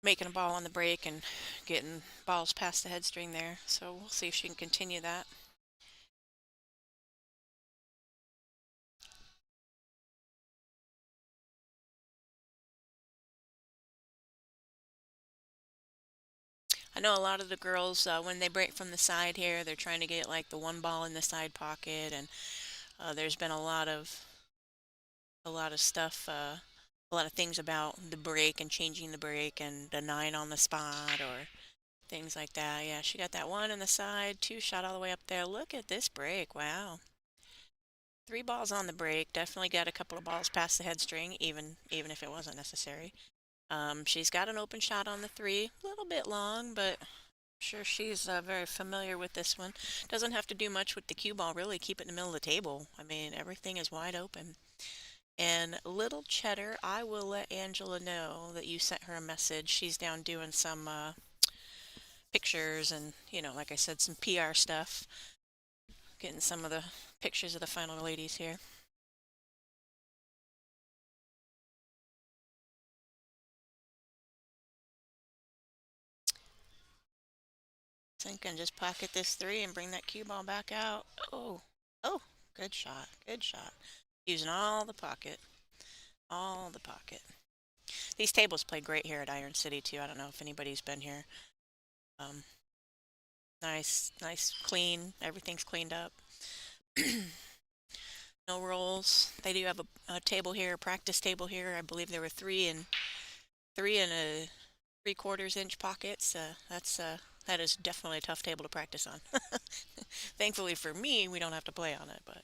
making a ball on the break and getting balls past the head string there. So we'll see if she can continue that. I know a lot of the girls, when they break from the side here, they're trying to get like the 1 ball in the side pocket, and there's been a lot of stuff, a lot of things about the break and changing the break and the 9 on the spot or things like that. Yeah, she got that 1 in the side, 2 shot all the way up there. Look at this break. Wow. 3 balls on the break. Definitely got a couple of balls past the head string, even if it wasn't necessary. She's got an open shot on the 3, a little bit long, but I'm sure she's very familiar with this one. Doesn't have to do much with the cue ball, really. Keep it in the middle of the table. I mean, everything is wide open. And Little Cheddar, I will let Angela know that you sent her a message. She's down doing some pictures and, like I said, some PR stuff. Getting some of the pictures of the final ladies here. I think I can just pocket this 3 and bring that cue ball back out. Oh, good shot, good shot. Using all the pocket. All the pocket. These tables play great here at Iron City, too. I don't know if anybody's been here. Nice, clean. Everything's cleaned up. rolls. They do have a table here, a practice table here. I believe there were three and a 3/4 inch pockets. That is definitely a tough table to practice on. Thankfully for me, we don't have to play on it, but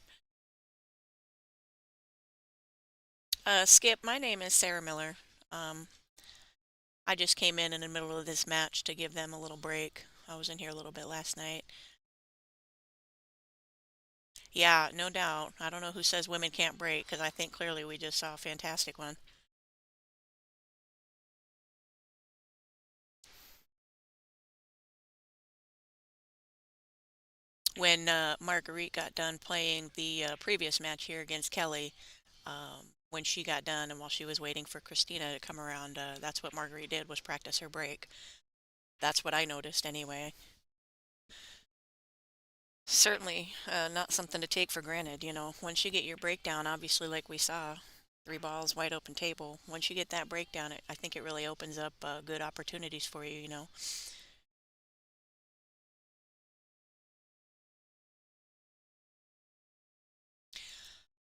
Skip, my name is Sarah Miller. Um, I just came in the middle of this match to give them a little break. I was in here a little bit last night. Yeah, no doubt. I don't know who says women can't break because I think clearly we just saw a fantastic one. When Marguerite got done playing the previous match here against Kelly, when she got done and while she was waiting for Christina to come around, that's what Marguerite did was practice her break. That's what I noticed anyway. Certainly not something to take for granted. Once you get your breakdown, obviously, like we saw, 3 balls, wide open table. Once you get that breakdown, I think it really opens up good opportunities for you.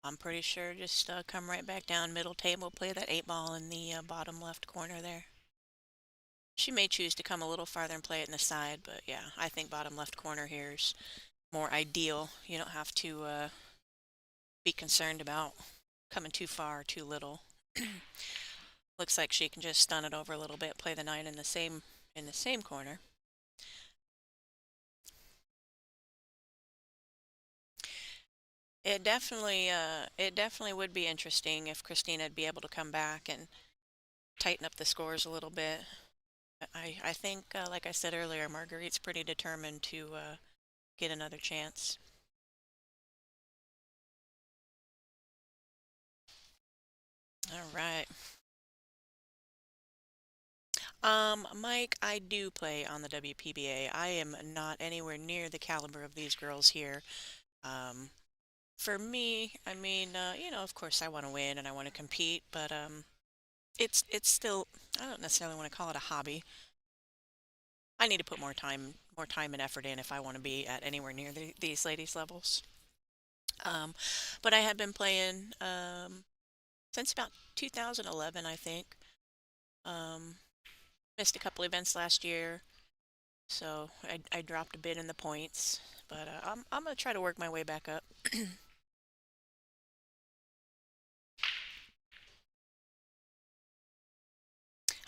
I'm pretty sure just come right back down middle table, play that 8 ball in the bottom left corner there. She may choose to come a little farther and play it in the side, but yeah, I think bottom left corner here is more ideal. You don't have to be concerned about coming too far or too little. Looks like she can just stun it over a little bit, play the 9 in the same corner. It definitely would be interesting if Christina'd be able to come back and tighten up the scores a little bit. I think, like I said earlier, Marguerite's pretty determined to get another chance. All right. Mike, I do play on the WPBA. I am not anywhere near the caliber of these girls here. Um, for me, I mean, of course I want to win and I want to compete, but it's still, I don't necessarily want to call it a hobby. I need to put more time and effort in if I want to be at anywhere near these ladies' levels. Um, but I have been playing since about 2011, I think. Um, Missed a couple events last year, so I dropped a bit in the points, but I'm gonna try to work my way back up.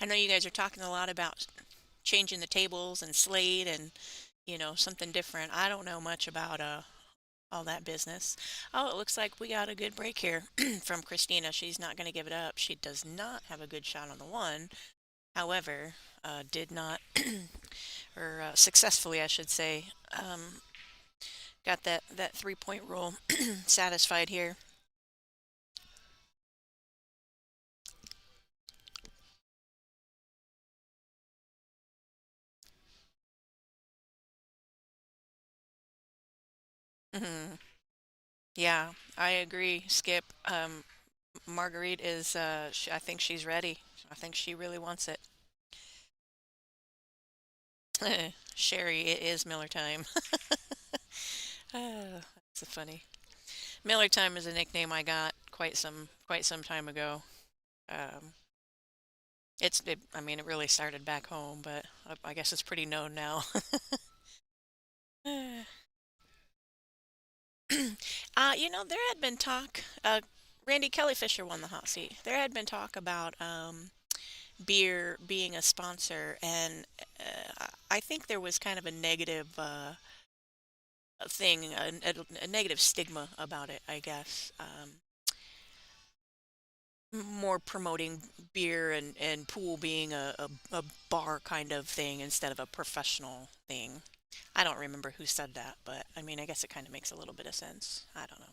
I know you guys are talking a lot about changing the tables and slate and something different. I don't know much about all that business. Oh, it looks like we got a good break here from Christina. She's not going to give it up. She does not have a good shot on the 1. However, did not, or successfully, I should say, got that 3-point rule satisfied here. Hmm. Yeah, I agree, Skip. Marguerite is, I think she's ready. I think she really wants it. Sherry, it is Miller time. That's so funny. Miller time is a nickname I got quite some time ago. Um, I mean, it really started back home, but I guess it's pretty known now. There had been talk. Randy Kelly Fisher won the hot seat. There had been talk about beer being a sponsor, and I think there was kind of a negative thing, a negative stigma about it, I guess. More promoting beer and pool being a bar kind of thing instead of a professional thing. I don't remember who said that, but I mean, I guess it kind of makes a little bit of sense. I don't know.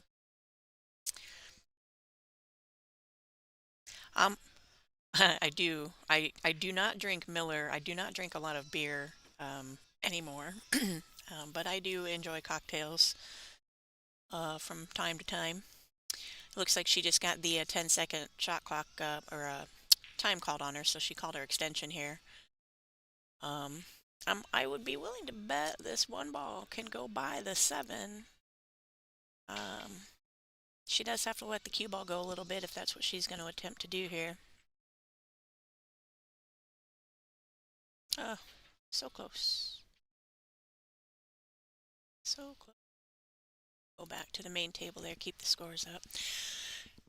Um, I do. I do not drink Miller. I do not drink a lot of beer anymore. But I do enjoy cocktails from time to time. Looks like she just got the 10-second shot clock or time called on her, so she called her extension here. Um, I would be willing to bet this 1 ball can go by the 7. Um, She does have to let the cue ball go a little bit if that's what she's going to attempt to do here. Oh, so close. So close. Go back to the main table there, keep the scores up.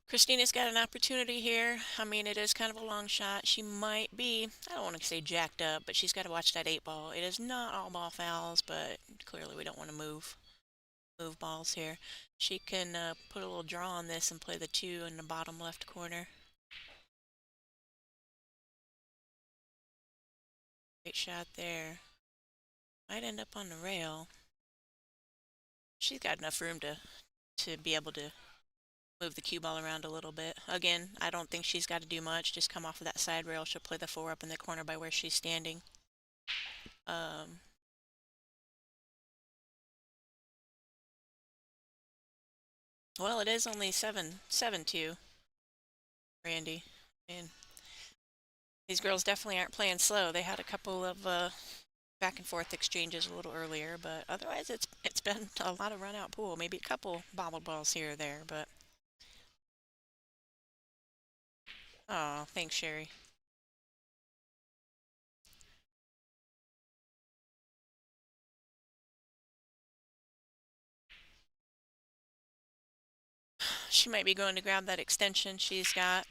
Christina's got an opportunity here. I mean, it is kind of a long shot. She might be, I don't want to say jacked up, but she's got to watch that 8 ball. It is not all ball fouls, but clearly we don't want to move balls here. She can put a little draw on this and play the 2 in the bottom left corner. Great shot there. Might end up on the rail. She's got enough room to be able to move the cue ball around a little bit. Again, I don't think she's got to do much. Just come off of that side rail. She'll play the 4 up in the corner by where she's standing. Well, it is only 7-2, Randy. And these girls definitely aren't playing slow. They had a couple of back and forth exchanges a little earlier, but otherwise it's been a lot of run out pool. Maybe a couple bobbled balls here or there, but oh, thanks, Sherry. She might be going to grab that extension she's got.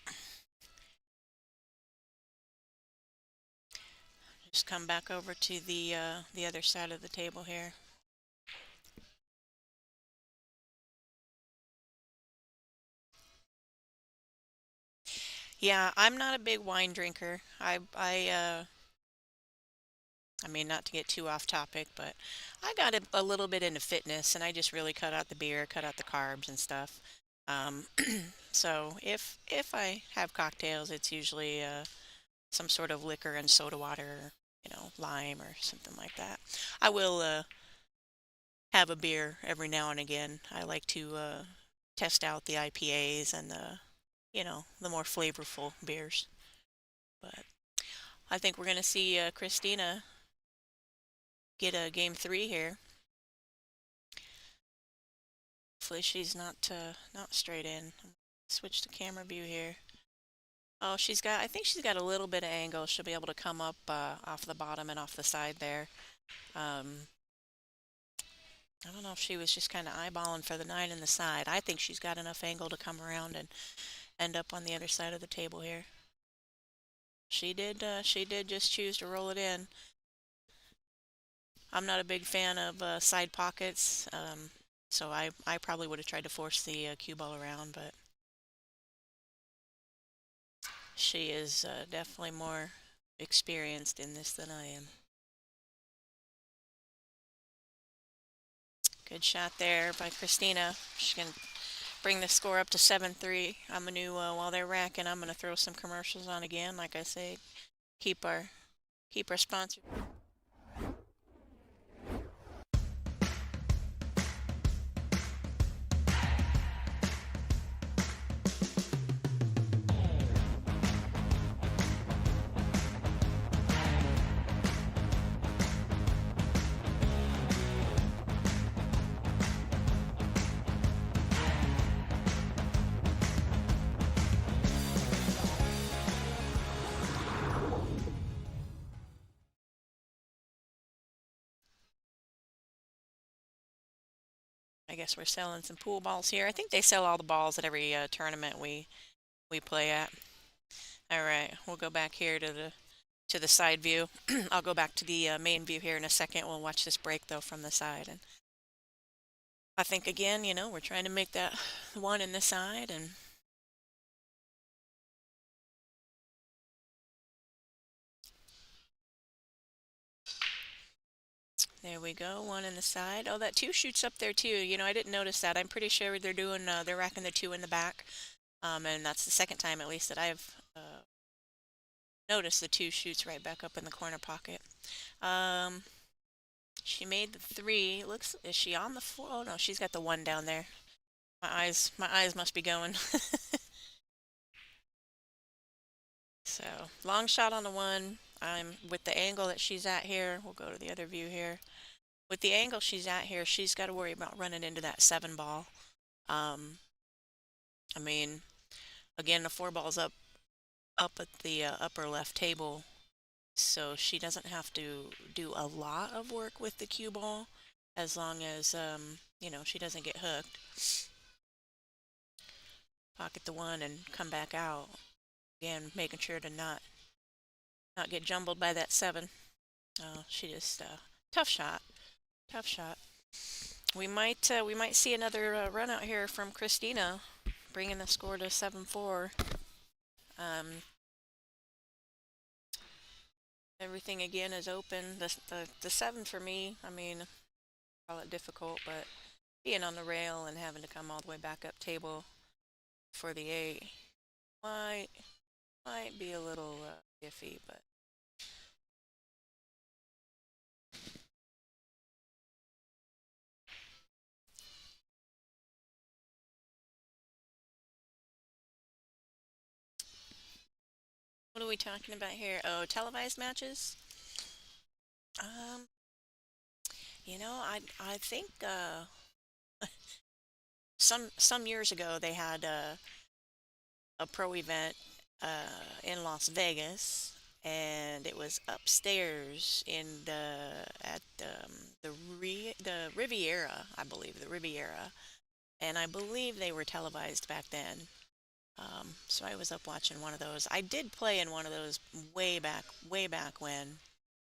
Just come back over to the other side of the table here. Yeah, I'm not a big wine drinker. I mean, not to get too off topic, but I got a little bit into fitness, and I just really cut out the beer, cut out the carbs and stuff. So if I have cocktails, it's usually some sort of liquor and soda water, lime or something like that. I will have a beer every now and again. I like to test out the IPAs and the more flavorful beers. But I think we're going to see Christina get a game 3 here. Hopefully she's not straight in. Switch to camera view here. Oh, I think she's got a little bit of angle. She'll be able to come up off the bottom and off the side there. I don't know if she was just kind of eyeballing for the 9 in the side. I think she's got enough angle to come around and end up on the other side of the table here. She did just choose to roll it in. I'm not a big fan of side pockets, so I probably would have tried to force the cue ball around, but she is definitely more experienced in this than I am. Good shot there by Christina. She can bring the score up to 7-3. I'm going to, while they're racking, I'm going to throw some commercials on again. Like I say, keep our sponsor. I guess we're selling some pool balls here. I think they sell all the balls at every tournament we play at. All right, we'll go back here to the side view. I'll go back to the main view here in a second. We'll watch this break though from the side, and I think again, we're trying to make that 1 in the side, and there we go, 1 in the side. Oh, that 2 shoots up there too. I didn't notice that. I'm pretty sure they're racking the 2 in the back, and that's the second time at least that I've noticed the 2 shoots right back up in the corner pocket. She made the 3. Is she on the 4? Oh no, she's got the 1 down there. My eyes must be going. So long shot on the 1. I'm with the angle that she's at here. We'll go to the other view here. With the angle she's at here, she's got to worry about running into that 7 ball. I mean, again, the four ball's up at the upper left table, so she doesn't have to do a lot of work with the cue ball as long as she doesn't get hooked. Pocket the one and come back out. Again, making sure to not get jumbled by that seven. She just tough shot, tough shot. We might see another run out here from Christina, bringing the score to 7-4. Um, Everything again is open. The seven for me, I mean, call it difficult, but being on the rail and having to come all the way back up table for the eight might might be a little iffy, but what are we talking about here? Oh, televised matches. Um, I think some years ago they had a pro event in Las Vegas, and it was upstairs in the Riviera, I believe, the Riviera, and I believe they were televised back then. So I was up watching one of those. I did play in one of those way back when.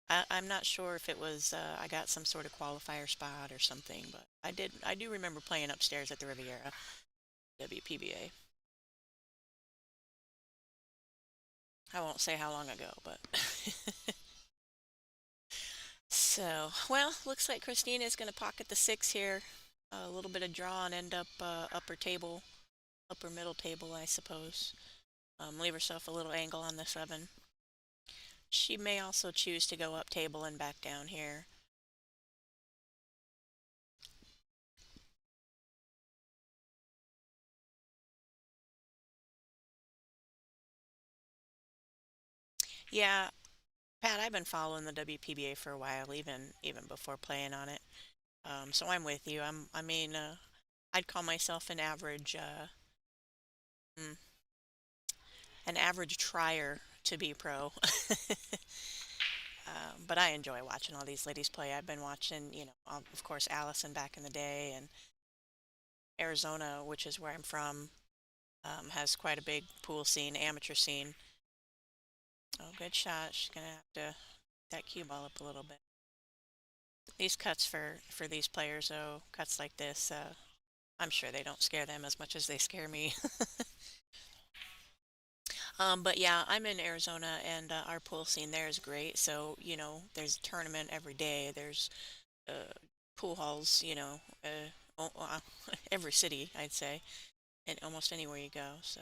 I'm not sure if it was I got some sort of qualifier spot or something, but I do remember playing upstairs at the Riviera, WPBA. I won't say how long ago, but so, well, looks like Christina is going to pocket the six here. A little bit of draw and end up upper middle table, I suppose. Leave herself a little angle on the seven. She may also choose to go up table and back down here. Yeah, Pat, I've been following the WPBA for a while, even before playing on it. So I'm with you. I'd call myself mm, an average trier to be pro. But I enjoy watching all these ladies play. I've been watching, of course, Allison back in the day, and Arizona, which is where I'm from, has quite a big pool scene, amateur scene. Oh, good shot. She's gonna have to that cue ball up a little bit. These cuts for these players, though, cuts like this, I'm sure they don't scare them as much as they scare me. But yeah, I'm in Arizona, and our pool scene there is great. So, there's a tournament every day. There's pool halls, every city, I'd say, and almost anywhere you go. So,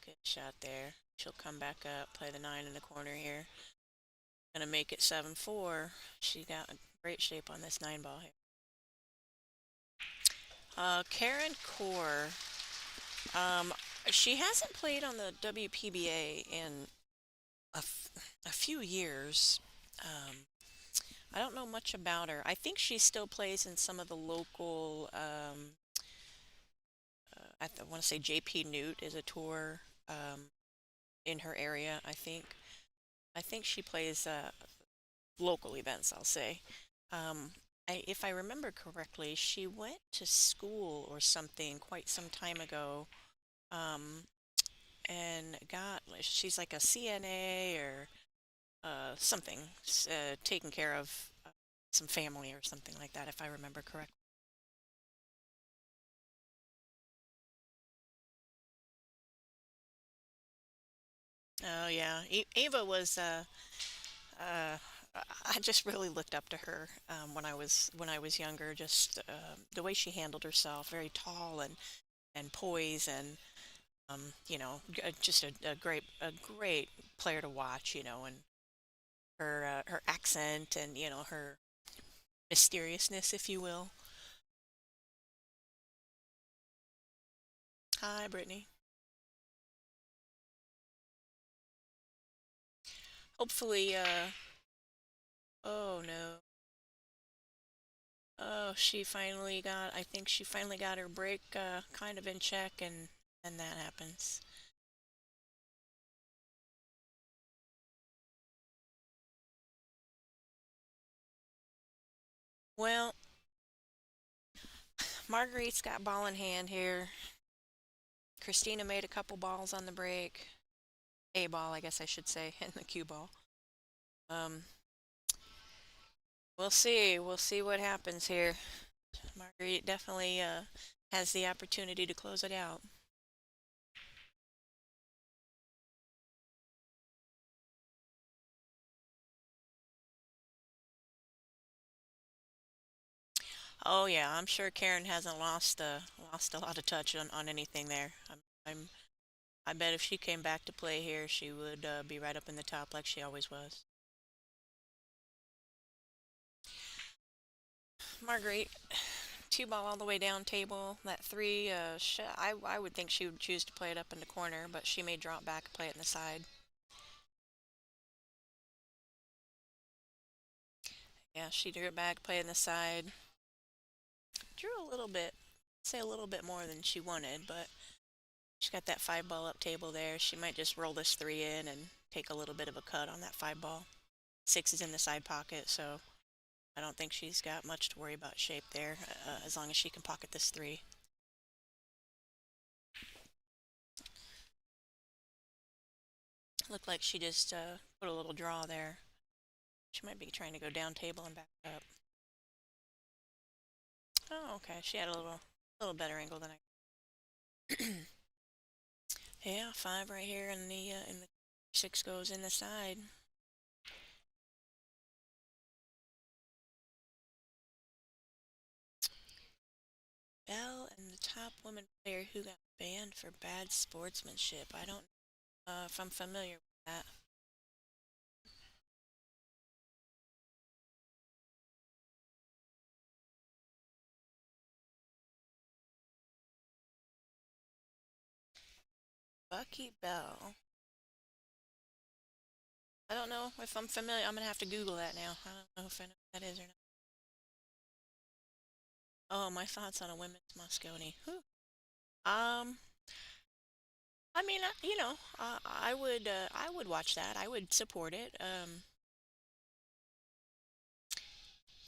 good shot there. She'll come back up, play the nine in the corner here. Gonna make it 7-4. She got great shape on this nine ball here. Karen Core. Um, she hasn't played on the WPBA in a few years. Um, I don't know much about her. I think she still plays in some of the local. I want to say JP Newt is a tour in her area. I think. I think she plays local events. I'll say. Um, if I remember correctly, she went to school or something quite some time ago. Um, and she's like a CNA or something, taking care of some family or something like that, if I remember correctly. Oh yeah, Ava was. Uh, I just really looked up to her when I was younger. Just the way she handled herself, very tall and poised, and just a great player to watch. And her accent and her mysteriousness, if you will. Hi, Brittany. Hopefully, oh no. Oh, I think she finally got her break kind of in check, and that happens. Well, Marguerite's got ball in hand here. Christina made a couple balls on the break. A ball, I guess I should say, and the cue ball. Um, we'll see. We'll see what happens here. Marguerite definitely has the opportunity to close it out. Oh yeah, I'm sure Karen hasn't lost a lot of touch on anything there. I bet if she came back to play here, she would be right up in the top like she always was. Marguerite, two ball all the way down table. That three, I would think she would choose to play it up in the corner, but she may drop back and play it in the side. Yeah, she drew it back, play it in the side. Drew a little bit, say a little bit more than she wanted, but she's got that five ball up table there. She might just roll this three in and take a little bit of a cut on that five ball. Six is in the side pocket, so I don't think she's got much to worry about shape there, as long as she can pocket this three. Looked like she just put a little draw there. She might be trying to go down table and back up. Oh, okay. She had a little better angle than I. Yeah, five right here, and the six goes in the side. Bell and the top woman player who got banned for bad sportsmanship. I don't know if I'm familiar with that. Bucky Bell. I don't know if I'm familiar. I'm gonna have to Google that now. I don't know if I know what that is or not. Oh, my thoughts on a women's Mosconi. Whew. Um, I mean, I would watch that. I would support it.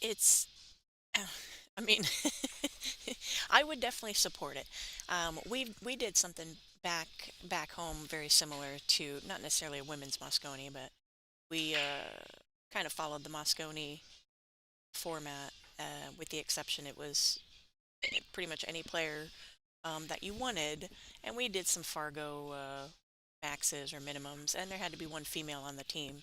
It's, I mean, I would definitely support it. We did something back home very similar to not necessarily a women's Mosconi, but we kind of followed the Mosconi format, with the exception it was pretty much any player that you wanted, and we did some Fargo maxes or minimums, and there had to be one female on the team.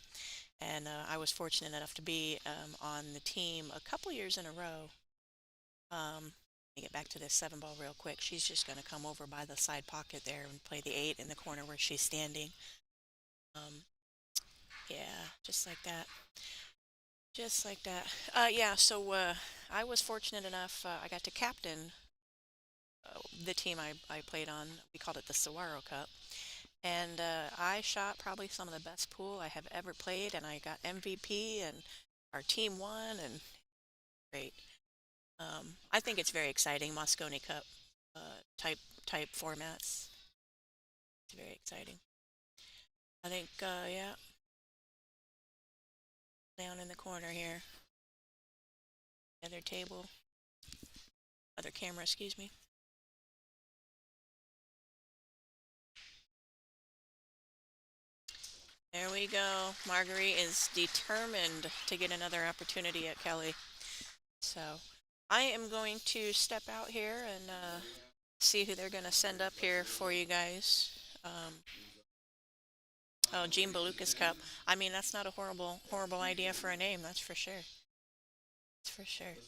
And I was fortunate enough to be on the team a couple years in a row. Let me get back to this seven ball real quick. She's just going to come over by the side pocket there and play the eight in the corner where she's standing. Yeah, just like that. Just like that. Yeah, so I was fortunate enough, I got to captain the team I played on. We called it the Saguaro Cup. And I shot probably some of the best pool I have ever played, and I got MVP, and our team won, and great. I think it's very exciting, Mosconi Cup type formats. It's very exciting. I think, yeah, down in the corner here, other table, other camera, excuse me. There we go. Marguerite is determined to get another opportunity at Kelly. So I am going to step out here and see who they're going to send up here for you guys. Oh, Jean Belucas Cup. I mean, that's not a horrible idea for a name, that's for sure. That's for sure.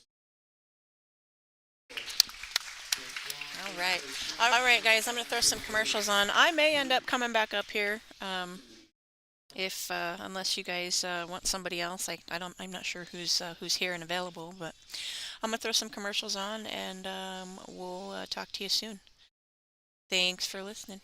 All right. All right, guys, I'm going to throw some commercials on. I may end up coming back up here. If unless you guys want somebody else, I'm not sure who's here and available, but I'm gonna throw some commercials on, and we'll talk to you soon. Thanks for listening.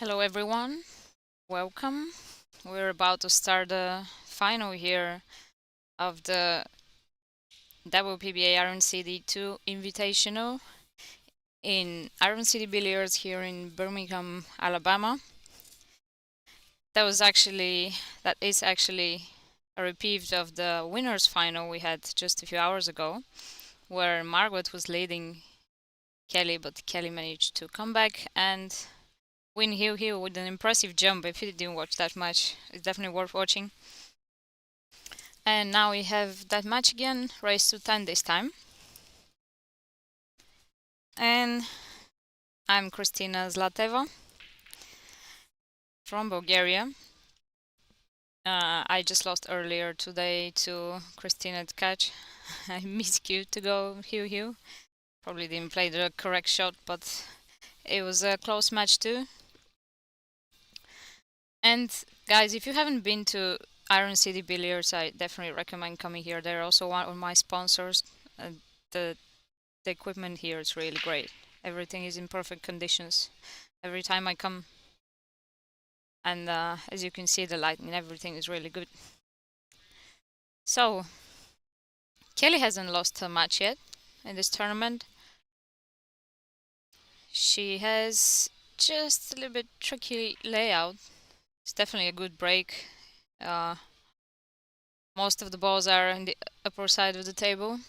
Hello everyone, welcome. We're about to start the final here of the WPBA Iron City 2 Invitational in Iron City Billiards here in Birmingham, Alabama. That is actually a repeat of the winners final we had just a few hours ago, where Margaret was leading Kelly, but Kelly managed to come back and win Hill with an impressive jump. If you didn't watch that match, it's definitely worth watching. And now we have that match again, race to 10 this time. And I'm Kristina Zlateva from Bulgaria. I just lost earlier today to Kristina Tkac. I miscued to go Hill. Probably didn't play the correct shot, but it was a close match too. And guys, if you haven't been to Iron City Billiards, I definitely recommend coming here. They're also one of my sponsors. The equipment here is really great. Everything is in perfect conditions every time I come. And as you can see, the lighting and everything is really good. So, Kelly hasn't lost a match yet in this tournament. She has just a little bit tricky layout. It's definitely a good break. Most of the balls are on the upper side of the table.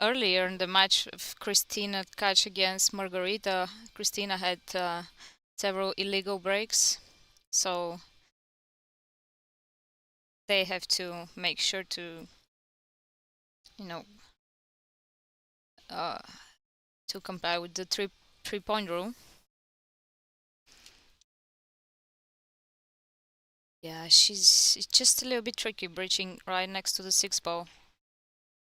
Earlier in the match of Kristina Tkac against Margarita, Kristina had several illegal breaks, so they have to make sure to, to comply with the three-point rule. Yeah, it's just a little bit tricky breaching right next to the 6 ball.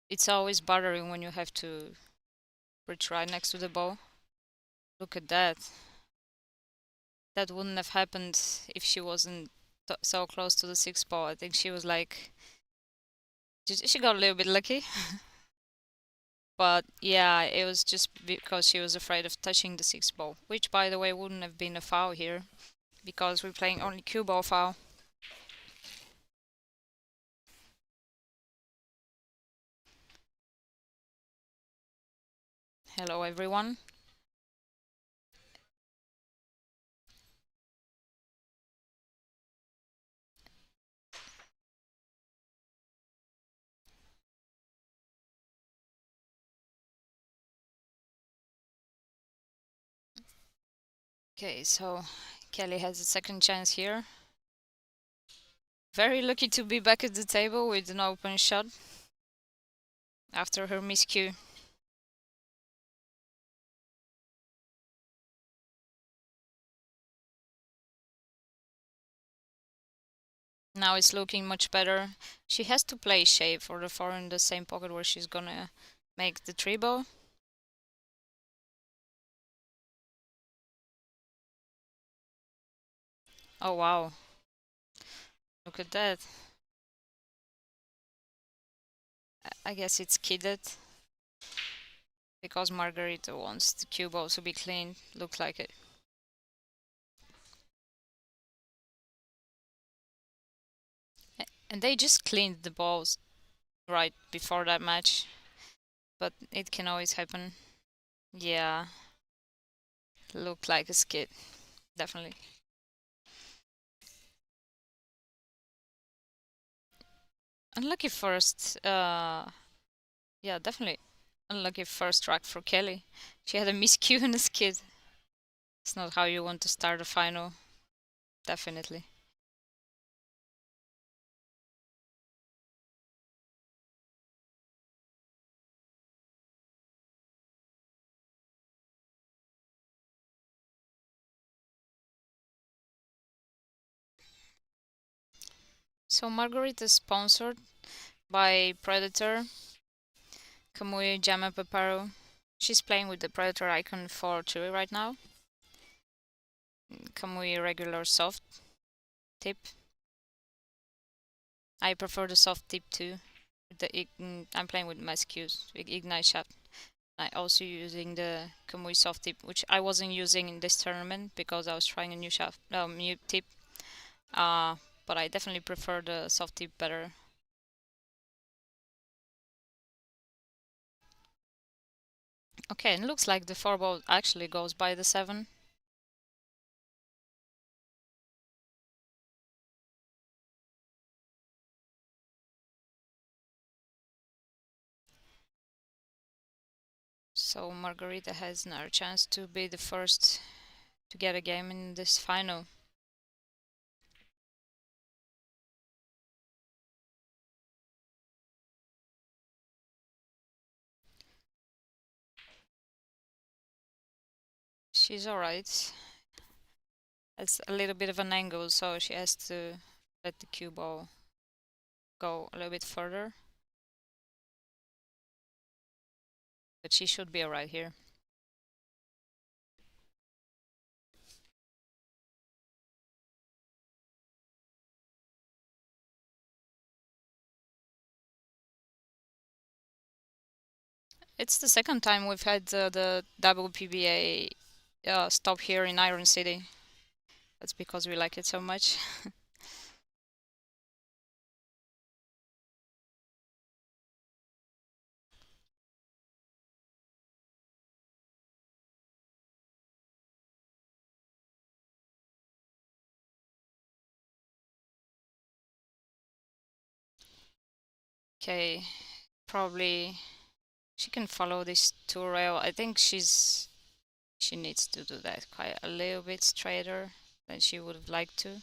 It's always bothering when you have to breach right next to the ball. Look at that. That wouldn't have happened if she wasn't so close to the 6 ball. I think she was like, she got a little bit lucky. But yeah, it was just because she was afraid of touching the 6 ball, which by the way wouldn't have been a foul here because we're playing only cue ball foul. Hello everyone. Okay, so Kelly has a second chance here. Very lucky to be back at the table with an open shot after her miscue. Now it's looking much better. She has to play shape for the 4 in the same pocket where she's gonna make the 3 ball. Oh wow. Look at that. I guess it's kidded because Margarita wants the cue ball to be clean. Looks like it. And they just cleaned the balls right before that match, but it can always happen. Yeah, looked like a skid, definitely. Unlucky first, yeah, definitely unlucky first track for Kelly. She had a miscue and a skid. It's not how you want to start a final, definitely. So Margaret is sponsored by Predator, Kamui Jama Paparo. She's playing with the Predator icon for Chile right now. Kamui regular soft tip. I prefer the soft tip too. I'm playing with my skews, Ignite shot. I also using the Kamui soft tip, which I wasn't using in this tournament because I was trying a new shaft, new tip. But I definitely prefer the soft tip better. Okay, and it looks like the 4 ball actually goes by the 7. So Margarita has another chance to be the first to get a game in this final. She's alright. It's a little bit of an angle, so she has to let the cue ball go a little bit further. But she should be alright here. It's the second time we've had the WPBA stop here in Iron City. That's because we like it so much. Okay, probably she can follow this 2 rail. I think she needs to do that quite a little bit straighter than she would have liked to.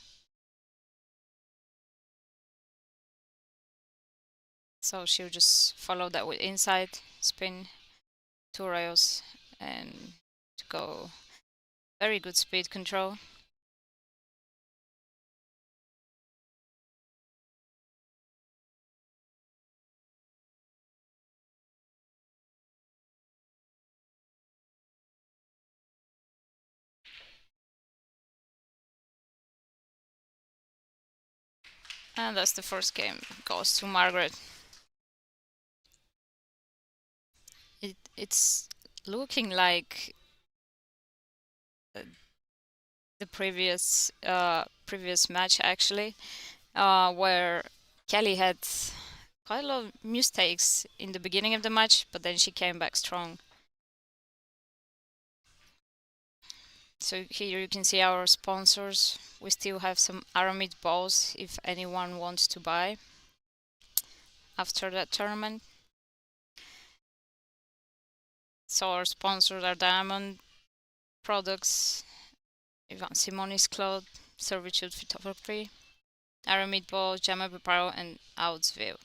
So she'll just follow that with inside, spin 2 rails, and to go. Very good speed control. And that's the first game. Goes to Margaret. It's looking like the previous match actually, where Kelly had quite a lot of mistakes in the beginning of the match, but then she came back strong. So here you can see our sponsors. We still have some Aramid balls if anyone wants to buy after that tournament. So our sponsors are Diamond Products, Ivan Simonis Cloud, Servitude Photography, Aramid Balls, Jama Apparel, and Outsville.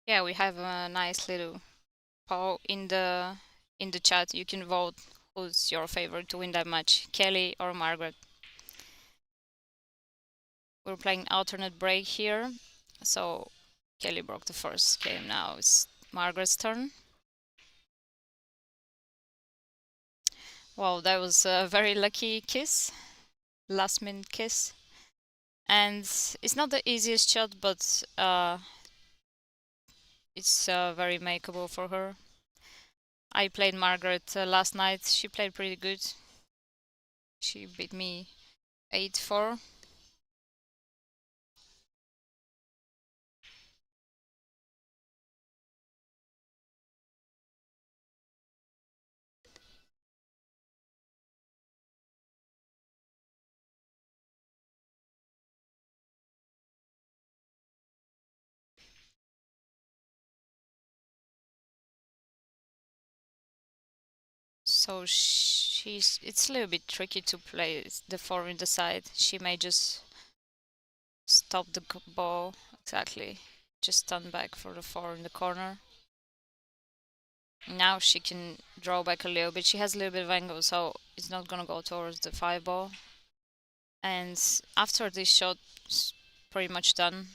Yeah, we have a nice little poll in the chat. You can vote who's your favorite to win that match, Kelly or Margaret. We're playing alternate break here, so Kelly broke the first game. Now it's Margaret's turn. Wow, that was a very lucky kiss, last minute kiss, and it's not the easiest shot, but it's very makeable for her. I played Margaret last night. She played pretty good. She beat me 8-4. So it's a little bit tricky to play the 4 in the side. She may just stop the ball exactly, just stand back for the 4 in the corner. Now she can draw back a little bit. She has a little bit of angle, so it's not gonna go towards the 5 ball. And after this shot, it's pretty much done.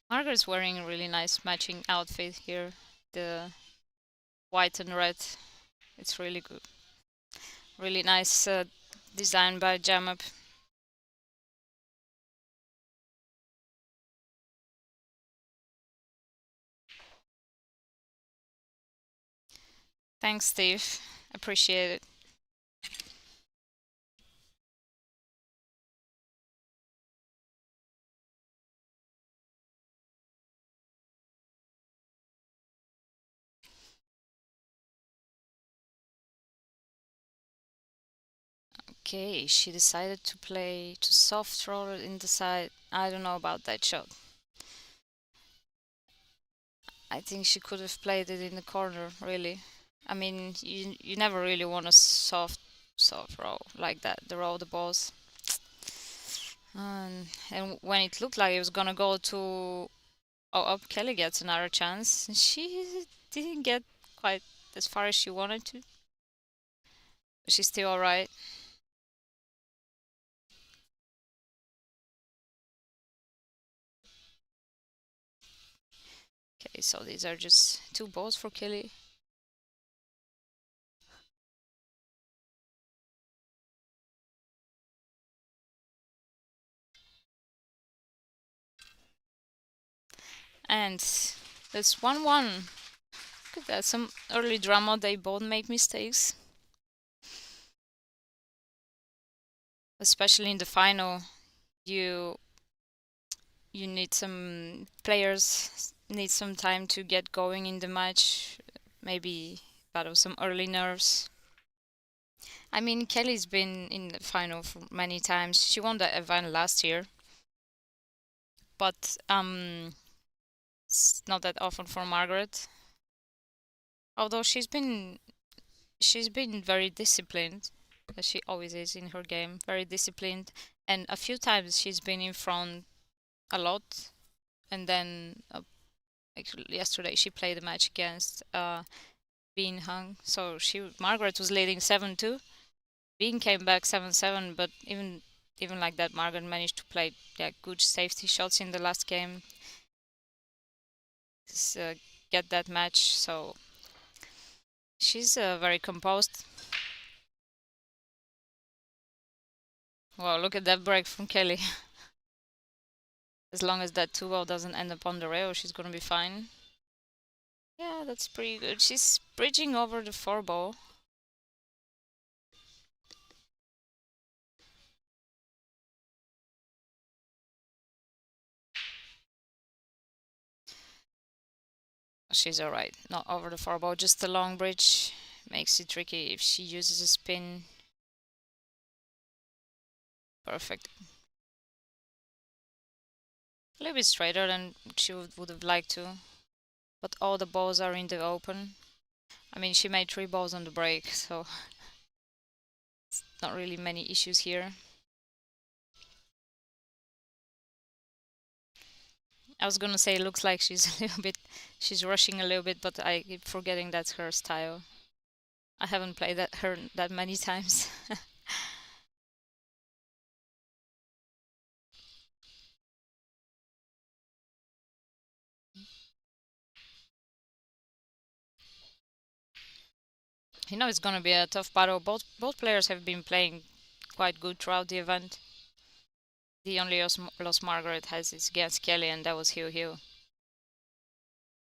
Margaret's wearing a really nice matching outfit here. The white and red. It's really good. Really nice design by Jamup. Thanks, Steve. Appreciate it. Okay, she decided to play to soft roll it in the side. I don't know about that shot. I think she could have played it in the corner, really. I mean, you never really want a soft roll like that, the roll the balls. And when it looked like it was gonna go to up, Kelly gets another chance. She didn't get quite as far as she wanted to, but she's still alright. Okay, so these are just 2 balls for Kelly. And that's 1-1. Look at that, some early drama. They both make mistakes. Especially in the final, you need some players need some time to get going in the match. Maybe out of some early nerves. I mean, Kelly's been in the final for many times. She won the event last year, but it's not that often for Margaret. Although she's been very disciplined, as she always is in her game, very disciplined, and a few times she's been in front a lot, and then actually yesterday she played a match against Bean Hung, so Margaret was leading 7-2. Bean came back 7-7, but even like that, Margaret managed to play good safety shots in the last game. Get that match, so she's very composed. Wow, look at that break from Kelly. As long as that 2-0 doesn't end up on the rail, she's gonna be fine. Yeah, that's pretty good. She's bridging over the 4-ball. She's alright. Not over the 4-ball, just a long bridge. Makes it tricky if she uses a spin. Perfect. A little bit straighter than she would have liked to. But all the balls are in the open. I mean, she made 3 balls on the break, so it's not really many issues here. I was gonna say it looks like she's she's rushing a little bit, but I keep forgetting that's her style. I haven't played her that many times. You know, it's gonna be a tough battle. Both players have been playing quite good throughout the event. The only loss Margaret has is against Kelly, and that was Hiu.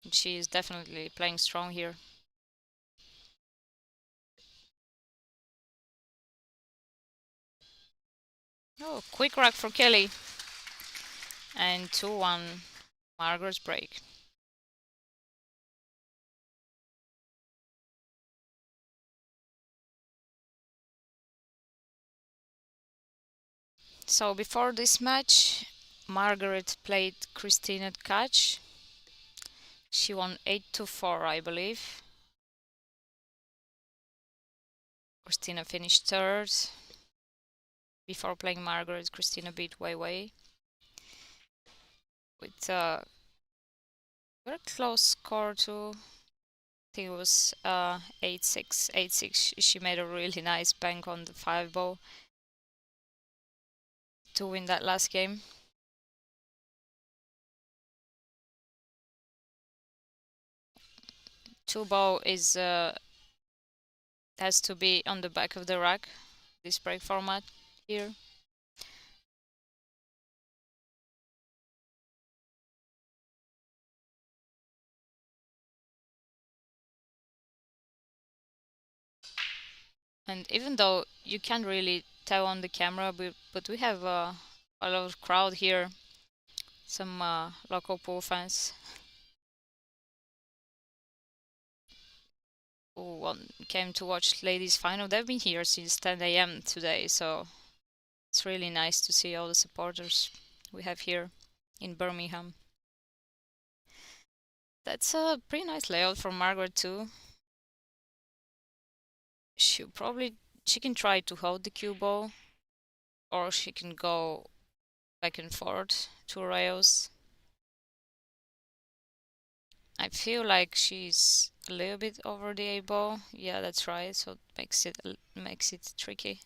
She is definitely playing strong here. Oh, quick rack for Kelly. And 2-1, Margaret's break. So before this match, Margaret played Christina catch. She won 8-4, I believe. Christina finished 3rd. Before playing Margaret, Christina beat Wei with a very close score too. I think it was 8-6, 8-6. She made a really nice bank on the 5-ball to win that last game. two ball is has to be on the back of the rack. This break format here. And even though you can't really tell on the camera, but we have a lot of crowd here, some local pool fans who came to watch ladies final. They've been here since 10 a.m. today, so it's really nice to see all the supporters we have here in Birmingham. That's a pretty nice layout from Margaret too. She can try to hold the cue ball, or she can go back and forth to rails. I feel like she's a little bit over the A ball. Yeah, that's right. So it makes it tricky.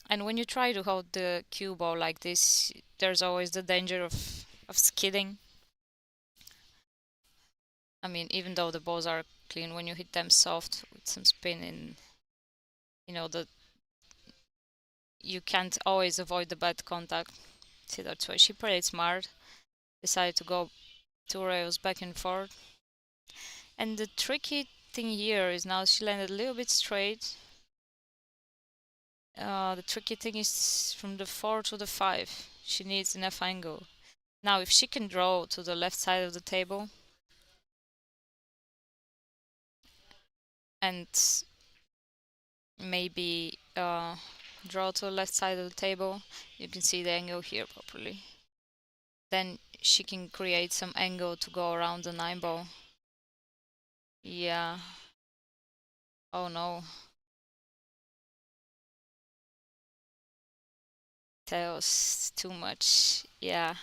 And when you try to hold the cue ball like this, there's always the danger of skidding. I mean, even though the balls are clean, when you hit them soft with some spin in, you can't always avoid the bad contact. See, that's why she played smart, decided to go 2 rails back and forth. And the tricky thing here is now she landed a little bit straight. The tricky thing is from the 4 to the 5. She needs enough angle. Now, if she can draw to the left side of the table and maybe draw to the left side of the table, you can see the angle here properly. Then she can create some angle to go around the 9 ball. Yeah. Oh no. That was too much. Yeah.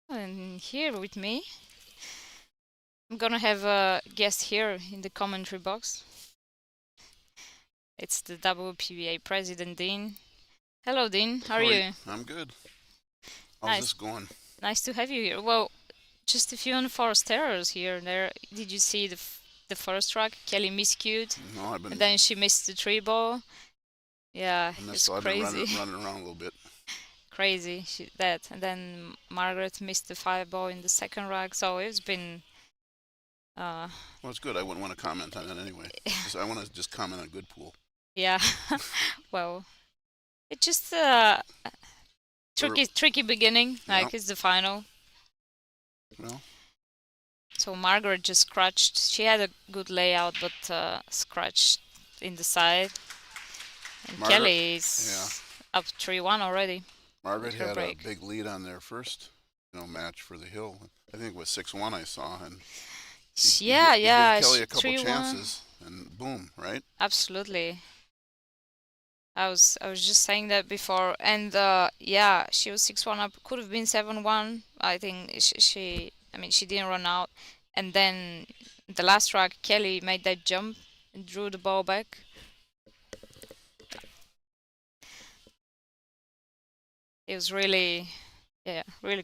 And here with me, I'm gonna have a guest here in the commentary box. It's the WPBA president, Dean. Hello, Dean. How are you? I'm good. How's this going? Nice to have you here. Well, just a few unforced errors here and there. Did you see the first track? Kelly miscued. No, and then she missed the 3 ball. Yeah, it's crazy. I've been running around a little bit. Crazy, that. And then Margaret missed the 5 ball in the second rack. So it's been. Well, it's good. I wouldn't want to comment on that anyway. I want to just comment on good pool. Yeah. Well, it's just tricky beginning. Like it's the final. Well. So Margaret just scratched. She had a good layout, but scratched in the side. And Kelly is up 3-1 already. Margaret had a big lead on their first, match for the hill. I think it was 6-1 I saw, and you gave Kelly a couple chances, and boom, right? Absolutely. I was just saying that before, and she was 6-1 up. Could have been 7-1. I think she didn't run out, and then the last track, Kelly made that jump and drew the ball back. It was really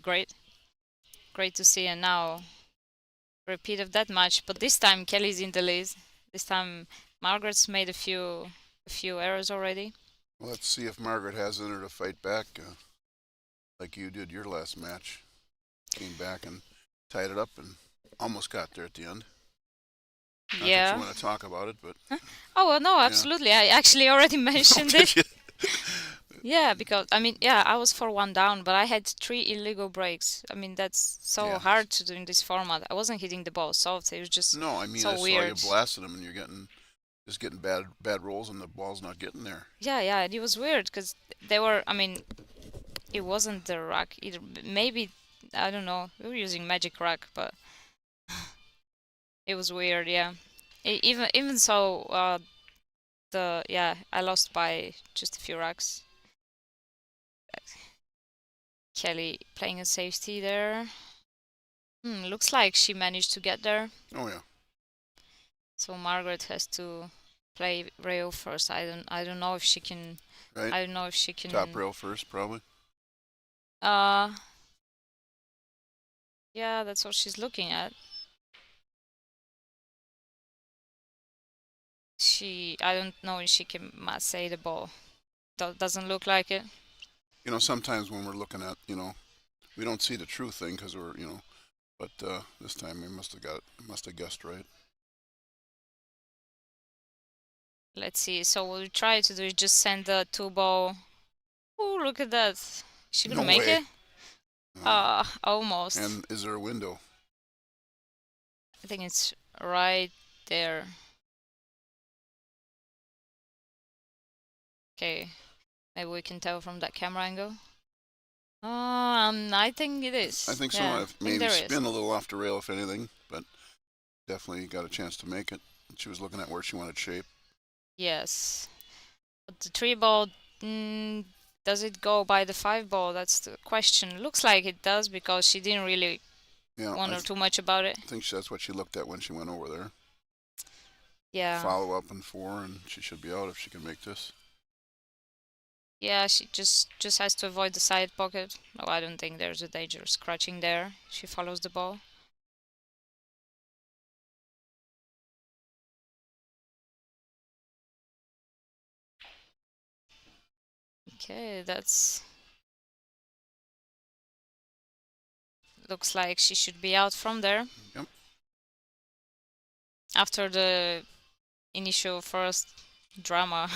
great. Great to see, and now repeat of that match, but this time Kelly's in the lead. This time Margaret's made a few errors already. Well, let's see if Margaret has in her to fight back, like you did your last match. Came back and tied it up and almost got there at the end. Not that you want to talk about it, but. Oh well, no, absolutely. Yeah. I actually already mentioned it. Yeah, because I was 4-1 down, but I had 3 illegal breaks. That's so hard to do in this format. I wasn't hitting the ball soft. It was just so I saw you blasting them, and you're getting bad rolls, and the ball's not getting there. Yeah, it was weird because they were. It wasn't the rack either. Maybe I don't know. We were using magic rack, but it was weird. Yeah, even so, I lost by just a few racks. Kelly playing a safety there. Looks like she managed to get there. Oh yeah. So Margaret has to play rail first. I don't know if she can. Right? I don't know if she can. Top rail first, probably. Uh, yeah, that's what she's looking at. I don't know if she can massay the ball. Doesn't look like it. You know, sometimes when we're looking at, we don't see the true thing because we're, but this time we must have guessed right. Let's see. So what we try to do is just send the 2-ball. Oh, look at that. Is she gonna No make way. it? Almost. And is there a window? I think it's right there. Okay, maybe we can tell from that camera angle. I think it is. I think so. Yeah, I think Maybe there spin is. a little off the rail if anything, but definitely got a chance to make it. She was looking at where she wanted shape. Yes. But the 3-ball, does it go by the 5-ball? That's the question. Looks like it does because she didn't really wonder too much about it. I think that's what she looked at when she went over there. Yeah. Follow up in 4, and she should be out if she can make this. Yeah, she just has to avoid the side pocket. No, I don't think there's a danger of scratching there. She follows the ball. Okay, that's... Looks like she should be out from there. Yep. After the initial first drama.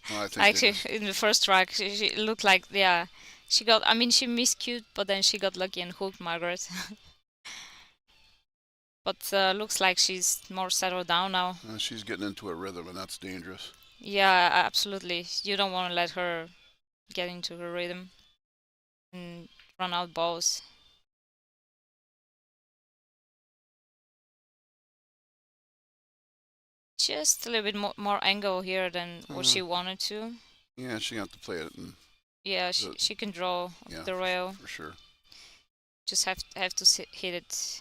Well, I think Actually, in the first track, she looked like, yeah, she got, I mean, she miscued, but then she got lucky and hooked Margaret. But looks like she's more settled down now. she's getting into a rhythm, and that's dangerous. Yeah, absolutely. You don't want to let her get into her rhythm and run out balls. Just a little bit more angle here than what she wanted to. Yeah, she got to play it. And yeah, she can draw the rail. For sure. Just have to hit it.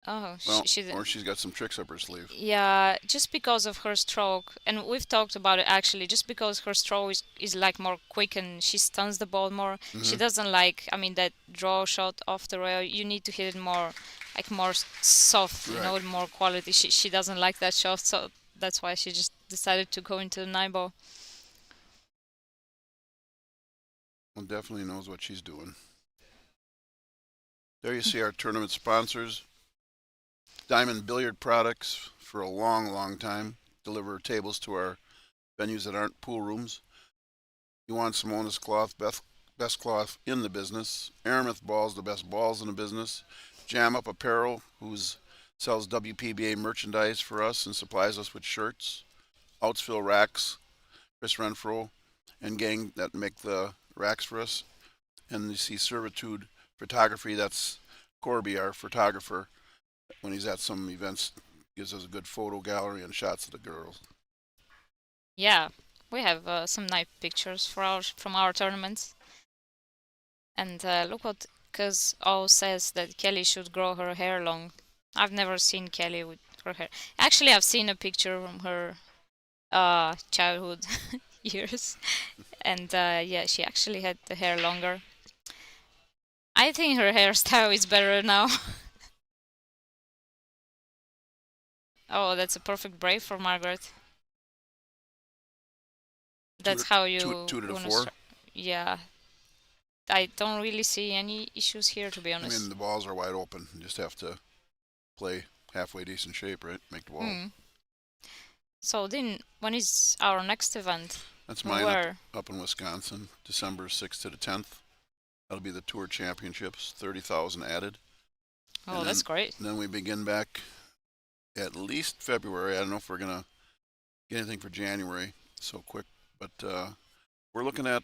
Oh, well, she or she's got some tricks up her sleeve. Yeah, just because of her stroke, and we've talked about it actually. Just because her stroke is like more quick and she stuns the ball more. She doesn't like. I mean, that draw shot off the rail. You need to hit it more, like more soft, right. You know, with more quality. She doesn't like that shot, so that's why she just decided to go into the 9-ball. Well, definitely knows what she's doing. There you see our tournament sponsors. Diamond Billiard Products, for a long, long time, deliver tables to our venues that aren't pool rooms. You want Simonis cloth, best cloth in the business. Aramith balls, the best balls in the business. Jam Up Apparel, who sells WPBA merchandise for us and supplies us with shirts. Outsville Racks, Chris Renfro and gang that make the racks for us. And you see Servitude Photography, that's Corby, our photographer. When he's at some events, gives us a good photo gallery and shots of the girls. Yeah, we have some nice pictures from our tournaments. And look what Cuz all says that Kelly should grow her hair long. I've never seen Kelly with her hair. Actually, I've seen a picture from her childhood years, and yeah, she actually had the hair longer. I think her hairstyle is better now. Oh, that's a perfect break for Margaret. That's how you... 2 to the 4? Yeah. I don't really see any issues here, to be honest. I mean, the balls are wide open. You just have to play halfway decent shape, right? Make the ball. So then, when is our next event? That's mine up in Wisconsin, December 6th to the 10th. That'll be the Tour Championships, 30,000 added. Oh, that's great. Then we begin back at least February. I don't know if we're going to get anything for January so quick, but we're looking at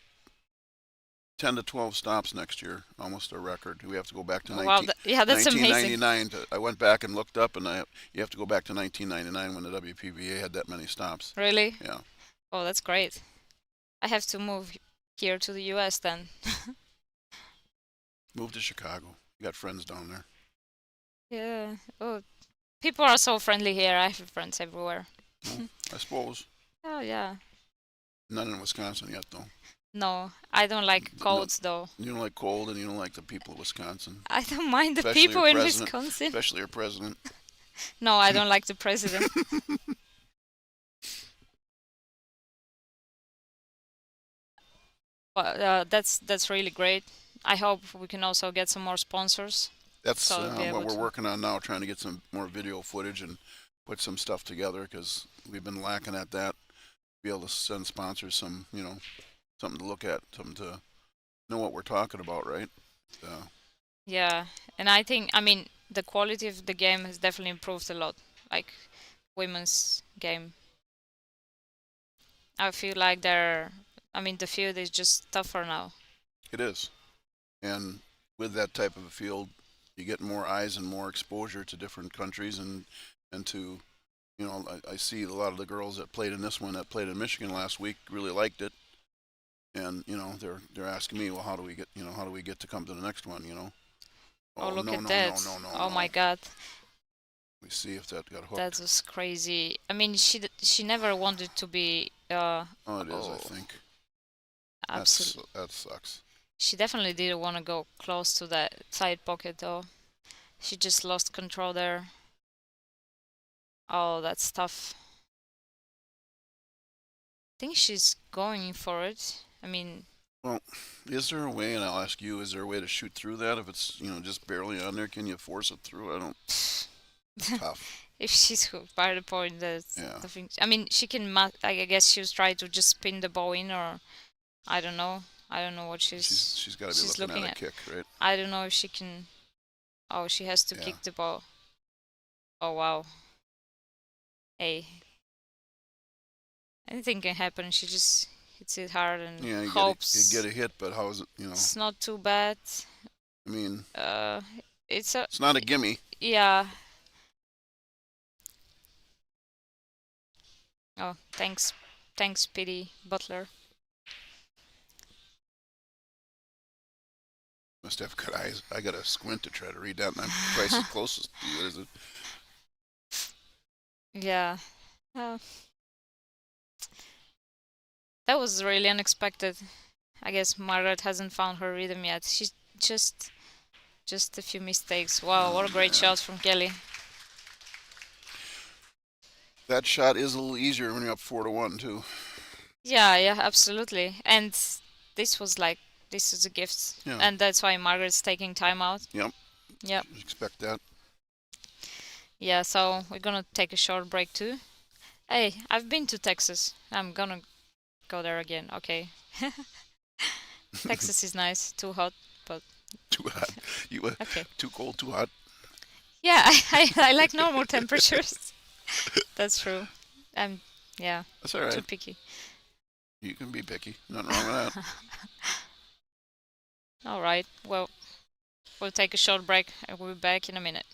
10 to 12 stops next year, almost a record. We have to go back to that's 1999. amazing. I went back and looked up, and you have to go back to 1999 when the WPBA had that many stops. Really? Yeah. Oh, that's great. I have to move here to the US then. Move to Chicago. You got friends down there. Yeah. Oh, People are so friendly here. I have friends everywhere. Well, I suppose. Oh yeah. None in Wisconsin yet, though. No, I don't like No, colds though. you don't like cold, and you don't like the people of Wisconsin. I don't mind the Especially your people in president. Wisconsin. Especially your president. No, I don't like the president. But that's really great. I hope we can also get some more sponsors. That's So I'll be what able we're to- working on now, trying to get some more video footage and put some stuff together, because we've been lacking at that. Be able to send sponsors some, something to look at, something to know what we're talking about, right? Yeah, and I mean, the quality of the game has definitely improved a lot. Like women's game. I feel like the field is just tougher now. It is. And with that type of a field, you get more eyes and more exposure to different countries, and to, I see a lot of the girls that played in this one, that played in Michigan last week, really liked it. And, they're asking me, well, how do we get to come to the next one, Oh, look no, at no, that. no, no, no, Oh no. my God. We see if that got hooked. That was crazy. I mean, she never wanted to be Oh, it is, I oh, think. absolutely. That sucks. She definitely didn't want to go close to that side pocket though. She just lost control there. Oh, that's tough. I think she's going for it. I mean, Well, is there a way, and I'll ask you, is there a way to shoot through that if it's, just barely on there? Can you force it through? I don't. Tough. if she's hooked by the point, that's Yeah. the thing. I mean, she can. I guess she was trying to just spin the ball in, or I don't know. I don't know what She's got to be she's looking looking at a kick, right? I don't know if she can. Oh, she has to Yeah. kick the ball. Oh wow. Hey, anything can happen. She just hits it hard and Yeah, you hopes get a hit, but how is it? it's not too bad. I mean, It's it's not a gimme. yeah. Oh, thanks, Pity Butler. Must have good eyes. I got to squint to try to read that, and I'm twice as close to you as it. Yeah. That was really unexpected. I guess Margaret hasn't found her rhythm yet. She's just a few mistakes. Wow, what a great shot from Kelly. That shot is a little easier when you're up 4-1 too. Yeah, absolutely. And this is a gift. Yeah. And that's why Margaret's taking time out. Yep. Yep. Expect that. Yeah, so we're gonna take a short break too. Hey, I've been to Texas. I'm gonna go there again. Okay. Texas is nice. Too hot, but Too hot. okay. Too cold, too hot. Yeah, I like normal temperatures. That's true. Yeah, That's all too right. picky. You can be picky. Nothing wrong with that. All right. Well, we'll take a short break and we'll be back in a minute.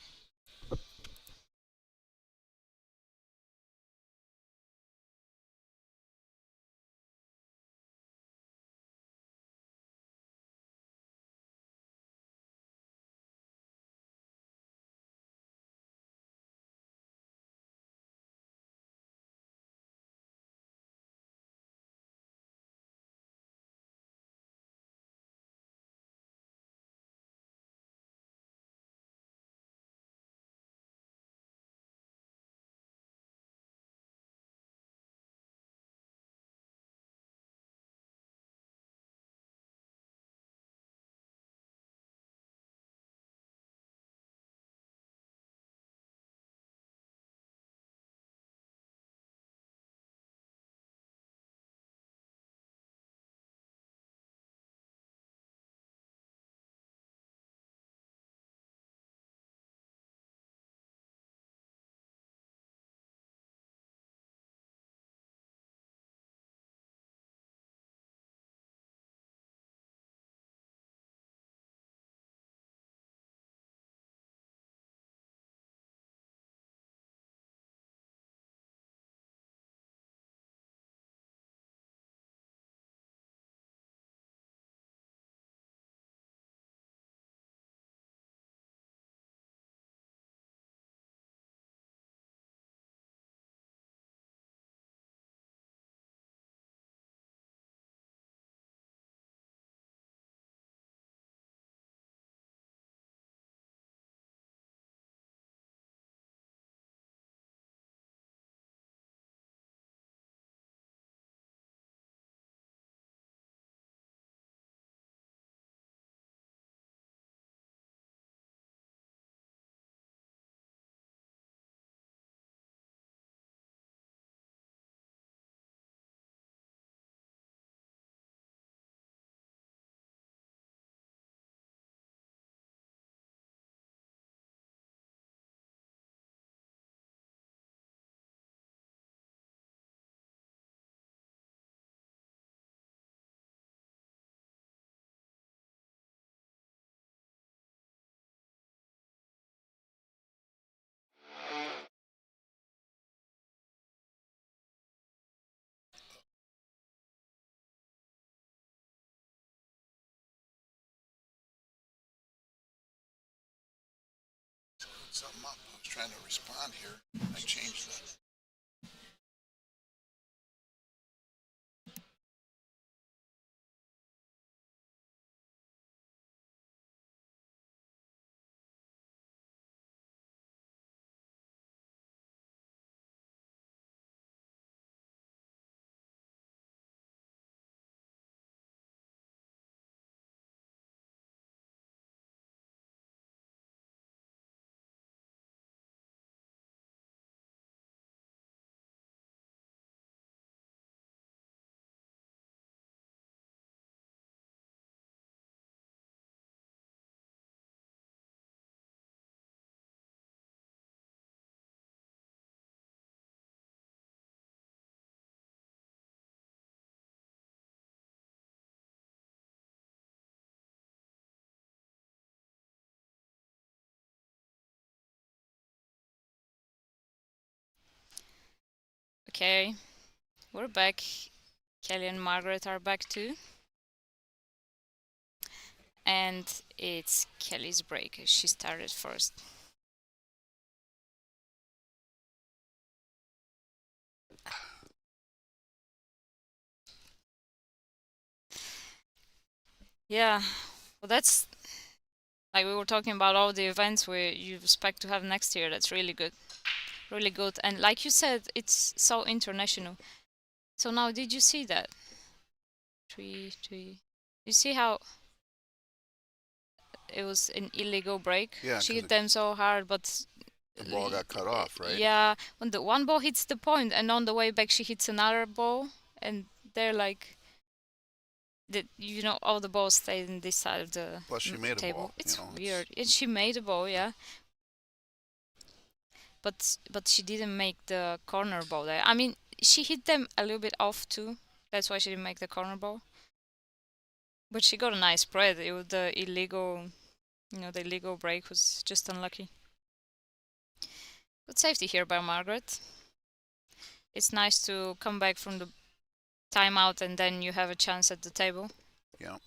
Something up. I was trying to respond here. I changed that. Okay, we're back. Kelly and Margaret are back too. And it's Kelly's break. She started first. Yeah, well, that's like we were talking about all the events where you expect to have next year. That's really good. Really good. And like you said, it's so international. So now, did you see that? Three. You see how it was an illegal break? Yeah, She 'cause hit them so hard, but the ball got cut off, right? yeah, when the one ball hits the point and on the way back she hits another ball, and they're like, all the balls stay in this side of the Plus, she made a table. ball. It's You know, weird. And she made a ball, yeah. But she didn't make the corner ball there. I mean, she hit them a little bit off too. That's why she didn't make the corner ball. But she got a nice spread. It was the illegal break was just unlucky. Good safety here by Margaret. It's nice to come back from the timeout and then you have a chance at the table. Yeah.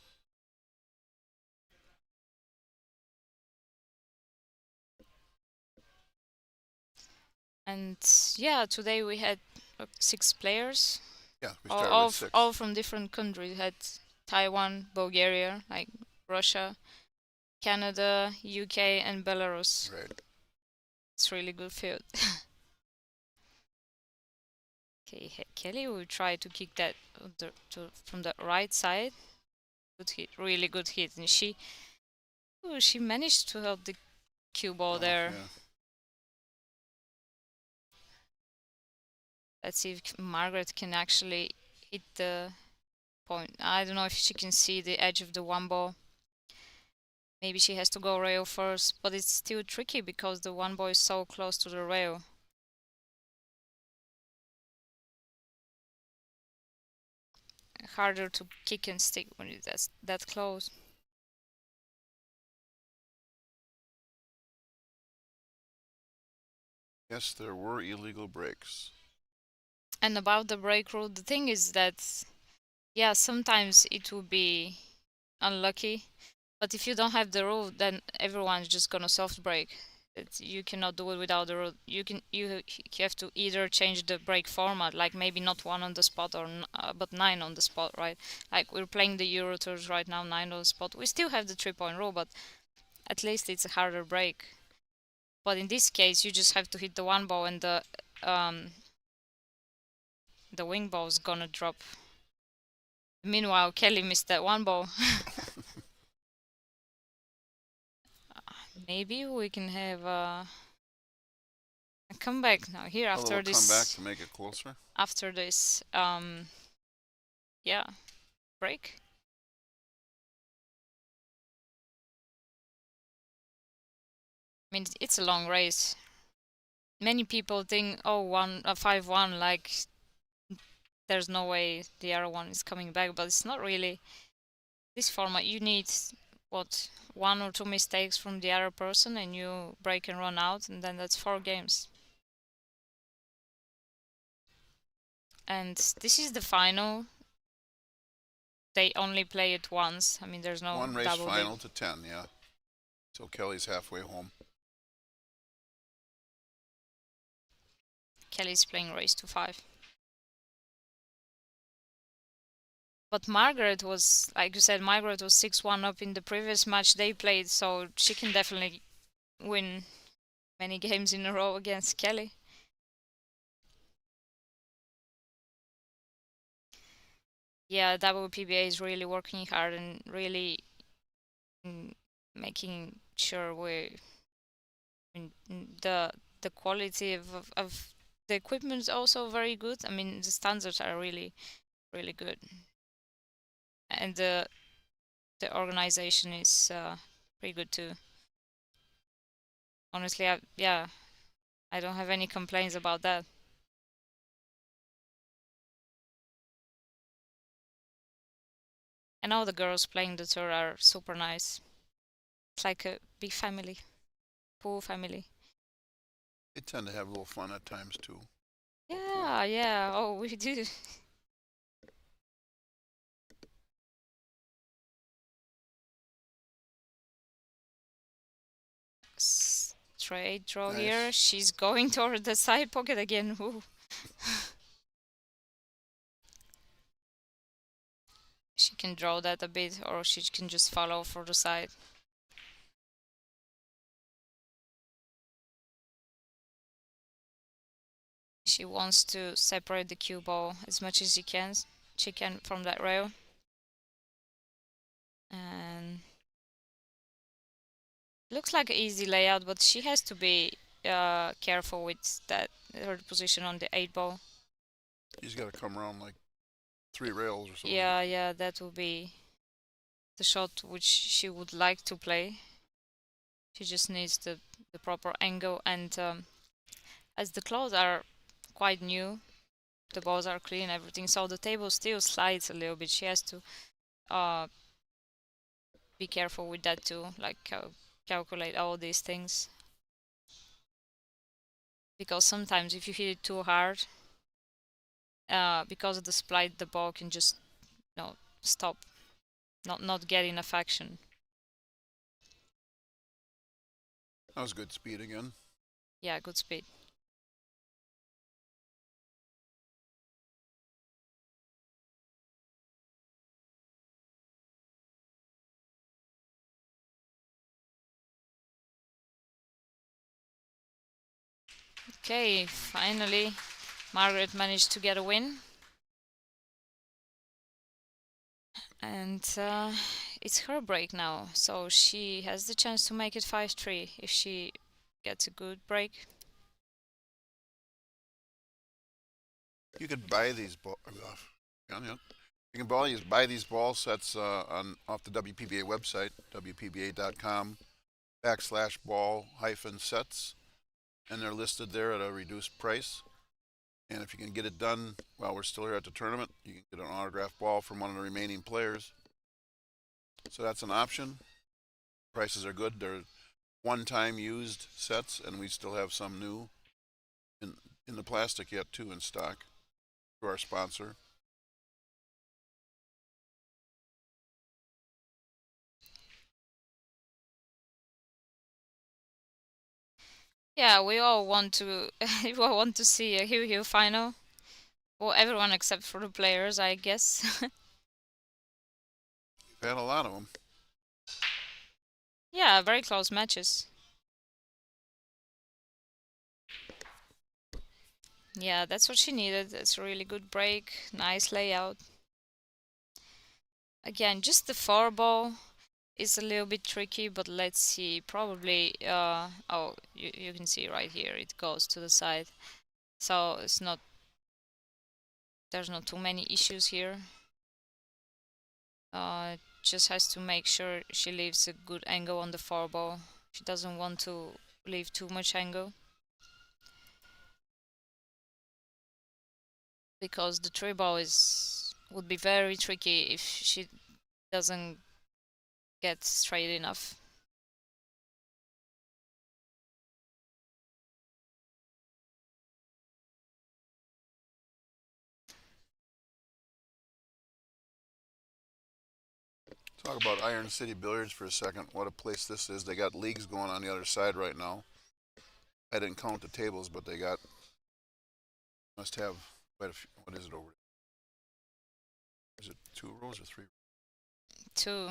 And yeah, today we had 6 players. Yeah, we started with 6. All from different countries. We had Taiwan, Bulgaria, like Russia, Canada, UK, and Belarus. Right. It's really good field. Okay, Kelly will try to kick that from the right side. Good hit, really good hit, and she managed to help the cue ball there. Yeah. Let's see if Margaret can actually hit the point. I don't know if she can see the edge of the one ball. Maybe she has to go rail first, but it's still tricky because the one ball is so close to the rail. Harder to kick and stick when it's that close. Yes, there were illegal breaks. And about the break rule, the thing is that, yeah, sometimes it will be unlucky, but if you don't have the rule, then everyone's just gonna soft break. You cannot do it without the rule. You have to either change the break format, like maybe not 1 on the spot or but 9 on the spot, right? Like we're playing the Euro Tours right now, 9 on the spot. We still have the 3-point rule, but at least it's a harder break. But in this case, you just have to hit the one ball and the wing ball is gonna drop. Meanwhile, Kelly missed that one ball. Maybe we can have a comeback now here after this. Comeback to make it closer. After this, yeah, break. I mean, it's a long race. Many people think, oh, 5-1, like there's no way the other one is coming back, but it's not really. This format, you need what, 1 or 2 mistakes from the other person and you break and run out, and then that's 4 games. And this is the final. They only play it once. I mean, there's no one race double final to 10, yeah. So Kelly's halfway home. Kelly's playing race to 5. But Margaret was, like you said, Margaret was 6-1 up in the previous match they played, so she can definitely win many games in a row against Kelly. Yeah, WPBA is really working hard and really making sure the quality of the equipment is also very good. I mean, the standards are really good, and the organization is pretty good too. Honestly, I don't have any complaints about that. And all the girls playing the tour are super nice. It's like a big family, pool family. They tend to have a little fun at times too. Yeah. Oh, we do. Straight draw Nice. here. She's going toward the side pocket again. Ooh. She can draw that a bit, or she can just follow for the side. She wants to separate the cue ball as much as she can from that rail. And looks like an easy layout, but she has to be careful with that, her position on the 8 ball. He's got to come around like 3 rails or something. Yeah, that will be the shot which she would like to play. She just needs the proper angle, and as the claws are quite new, the balls are clean, everything, so the table still slides a little bit. She has to be careful with that too, like calculate all these things, because sometimes if you hit it too hard, because of the split, the ball can just stop, not get enough action. That was good speed again. Yeah, good speed. Okay, finally Margaret managed to get a win. And it's her break now, so she has the chance to make it 5-3 if she gets a good break. You could buy these balls. You can buy these ball sets off the WPBA website, wpba.com/ball-sets, and they're listed there at a reduced price. And if you can get it done while we're still here at the tournament, you can get an autographed ball from one of the remaining players. So that's an option. Prices are good. They're one-time used sets, and we still have some new in the plastic yet too in stock through our sponsor. Yeah, we all want to we all want to see a Hugh final. Well, everyone except for the players, I guess. We've had a lot of them. Yeah, very close matches. Yeah, that's what she needed. It's a really good break, nice layout. Again, just the 4 ball is a little bit tricky, but let's see. Probably, oh, you can see right here, it goes to the side. So it's not, there's not too many issues here. Just has to make sure she leaves a good angle on the 4 ball. She doesn't want to leave too much angle, because the 3 ball would be very tricky if she doesn't get straight enough. Talk about Iron City Billiards for a second. What a place this is. They got leagues going on the other side right now. I didn't count the tables, but they got Must have quite a few. What is it over? Is it 2 rows or 3? Two.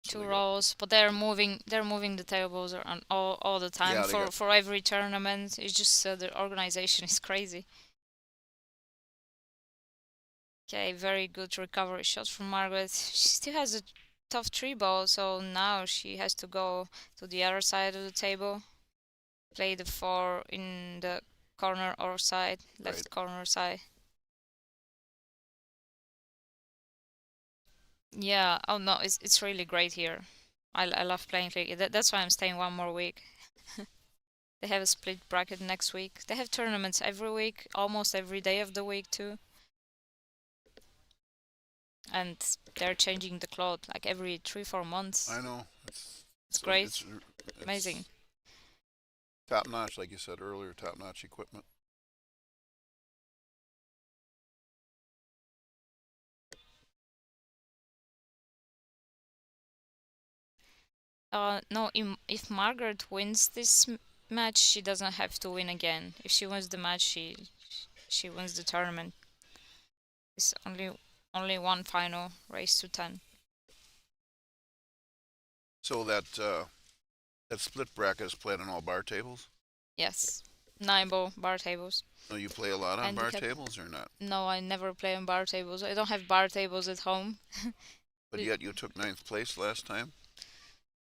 So Two they got- rows, but they're moving the tables around all the time Yeah, they got- for every tournament. It's just the organization is crazy. Okay, very good recovery shot from Margaret. She still has a tough 3 ball, so now she has to go to the other side of the table, play the 4 in the corner or side, left Right. corner side. Yeah, oh no, it's really great here. I love playing cricket. That's why I'm staying one more week. They have a split bracket next week. They have tournaments every week, almost every day of the week too. And they're changing the cloth like every 3-4 months. I know. It's great. It's Amazing. Top notch, like you said earlier. Top notch equipment. No, if Margaret wins this match, she doesn't have to win again. If she wins the match, she wins the tournament. It's only one final, race to 10. So that split bracket is played on all bar tables. Yes, 9-ball bar tables. No, you play a lot on bar Handicap. tables or not? No, I never play on bar tables. I don't have bar tables at home. But yet you took 9th place last time.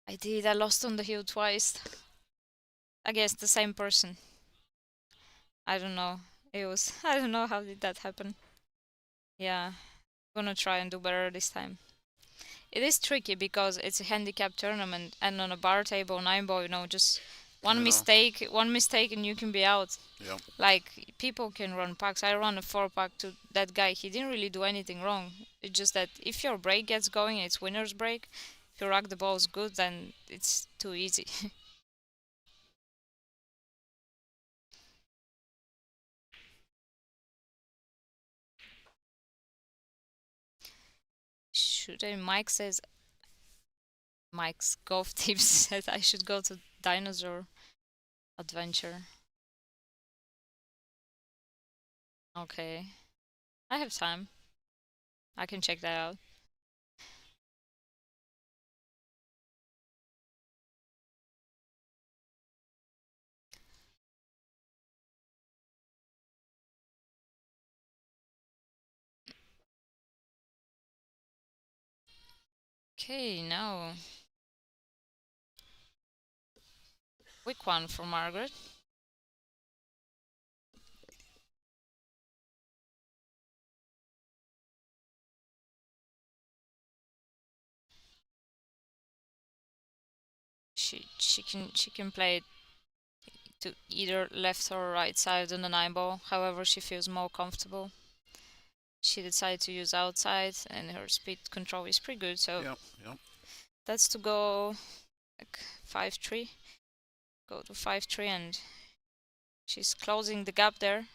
I did. I lost on the hill twice. I guess the same person. I don't know. I don't know how did that happen. Yeah, gonna try and do better this time. It is tricky because it's a handicap tournament, and on a bar table, 9-ball, just I know. one mistake and you can be out. Yeah. Like, people can run packs. I run a 4-pack to that guy. He didn't really do anything wrong. It's just that if your break gets going, it's winner's break. If your rack the ball is good, then it's too easy. Mike's golf tips said I should go to Dinosaur Adventure. Okay. I have time. I can check that out. Okay, now quick one for Margaret. She can play it to either left or right side on the 9-ball, however she feels more comfortable. She decided to use outside, and her speed control is pretty good, so Yep. that's to go like 5-3. Go to 5-3, and she's closing the gap there.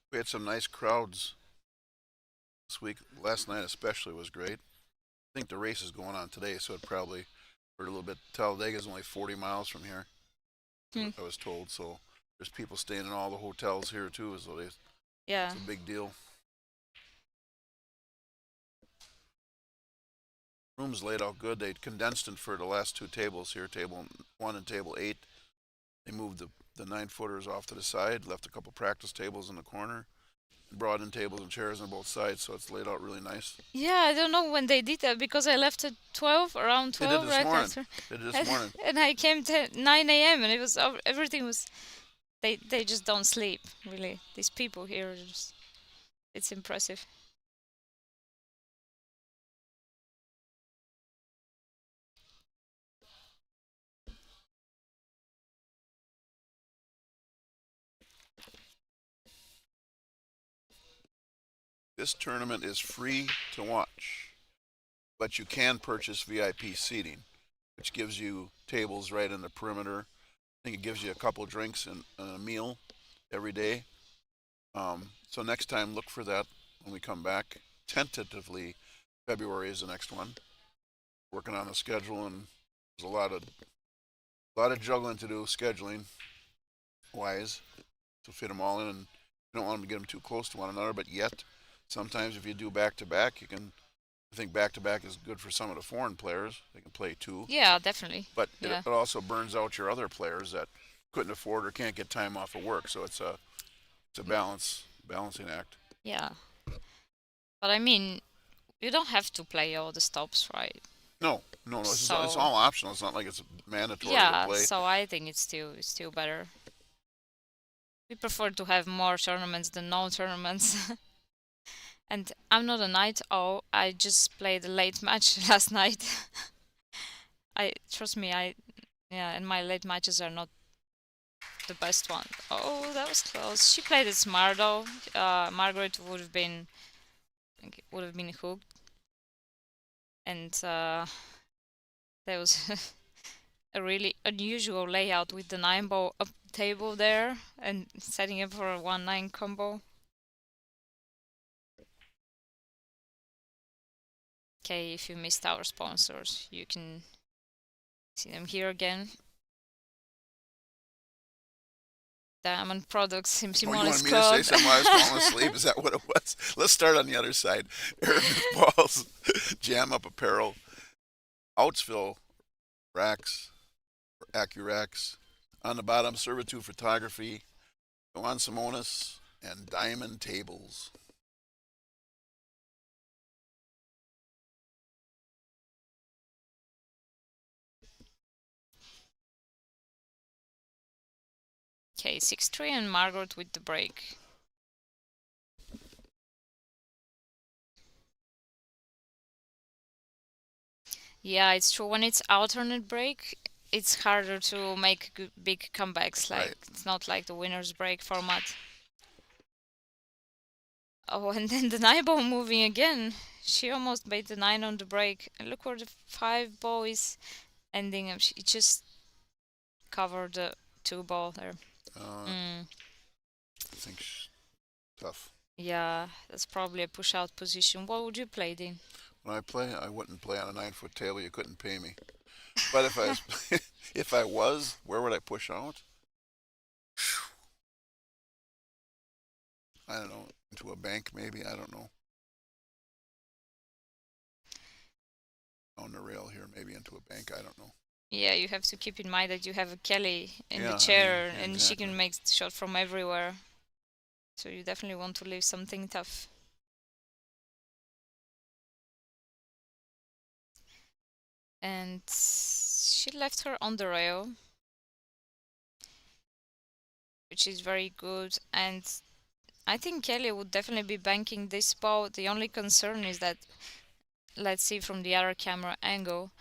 We had some nice crowds this week. Last night especially was great. I think the race is going on today, so it probably hurt a little bit. Talladega is only 40 miles from here. I was told. So there's people staying in all the hotels here too, so Yeah. it's a big deal. Rooms laid out good. They condensed it for the last 2 tables here, table 1 and table 8. They moved the 9-footers off to the side, left a couple practice tables in the corner, brought in tables and chairs on both sides, so it's laid out really nice. Yeah, I don't know when they did that because I left at 12, around 12, They did this right morning. after. They did this morning. And I came to 9 a.m. and it was everything was. They just don't sleep really. These people here, it's impressive. This tournament is free to watch, but you can purchase VIP seating, which gives you tables right in the perimeter. I think it gives you a couple drinks and a meal every day. So next time, look for that when we come back. Tentatively, February is the next one. Working on the schedule, and there's a lot of juggling to do, scheduling wise, to fit them all in. And you don't want them to get them too close to one another, but yet sometimes if you do back to back, you can. I think back to back is good for some of the foreign players. They can play two. Yeah, definitely. But Yeah. it also burns out your other players that couldn't afford or can't get time off of work. So it's a balancing act. Yeah. But I mean, you don't have to play all the stops, right? No. It's So all optional. It's not like it's mandatory to yeah, play. so I think it's still better. We prefer to have more tournaments than no tournaments. And I'm not a night owl. I just played a late match last night. Trust me, and my late matches are not the best one. Oh, that was close. She played it smart though. Margaret would have been hooked, and there was a really unusual layout with the 9-ball up table there and setting up for a 1-9 combo. Okay, if you missed our sponsors, you can see them here again. Diamond Products, You Simone's wanted me Club. to say something while I was falling asleep? Is that what it was? Let's start on the other side. Airman balls, jam up apparel, Outsville racks, or AccuRacks. On the bottom, Servitude Photography, Juan Simonis, and Diamond Tables. Okay, 6-3 and Margaret with the break. Yeah, it's true. When it's alternate break, it's harder to make big comebacks. Like, Right. it's not like the winner's break format. Oh, and then the 9-ball moving again. She almost made the 9 on the break. And look where the 5-ball is ending up. She just covered the 2-ball there. I think tough. Yeah, that's probably a push-out position. What would you play, Dean? When I play, I wouldn't play on a 9-foot table. You couldn't pay me. But if I was, if I was, where would I push out? I don't know. Into a bank, maybe. I don't know. On the rail here, maybe into a bank. I don't know. Yeah, you have to keep in mind that you have a Kelly in Yeah, I the mean, chair, yeah, and exactly. she can make the shot from everywhere. So you definitely want to leave something tough. And she left her on the rail, which is very good. And I think Kelly would definitely be banking this ball. The only concern is that, let's see from the other camera angle,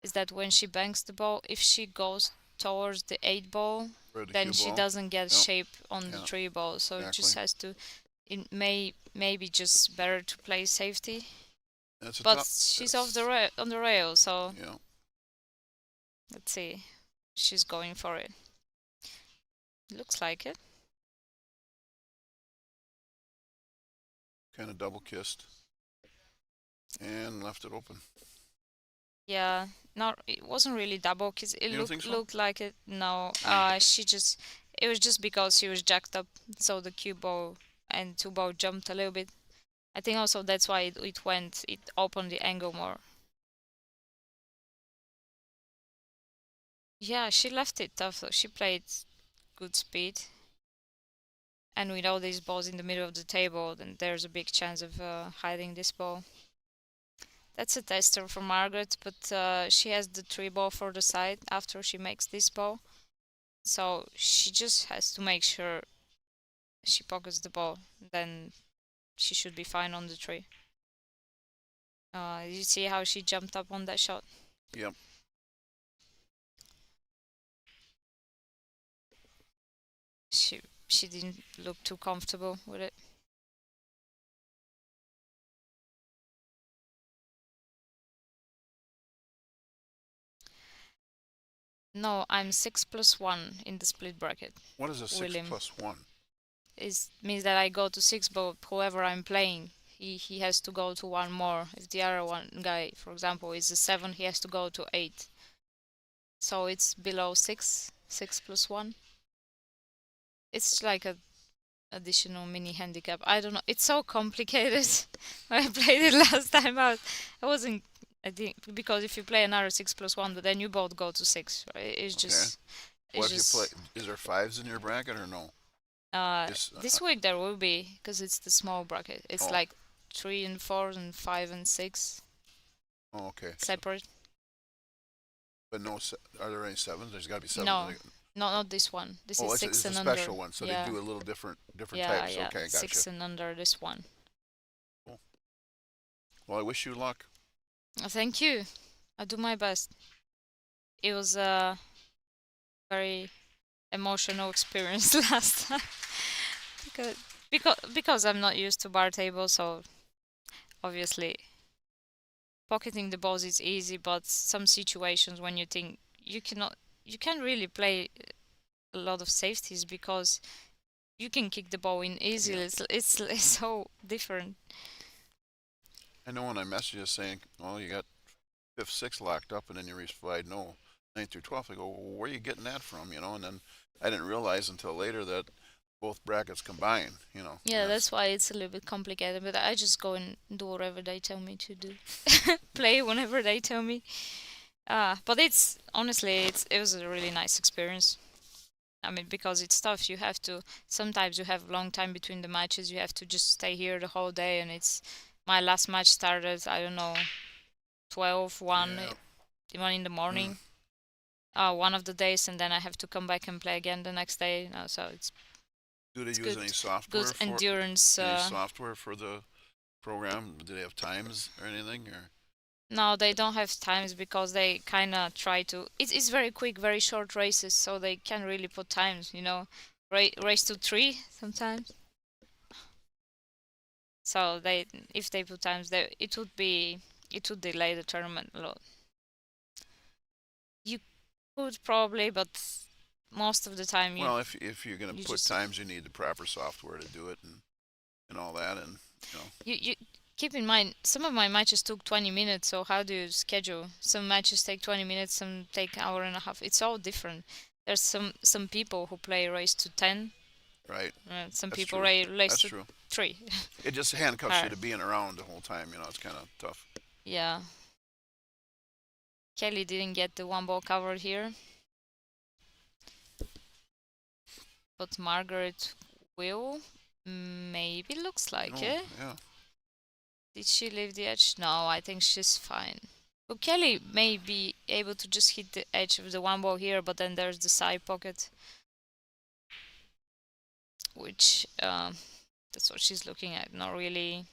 is that when she banks the ball, if she goes towards the 8-ball, Or the then cue she ball. doesn't get Yep. shape on the Yeah. 3-ball. So it just Exactly. has to. It may be just better to play safety. That's a But tough, she's off the on the rail, so Yeah. let's see. She's going for it. Looks like it. Kind of double kissed. And left it open. Yeah, it wasn't really double because it You don't think so? looked like it. No, it was just because she was jacked up, so the cue ball and 2-ball jumped a little bit. I think also that's why it opened the angle more. Yeah, she left it tough though. She played good speed. And with all these balls in the middle of the table, then there's a big chance of hiding this ball. That's a tester for Margaret, but she has the 3-ball for the side after she makes this ball. So she just has to make sure she pockets the ball. Then she should be fine on the 3. You see how she jumped up on that shot? Yep. She didn't look too comfortable with it. No, I'm 6+1 in the split bracket. What is a 6 William. plus 1? It means that I go to 6, but whoever I'm playing, he has to go to one more. If the other one guy, for example, is a 7, he has to go to 8. So it's below 6, 6 plus 1. It's like a additional mini handicap. I don't know. It's so complicated. When I played it last time out, I wasn't. I think because if you play another 6 plus 1, but then you both go to 6, right? It's Okay. just. What It's if just. you play? Is there 5s in your bracket or no? This week there will be, because it's the small bracket. It's Oh. like 3 and 4 and 5 and 6 Oh, okay. separate. But no, are there any 7s? There's got to be 7s. No, not this one. This Oh, is it's 6 a and under. special one, so Yeah. they do a little different Yeah, types. yeah. Okay, gotcha. 6 and under this one. Well, I wish you luck. Thank you. I do my best. It was a very emotional experience last time because I'm not used to bar table, so obviously pocketing the balls is easy, but some situations when you think you can't really play a lot of safeties because you can kick the ball in easily. Yeah. It's so different. I know when I messaged you saying, "Oh, you got 5th, 6th locked up," and then you replied, "No, 9th through 12th." I go, well, "Where are you getting that from?" And then I didn't realize until later that both brackets combine. Yeah, that's why it's a little bit complicated, but I just go and do whatever they tell me to do. Play whenever they tell me. But it's honestly, it was a really nice experience. I mean, because it's tough. Sometimes you have a long time between the matches. You have to just stay here the whole day, and my last match started, I don't know, 12, 1, Yeah. 1 in the morning. One of the days, and then I have to come back and play again the next day. So it's Do they use good. any software? Good endurance. Any software for the program? Do they have times or anything? Or No, they don't have times because they kind of try to. It's very quick, very short races, so they can't really put times. Race to 3 sometimes. So if they put times, it would delay the tournament a lot. You could probably, but most of the time well, if you're going to put times, you need the proper software to do it and all that, and you keep in mind some of my matches took 20 minutes. So how do you schedule? Some matches take 20 minutes, some take an hour and a half. It's all different. There's some people who play race to 10. Right. Some That's people true. race That's to true. 3. It just handcuffs you to being around the whole time. It's kind of tough. Yeah. Kelly didn't get the one ball covered here, but Margaret will. Maybe looks like it. Yeah. Did she leave the edge? No, I think she's fine. Well, Kelly may be able to just hit the edge of the one ball here, but then there's the side pocket, which that's what she's looking at. Not really.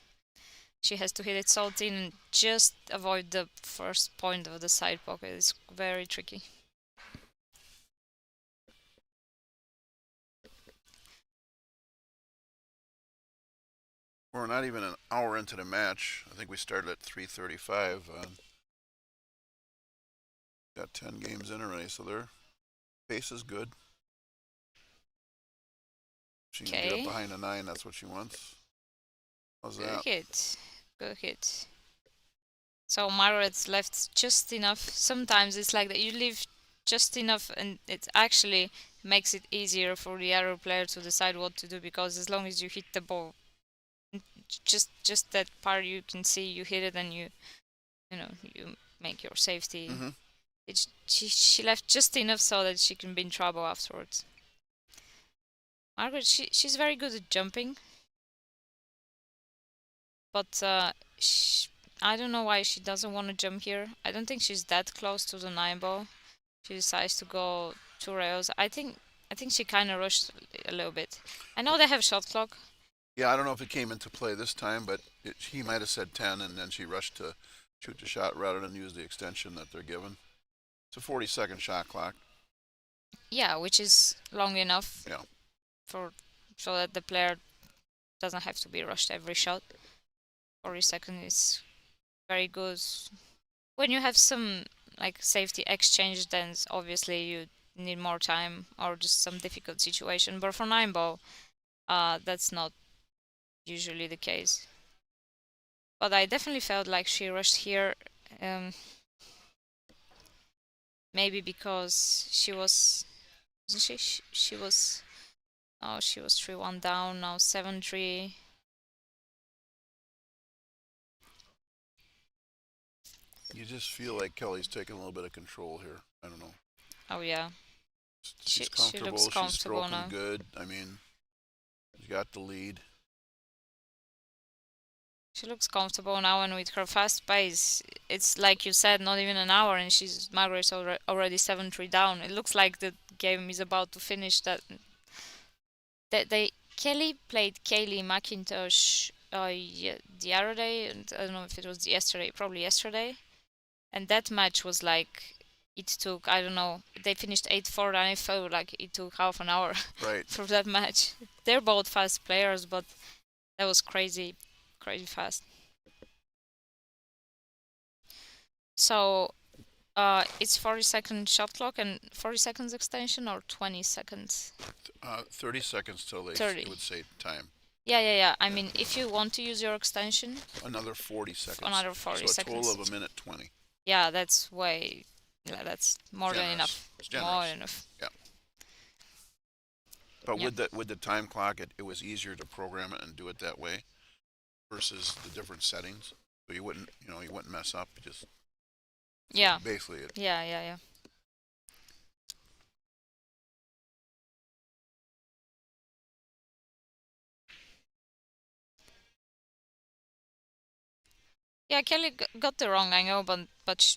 She has to hit it so thin and just avoid the first point of the side pocket. It's very tricky. We're not even an hour into the match. I think we started at 3:35. Got 10 games in already, so their pace is good. She can get up behind a 9. That's what she wants. How's that? Good hit. So Margaret's left just enough. Sometimes it's like that. You leave just enough, and it actually makes it easier for the other player to decide what to do, because as long as you hit the ball, just that part you can see, you hit it, and you make your safety. Mm-hmm. She left just enough so that she can be in trouble afterwards. Margaret, she's very good at jumping, but I don't know why she doesn't want to jump here. I don't think she's that close to the 9 ball. She decides to go 2 rails. I think she kind of rushed a little bit. I know they have shot clock. Yeah, I don't know if it came into play this time, but he might have said 10, and then she rushed to shoot the shot rather than use the extension that they're given. It's a 40-second shot clock. Yeah, which is long enough. Yeah. So that the player doesn't have to be rushed every shot. 40 seconds is very good. When you have some safety exchange, then obviously you need more time or just some difficult situation. But for 9 ball, that's not usually the case. but I definitely felt like she rushed here. Maybe because she was, wasn't she? She was. Oh, she was 3-1 down. Now 7-3. You just feel like Kelly's taking a little bit of control here. I don't know. Oh yeah. She's She looks comfortable. She's comfortable stroking now. good. I mean, she's got the lead. She looks comfortable now, and with her fast pace, it's like you said, not even an hour, and Margaret's already 7-3 down. It looks like the game is about to finish. Kelly played Kaylee McIntosh the other day, and I don't know if it was yesterday, probably yesterday, and that match was like. It took, I don't know, they finished 8-4, and I felt like it took half an hour Right. for that match. They're both fast players, but that was crazy fast. So, it's 40-second shot clock and 40 seconds extension, or 20 seconds? 30 seconds till they 30. would say time. Yeah. I mean, if you want to use your extension, Another 40 seconds. another 40 so seconds. So a total of a minute 20. Yeah, that's way. Yeah, that's more than enough. It's generous. More than enough. Yeah. But Yep. with the time clock, it was easier to program it and do it that way versus the different settings. So you wouldn't mess up. Just Yeah. basically it. Yeah. Yeah, Kelly got the wrong angle, but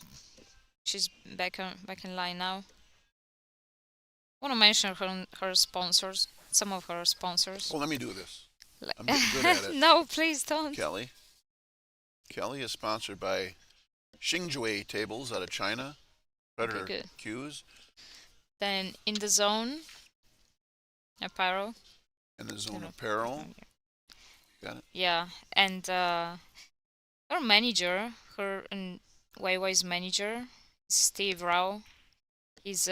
she's back in line now. Want to mention her sponsors, some of her sponsors. Well, let me do this. I'm getting good at it. No, please don't. Kelly is sponsored by Xingjue Tables out of China. Predator good. Cues. Then In the Zone Apparel. In the Zone Apparel. Got it? Yeah, and her manager, Weiwei's manager, Steve Rao. He's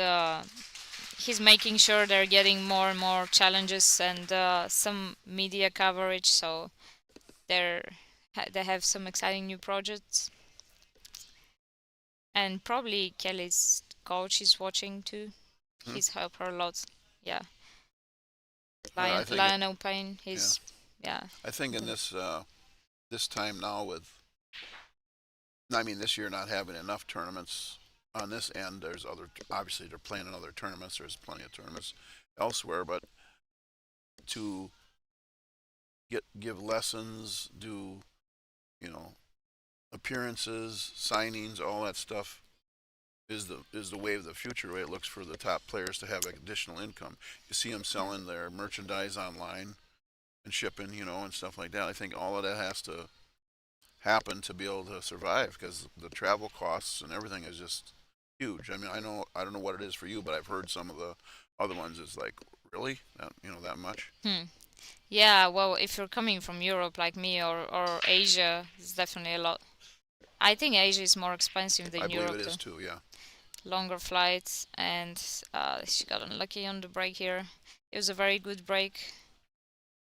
making sure they're getting more and more challenges and some media coverage, so they have some exciting new projects. And probably Kelly's coach is watching too. He's helped her a lot. Yeah. Lionel Payne. Yeah. I think in this time now this year not having enough tournaments on this end, there's obviously they're playing in other tournaments. There's plenty of tournaments elsewhere, but to give lessons, do appearances, signings, all that stuff is the way of the future. The way it looks for the top players to have additional income. You see them selling their merchandise online and shipping, and stuff like that. I think all of that has to happen to be able to survive because the travel costs and everything is just huge. I mean, I don't know what it is for you, but I've heard some of the other ones is like, really, that much. Yeah, well, if you're coming from Europe like me or Asia, it's definitely a lot. I think Asia is more expensive than Europe. I believe it is too, yeah. Longer flights, and she got unlucky on the break here. It was a very good break.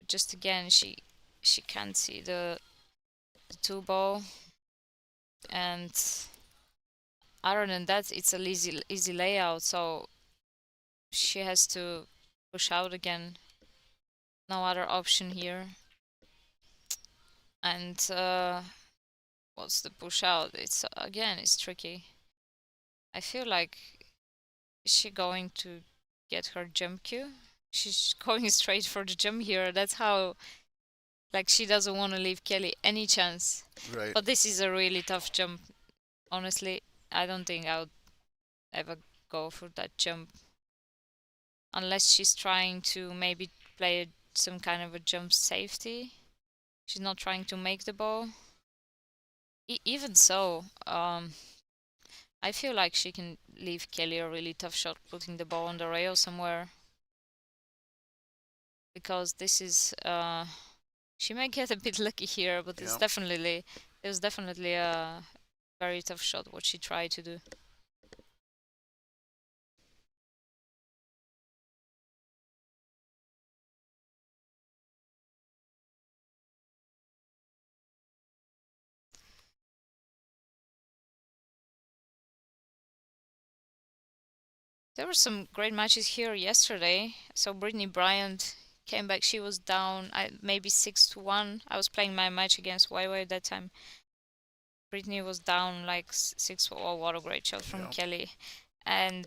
Just again, she can't see the two ball, and other than that, it's a easy layout. So she has to push out again. No other option here. And what's the push out? It's tricky. I feel like, is she going to get her jump cue? She's going straight for the jump here. That's how, like, she doesn't want to leave Kelly any chance. Right. But this is a really tough jump. Honestly, I don't think I would ever go for that jump. Unless she's trying to maybe play some kind of a jump safety. She's not trying to make the ball. Even so, I feel like she can leave Kelly a really tough shot putting the ball on the rail somewhere. Because this is, she might get a bit lucky here, but it was definitely a very tough shot what she tried to do. There were some great matches here yesterday. So Brittany Bryant came back. She was down, maybe 6-1. I was playing my match against Weiwei at that time. Brittany was down like 6. Oh, what a great shot from Kelly. And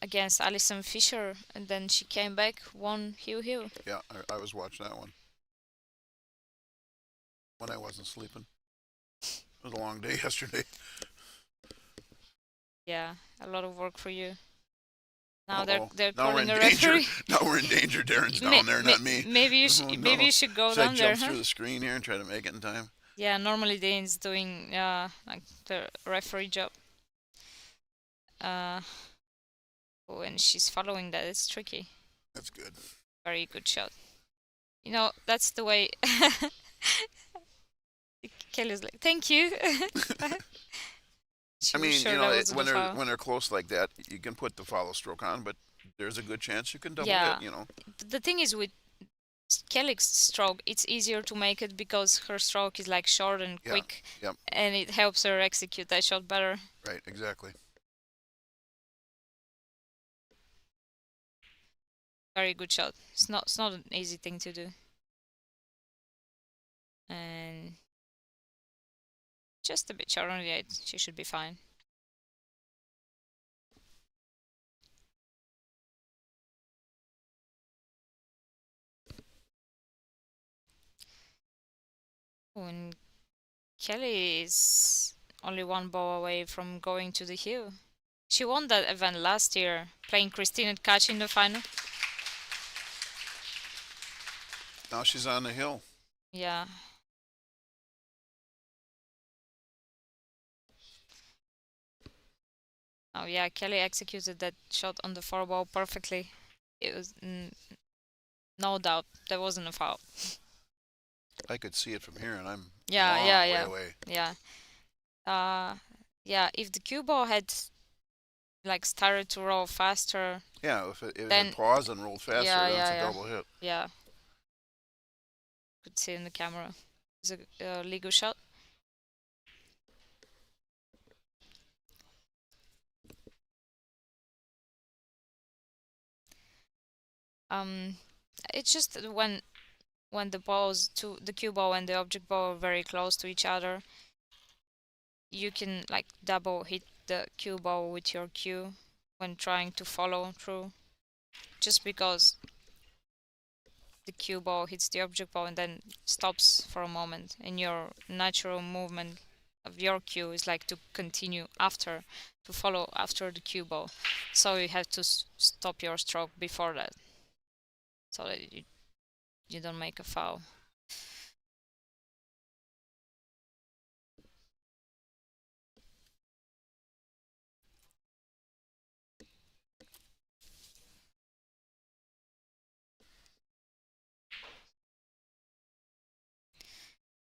against Alison Fisher, and then she came back, won Hill. Yeah, I was watching that one when I wasn't sleeping. It was a long day yesterday. Yeah, a lot of work for you. Now Uh-oh. they're Now we're calling in a danger. referee. Now we're in danger. Darren's down there, not me. Maybe you Oh, no. maybe you should go Should I down there, jump huh? through the screen here and try to make it in time? Yeah, normally Dane's doing like the referee job. When she's following that, it's tricky. That's good. Very good shot. You know, that's the way. Kelly's like, thank you. I mean, you know, when they're close like that, you can put the follow stroke on, but there's a good chance you can double it. You know. The thing is with Kelly's stroke, it's easier to make it because her stroke is like short and quick, and it helps her execute that shot better. Right. Exactly. Very good shot. It's not an easy thing to do. And just a bit short on the 8. She should be fine. When Kelly is only 1 ball away from going to the hill. She won that event last year, playing Christine and Kachi in the final. Now she's on the hill. Yeah. Oh yeah, Kelly executed that shot on the 4 ball perfectly. It was no doubt there wasn't a foul. I could see it from here, and I'm way away. Yeah. Yeah. If the cue ball had like started to roll faster. Yeah, if it had paused and rolled faster, then it's a double hit. Yeah. Could see in the camera. It's a legal shot. It's just when the balls to the cue ball and the object ball are very close to each other, you can like double hit the cue ball with your cue when trying to follow through, just because the cue ball hits the object ball and then stops for a moment, and your natural movement of your cue is like to continue to follow after the cue ball, so you have to stop your stroke before that, so that you don't make a foul.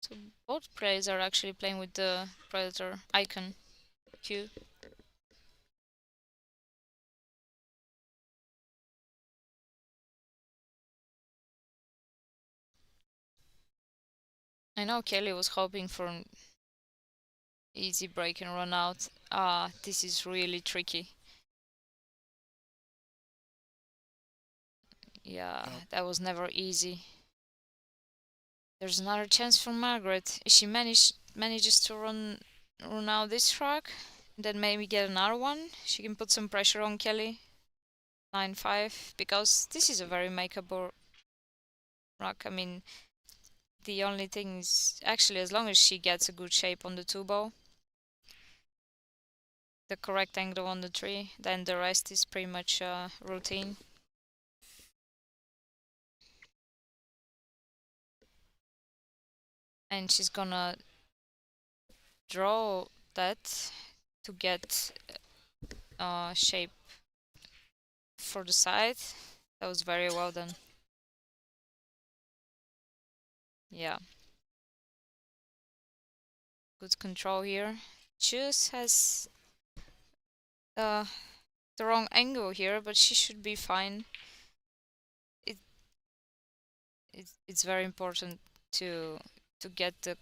So both players are actually playing with the Predator icon cue. I know Kelly was hoping for an easy break and run out. This is really tricky. Yeah, that was never easy. There's another chance for Margaret. If she manages to run out this track, then maybe get another one, she can put some pressure on Kelly. 9-5, because this is a very makeable rack. I mean, the only thing is actually, as long as she gets a good shape on the 2 ball, the correct angle on the 3, then the rest is pretty much routine. And she's gonna draw that to get shape for the side. That was very well done. Yeah. Good control here. Just has the wrong angle here, but she should be fine. It's very important to get the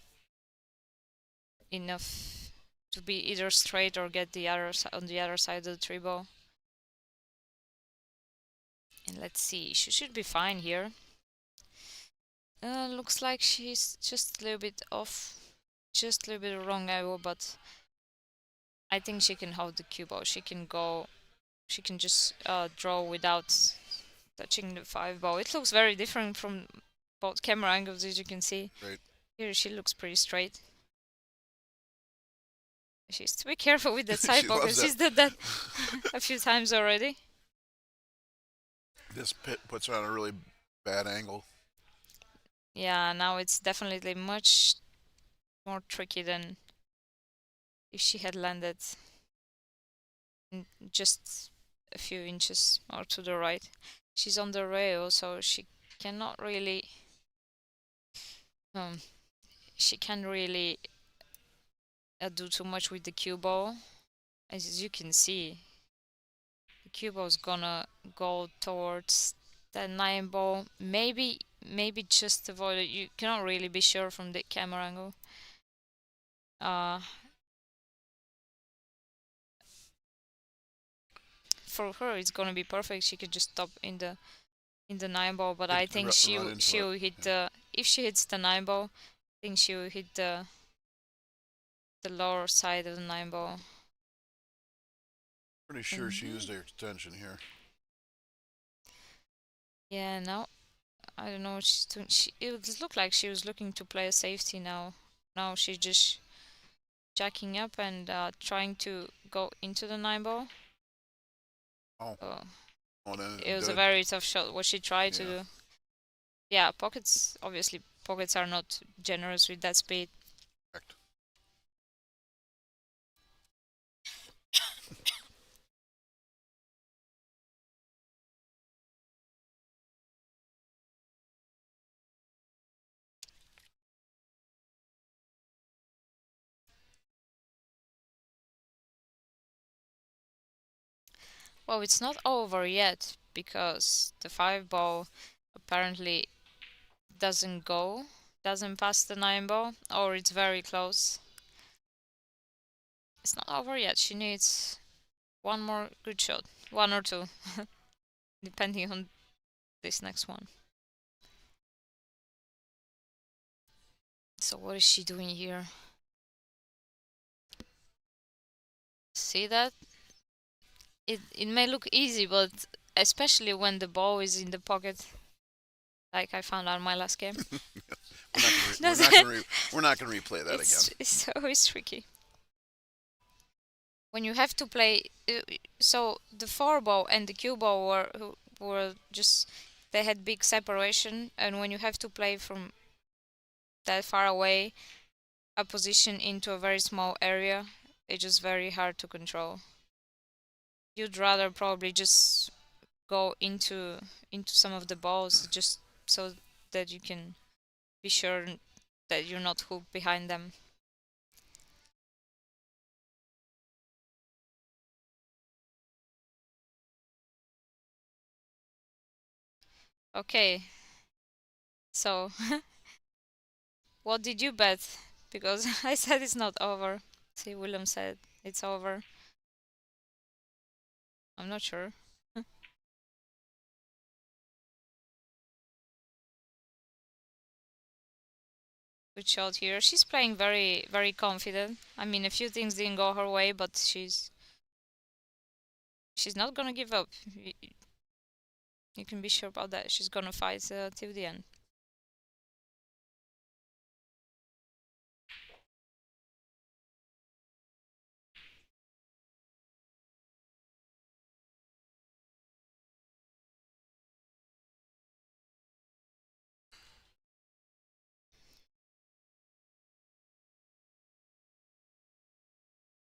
enough to be either straight or get the other on the other side of the 3 ball. And let's see, she should be fine here. Looks like she's just a little bit off, just a little bit wrong angle, but I think she can hold the cue ball. She can go, she can just draw without touching the 5 ball. It looks very different from both camera angles, as you can see. Right. Here she looks pretty straight. She's to be careful with that side ball because she's did that a few times already. This pit puts her on a really bad angle. Yeah, now it's definitely much more tricky than if she had landed just a few inches more to the right. She's on the rail, so she cannot really she can't really do too much with the cue ball. As you can see, the cue ball is gonna go towards that 9 ball. Maybe just avoid it. You cannot really be sure from the camera angle. For her, it's gonna be perfect. She could just stop in the 9 ball, but I think she'll hit the, if she hits the 9 ball, I think she will hit the lower side of the 9 ball. Pretty sure she used her extension here. Yeah, now I don't know what she's doing. It looked like she was looking to play a safety now. Now she's just jacking up and trying to go into the 9 ball. Oh. It was a very tough shot. What she tried to do. Yeah, pockets are not generous with that speed. Correct. Well, it's not over yet because the 5 ball apparently doesn't pass the 9 ball, or it's very close. It's not over yet. She needs one more good shot, 1 or 2, depending on this next one. So what is she doing here? See that? It may look easy, but especially when the ball is in the pocket, like I found out in my last game. We're not gonna replay that again. It's always tricky. When you have to play, so the 4 ball and the cue ball were just, they had big separation, and when you have to play from that far away, a position into a very small area, it's just very hard to control. You'd rather probably just go into some of the balls just so that you can be sure that you're not hooked behind them. Okay, so what did you bet? Because I said it's not over. See, William said it's over. I'm not sure. Good shot here. She's playing very, very confident. I mean, a few things didn't go her way, but she's not gonna give up. You can be sure about that. She's gonna fight till the end.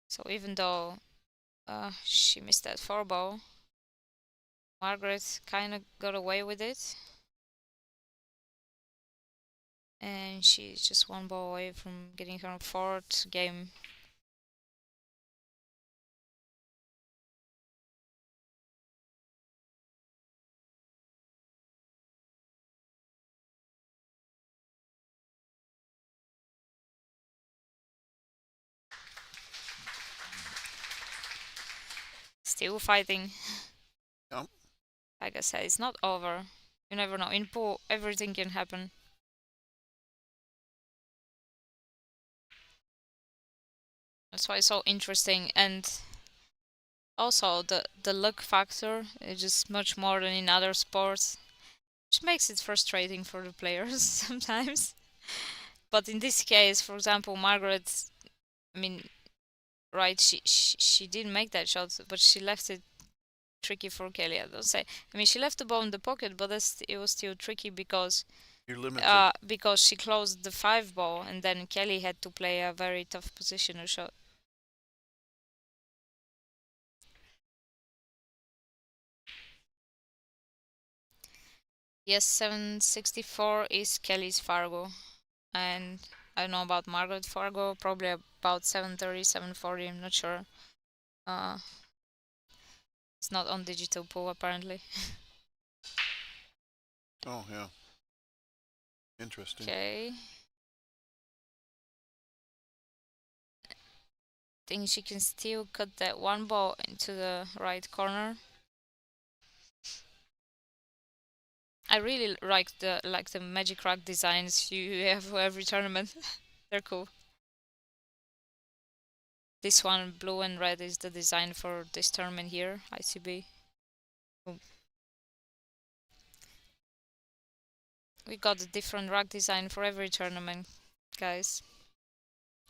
So even though she missed that 4 ball, Margaret kind of got away with it. And she's just 1 ball away from getting her 4th game. Still fighting. Yep. like I said, it's not over. You never know. In pool, everything can happen. That's why it's so interesting, and also the luck factor is just much more than in other sports, which makes it frustrating for the players sometimes. But in this case, for example, Margaret, I mean, right, she didn't make that shot, but she left it tricky for Kelly. I don't say. I mean, she left the ball in the pocket, but it was still tricky because You're limited. because she closed the 5 ball, and then Kelly had to play a very tough positioner shot. Yes, 764 is Kelly's Fargo, and I don't know about Margaret Fargo, probably about 730, 740, I'm not sure. It's not on digital pool apparently. Oh, yeah. Interesting. Okay. Think she can still cut that 1 ball into the right corner. I really like the magic rack designs you have for every tournament. They're cool. This one, blue and red, is the design for this tournament here, ICB. Boom. We got a different rack design for every tournament, guys.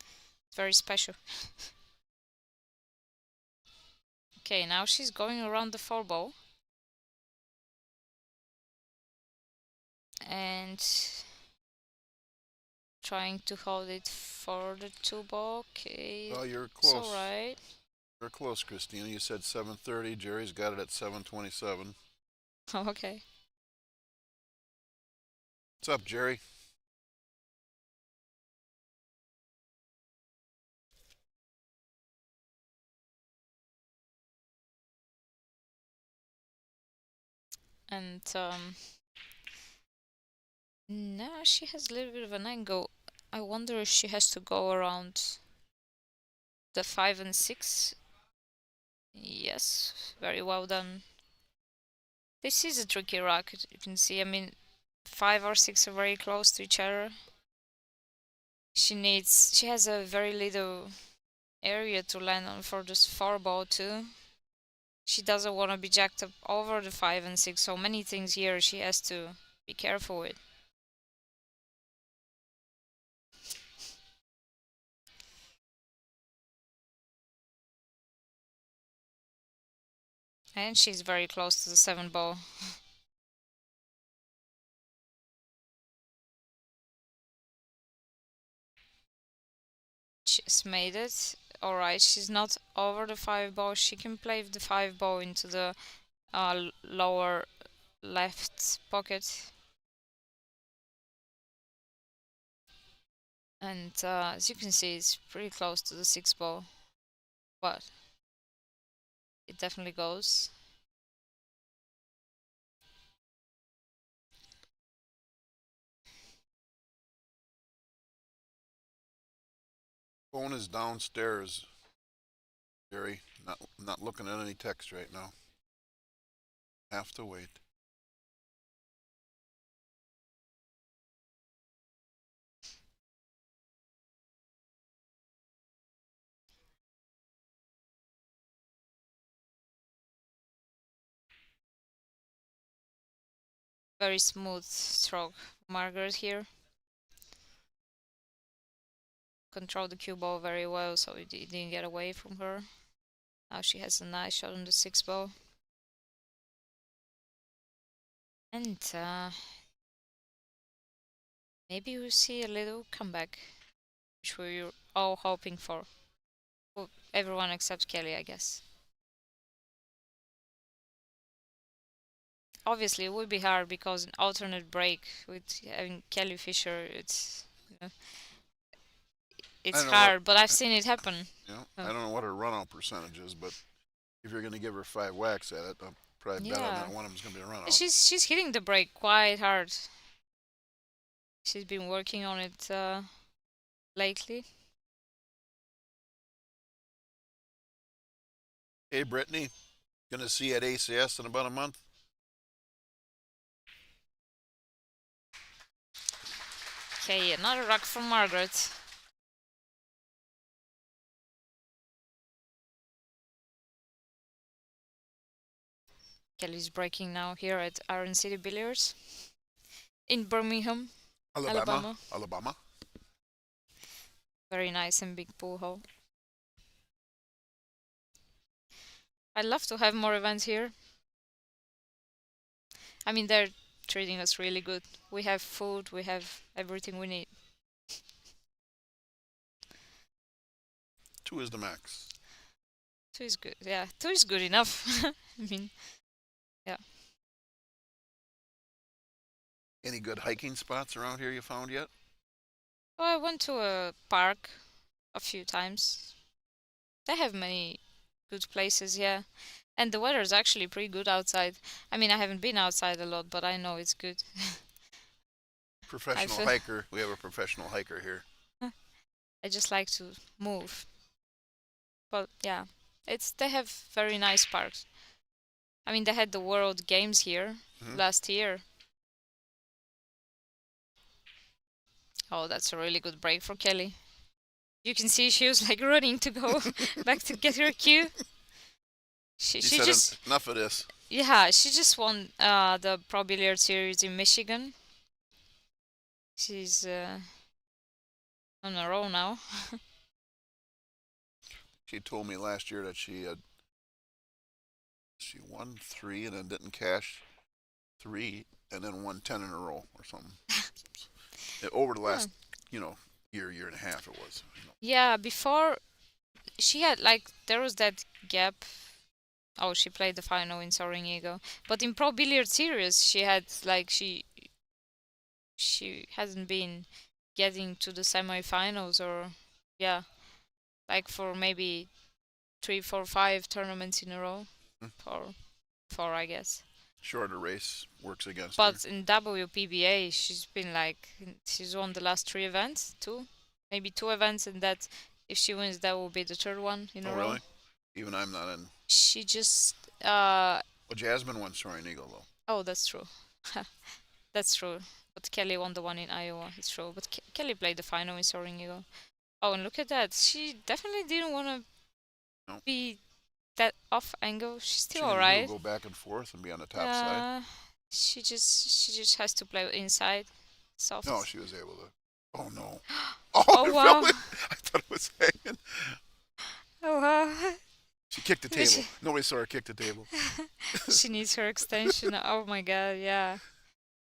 It's very special. Okay, now she's going around the 4 ball. And trying to hold it for the 2 ball. Okay, Oh, you're it's close. alright. You're close, Christina. You said 7:30. Jerry's got it at 7:27. Oh, okay. What's up, Jerry? And now she has a little bit of an angle. I wonder if she has to go around the 5 and 6. Yes, very well done. This is a tricky rack, you can see. I mean, 5 or 6 are very close to each other. She has a very little area to land on for this 4 ball too. She doesn't want to be jacked up over the 5 and 6, so many things here she has to be careful with. And she's very close to the 7 ball. She's made it. Alright, she's not over the 5 ball. She can play the 5 ball into the lower left pocket. And as you can see, it's pretty close to the 6 ball. But it definitely goes. Phone is downstairs. Jerry, not looking at any text right now. Have to wait. Very smooth stroke, Margaret here. Controlled the cue ball very well, so it didn't get away from her. Now she has a nice shot on the 6 ball. And maybe we'll see a little comeback, which we're all hoping for. Well, everyone except Kelly, I guess. Obviously, it would be hard because an alternate break with having Kelly Fisher, it's it's hard. But I've seen it happen. I don't know what her runout percentage is, but if you're going to give her 5 whacks at it, I'll probably bet on that one of them's going to be a runout. She's hitting the break quite hard. She's been working on it lately. Hey, Brittany, going to see you at ACS in about a month? Okay, another rock from Margaret. Kelly's breaking now here at Iron City Billiards in Birmingham, Alabama. Alabama. Very nice and big pool hall. I'd love to have more events here. I mean, they're treating us really good. We have food, we have everything we need. 2 is the max. 2 is good, yeah. 2 is good enough. I mean, yeah. Any good hiking spots around here you found yet? Well, I went to a park a few times. They have many good places, yeah. And the weather is actually pretty good outside. I mean, I haven't been outside a lot, but I know it's good. Professional hiker. We have a professional hiker here. I just like to move. But yeah, they have very nice parks. I mean, they had the World Games here last year. Oh, that's a really good break for Kelly. You can see she was like running to go back to get her cue. She said just enough of this. Yeah, she just won the Pro Billiard Series in Michigan. She's on a roll now. She told me last year that she won 3 and then didn't cash 3 and then won 10 in a row or something. Over the last, year and a half it was. Yeah, before she had there was that gap. Oh, she played the final in Soaring Eagle, but in Pro Billiard Series she had she hasn't been getting to the semifinals or for maybe 3, 4, 5 tournaments in a row, or 4, I guess. Shorter race works against her. But in WPBA, she's won the last 3 events, maybe 2 events, and that if she wins, that will be the 3rd one in a row. Really? Even I'm not in. She just. Well, Jasmine won Soaring Eagle though. Oh, that's true. That's true. But Kelly won the one in Iowa. It's true. But Kelly played the final in Soaring Eagle. Oh, and look at that. She definitely didn't want to be that off angle. She's still alright. Go back and forth and be on the top side. She just has to play inside. Soft. No, she was able to. Oh no. Oh wow. I thought it was hanging. Oh wow. She kicked the table. Nobody saw her kick the table. She needs her extension. Oh my god, yeah.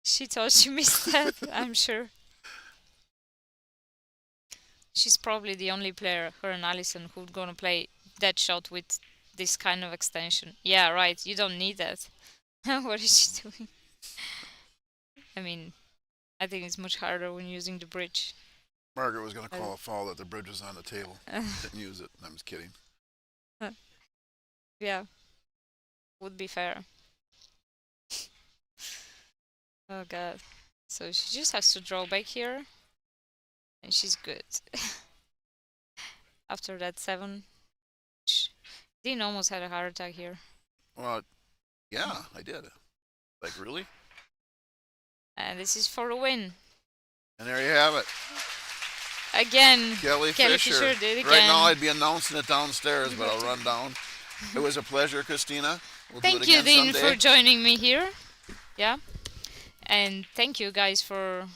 She thought she missed that, I'm sure. She's probably the only player, her and Allison, who's gonna play that shot with this kind of extension. Yeah, right, you don't need that. What is she doing? I mean, I think it's much harder when using the bridge. Margaret was going to call a foul that the bridge was on the table. Didn't use it. I'm just kidding. Yeah, would be fair. Oh god. So she just has to draw back here. And she's good. After that 7. Dean almost had a heart attack here. Well, yeah, I did. Like, really? And this is for a win. And there you have it. Again, Kelly Fisher did it again. Right now I'd be announcing it downstairs, but I'll run down. It was a pleasure, Christina. We'll thank do it you, again Dean, someday. for joining me here. Yeah. And thank you guys for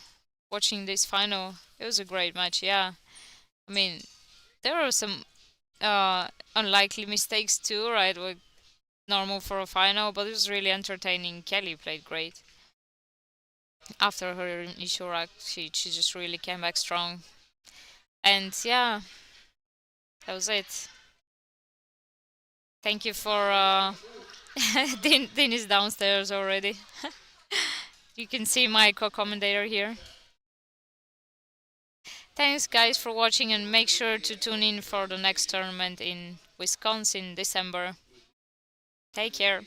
watching this final. It was a great match, yeah. I mean, there were some unlikely mistakes too, right? Like normal for a final, but it was really entertaining. Kelly played great. After her initial rack, she just really came back strong. And yeah, that was it. Thank you for Dean is downstairs already. You can see my co-commentator here. Thanks guys for watching, and make sure to tune in for the next tournament in Wisconsin, December. Take care.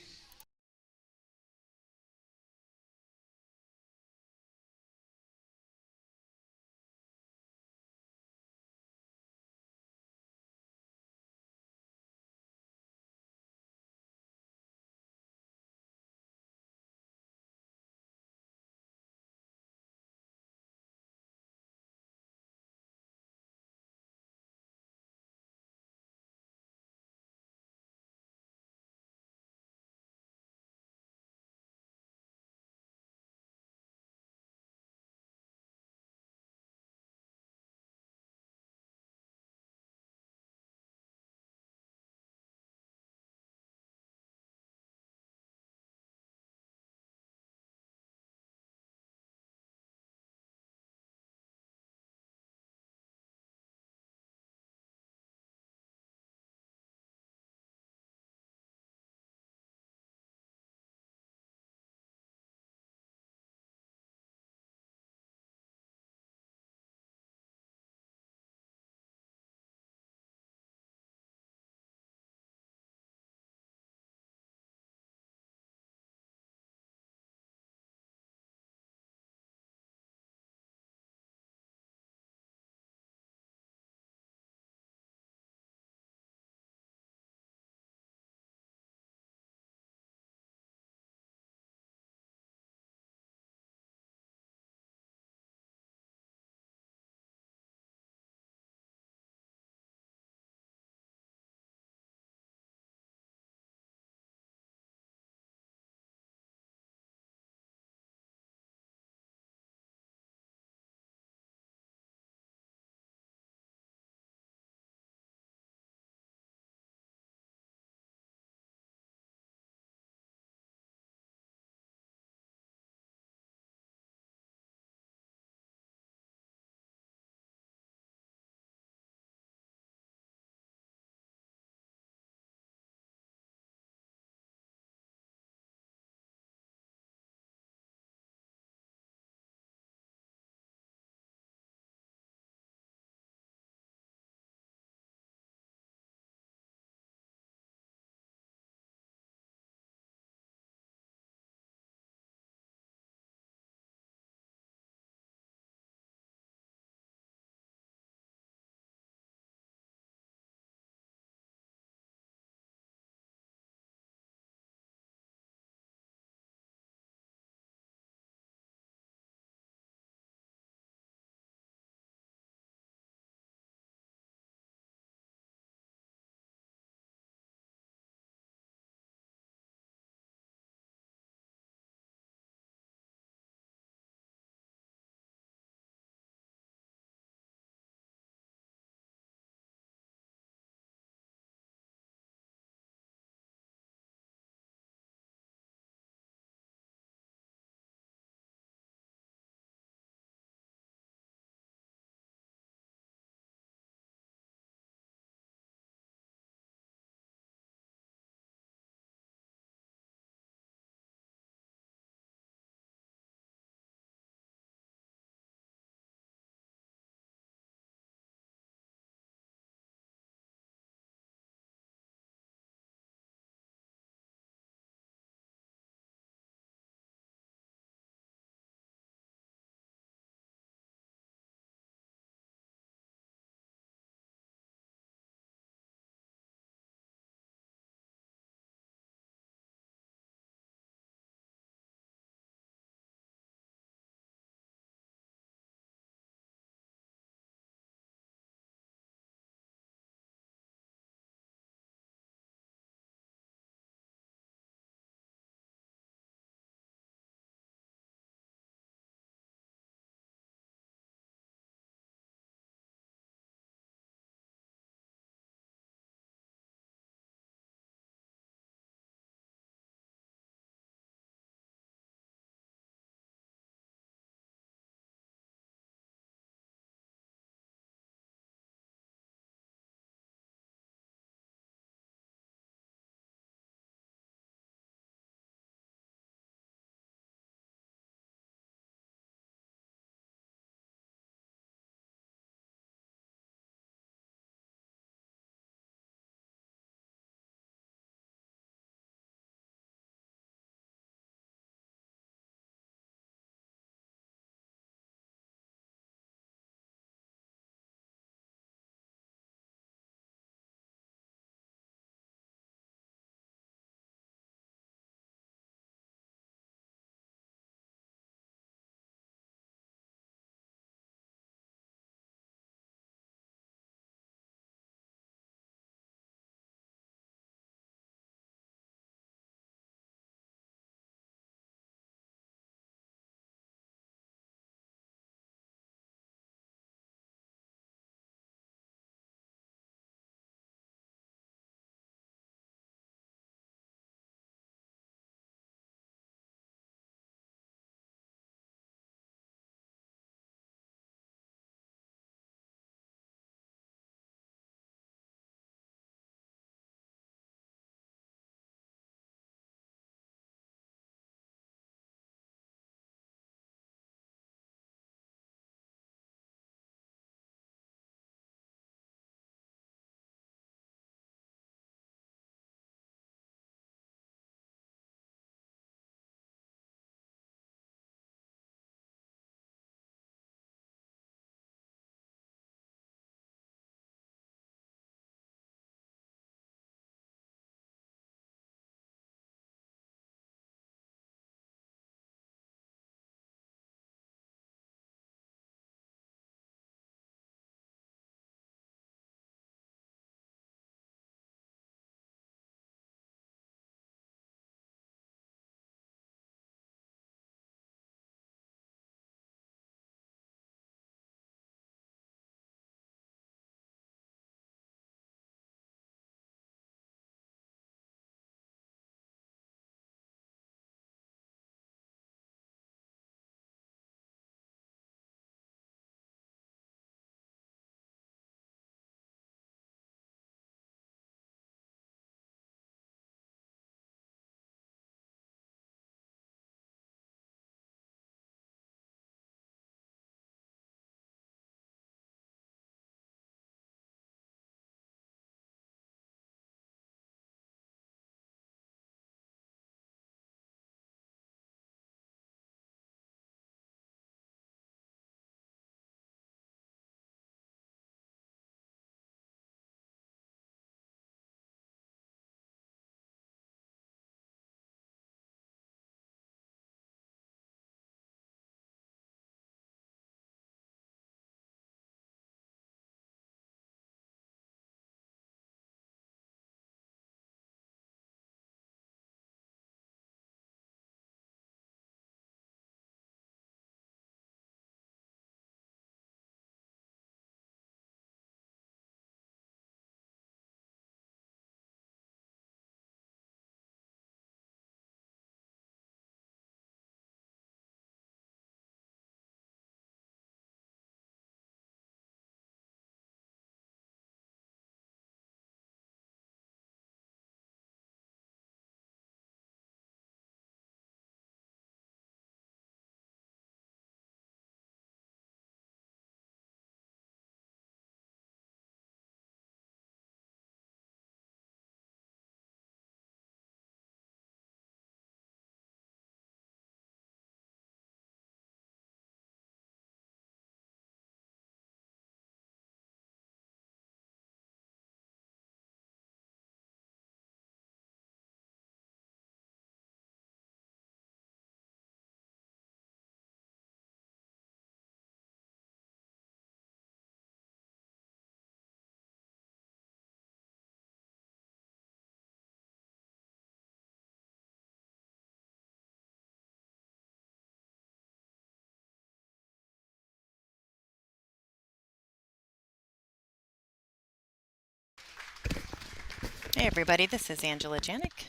Hey everybody, this is Angela Janik.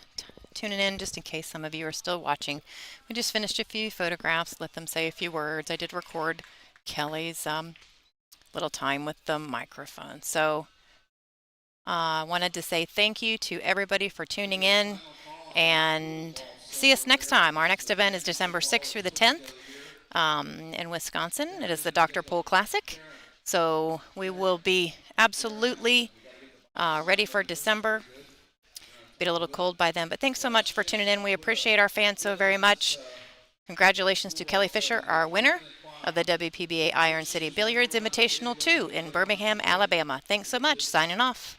Tuning in just in case some of you are still watching. We just finished a few photographs, let them say a few words. I did record Kelly's little time with the microphone. So I wanted to say thank you to everybody for tuning in and see us next time. Our next event is December 6th through the 10th in Wisconsin. It is the Dr. Pool Classic. So we will be absolutely ready for December. Be a little cold by then, but thanks so much for tuning in. We appreciate our fans so very much. Congratulations to Kelly Fisher, our winner of the WPBA Iron City Billiards Invitational 2 in Birmingham, Alabama. Thanks so much. Signing off.